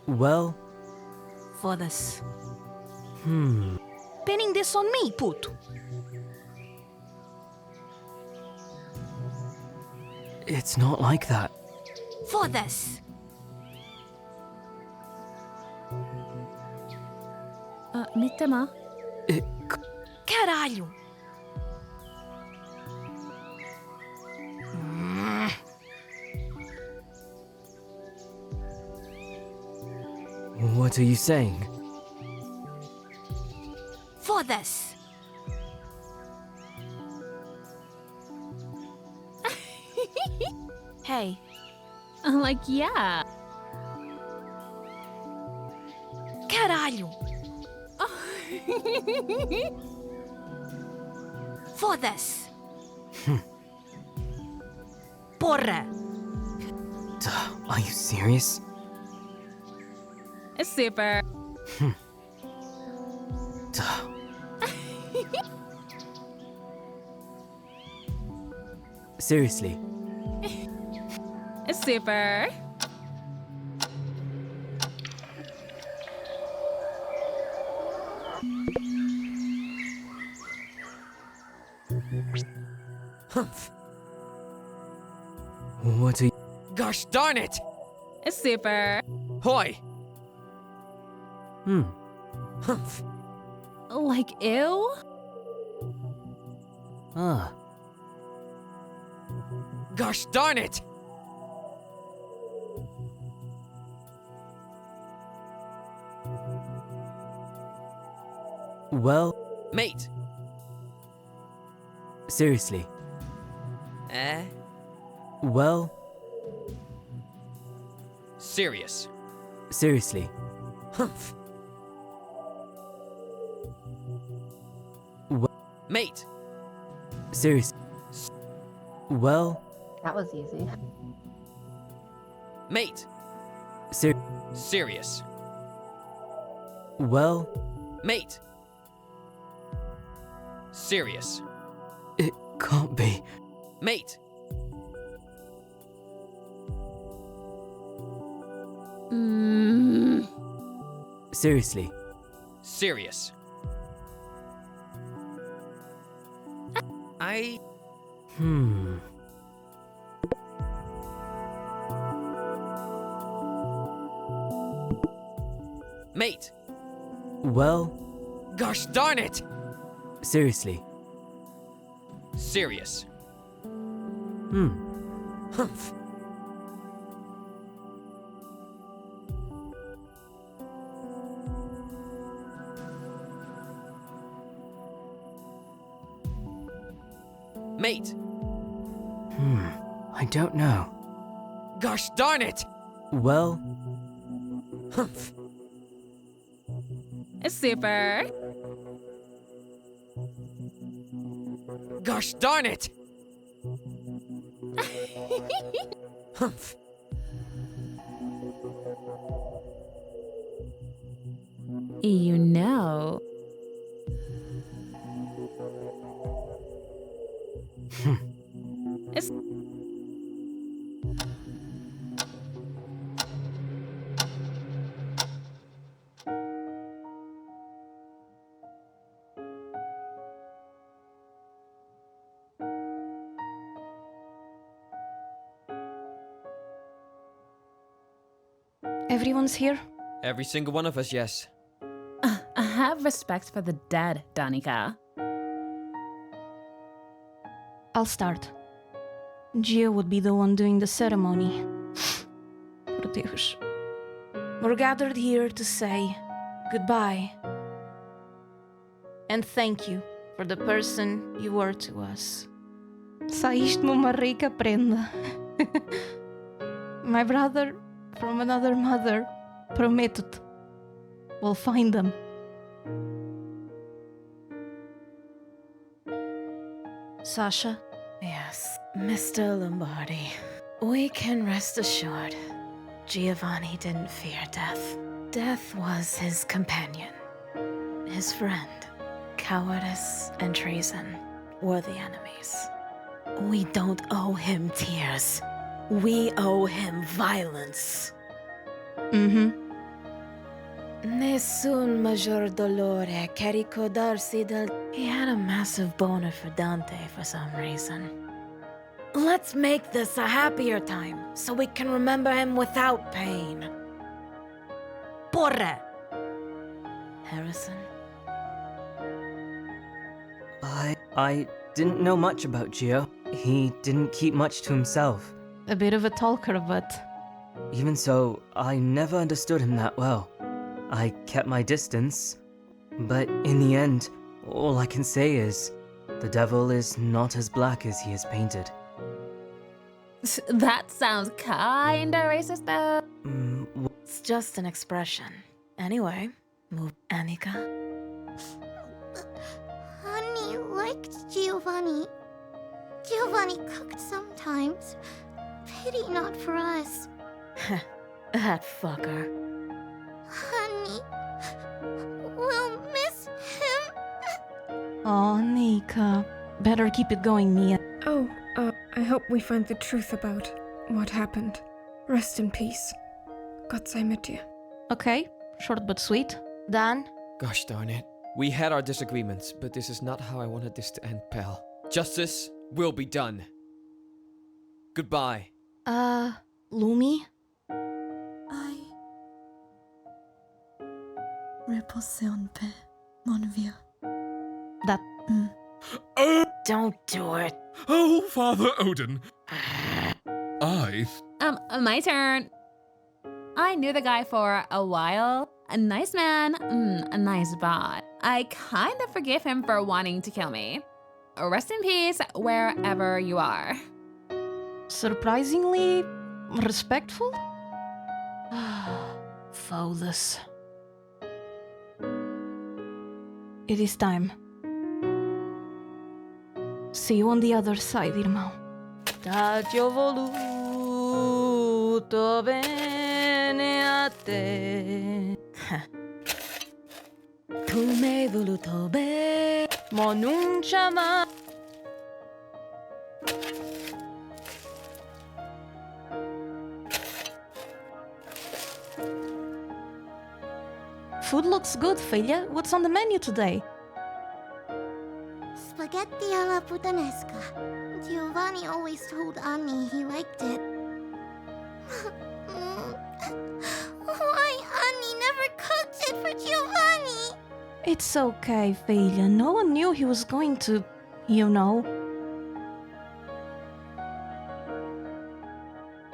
Well... Foda-se. Pinning this on me, puto. It's not like that. Foda-se! Mitama. Caralho! What are you saying? Foda-se! Hey. Like, yeah. Caralho! Foda-se! Porra! Are you serious? Super. Seriously? Super. What are you... Gosh darn it! Super. Hoy! Like, ew? Ah. Gosh darn it! Well, Mate! seriously. Eh? Well, Serious. seriously. Humph. Mate! Serious. Well, That was easy. Mate! ser- Serious. well, Mate! Serious. it can't be. Mate! Seriously. Serious. I... Mate! Well, Gosh darn it! seriously. Serious. Humph. Mate! I don't know. Gosh darn it! Well, Humph. Super. Gosh darn it! Humph. You know. It's Everyone's here? Every single one of us, yes. I have respect for the dead, Danica. I'll start. Gio would be the one doing the ceremony. Por Deus. We're gathered here to say goodbye. And thank you for the person you were to us. Saíste-me uma rica prenda. My brother from another mother. Prometo-te. We'll find them. Sasha? Yes, Mr. Lombardi. We can rest assured Giovanni didn't fear death. Death was his companion, his friend. Cowardice and treason were the enemies. We don't owe him tears. We owe him violence. Nessun maggior dolore che ricordarsi del... He had a massive boner for Dante for some reason. Let's make this a happier time, so we can remember him without pain. Porre! Harrison? I didn't know much about Gio. He didn't keep much to himself. A bit of a talker, but... Even so, I never understood him that well. I kept my distance, but in the end, all I can say is, the devil is not as black as he is painted. That sounds kinda racist though. It's just an expression. Anyway, move Annika. Honey liked Giovanni. Giovanni cooked sometimes. Pity not for us. That fucker. Honey, we'll miss him. Oh, Nika. Better keep it going, Mia. Oh, I hope we find the truth about what happened. Rest in peace. Gott sei mit dir. Okay, short but sweet. Dan? Gosh darn it. We had our disagreements, but this is not how I wanted this to end, pal. Justice will be done. Goodbye. Lumi? I... Repose un peu, mon vieux. That... Don't do it. Oh, Father Odin. I... My turn. I knew the guy for a while, A nice man, a nice bot. I kind of forgive him for wanting to kill me. Rest in peace, wherever you are. Surprisingly respectful? Flawless. It is time. See you on the other side, irmão. Da ti ho voluto bene a te. Tu mi hai voluto bene, ma non c'è mai. Food looks good, Hiya. What's on the menu today? Spaghetti alla puttanesca. Giovanni always told Annie he liked it. Why Annie never cooked it for Giovanni? It's okay, Hiya. No one knew he was going to, you know.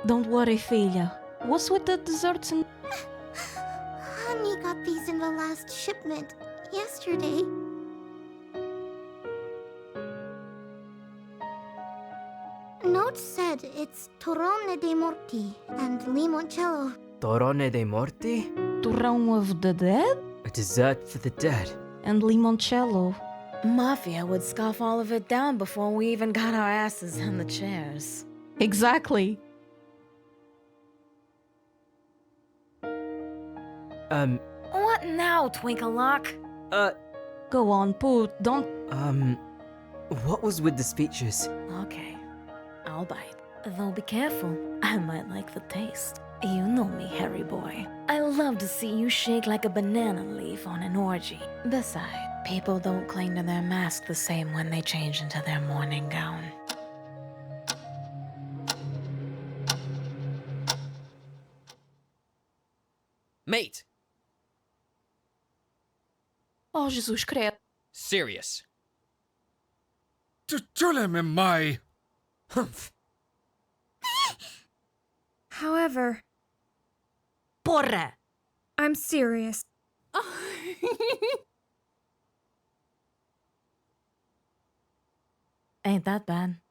Don't worry, Hiya. What's with the desserts and... Annie got these in the last shipment yesterday. Note said it's torrone dei morti and limoncello. Torrone dei morti? Turrão of the dead? A dessert for the dead. And limoncello. Mafia would scoff all of it down before we even got our asses in the chairs. Exactly. What now, Twinklelock? Go on, Pooh, don't... What was with the speeches? Okay, I'll bite. Though be careful, I might like the taste. You know me, hairy boy. I love to see you shake like a banana leaf on an orgy. Besides, people don't cling to their mask the same when they change into their morning gown. Mate! Oh, Jesus credo. Serious. Tulemme mai. Humph. However, Porra! I'm serious. Ain't that bad.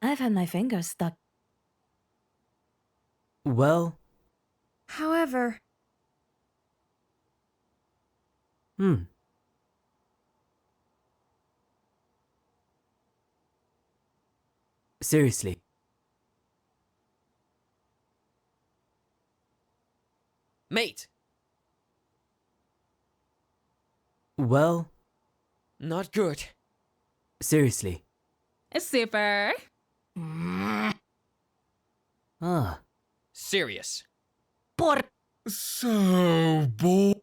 I've had my fingers stuck. Well... However, Seriously. Mate! Well... Not good. Seriously. Super. Ah. Serious. Por... So bold.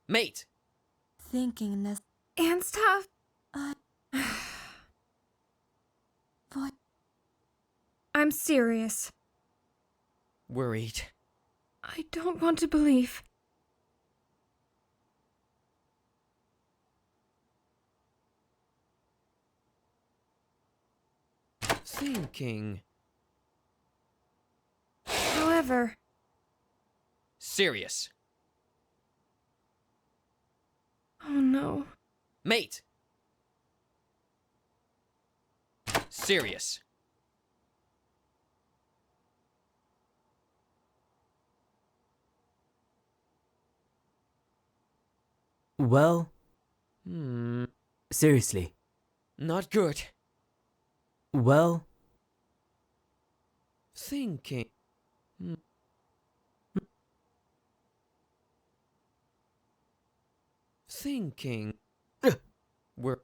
Mate! Thinking this. and stuff. What? I'm serious. Worried. I don't want to believe. Thinking. However, Serious. oh no. Mate! Serious. Well... Seriously. Not good. Well... Thinking. Thinking. We're.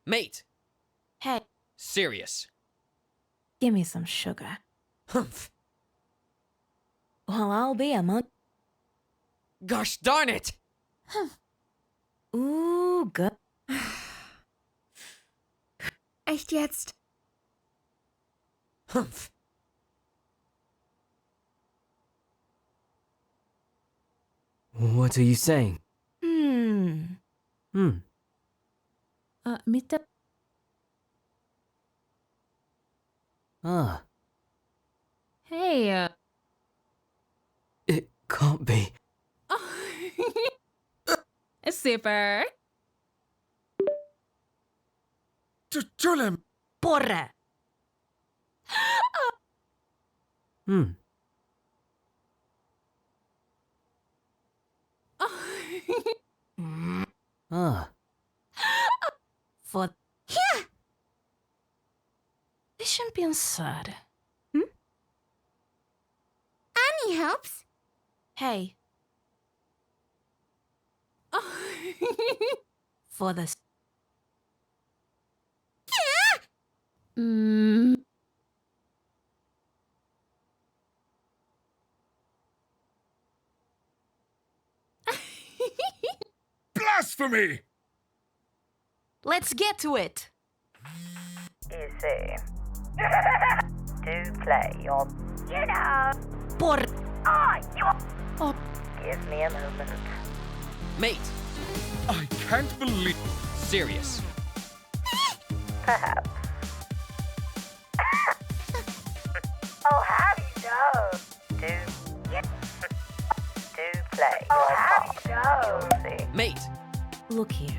Mate! Hey, Serious. give me some sugar. Humph. Well, I'll be a month. Gosh darn it! Ooh, good. Echt jetzt? Humph. What are you saying? Mitte. Ah, Hey. it can't be. Super. Chulem! Porra! Ah, For Deixa-me pensar. Annie helps. hey. For the Blasphemy! Let's get to it. You see. Do play your. You know. Por Oh, Give me a moment. Mate, I can't believe. serious. Perhaps. Oh, how do you know? Do play your part. You'll see. Mate, look here.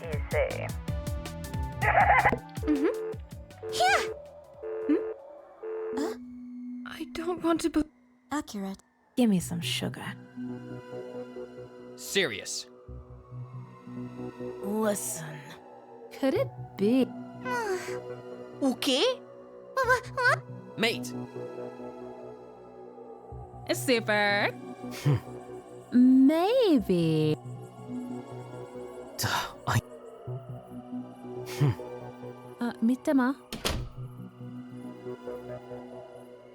You see. I don't want to be. Accurate. Give me some sugar. serious. Listen. Could it be? Okay? Mate, Super. Maybe. I. Mittema.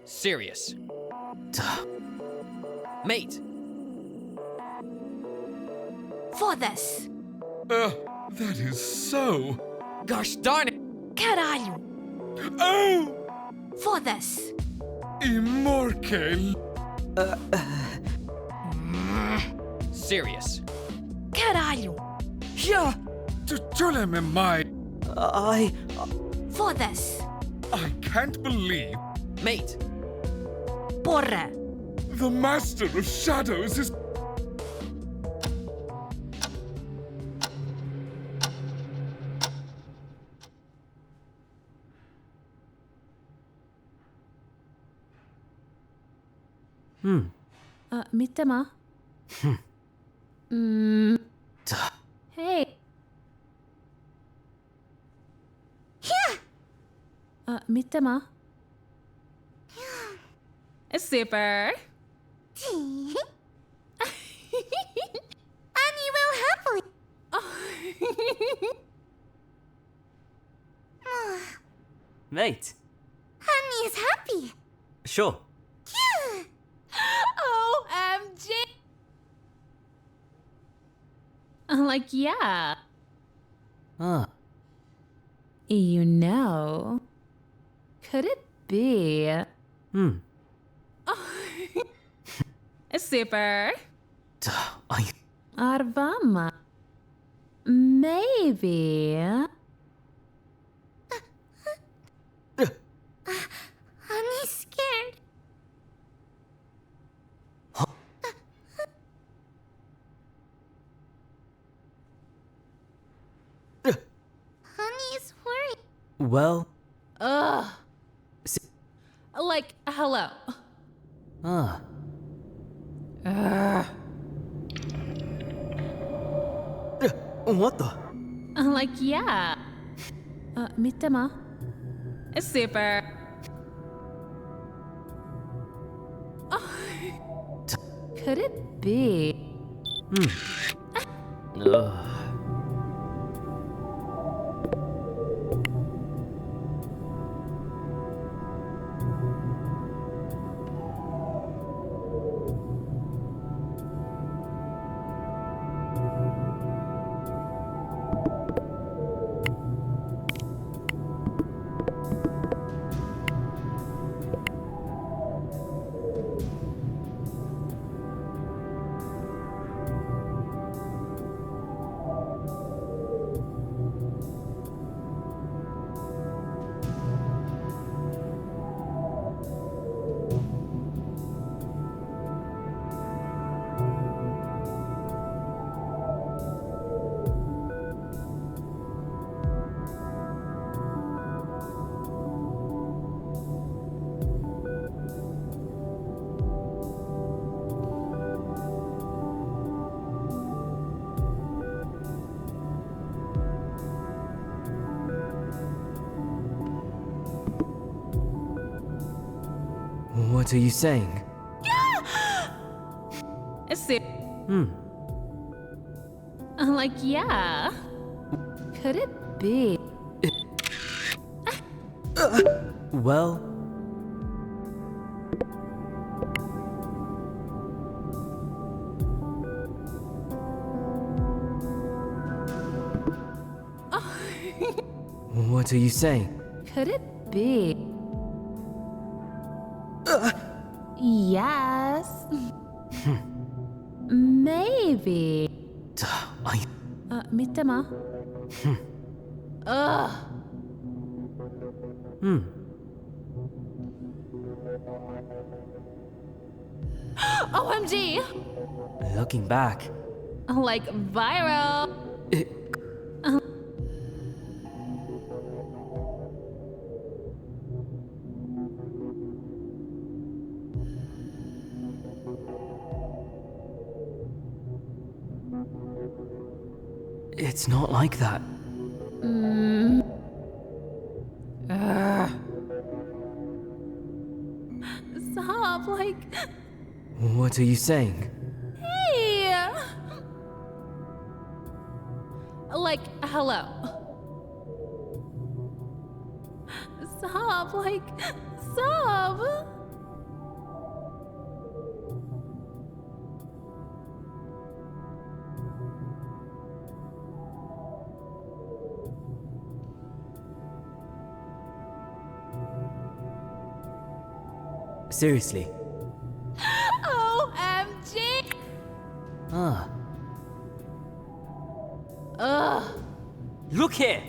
serious. Mate, For this. That is so. gosh darn it. Caralho. Oh! For this. Immortal. Serious. Caralho. Yeah! Chulem am I. For this. I can't believe Mate, Porra. the Master of Shadows is. Mittema. Hey. Mittema. Super. Annie will happily. Mate, Annie is happy. sure. OMG. Like, yeah. Ah, You know. Could it be? Super. I. Arvama. Maybe. Annie's scared. Annie is worried. Well. Ugh. S- Like, hello. Ah. What the? Like, yeah. Mittema. Super. Could it be? Ugh. What are you saying? Is it? Like, yeah. Could it be? Well, what are you saying? Could it be? Yes. Maybe. I... 見てま Ugh. OMG! Looking back, Like viral. it... It's not like that. Stop, like, What are you saying? hey! Like, hello. Stop, like, stop! Seriously. OMG! Ah. Ugh. Look here!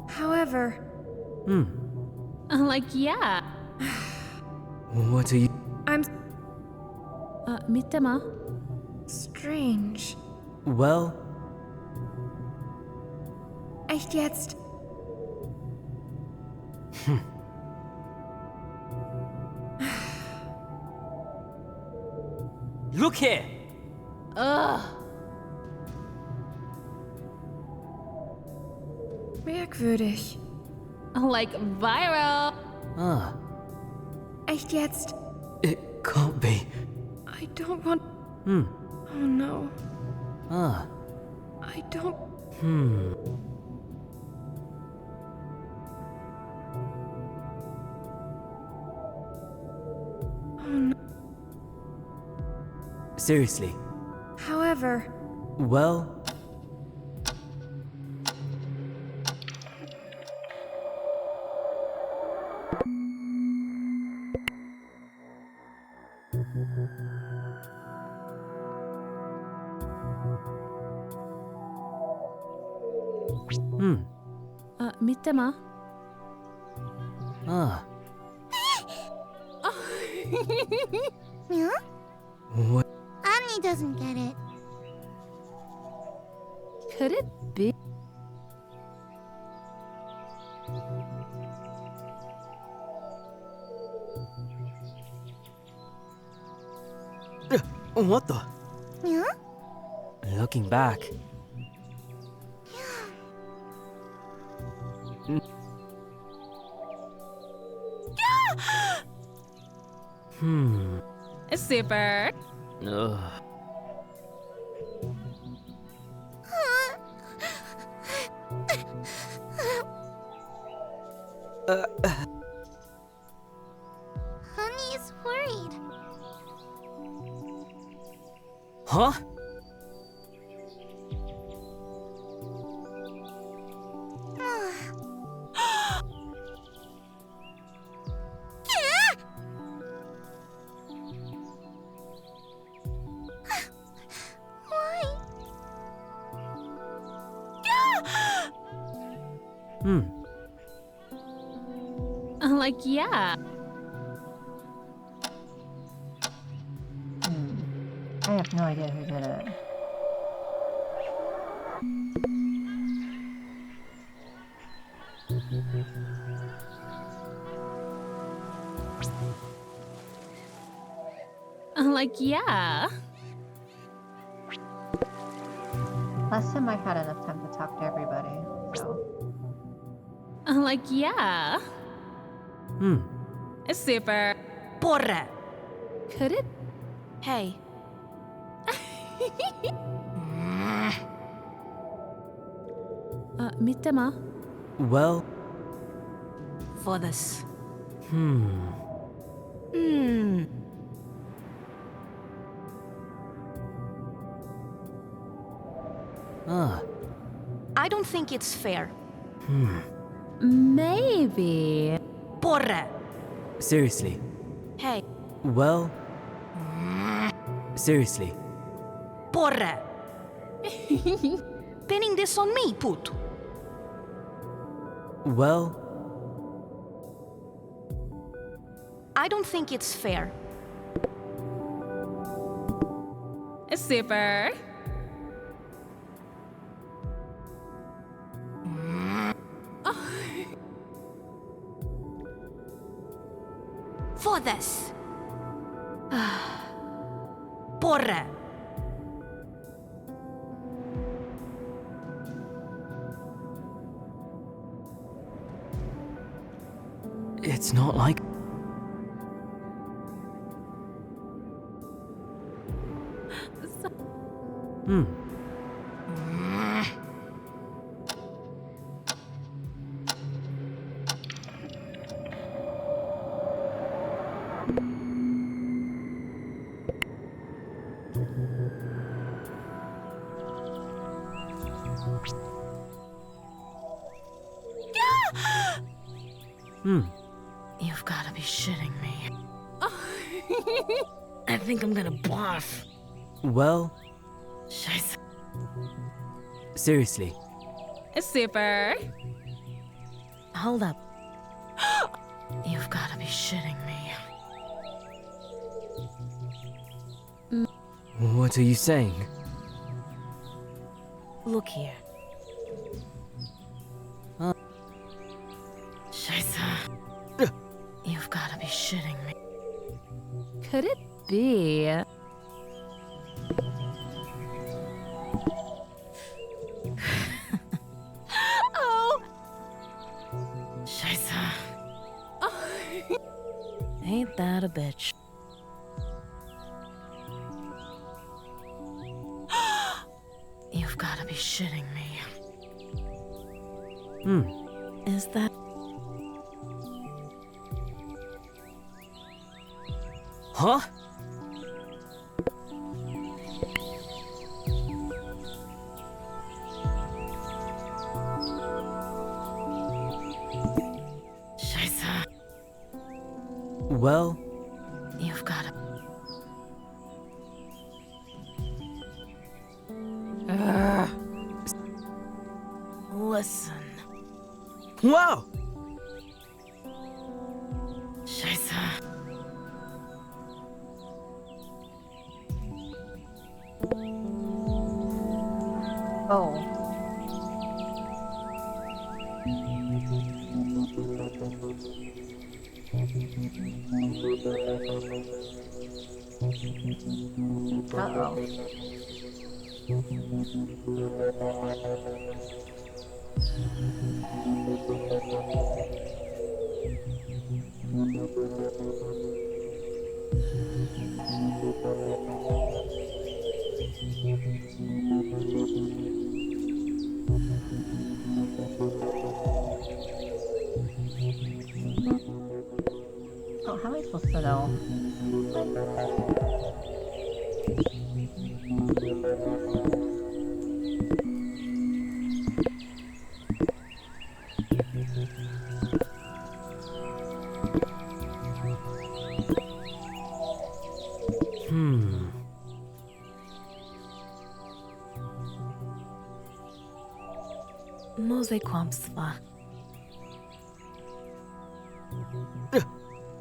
However, Like, yeah. What are you... I'm 見てま strange. Well, Echt jetzt? Look here! Ugh. Merkwürdig. Like, viral. ah, Echt jetzt? it can't be. I don't want. Oh no. Ah, I don't. Oh no. seriously. However, Well, hmm, 見てま ah, Yeah? what? Omni doesn't get it. Could it be? What the? Yeah? Looking back, Super. ugh. Honey is worried. Huh? Why? Like, yeah. I have no idea who did it. Like, yeah. Last time I had enough time to talk to everybody, so. Like, yeah. Super. Porra! Could it? Hey. Mitama. Well, For this. I don't think it's fair. Maybe. Porra! Seriously. Hey. Well, seriously. Porra! Pinning this on me, puto. Well, I don't think it's fair. Super. For this. Porra! it's not like. You've gotta be shitting me. I think I'm gonna barf. Well, Scheiße. seriously. Super. Hold up. You've gotta be shitting me. What are you saying? Look here. Scheiße. You've gotta be shitting me. Could it be? Oh. Scheiße. Ain't that a bitch? You've gotta be shitting me. Is that... Huh? Scheiße. Well, You've gotta... Listen. wow! Scheiße. Oh. Uh-oh. Oh, how am I supposed to know? Może kłamstwa.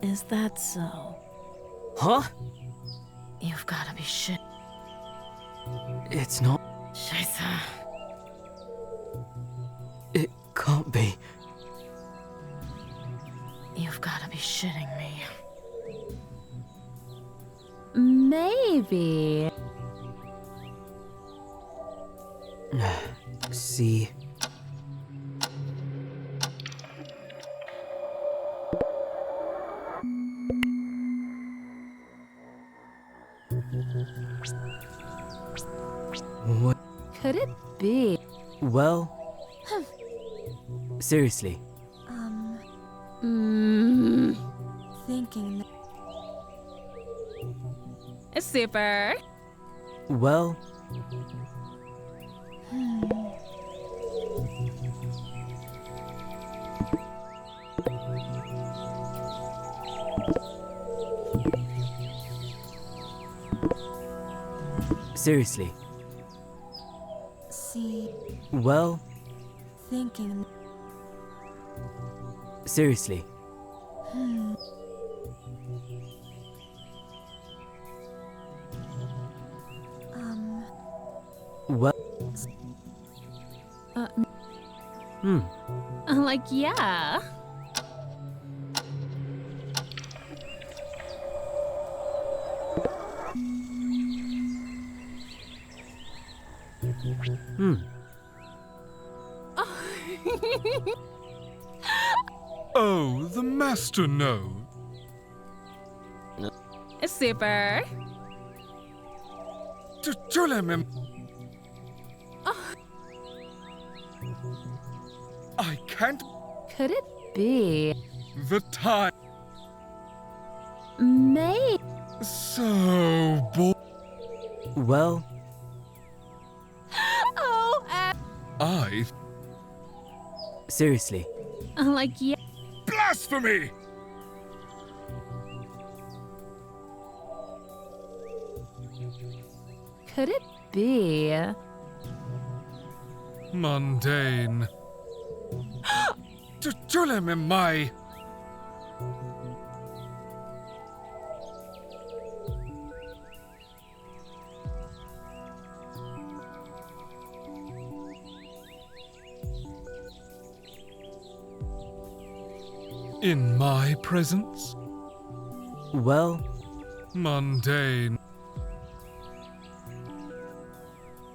Is that so? Huh? You've gotta be shit. It's not. Scheiße. It can't be. You've gotta be shitting me. Maybe. See. What? Could it be? Well, seriously. Thinking. Super. Well, seriously. See. Well, Thinking. seriously. Well, Like, yeah. Oh, the master knows. Super. Tulemem. I can't. Could it be? The time. May. So well, Oh, I. seriously. like, yeah. Blasphemy! Could it be? Mundane. Tulemem mai. In my presence? Well, Mundane.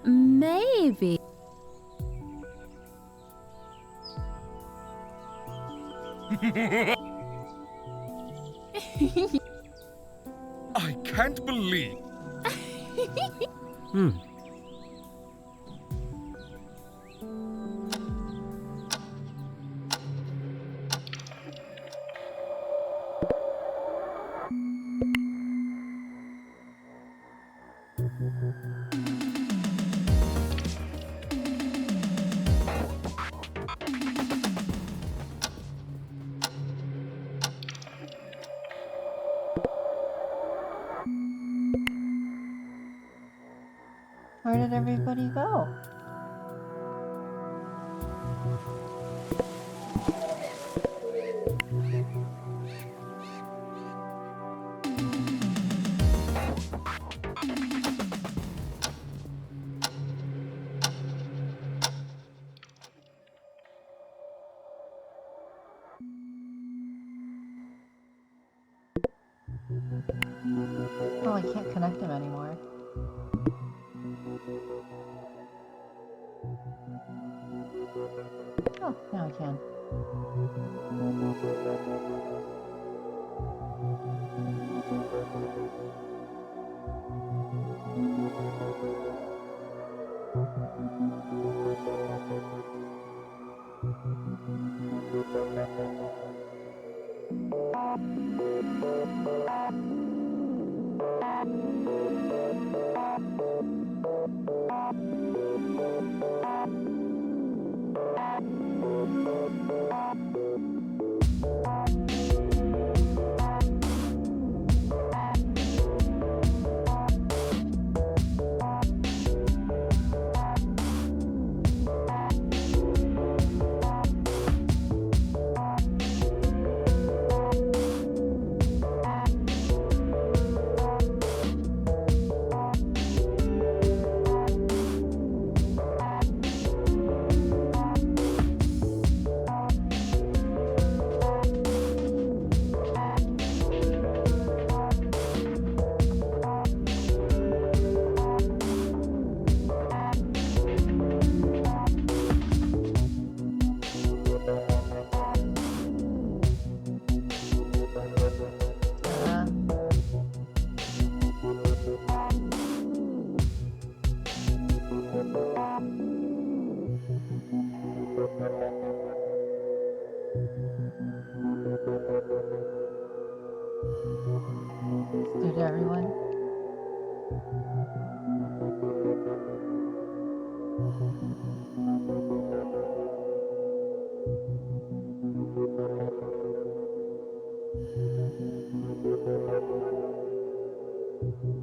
Maybe. I can't believe. Where did everybody go? Oh, I can't connect them anymore. Oh, now I can. do to everyone.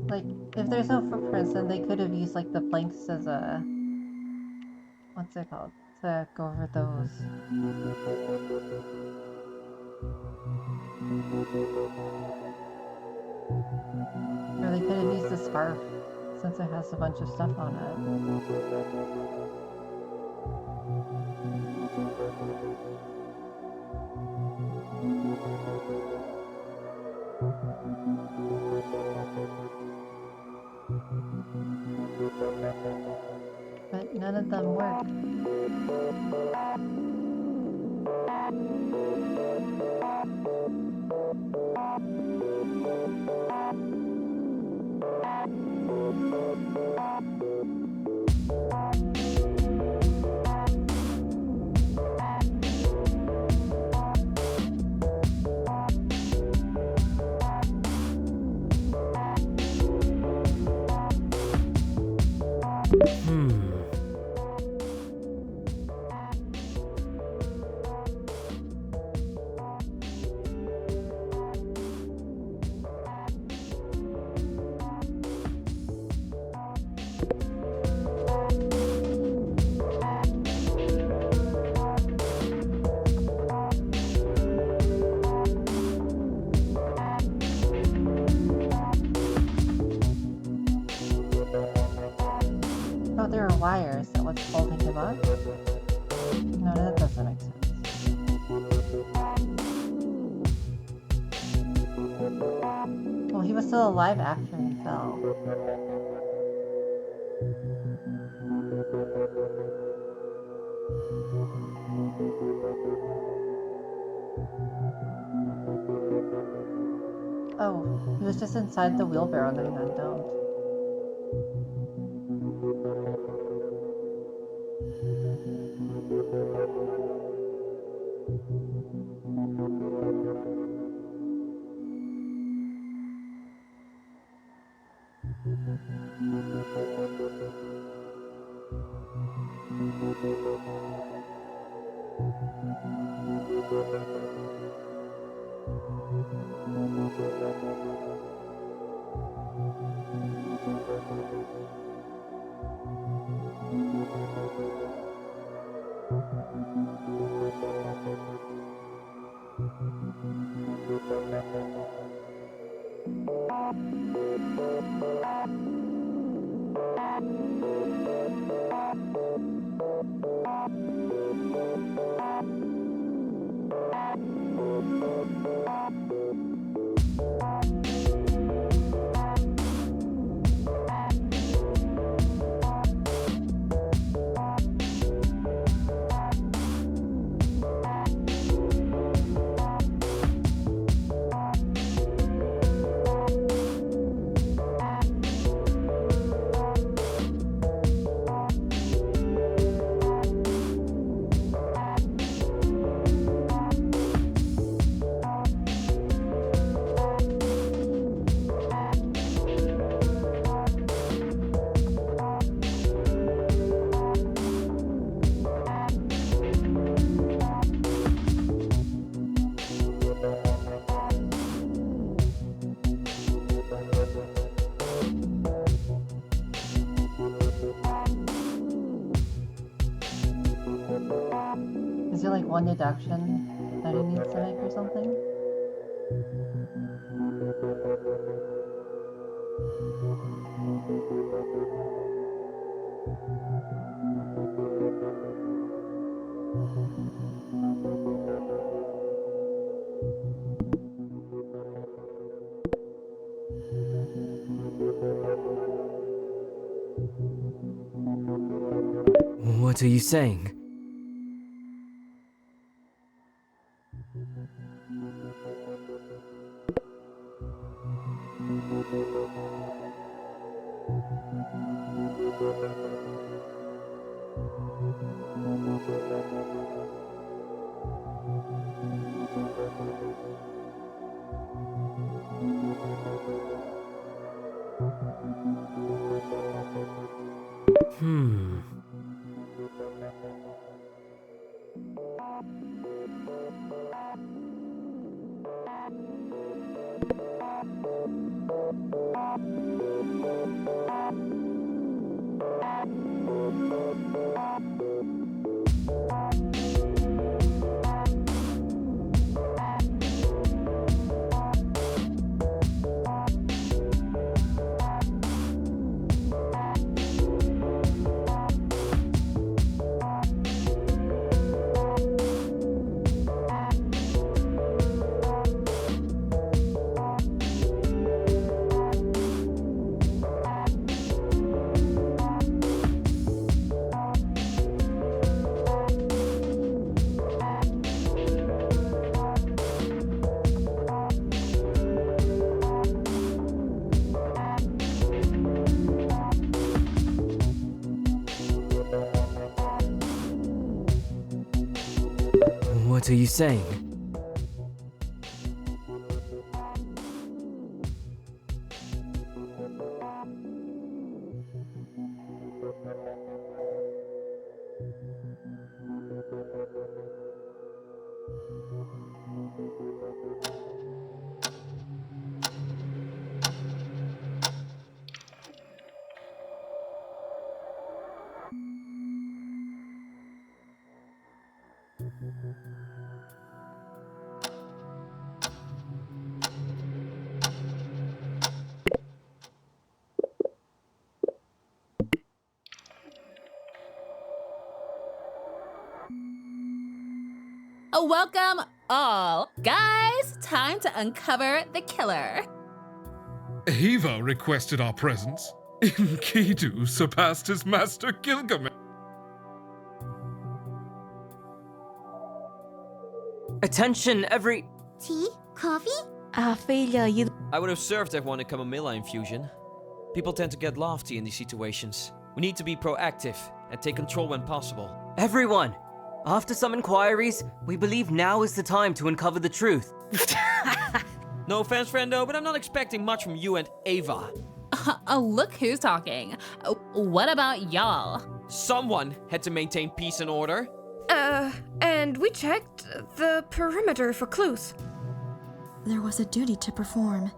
Like, if there's no footprints, then they could have used, like, the planks as a... What's it called? To go over those. Or they could have used the scarf, since it has a bunch of stuff on it. But none of them work. Oh, there are wires. That what's holding him up? No, that doesn't make sense. Well, he was still alive after he fell. Oh, he was just inside the wheelbarrow and then he went down. Is there like one deduction that he needs to make or something? What are you saying? What are you saying? Welcome all. Guys, time to uncover the killer. Hiya requested our presence. Enkidu surpassed his master Gilgamesh. Attention, every... Tea? Coffee? Ophelia, you... I would have served everyone a chamomilla infusion. People tend to get lofty in these situations. We need to be proactive and take control when possible. Everyone! After some inquiries, we believe now is the time to uncover the truth. No offense, friendo, but I'm not expecting much from you and Ava. Look who's talking. What about y'all? Someone had to maintain peace and order. And we checked the perimeter for clues. There was a duty to perform.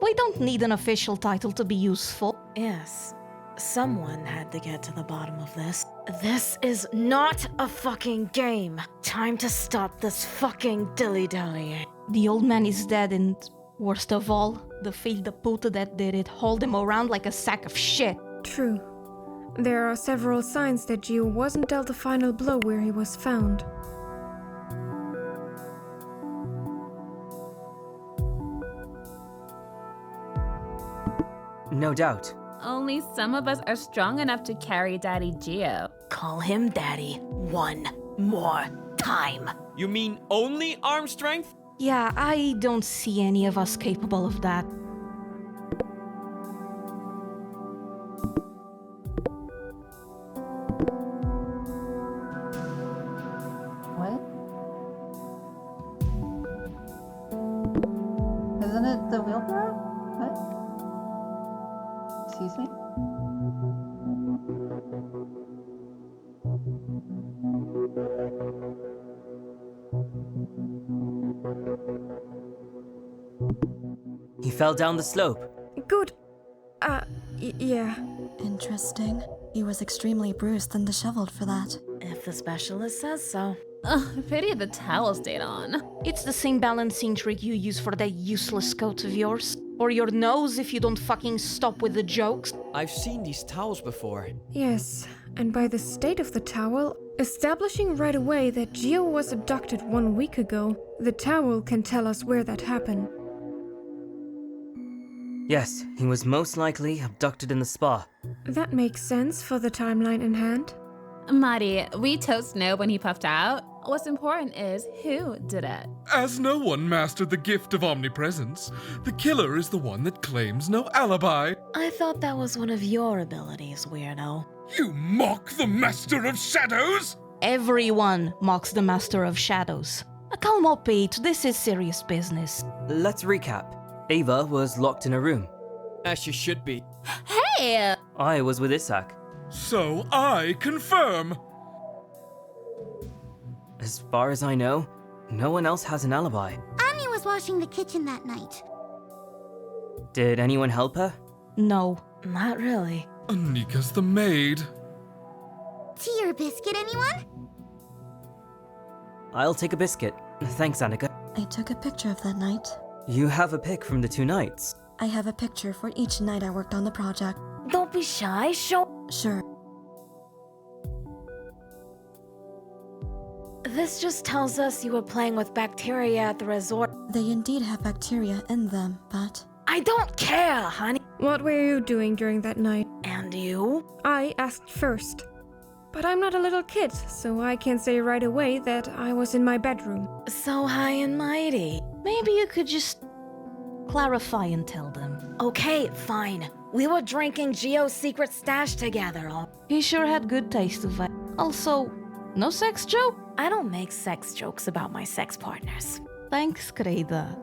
We don't need an official title to be useful. Yes. Someone had to get to the bottom of this. This is not a fucking game. Time to stop this fucking dilly-dallying. The old man is dead and, worst of all, the filthy puta that did it hauled him around like a sack of shit. True. There are several signs that Gio wasn't dealt a final blow where he was found. No doubt. Only some of us are strong enough to carry Daddy Gio. Call him Daddy one more time. You mean only arm strength? Yeah, I don't see any of us capable of that. What? Isn't it the wheelbarrow? What? Excuse me? He fell down the slope. Good. Yeah. Interesting. He was extremely bruised and disheveled for that. If the specialist says so. Pity the towel stayed on. It's the same balancing trick you use for that useless coat of yours. Or your nose if you don't fucking stop with the jokes. I've seen these towels before. Yes, and by the state of the towel, establishing right away that Gio was abducted 1 week ago, the towel can tell us where that happened. Yes, he was most likely abducted in the spa. That makes sense for the timeline in hand. Mari, we toast no when he puffed out. What's important is who did it. As no one mastered the gift of omnipresence, the killer is the one that claims no alibi. I thought that was one of your abilities, weirdo. You mock the Master of Shadows? Everyone mocks the Master of Shadows. Calm, Pete, this is serious business. Let's recap. Ava was locked in a room. As you should be. Hey! I was with Isak. So I confirm. As far as I know, no one else has an alibi. Annie was washing the kitchen that night. Did anyone help her? No. Not really. Anika's the maid. Tea or biscuit, anyone? I'll take a biscuit. Thanks, Annika. I took a picture of that night. You have a pic from the 2 nights. I have a picture for each night I worked on the project. Don't be shy, show. Sure. This just tells us you were playing with bacteria at the resort. They indeed have bacteria in them, but... I don't care, honey. What were you doing during that night? And you? I asked first. But I'm not a little kid, so I can't say right away that I was in my bedroom. So high and mighty. Maybe you could just clarify and tell them. Okay, fine. We were drinking Gio's secret stash together. He sure had good taste of it. Also, No sex joke? I don't make sex jokes about my sex partners. Thanks, Kreda.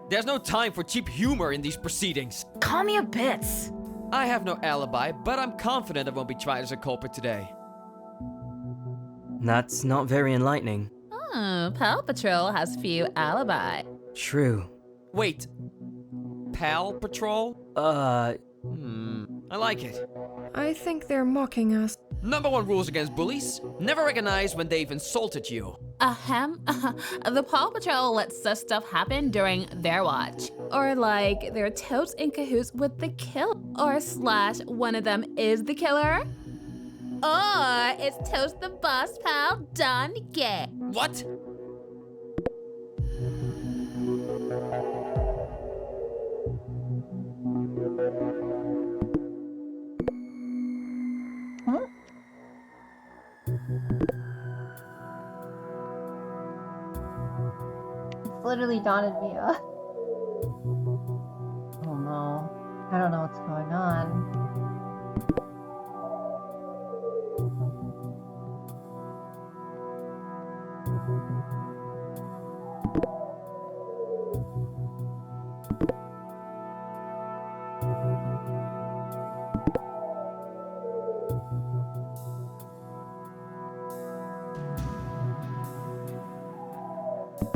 There's no time for cheap humor in these proceedings. Calm your bits. I have no alibi, but I'm confident I won't be tried as a culprit today. That's not very enlightening. Oh, Paw Patrol has few alibi. True. Wait. Pal Patrol? I like it. I think they're mocking us. Number 1 rules against bullies: never recognize when they've insulted you. Ahem. The Paw Patrol lets such stuff happen during their watch. Or like, they're totes in cahoots with the killer. Or slash, one of them is the killer. Or it's totes the boss pal done gay. What? It's literally Dawn and Mia. Oh no. I don't know what's going on.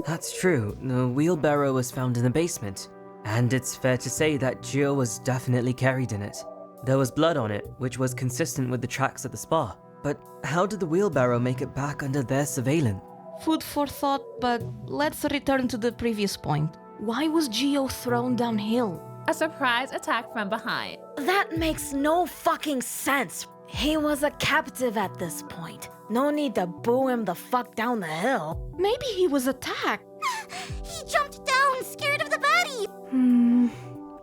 That's true. The wheelbarrow was found in the basement, and it's fair to say that Gio was definitely carried in it. There was blood on it, which was consistent with the tracks at the spa. But how did the wheelbarrow make it back under their surveillance? Food for thought, but let's return to the previous point. Why was Gio thrown downhill? A surprise attack from behind. That makes no fucking sense. He was a captive at this point. No need to boo him the fuck down the hill. Maybe he was attacked. He jumped down, scared of the body.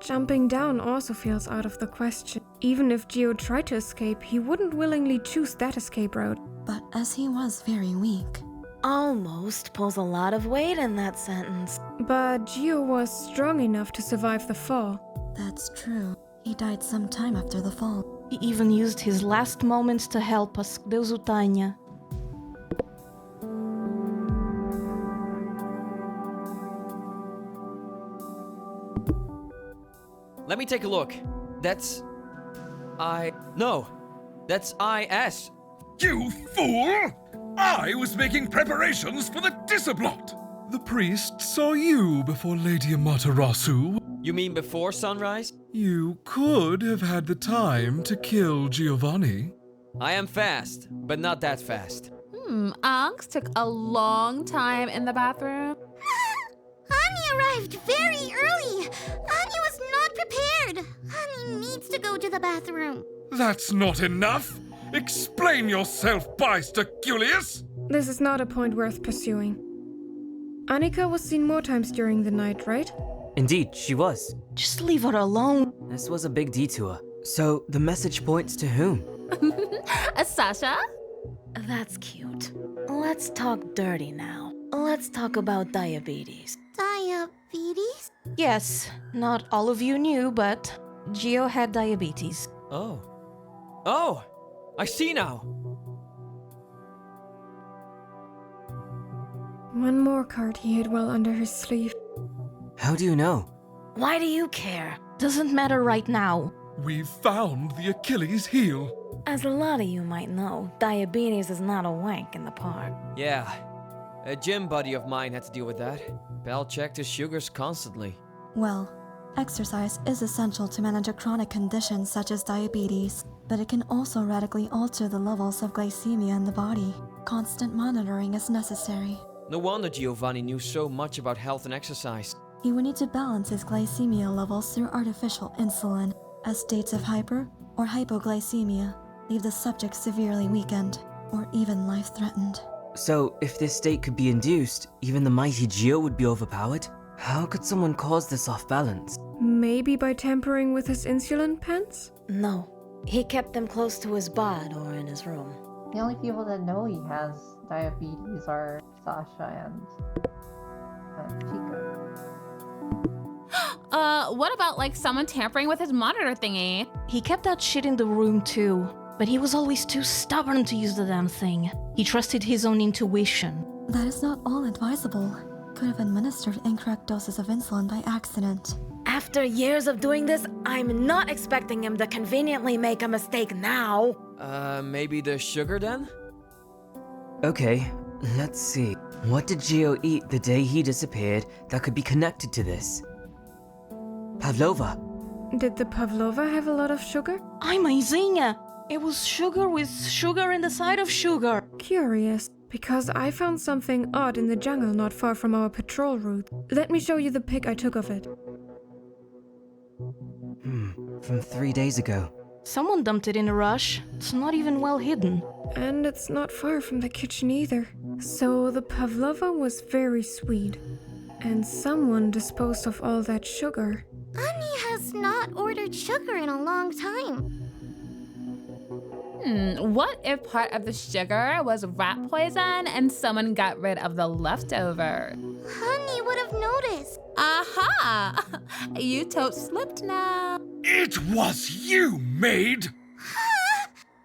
Jumping down also feels out of the question. Even if Gio tried to escape, he wouldn't willingly choose that escape route. But as he was very weak. Almost pulls a lot of weight in that sentence. But Gio was strong enough to survive the fall. That's true. He died some time after the fall. He even used his last moments to help us, Deus o tenha. Let me take a look. That's... No. That's IS. You fool! I was making preparations for the Disciplot. The priest saw you before Lady Amaterasu. You mean before sunrise? You could have had the time to kill Giovanni. I am fast, but not that fast. Anx took a long time in the bathroom. Ani arrived very early. Ani was not prepared. Ani needs to go to the bathroom. That's not enough! Explain yourself, Bystaculius! This is not a point worth pursuing. Annika was seen more times during the night, right? Indeed, she was. Just leave her alone. This was a big detour. So, the message points to whom? Sasha? That's cute. Let's talk dirty now. Let's talk about diabetes. Diabetes? Yes, not all of you knew, but Gio had diabetes. Oh. Oh! I see now! One more card he hid well under his sleeve. How do you know? Why do you care? Doesn't matter right now. We've found the Achilles heel. As a lot of you might know, diabetes is not a wank in the park. Yeah. A gym buddy of mine had to deal with that. Bell checked his sugars constantly. Well, exercise is essential to manage a chronic condition such as diabetes, but it can also radically alter the levels of glycemia in the body. Constant monitoring is necessary. No wonder Giovanni knew so much about health and exercise. He would need to balance his glycemia levels through artificial insulin, as states of hyper or hypoglycemia leave the subject severely weakened or even life-threatened. So, if this state could be induced, even the mighty Gio would be overpowered? How could someone cause this off balance? Maybe by tampering with his insulin pens? No. He kept them close to his bod or in his room. The only people that know he has diabetes are Sasha and Chica. What about like someone tampering with his monitor thingy? He kept that shit in the room too. but he was always too stubborn to use the damn thing. He trusted his own intuition. That is not all advisable. Could have administered incorrect doses of insulin by accident. After years of doing this, I'm not expecting him to conveniently make a mistake now. Maybe the sugar then? Okay, let's see. What did Gio eat the day he disappeared that could be connected to this? Pavlova. Did the pavlova have a lot of sugar? Amazing! It was sugar with sugar in the side of sugar. Curious, because I found something odd in the jungle not far from our patrol route. Let me show you the pic I took of it. From 3 days ago. Someone dumped it in a rush. It's not even well hidden. And it's not far from the kitchen either. So the pavlova was very sweet. And someone disposed of all that sugar. Annie has not ordered sugar in a long time. What if part of the sugar was rat poison and someone got rid of the leftover? Honey would have noticed. Aha! You tote slipped now. It was you, maid!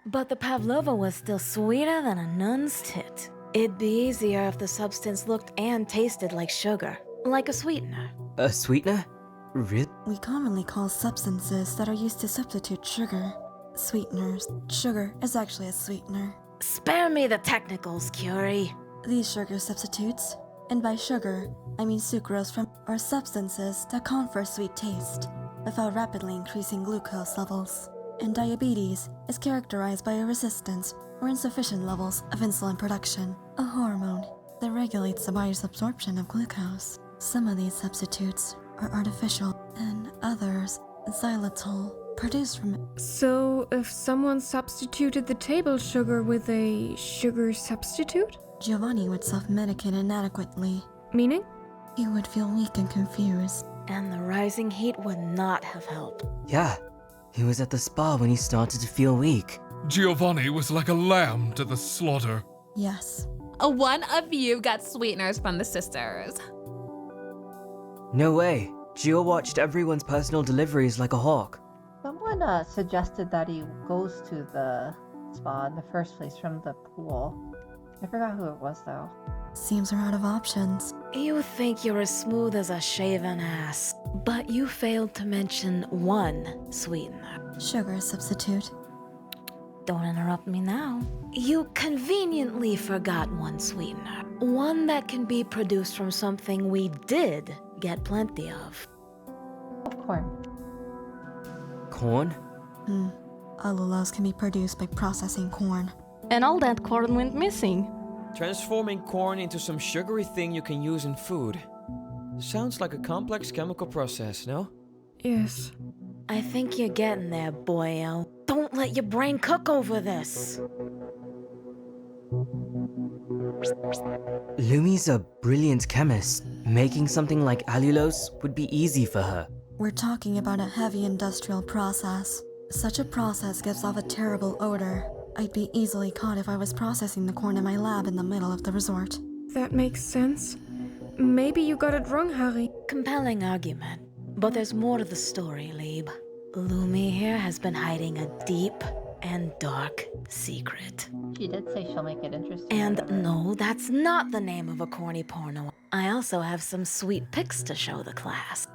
But the pavlova was still sweeter than a nun's tit. It'd be easier if the substance looked and tasted like sugar, like a sweetener. A sweetener? Really? We commonly call substances that are used to substitute sugar sweeteners. Sugar is actually a sweetener. Spare me the technicals, Curie. These sugar substitutes, and by sugar, I mean sucrose are substances that confer sweet taste without rapidly increasing glucose levels. And diabetes is characterized by a resistance or insufficient levels of insulin production, a hormone that regulates the body's absorption of glucose. Some of these substitutes are artificial, and others xylitol, produced from it. So, if someone substituted the table sugar with a sugar substitute? Giovanni would self-medicate inadequately. Meaning? He would feel weak and confused. And the rising heat would not have helped. Yeah, he was at the spa when he started to feel weak. Giovanni was like a lamb to the slaughter. Yes. One of you got sweeteners from the sisters. No way. Gio watched everyone's personal deliveries like a hawk. Someone suggested that he goes to the spa in the first place from the pool. I forgot who it was though. Seems we're out of options. You think you're as smooth as a shaven ass, but you failed to mention one sweetener. Sugar substitute. Don't interrupt me now. You conveniently forgot one sweetener. One that can be produced from something we did get plenty of. Corn. Corn? Allulose can be produced by processing corn. And all that corn went missing. Transforming corn into some sugary thing you can use in food. Sounds like a complex chemical process, no? Yes. I think you're getting there, boyo. Don't let your brain cook over this. Lumi's a brilliant chemist. Making something like allulose would be easy for her. We're talking about a heavy industrial process. Such a process gives off a terrible odor. I'd be easily caught if I was processing the corn in my lab in the middle of the resort. That makes sense. Maybe you got it wrong, Harry. Compelling argument. But there's more to the story, Lieb. Lumi here has been hiding a deep and dark secret. She did say she'll make it interesting. And no, that's not the name of a corny porno. I also have some sweet pics to show the class.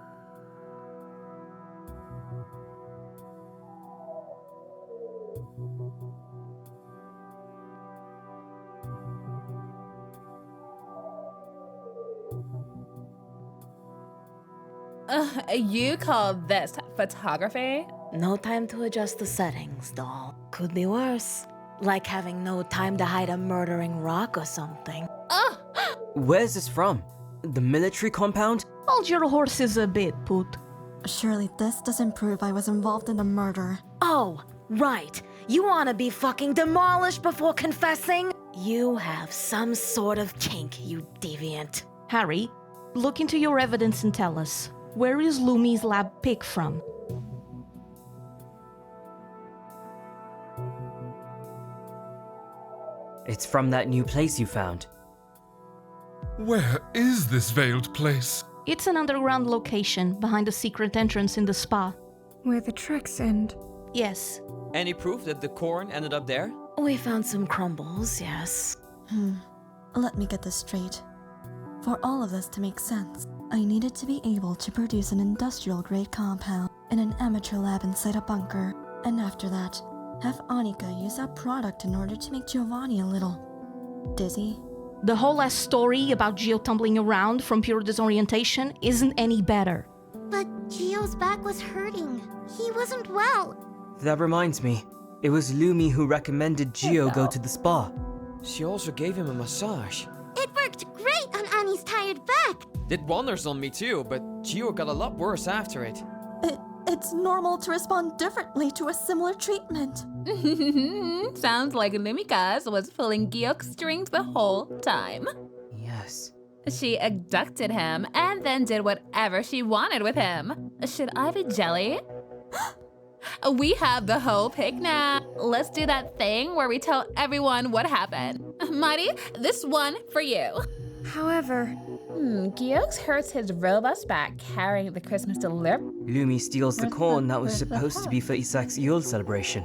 You call this photography? No time to adjust the settings, doll. Could be worse. Like having no time to hide a murdering rock or something. Where's this from? The military compound? Hold your horses a bit, Poot. Surely this doesn't prove I was involved in the murder. Oh, right. You wanna be fucking demolished before confessing? You have some sort of kink, you deviant. Harry, look into your evidence and tell us. Where is Lumi's lab pic from? It's from that new place you found. Where is this veiled place? It's an underground location behind a secret entrance in the spa. Where the tracks end. Yes. Any proof that the corn ended up there? We found some crumbles, yes. Let me get this straight. For all of this to make sense, I needed to be able to produce an industrial-grade compound in an amateur lab inside a bunker, and after that, have Annika use that product in order to make Giovanni a little dizzy. The whole last story about Gio tumbling around from pure disorientation isn't any better. But Gio's back was hurting. He wasn't well. That reminds me, it was Lumi who recommended Gio go to the spa. She also gave him a massage. It worked great on Annie's tired back. Did wonders on me too, but Gio got a lot worse after it. It's normal to respond differently to a similar treatment. Sounds like Lumikas was pulling Giyok's strings the whole time. Yes. She abducted him and then did whatever she wanted with him. Should I be jelly? We have the whole pic now. Let's do that thing where we tell everyone what happened. Mighty, this one for you. However, Giyok hurts his robust back carrying the Christmas delivery. Lumi steals the corn that was supposed to be for Isak's Yule celebration.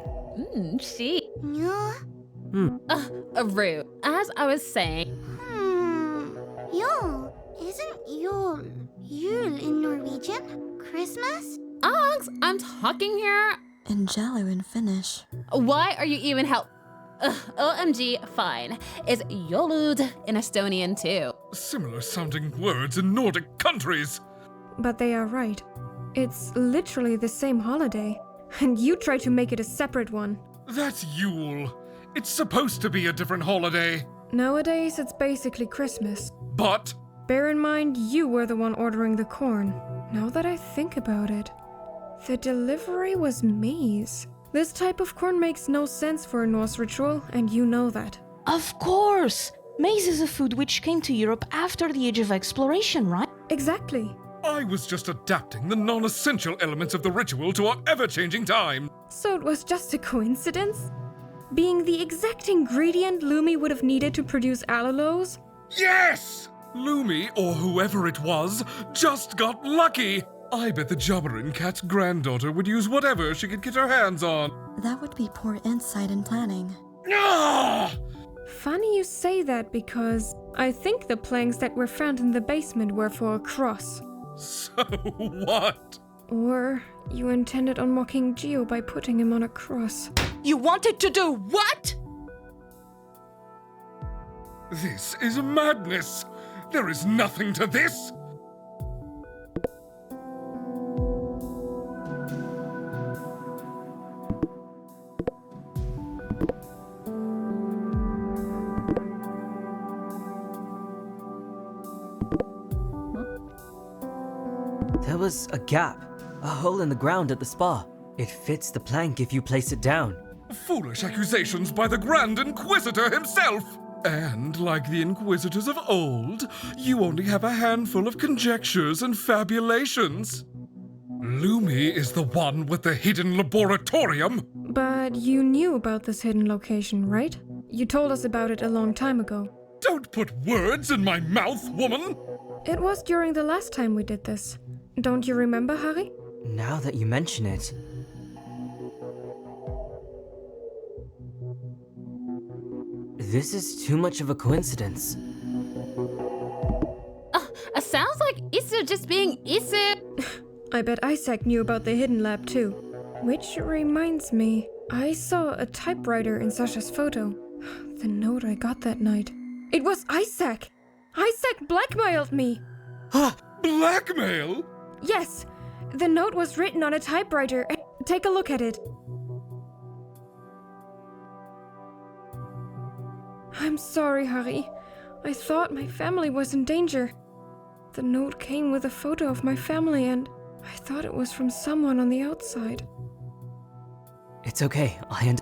She. Yeah. Rude. As I was saying. Yule. Isn't Yule in Norwegian? Christmas? Ox, I'm talking here. In Jalu in Finnish. Why are you even OMG, fine. Is Jolud in Estonian too? Similar sounding words in Nordic countries. but they are right. It's literally the same holiday, and you try to make it a separate one. That's Yule. It's supposed to be a different holiday. Nowadays, it's basically Christmas. But? Bear in mind, you were the one ordering the corn. Now that I think about it, the delivery was maize. This type of corn makes no sense for a Norse ritual, and you know that. Of course! Maize is a food which came to Europe after the Age of Exploration, right? Exactly. I was just adapting the non-essential elements of the ritual to our ever-changing time. So it was just a coincidence? Being the exact ingredient Lumi would have needed to produce allulose? Yes! Lumi, or whoever it was, just got lucky. I bet the Jobberin Cat's granddaughter would use whatever she could get her hands on. That would be poor insight and planning. Ah! Funny you say that, because I think the planks that were found in the basement were for a cross. So what? Or you intended on mocking Gio by putting him on a cross. You wanted to do what? This is madness. There is nothing to this. There was a gap, a hole in the ground at the spa. It fits the plank if you place it down. Foolish accusations by the Grand Inquisitor himself! And like the Inquisitors of old, you only have a handful of conjectures and fabulations. Lumi is the one with the hidden laboratorium. But you knew about this hidden location, right? You told us about it a long time ago. Don't put words in my mouth, woman! It was during the last time we did this. Don't you remember, Harry? Now that you mention it. This is too much of a coincidence. Sounds like Isu just being Isu. I bet Isaac knew about the hidden lab too. Which reminds me, I saw a typewriter in Sasha's photo. The note I got that night. It was Isaac! Isaac blackmailed me! Blackmail? Yes! The note was written on a typewriter. Take a look at it. I'm sorry, Harry. I thought my family was in danger. The note came with a photo of my family, and I thought it was from someone on the outside. It's okay, I'm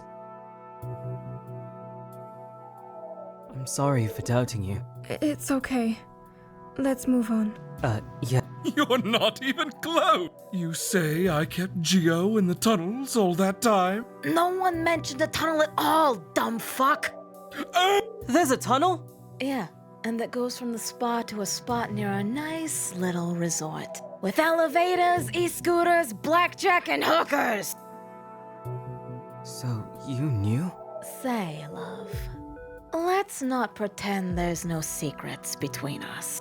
sorry for doubting you. It's okay. Let's move on. Yeah. You're not even close! You say I kept Gio in the tunnels all that time? No one mentioned the tunnel at all, dumb fuck! There's a tunnel? Yeah, and that goes from the spa to a spot near a nice little resort. With elevators, e-scooters, blackjack, and hookers! So, you knew? Say, love, let's not pretend there's no secrets between us.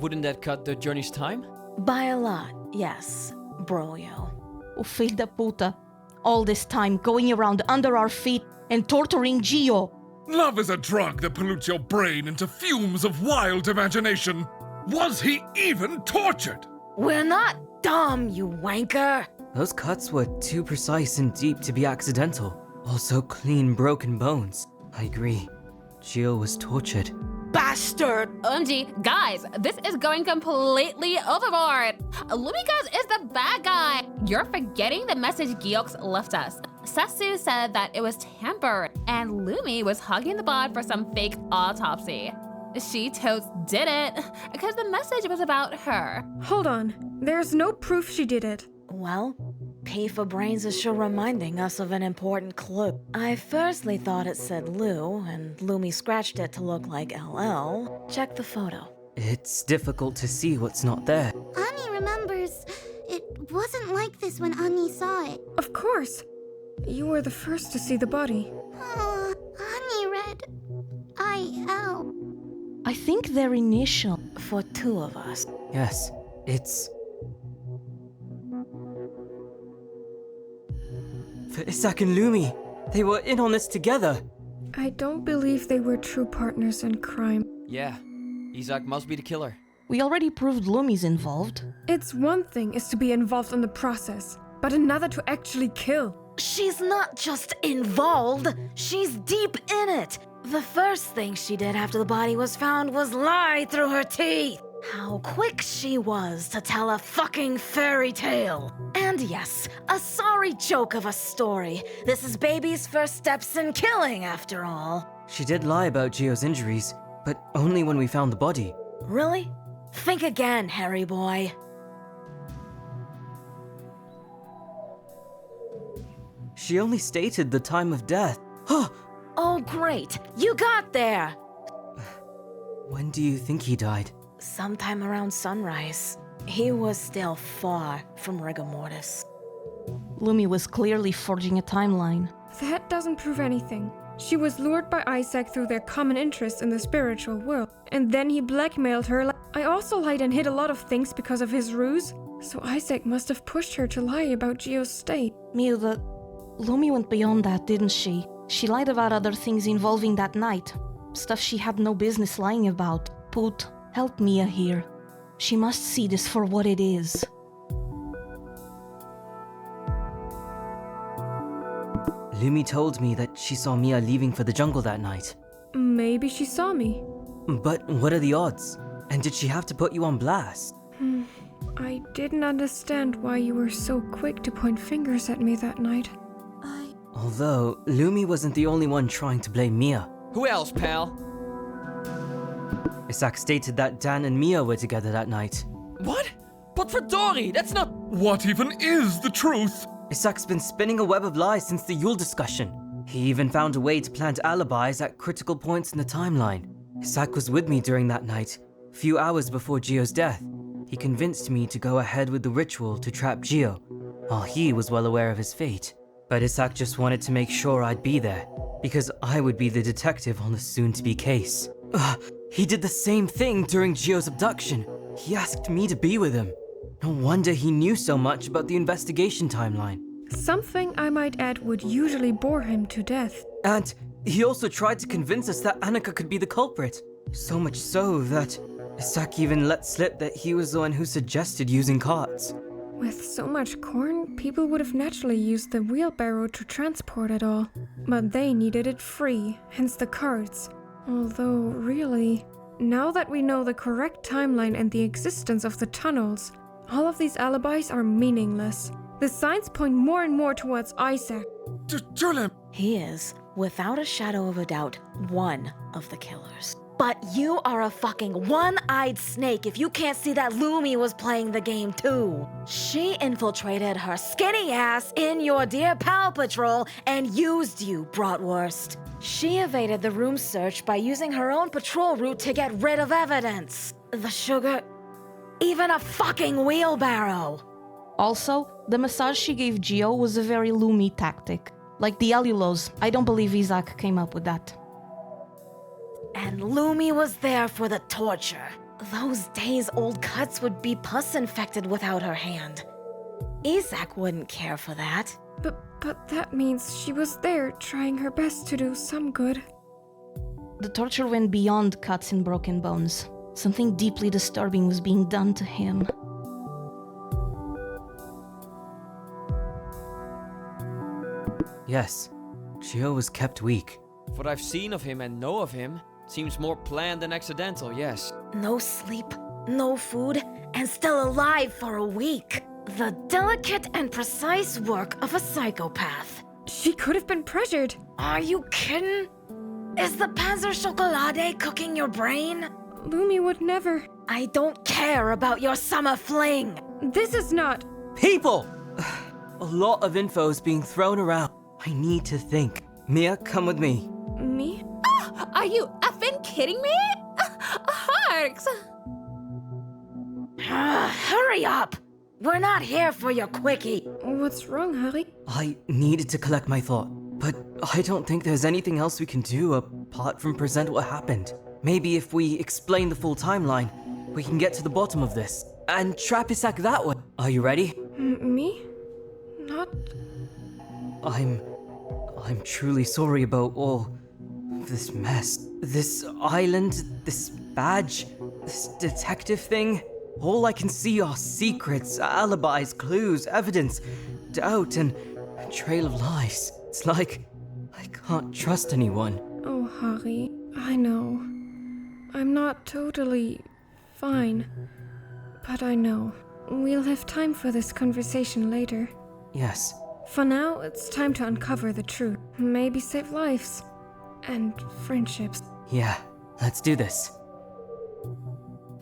Wouldn't that cut the journey's time? By a lot, yes, broyo. O filho da puta. All this time going around under our feet and torturing Gio. Love is a drug that pollutes your brain into fumes of wild imagination. Was he even tortured? We're not dumb, you wanker. Those cuts were too precise and deep to be accidental. Also clean, broken bones. I agree. Gio was tortured. Bastard! OMG, guys, this is going completely overboard. Lumigas is the bad guy. You're forgetting the message Giox left us. Sasu said that it was tampered, and Lumi was hugging the bod for some fake autopsy. She totes did it, because the message was about her. Hold on. There's no proof she did it. Well, P for brains is sure reminding us of an important clue. I firstly thought it said Lou, and Lumi scratched it to look like LL. Check the photo. It's difficult to see what's not there. Ani remembers. It wasn't like this when Ani saw it. Of course. You were the first to see the body. Ani read IL. I think their initial. For two of us. Yes, it's... For Isak and Lumi. They were in on this together. I don't believe they were true partners in crime. Yeah, Isak must be the killer. We already proved Lumi's involved. It's one thing is to be involved in the process, but another to actually kill. She's not just involved, she's deep in it. The first thing she did after the body was found was lie through her teeth. How quick she was to tell a fucking fairy tale. And yes, a sorry joke of a story. This is baby's first steps in killing, after all. She did lie about Gio's injuries, but only when we found the body. Really? Think again, Harry boy. She only stated the time of death. Oh, great. You got there. When do you think he died? Sometime around sunrise. He was still far from rigor mortis. Lumi was clearly forging a timeline. That doesn't prove anything. She was lured by Isaac through their common interest in the spiritual world, and then he blackmailed her. I also lied and hid a lot of things because of his ruse, so Isaac must have pushed her to lie about Gio's state. Mia, Lumi went beyond that, didn't she? She lied about other things involving that night. Stuff she had no business lying about. Put, help Mia here. She must see this for what it is. Lumi told me that she saw Mia leaving for the jungle that night. Maybe she saw me. But what are the odds? And did she have to put you on blast? I didn't understand why you were so quick to point fingers at me that night. Although, Lumi wasn't the only one trying to blame Mia. Who else, pal? Isak stated that Dan and Mia were together that night. What? But for Dory, that's not... What even is the truth? Isak's been spinning a web of lies since the Yule discussion. He even found a way to plant alibis at critical points in the timeline. Isak was with me during that night, a few hours before Gio's death. He convinced me to go ahead with the ritual to trap Gio, while he was well aware of his fate. But Isak just wanted to make sure I'd be there, because I would be the detective on the soon-to-be case. He did the same thing during Gio's abduction. He asked me to be with him. No wonder he knew so much about the investigation timeline. Something, I might add, would usually bore him to death. And he also tried to convince us that Annika could be the culprit. So much so that Isak even let slip that he was the one who suggested using carts. With so much corn, people would have naturally used the wheelbarrow to transport it all. But they needed it free, hence the carts. Although, really, now that we know the correct timeline and the existence of the tunnels, all of these alibis are meaningless. The signs point more and more towards Isaac. Julian! He is, without a shadow of a doubt, one of the killers. But you are a fucking one-eyed snake if you can't see that Lumi was playing the game too. She infiltrated her skinny ass in your Dear Pal patrol and used you, Bratwurst. She evaded the room search by using her own patrol route to get rid of evidence. The sugar... Even a fucking wheelbarrow! Also, the massage she gave Gio was a very Lumi tactic. Like the allulose, I don't believe Isaac came up with that. And Lumi was there for the torture. Those days old cuts would be pus infected without her hand. Isaac wouldn't care for that. But that means she was there trying her best to do some good. The torture went beyond cuts and broken bones. Something deeply disturbing was being done to him. Yes, Gio was kept weak. What I've seen of him and know of him seems more planned than accidental, yes. No sleep, no food, and still alive for a week. The delicate and precise work of a psychopath. She could have been pressured. Are you kidding? Is the Panzer Chocolade cooking your brain? Lumi would never. I don't care about your summer fling. This is not... People! A lot of info is being thrown around. I need to think. Mia, come with me. Me? Are you effing kidding me? Harks! Hurry up! We're not here for your quickie. What's wrong, Harry? I needed to collect my thought, but I don't think there's anything else we can do apart from present what happened. Maybe if we explain the full timeline, we can get to the bottom of this and trap Isaac that way. Are you ready? Me? Not... I'm truly sorry about all of this mess. This island, this badge, this detective thing. All I can see are secrets, alibis, clues, evidence, doubt, and a trail of lies. It's like I can't trust anyone. Oh, Harry, I know. I'm not totally fine. But I know. We'll have time for this conversation later. Yes. For now, it's time to uncover the truth. Maybe save lives. And friendships. Yeah, let's do this.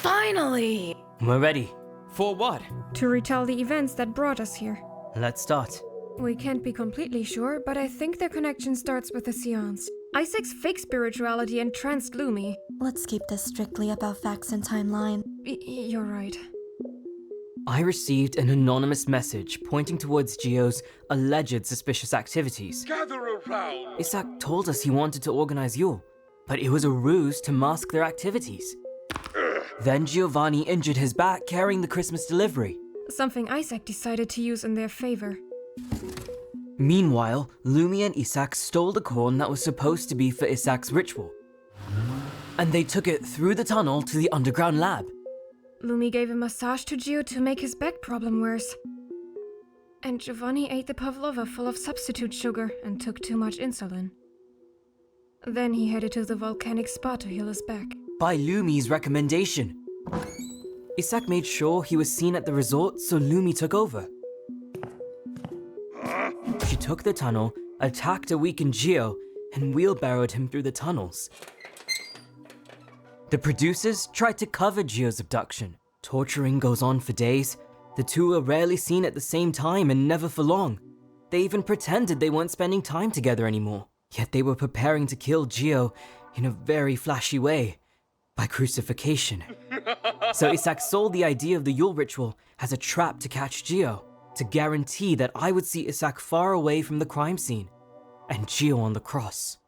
Finally! We're ready. For what? To retell the events that brought us here. Let's start. We can't be completely sure, but I think their connection starts with the seance. Isaac's fake spirituality entranced Lumi. Let's keep this strictly about facts and timeline. You're right. I received an anonymous message pointing towards Gio's alleged suspicious activities. Gather around! Isaac told us he wanted to organize Yule, but it was a ruse to mask their activities. Then Giovanni injured his back carrying the Christmas delivery. Something Isaac decided to use in their favor. Meanwhile, Lumi and Isaac stole the corn that was supposed to be for Isaac's ritual. And they took it through the tunnel to the underground lab. Lumi gave a massage to Gio to make his back problem worse. And Giovanni ate the pavlova full of substitute sugar and took too much insulin. Then he headed to the volcanic spa to heal his back. By Lumi's recommendation. Isaac made sure he was seen at the resort, so Lumi took over. She took the tunnel, attacked a weakened Gio, and wheelbarrowed him through the tunnels. The producers tried to cover Gio's abduction. Torturing goes on for days. The two are rarely seen at the same time and never for long. They even pretended they weren't spending time together anymore. Yet they were preparing to kill Gio in a very flashy way. By crucifixion. So Isaac sold the idea of the Yule ritual as a trap to catch Gio, to guarantee that I would see Isaac far away from the crime scene, and Gio on the cross.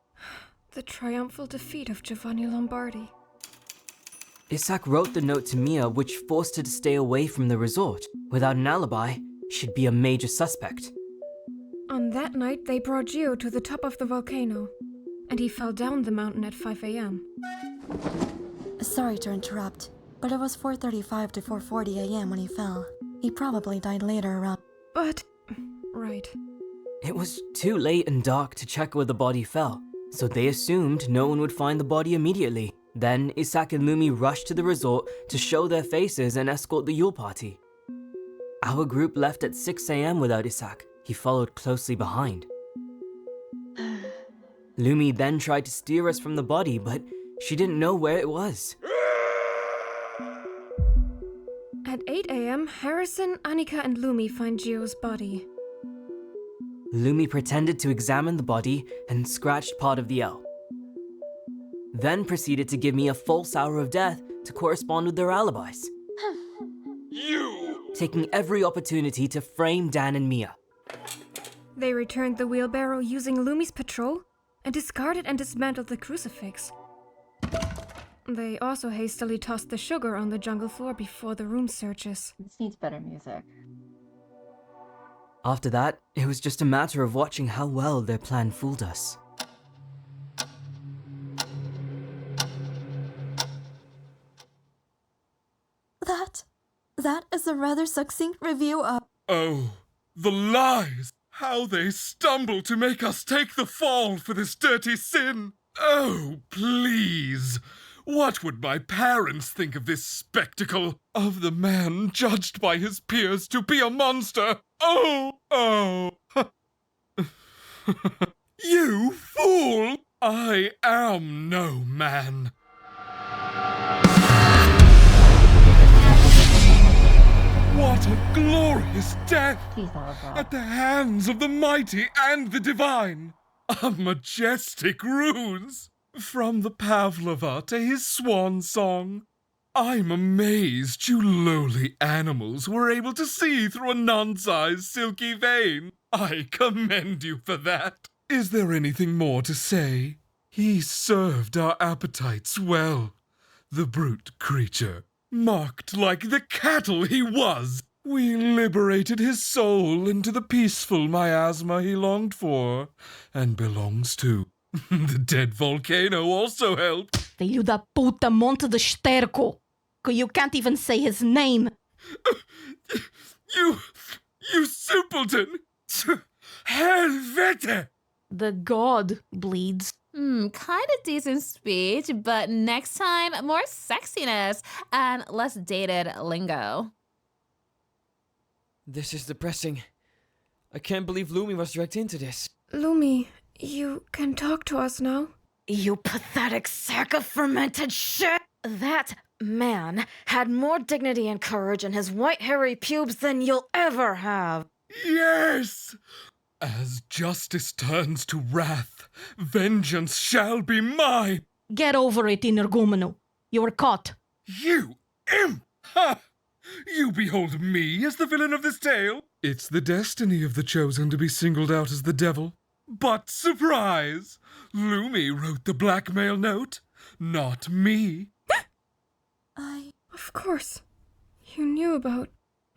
The triumphal defeat of Giovanni Lombardi. Isaac wrote the note to Mia which forced her to stay away from the resort. Without an alibi, she'd be a major suspect. On that night, they brought Gio to the top of the volcano, and he fell down the mountain at 5 a.m. Sorry to interrupt, but it was 4:35 to 4:40 a.m. when he fell. He probably died later around... But... right. It was too late and dark to check where the body fell, so they assumed no one would find the body immediately. Then Isaac and Lumi rushed to the resort to show their faces and escort the Yule party. Our group left at 6 a.m. without Isaac. He followed closely behind. Lumi then tried to steer us from the body, but she didn't know where it was. At 8 a.m., Harrison, Annika, and Lumi find Gio's body. Lumi pretended to examine the body and scratched part of the L. Then proceeded to give me a false hour of death to correspond with their alibis. taking every opportunity to frame Dan and Mia. They returned the wheelbarrow using Lumi's patrol and discarded and dismantled the crucifix. They also hastily tossed the sugar on the jungle floor before the room searches. This needs better music. After that, it was just a matter of watching how well their plan fooled us. That is a rather succinct review of... Oh, the lies! How they stumble to make us take the fall for this dirty sin! Oh, please! What would my parents think of this spectacle? Of the man judged by his peers to be a monster? Oh! You fool! I am no man. What a glorious death! At the hands of the mighty and the divine! A majestic ruse! From the pavlova to his swan song. I'm amazed you lowly animals were able to see through a nun-sized silky vein. I commend you for that. Is there anything more to say? He served our appetites well. The brute creature. Marked like the cattle he was. We liberated his soul into the peaceful miasma he longed for and belongs to. The dead volcano also helped. Filho da puta monte de esterco. You can't even say his name. You simpleton! Helvete! The god bleeds. Kinda decent speech, but next time, more sexiness and less dated lingo. This is depressing. I can't believe Lumi was dragged into this. Lumi, you can talk to us now? You pathetic sack of fermented shit! That man had more dignity and courage in his white hairy pubes than you'll ever have. Yes! As justice turns to wrath, vengeance shall be mine! Get over it, Energumeno. You were caught. You imp! Ha! You behold me as the villain of this tale? It's the destiny of the chosen to be singled out as the devil. But surprise! Lumi wrote the blackmail note, not me. Of course. You knew about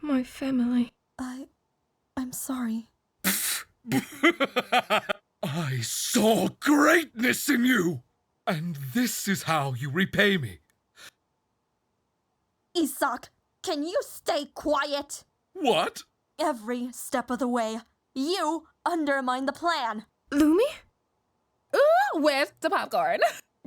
my family. I'm sorry. I saw greatness in you! And this is how you repay me. Isak, can you stay quiet? What? Every step of the way, you undermine the plan. Lumi? Ooh, where's the popcorn?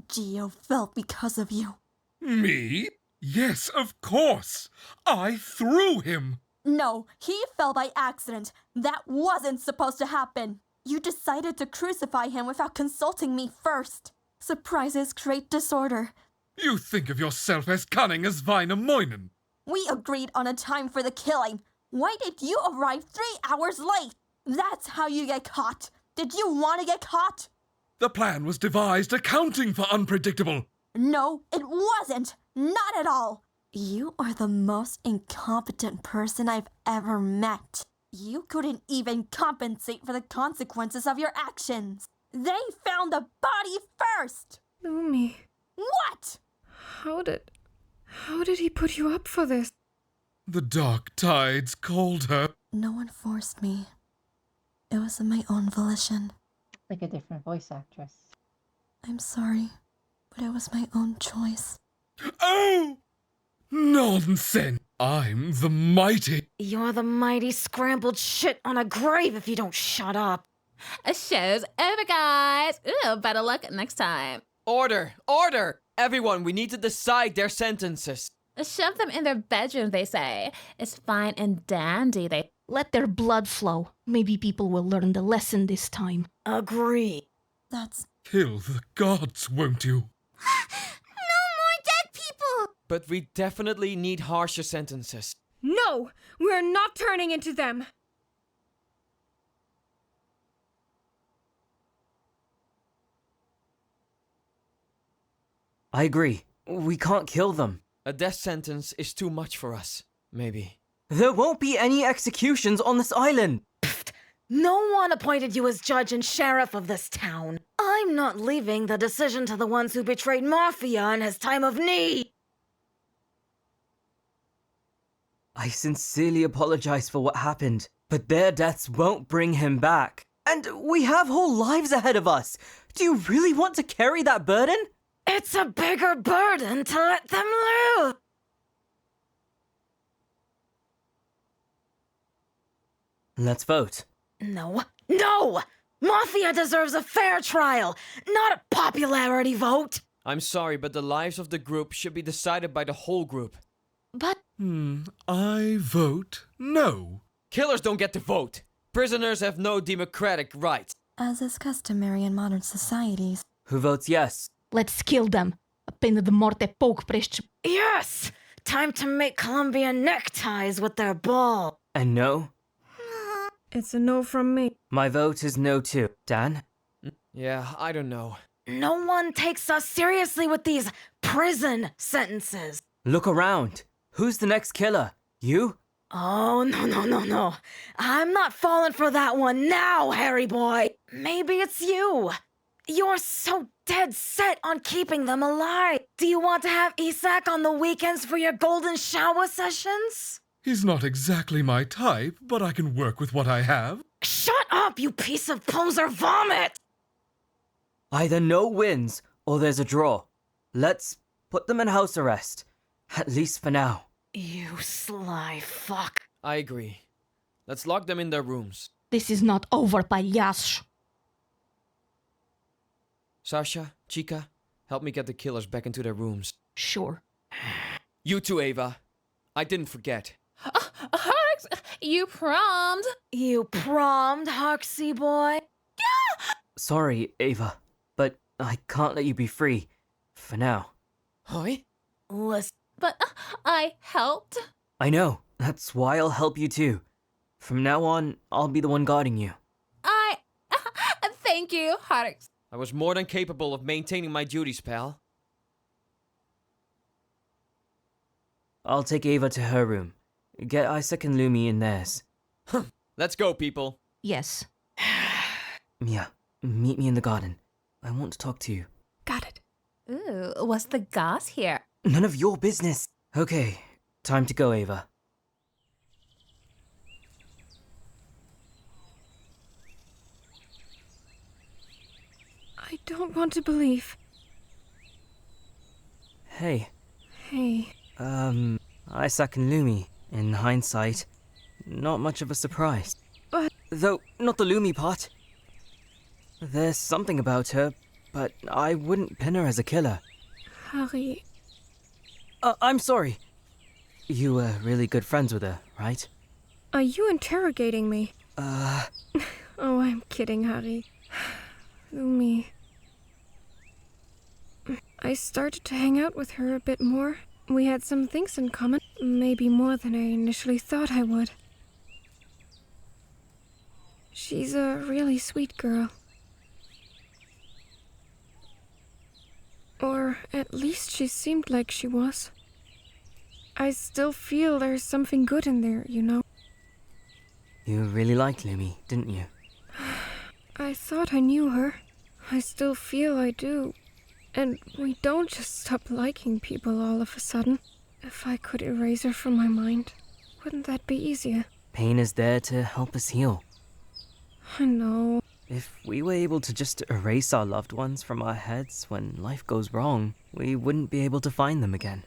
Geo fell because of you. Me? Yes, of course. I threw him. No, he fell by accident. That wasn't supposed to happen. You decided to crucify him without consulting me first. Surprises create disorder. You think of yourself as cunning as Väinämöinen. We agreed on a time for the killing. Why did you arrive 3 hours late? That's how you get caught. Did you want to get caught? The plan was devised accounting for unpredictable. No, it wasn't. Not at all. You are the most incompetent person I've ever met. You couldn't even compensate for the consequences of your actions. They found the body first. Lumi. What? How did he put you up for this? The dark tides called her. No one forced me. It was of my own volition. Like a different voice actress. I'm sorry, but it was my own choice. Oh! Nonsense! I'm the mighty. You're the mighty scrambled shit on a grave if you don't shut up. Show's over, guys. Ooh, better luck next time. Order! Order! Everyone, we need to decide their sentences. Shove them in their bedroom, they say. It's fine and dandy, they... Let their blood flow. Maybe people will learn the lesson this time. Agree. That's... Kill the gods, won't you? No more dead people! But we definitely need harsher sentences. No! We're not turning into them! I agree. We can't kill them. A death sentence is too much for us. Maybe. There won't be any executions on this island. No one appointed you as judge and sheriff of this town. I'm not leaving the decision to the ones who betrayed Mafia in his time of need. I sincerely apologize for what happened, but their deaths won't bring him back. And we have whole lives ahead of us. Do you really want to carry that burden? It's a bigger burden to let them live. Let's vote. No. No! Mafia deserves a fair trial, not a popularity vote. I'm sorry, but the lives of the group should be decided by the whole group. But... I vote no. Killers don't get to vote. Prisoners have no democratic rights. As is customary in modern societies. Who votes yes? Let's kill them. A pena de morte pouco para estes... Yes! Time to make Colombian neckties with their ball. And no? It's a no from me. My vote is no too. Dan? Yeah, I don't know. No one takes us seriously with these prison sentences. Look around. Who's the next killer? You? Oh, no. I'm not falling for that one now, Harry boy. Maybe it's you. You're so dead set on keeping them alive. Do you want to have Isak on the weekends for your golden shower sessions? He's not exactly my type, but I can work with what I have. Shut up, you piece of poser vomit! Either no wins or there's a draw. Let's put them in house arrest. At least for now. You sly fuck. I agree. Let's lock them in their rooms. This is not over, payaso. Sasha, Chica, help me get the killers back into their rooms. Sure. You too, Ava. I didn't forget. Harks, you prommed. You prommed, Harksy boy? Sorry, Ava, but I can't let you be free. For now. Hi? Listen. But I helped. I know. That's why I'll help you too. From now on, I'll be the one guarding you. Thank you, Harks. I was more than capable of maintaining my duties, pal. I'll take Ava to her room. Get Isaac and Lumi in theirs. Let's go, people. Yes. Mia, meet me in the garden. I want to talk to you. Got it. Ooh, what's the goss here? None of your business. Okay, time to go, Ava. I don't want to believe. Hey. Hey. Isaac and Lumi. In hindsight, not much of a surprise. But... Though, not the Lumi part. There's something about her, but I wouldn't pin her as a killer. Harry... I'm sorry. You were really good friends with her, right? Are you interrogating me? Oh, I'm kidding, Harry. Lumi... I started to hang out with her a bit more. We had some things in common, maybe more than I initially thought I would. She's a really sweet girl. Or at least she seemed like she was. I still feel there's something good in there, you know. You really liked Lumi, didn't you? I thought I knew her. I still feel I do. And we don't just stop liking people all of a sudden. If I could erase her from my mind, wouldn't that be easier? Pain is there to help us heal. I know. If we were able to just erase our loved ones from our heads when life goes wrong, we wouldn't be able to find them again,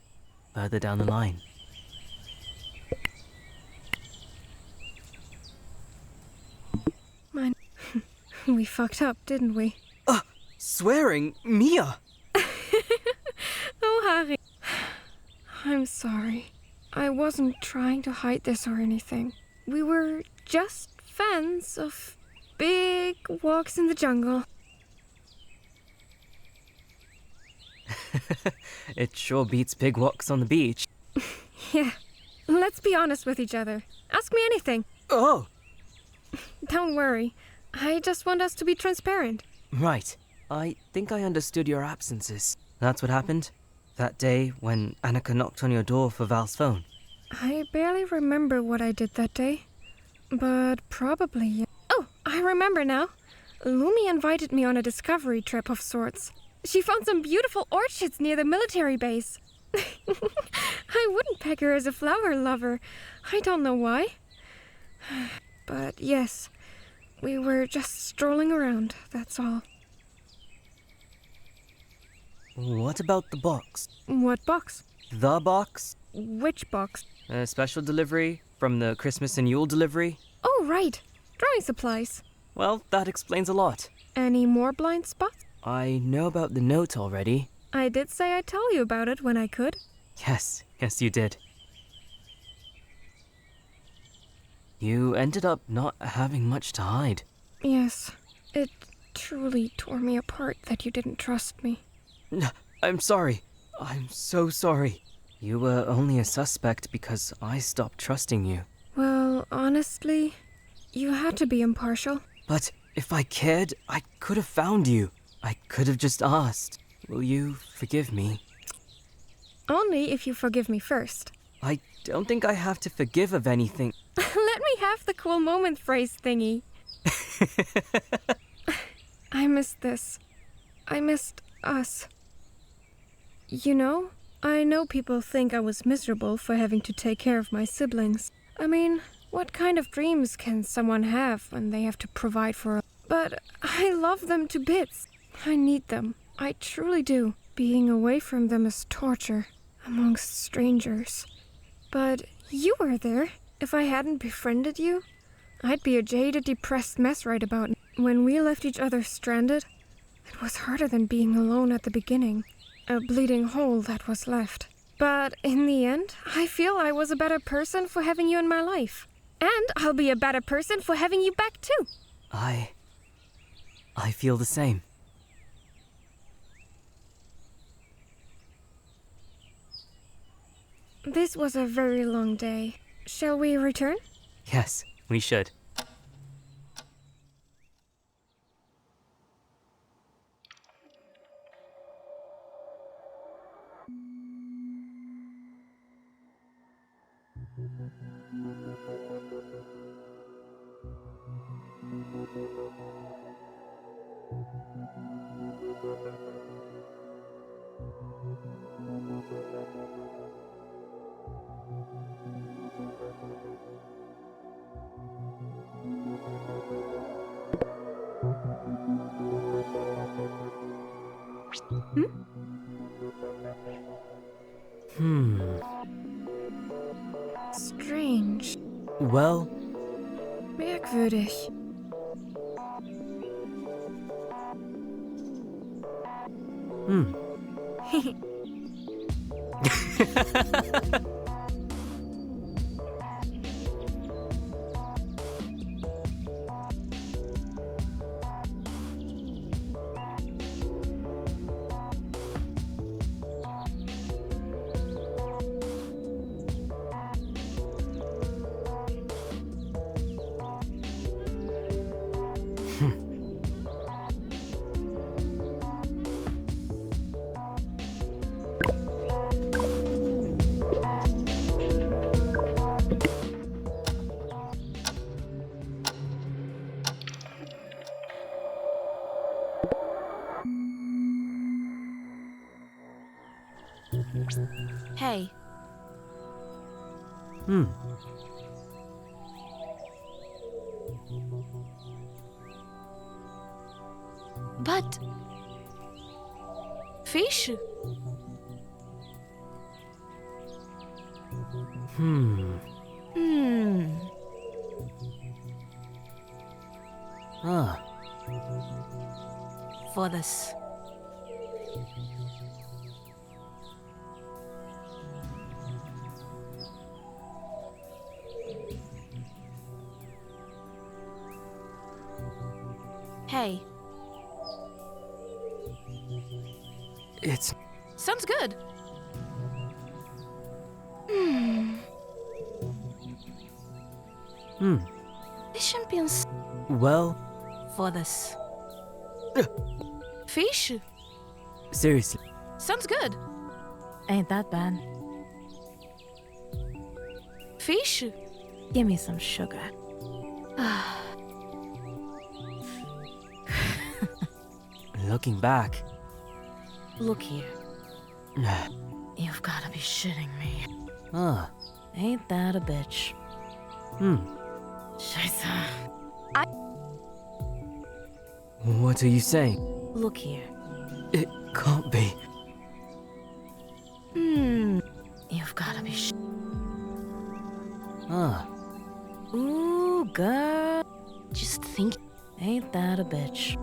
further down the line. Mine. We fucked up, didn't we? Swearing? Mia! Oh, Harry. I'm sorry. I wasn't trying to hide this or anything. We were just fans of big walks in the jungle. It sure beats big walks on the beach. Yeah. Let's be honest with each other. Ask me anything. Oh! Don't worry. I just want us to be transparent. Right. I think I understood your absences. That's what happened? That day when Annika knocked on your door for Val's phone? I barely remember what I did that day, but probably... Oh, I remember now. Lumi invited me on a discovery trip of sorts. She found some beautiful orchids near the military base. I wouldn't peg her as a flower lover. I don't know why. But yes, we were just strolling around, that's all. What about the box? What box? The box? Which box? A special delivery from the Christmas and Yule delivery? Oh, right. Drawing supplies. Well, that explains a lot. Any more blind spots? I know about the note already. I did say I'd tell you about it when I could. Yes, you did. You ended up not having much to hide. Yes, it truly tore me apart that you didn't trust me. I'm sorry. I'm so sorry. You were only a suspect because I stopped trusting you. Well, honestly, you had to be impartial. But if I cared, I could have found you. I could have just asked. Will you forgive me? Only if you forgive me first. I don't think I have to forgive of anything. Let me have the cool moment phrase thingy. I missed this. I missed us. You know, I know people think I was miserable for having to take care of my siblings. I mean, what kind of dreams can someone have when they have to provide for... But I love them to bits. I need them. I truly do. Being away from them is torture, amongst strangers. But you were there. If I hadn't befriended you, I'd be a jaded, depressed mess right about now. When we left each other stranded, it was harder than being alone at the beginning. A bleeding hole that was left. But in the end, I feel I was a better person for having you in my life. And I'll be a better person for having you back too. I feel the same. This was a very long day. Shall we return? Yes, we should. Strange. Well... Merkwürdig. Hey. But... fish? For this. Hey. It's... Sounds good. The champions... Well... For this. Fish? Seriously. Sounds good. Ain't that bad. Fish? Give me some sugar. Looking back, Look here. You've gotta be shitting me. Ain't that a bitch? Scheiße. What are you saying? Look here. It can't be. You've gotta be Ah, Ooh, girl. Just think. Ain't that a bitch?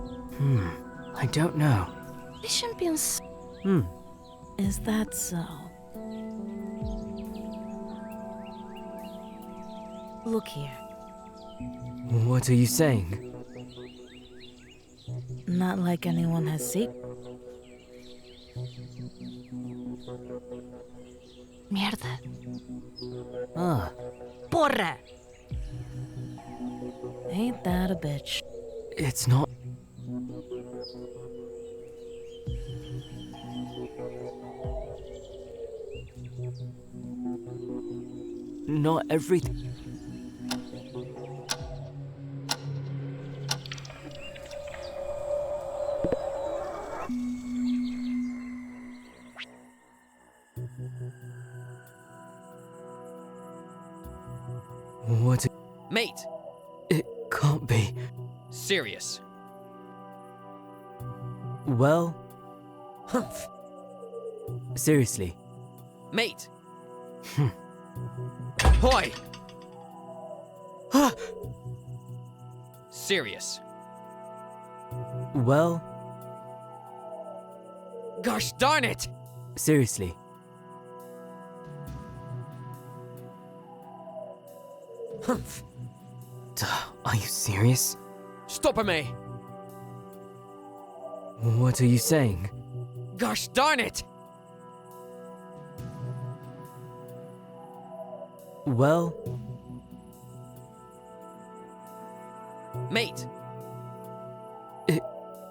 I don't know. The champions. Is that so? Look here. What are you saying? Not like anyone has seen. Mierda. Ah, Porra! Ain't that a bitch? it's not. Not everything. What? Mate, It can't be. serious. Well, seriously. Mate. Hoy! Serious. Well, Gosh darn it! seriously. Are you serious? Stop me! What are you saying? Gosh darn it! Well, Mate. It-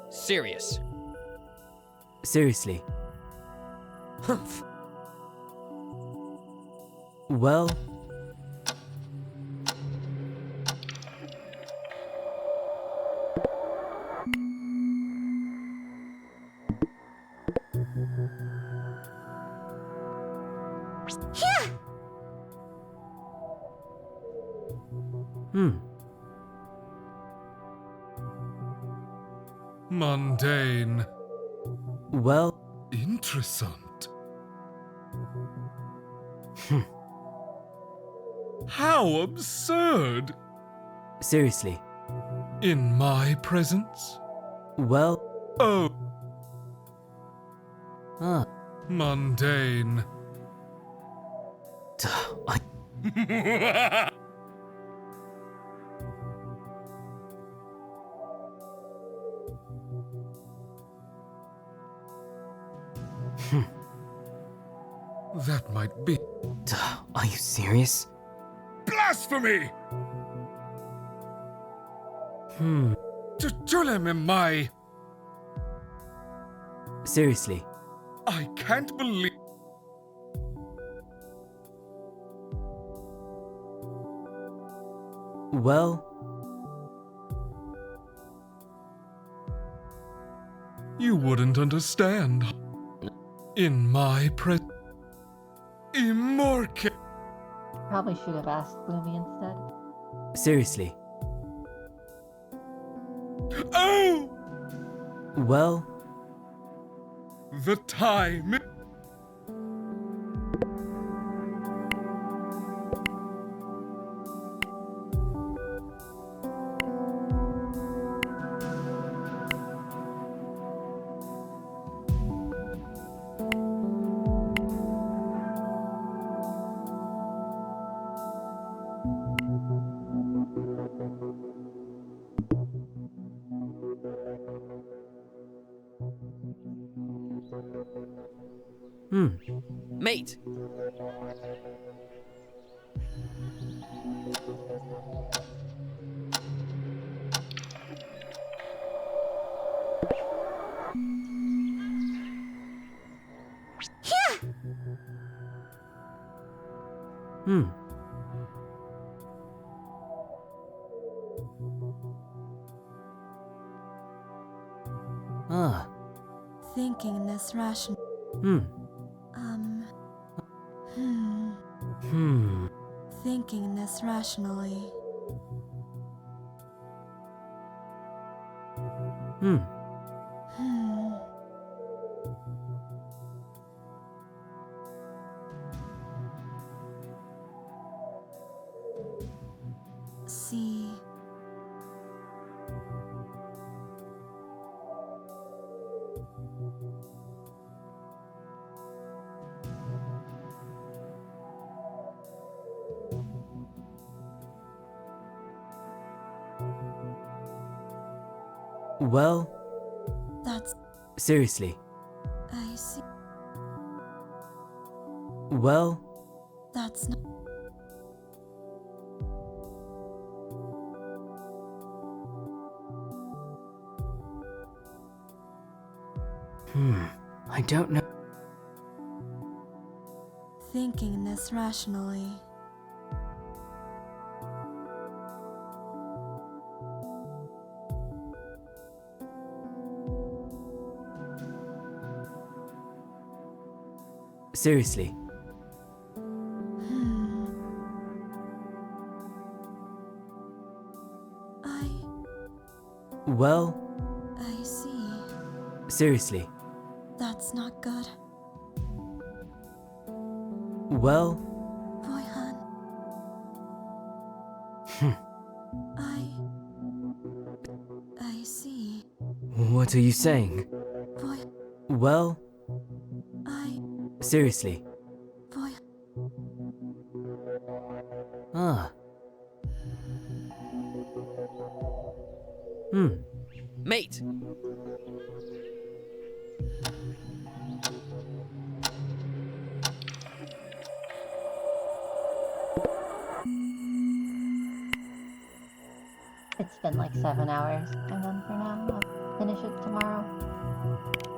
Serious. seriously. Well, Mundane. well, Interessant. How absurd! seriously. In my presence? Well, Oh, mundane. I. That might be Are you serious? blasphemy! Julem am I. Seriously. I can't believe. Well, You wouldn't understand. In my Immorca. Probably should have asked Gloomy instead. seriously. Oh! Well, The time. Mate. Ah. Thinking this ration. Hmm. Thinking this rationally. Hmm. See. Well, That's. seriously. I see. Well, That's not. I don't know. Thinking this rationally. Seriously. I. Well, I see. seriously. That's not good. Well, Boy, hun. I see. what are you saying? Boy, Well, I. seriously. Boy. Ah. Mate! It's been like 7 hours. I'm done for now. I'll finish it tomorrow.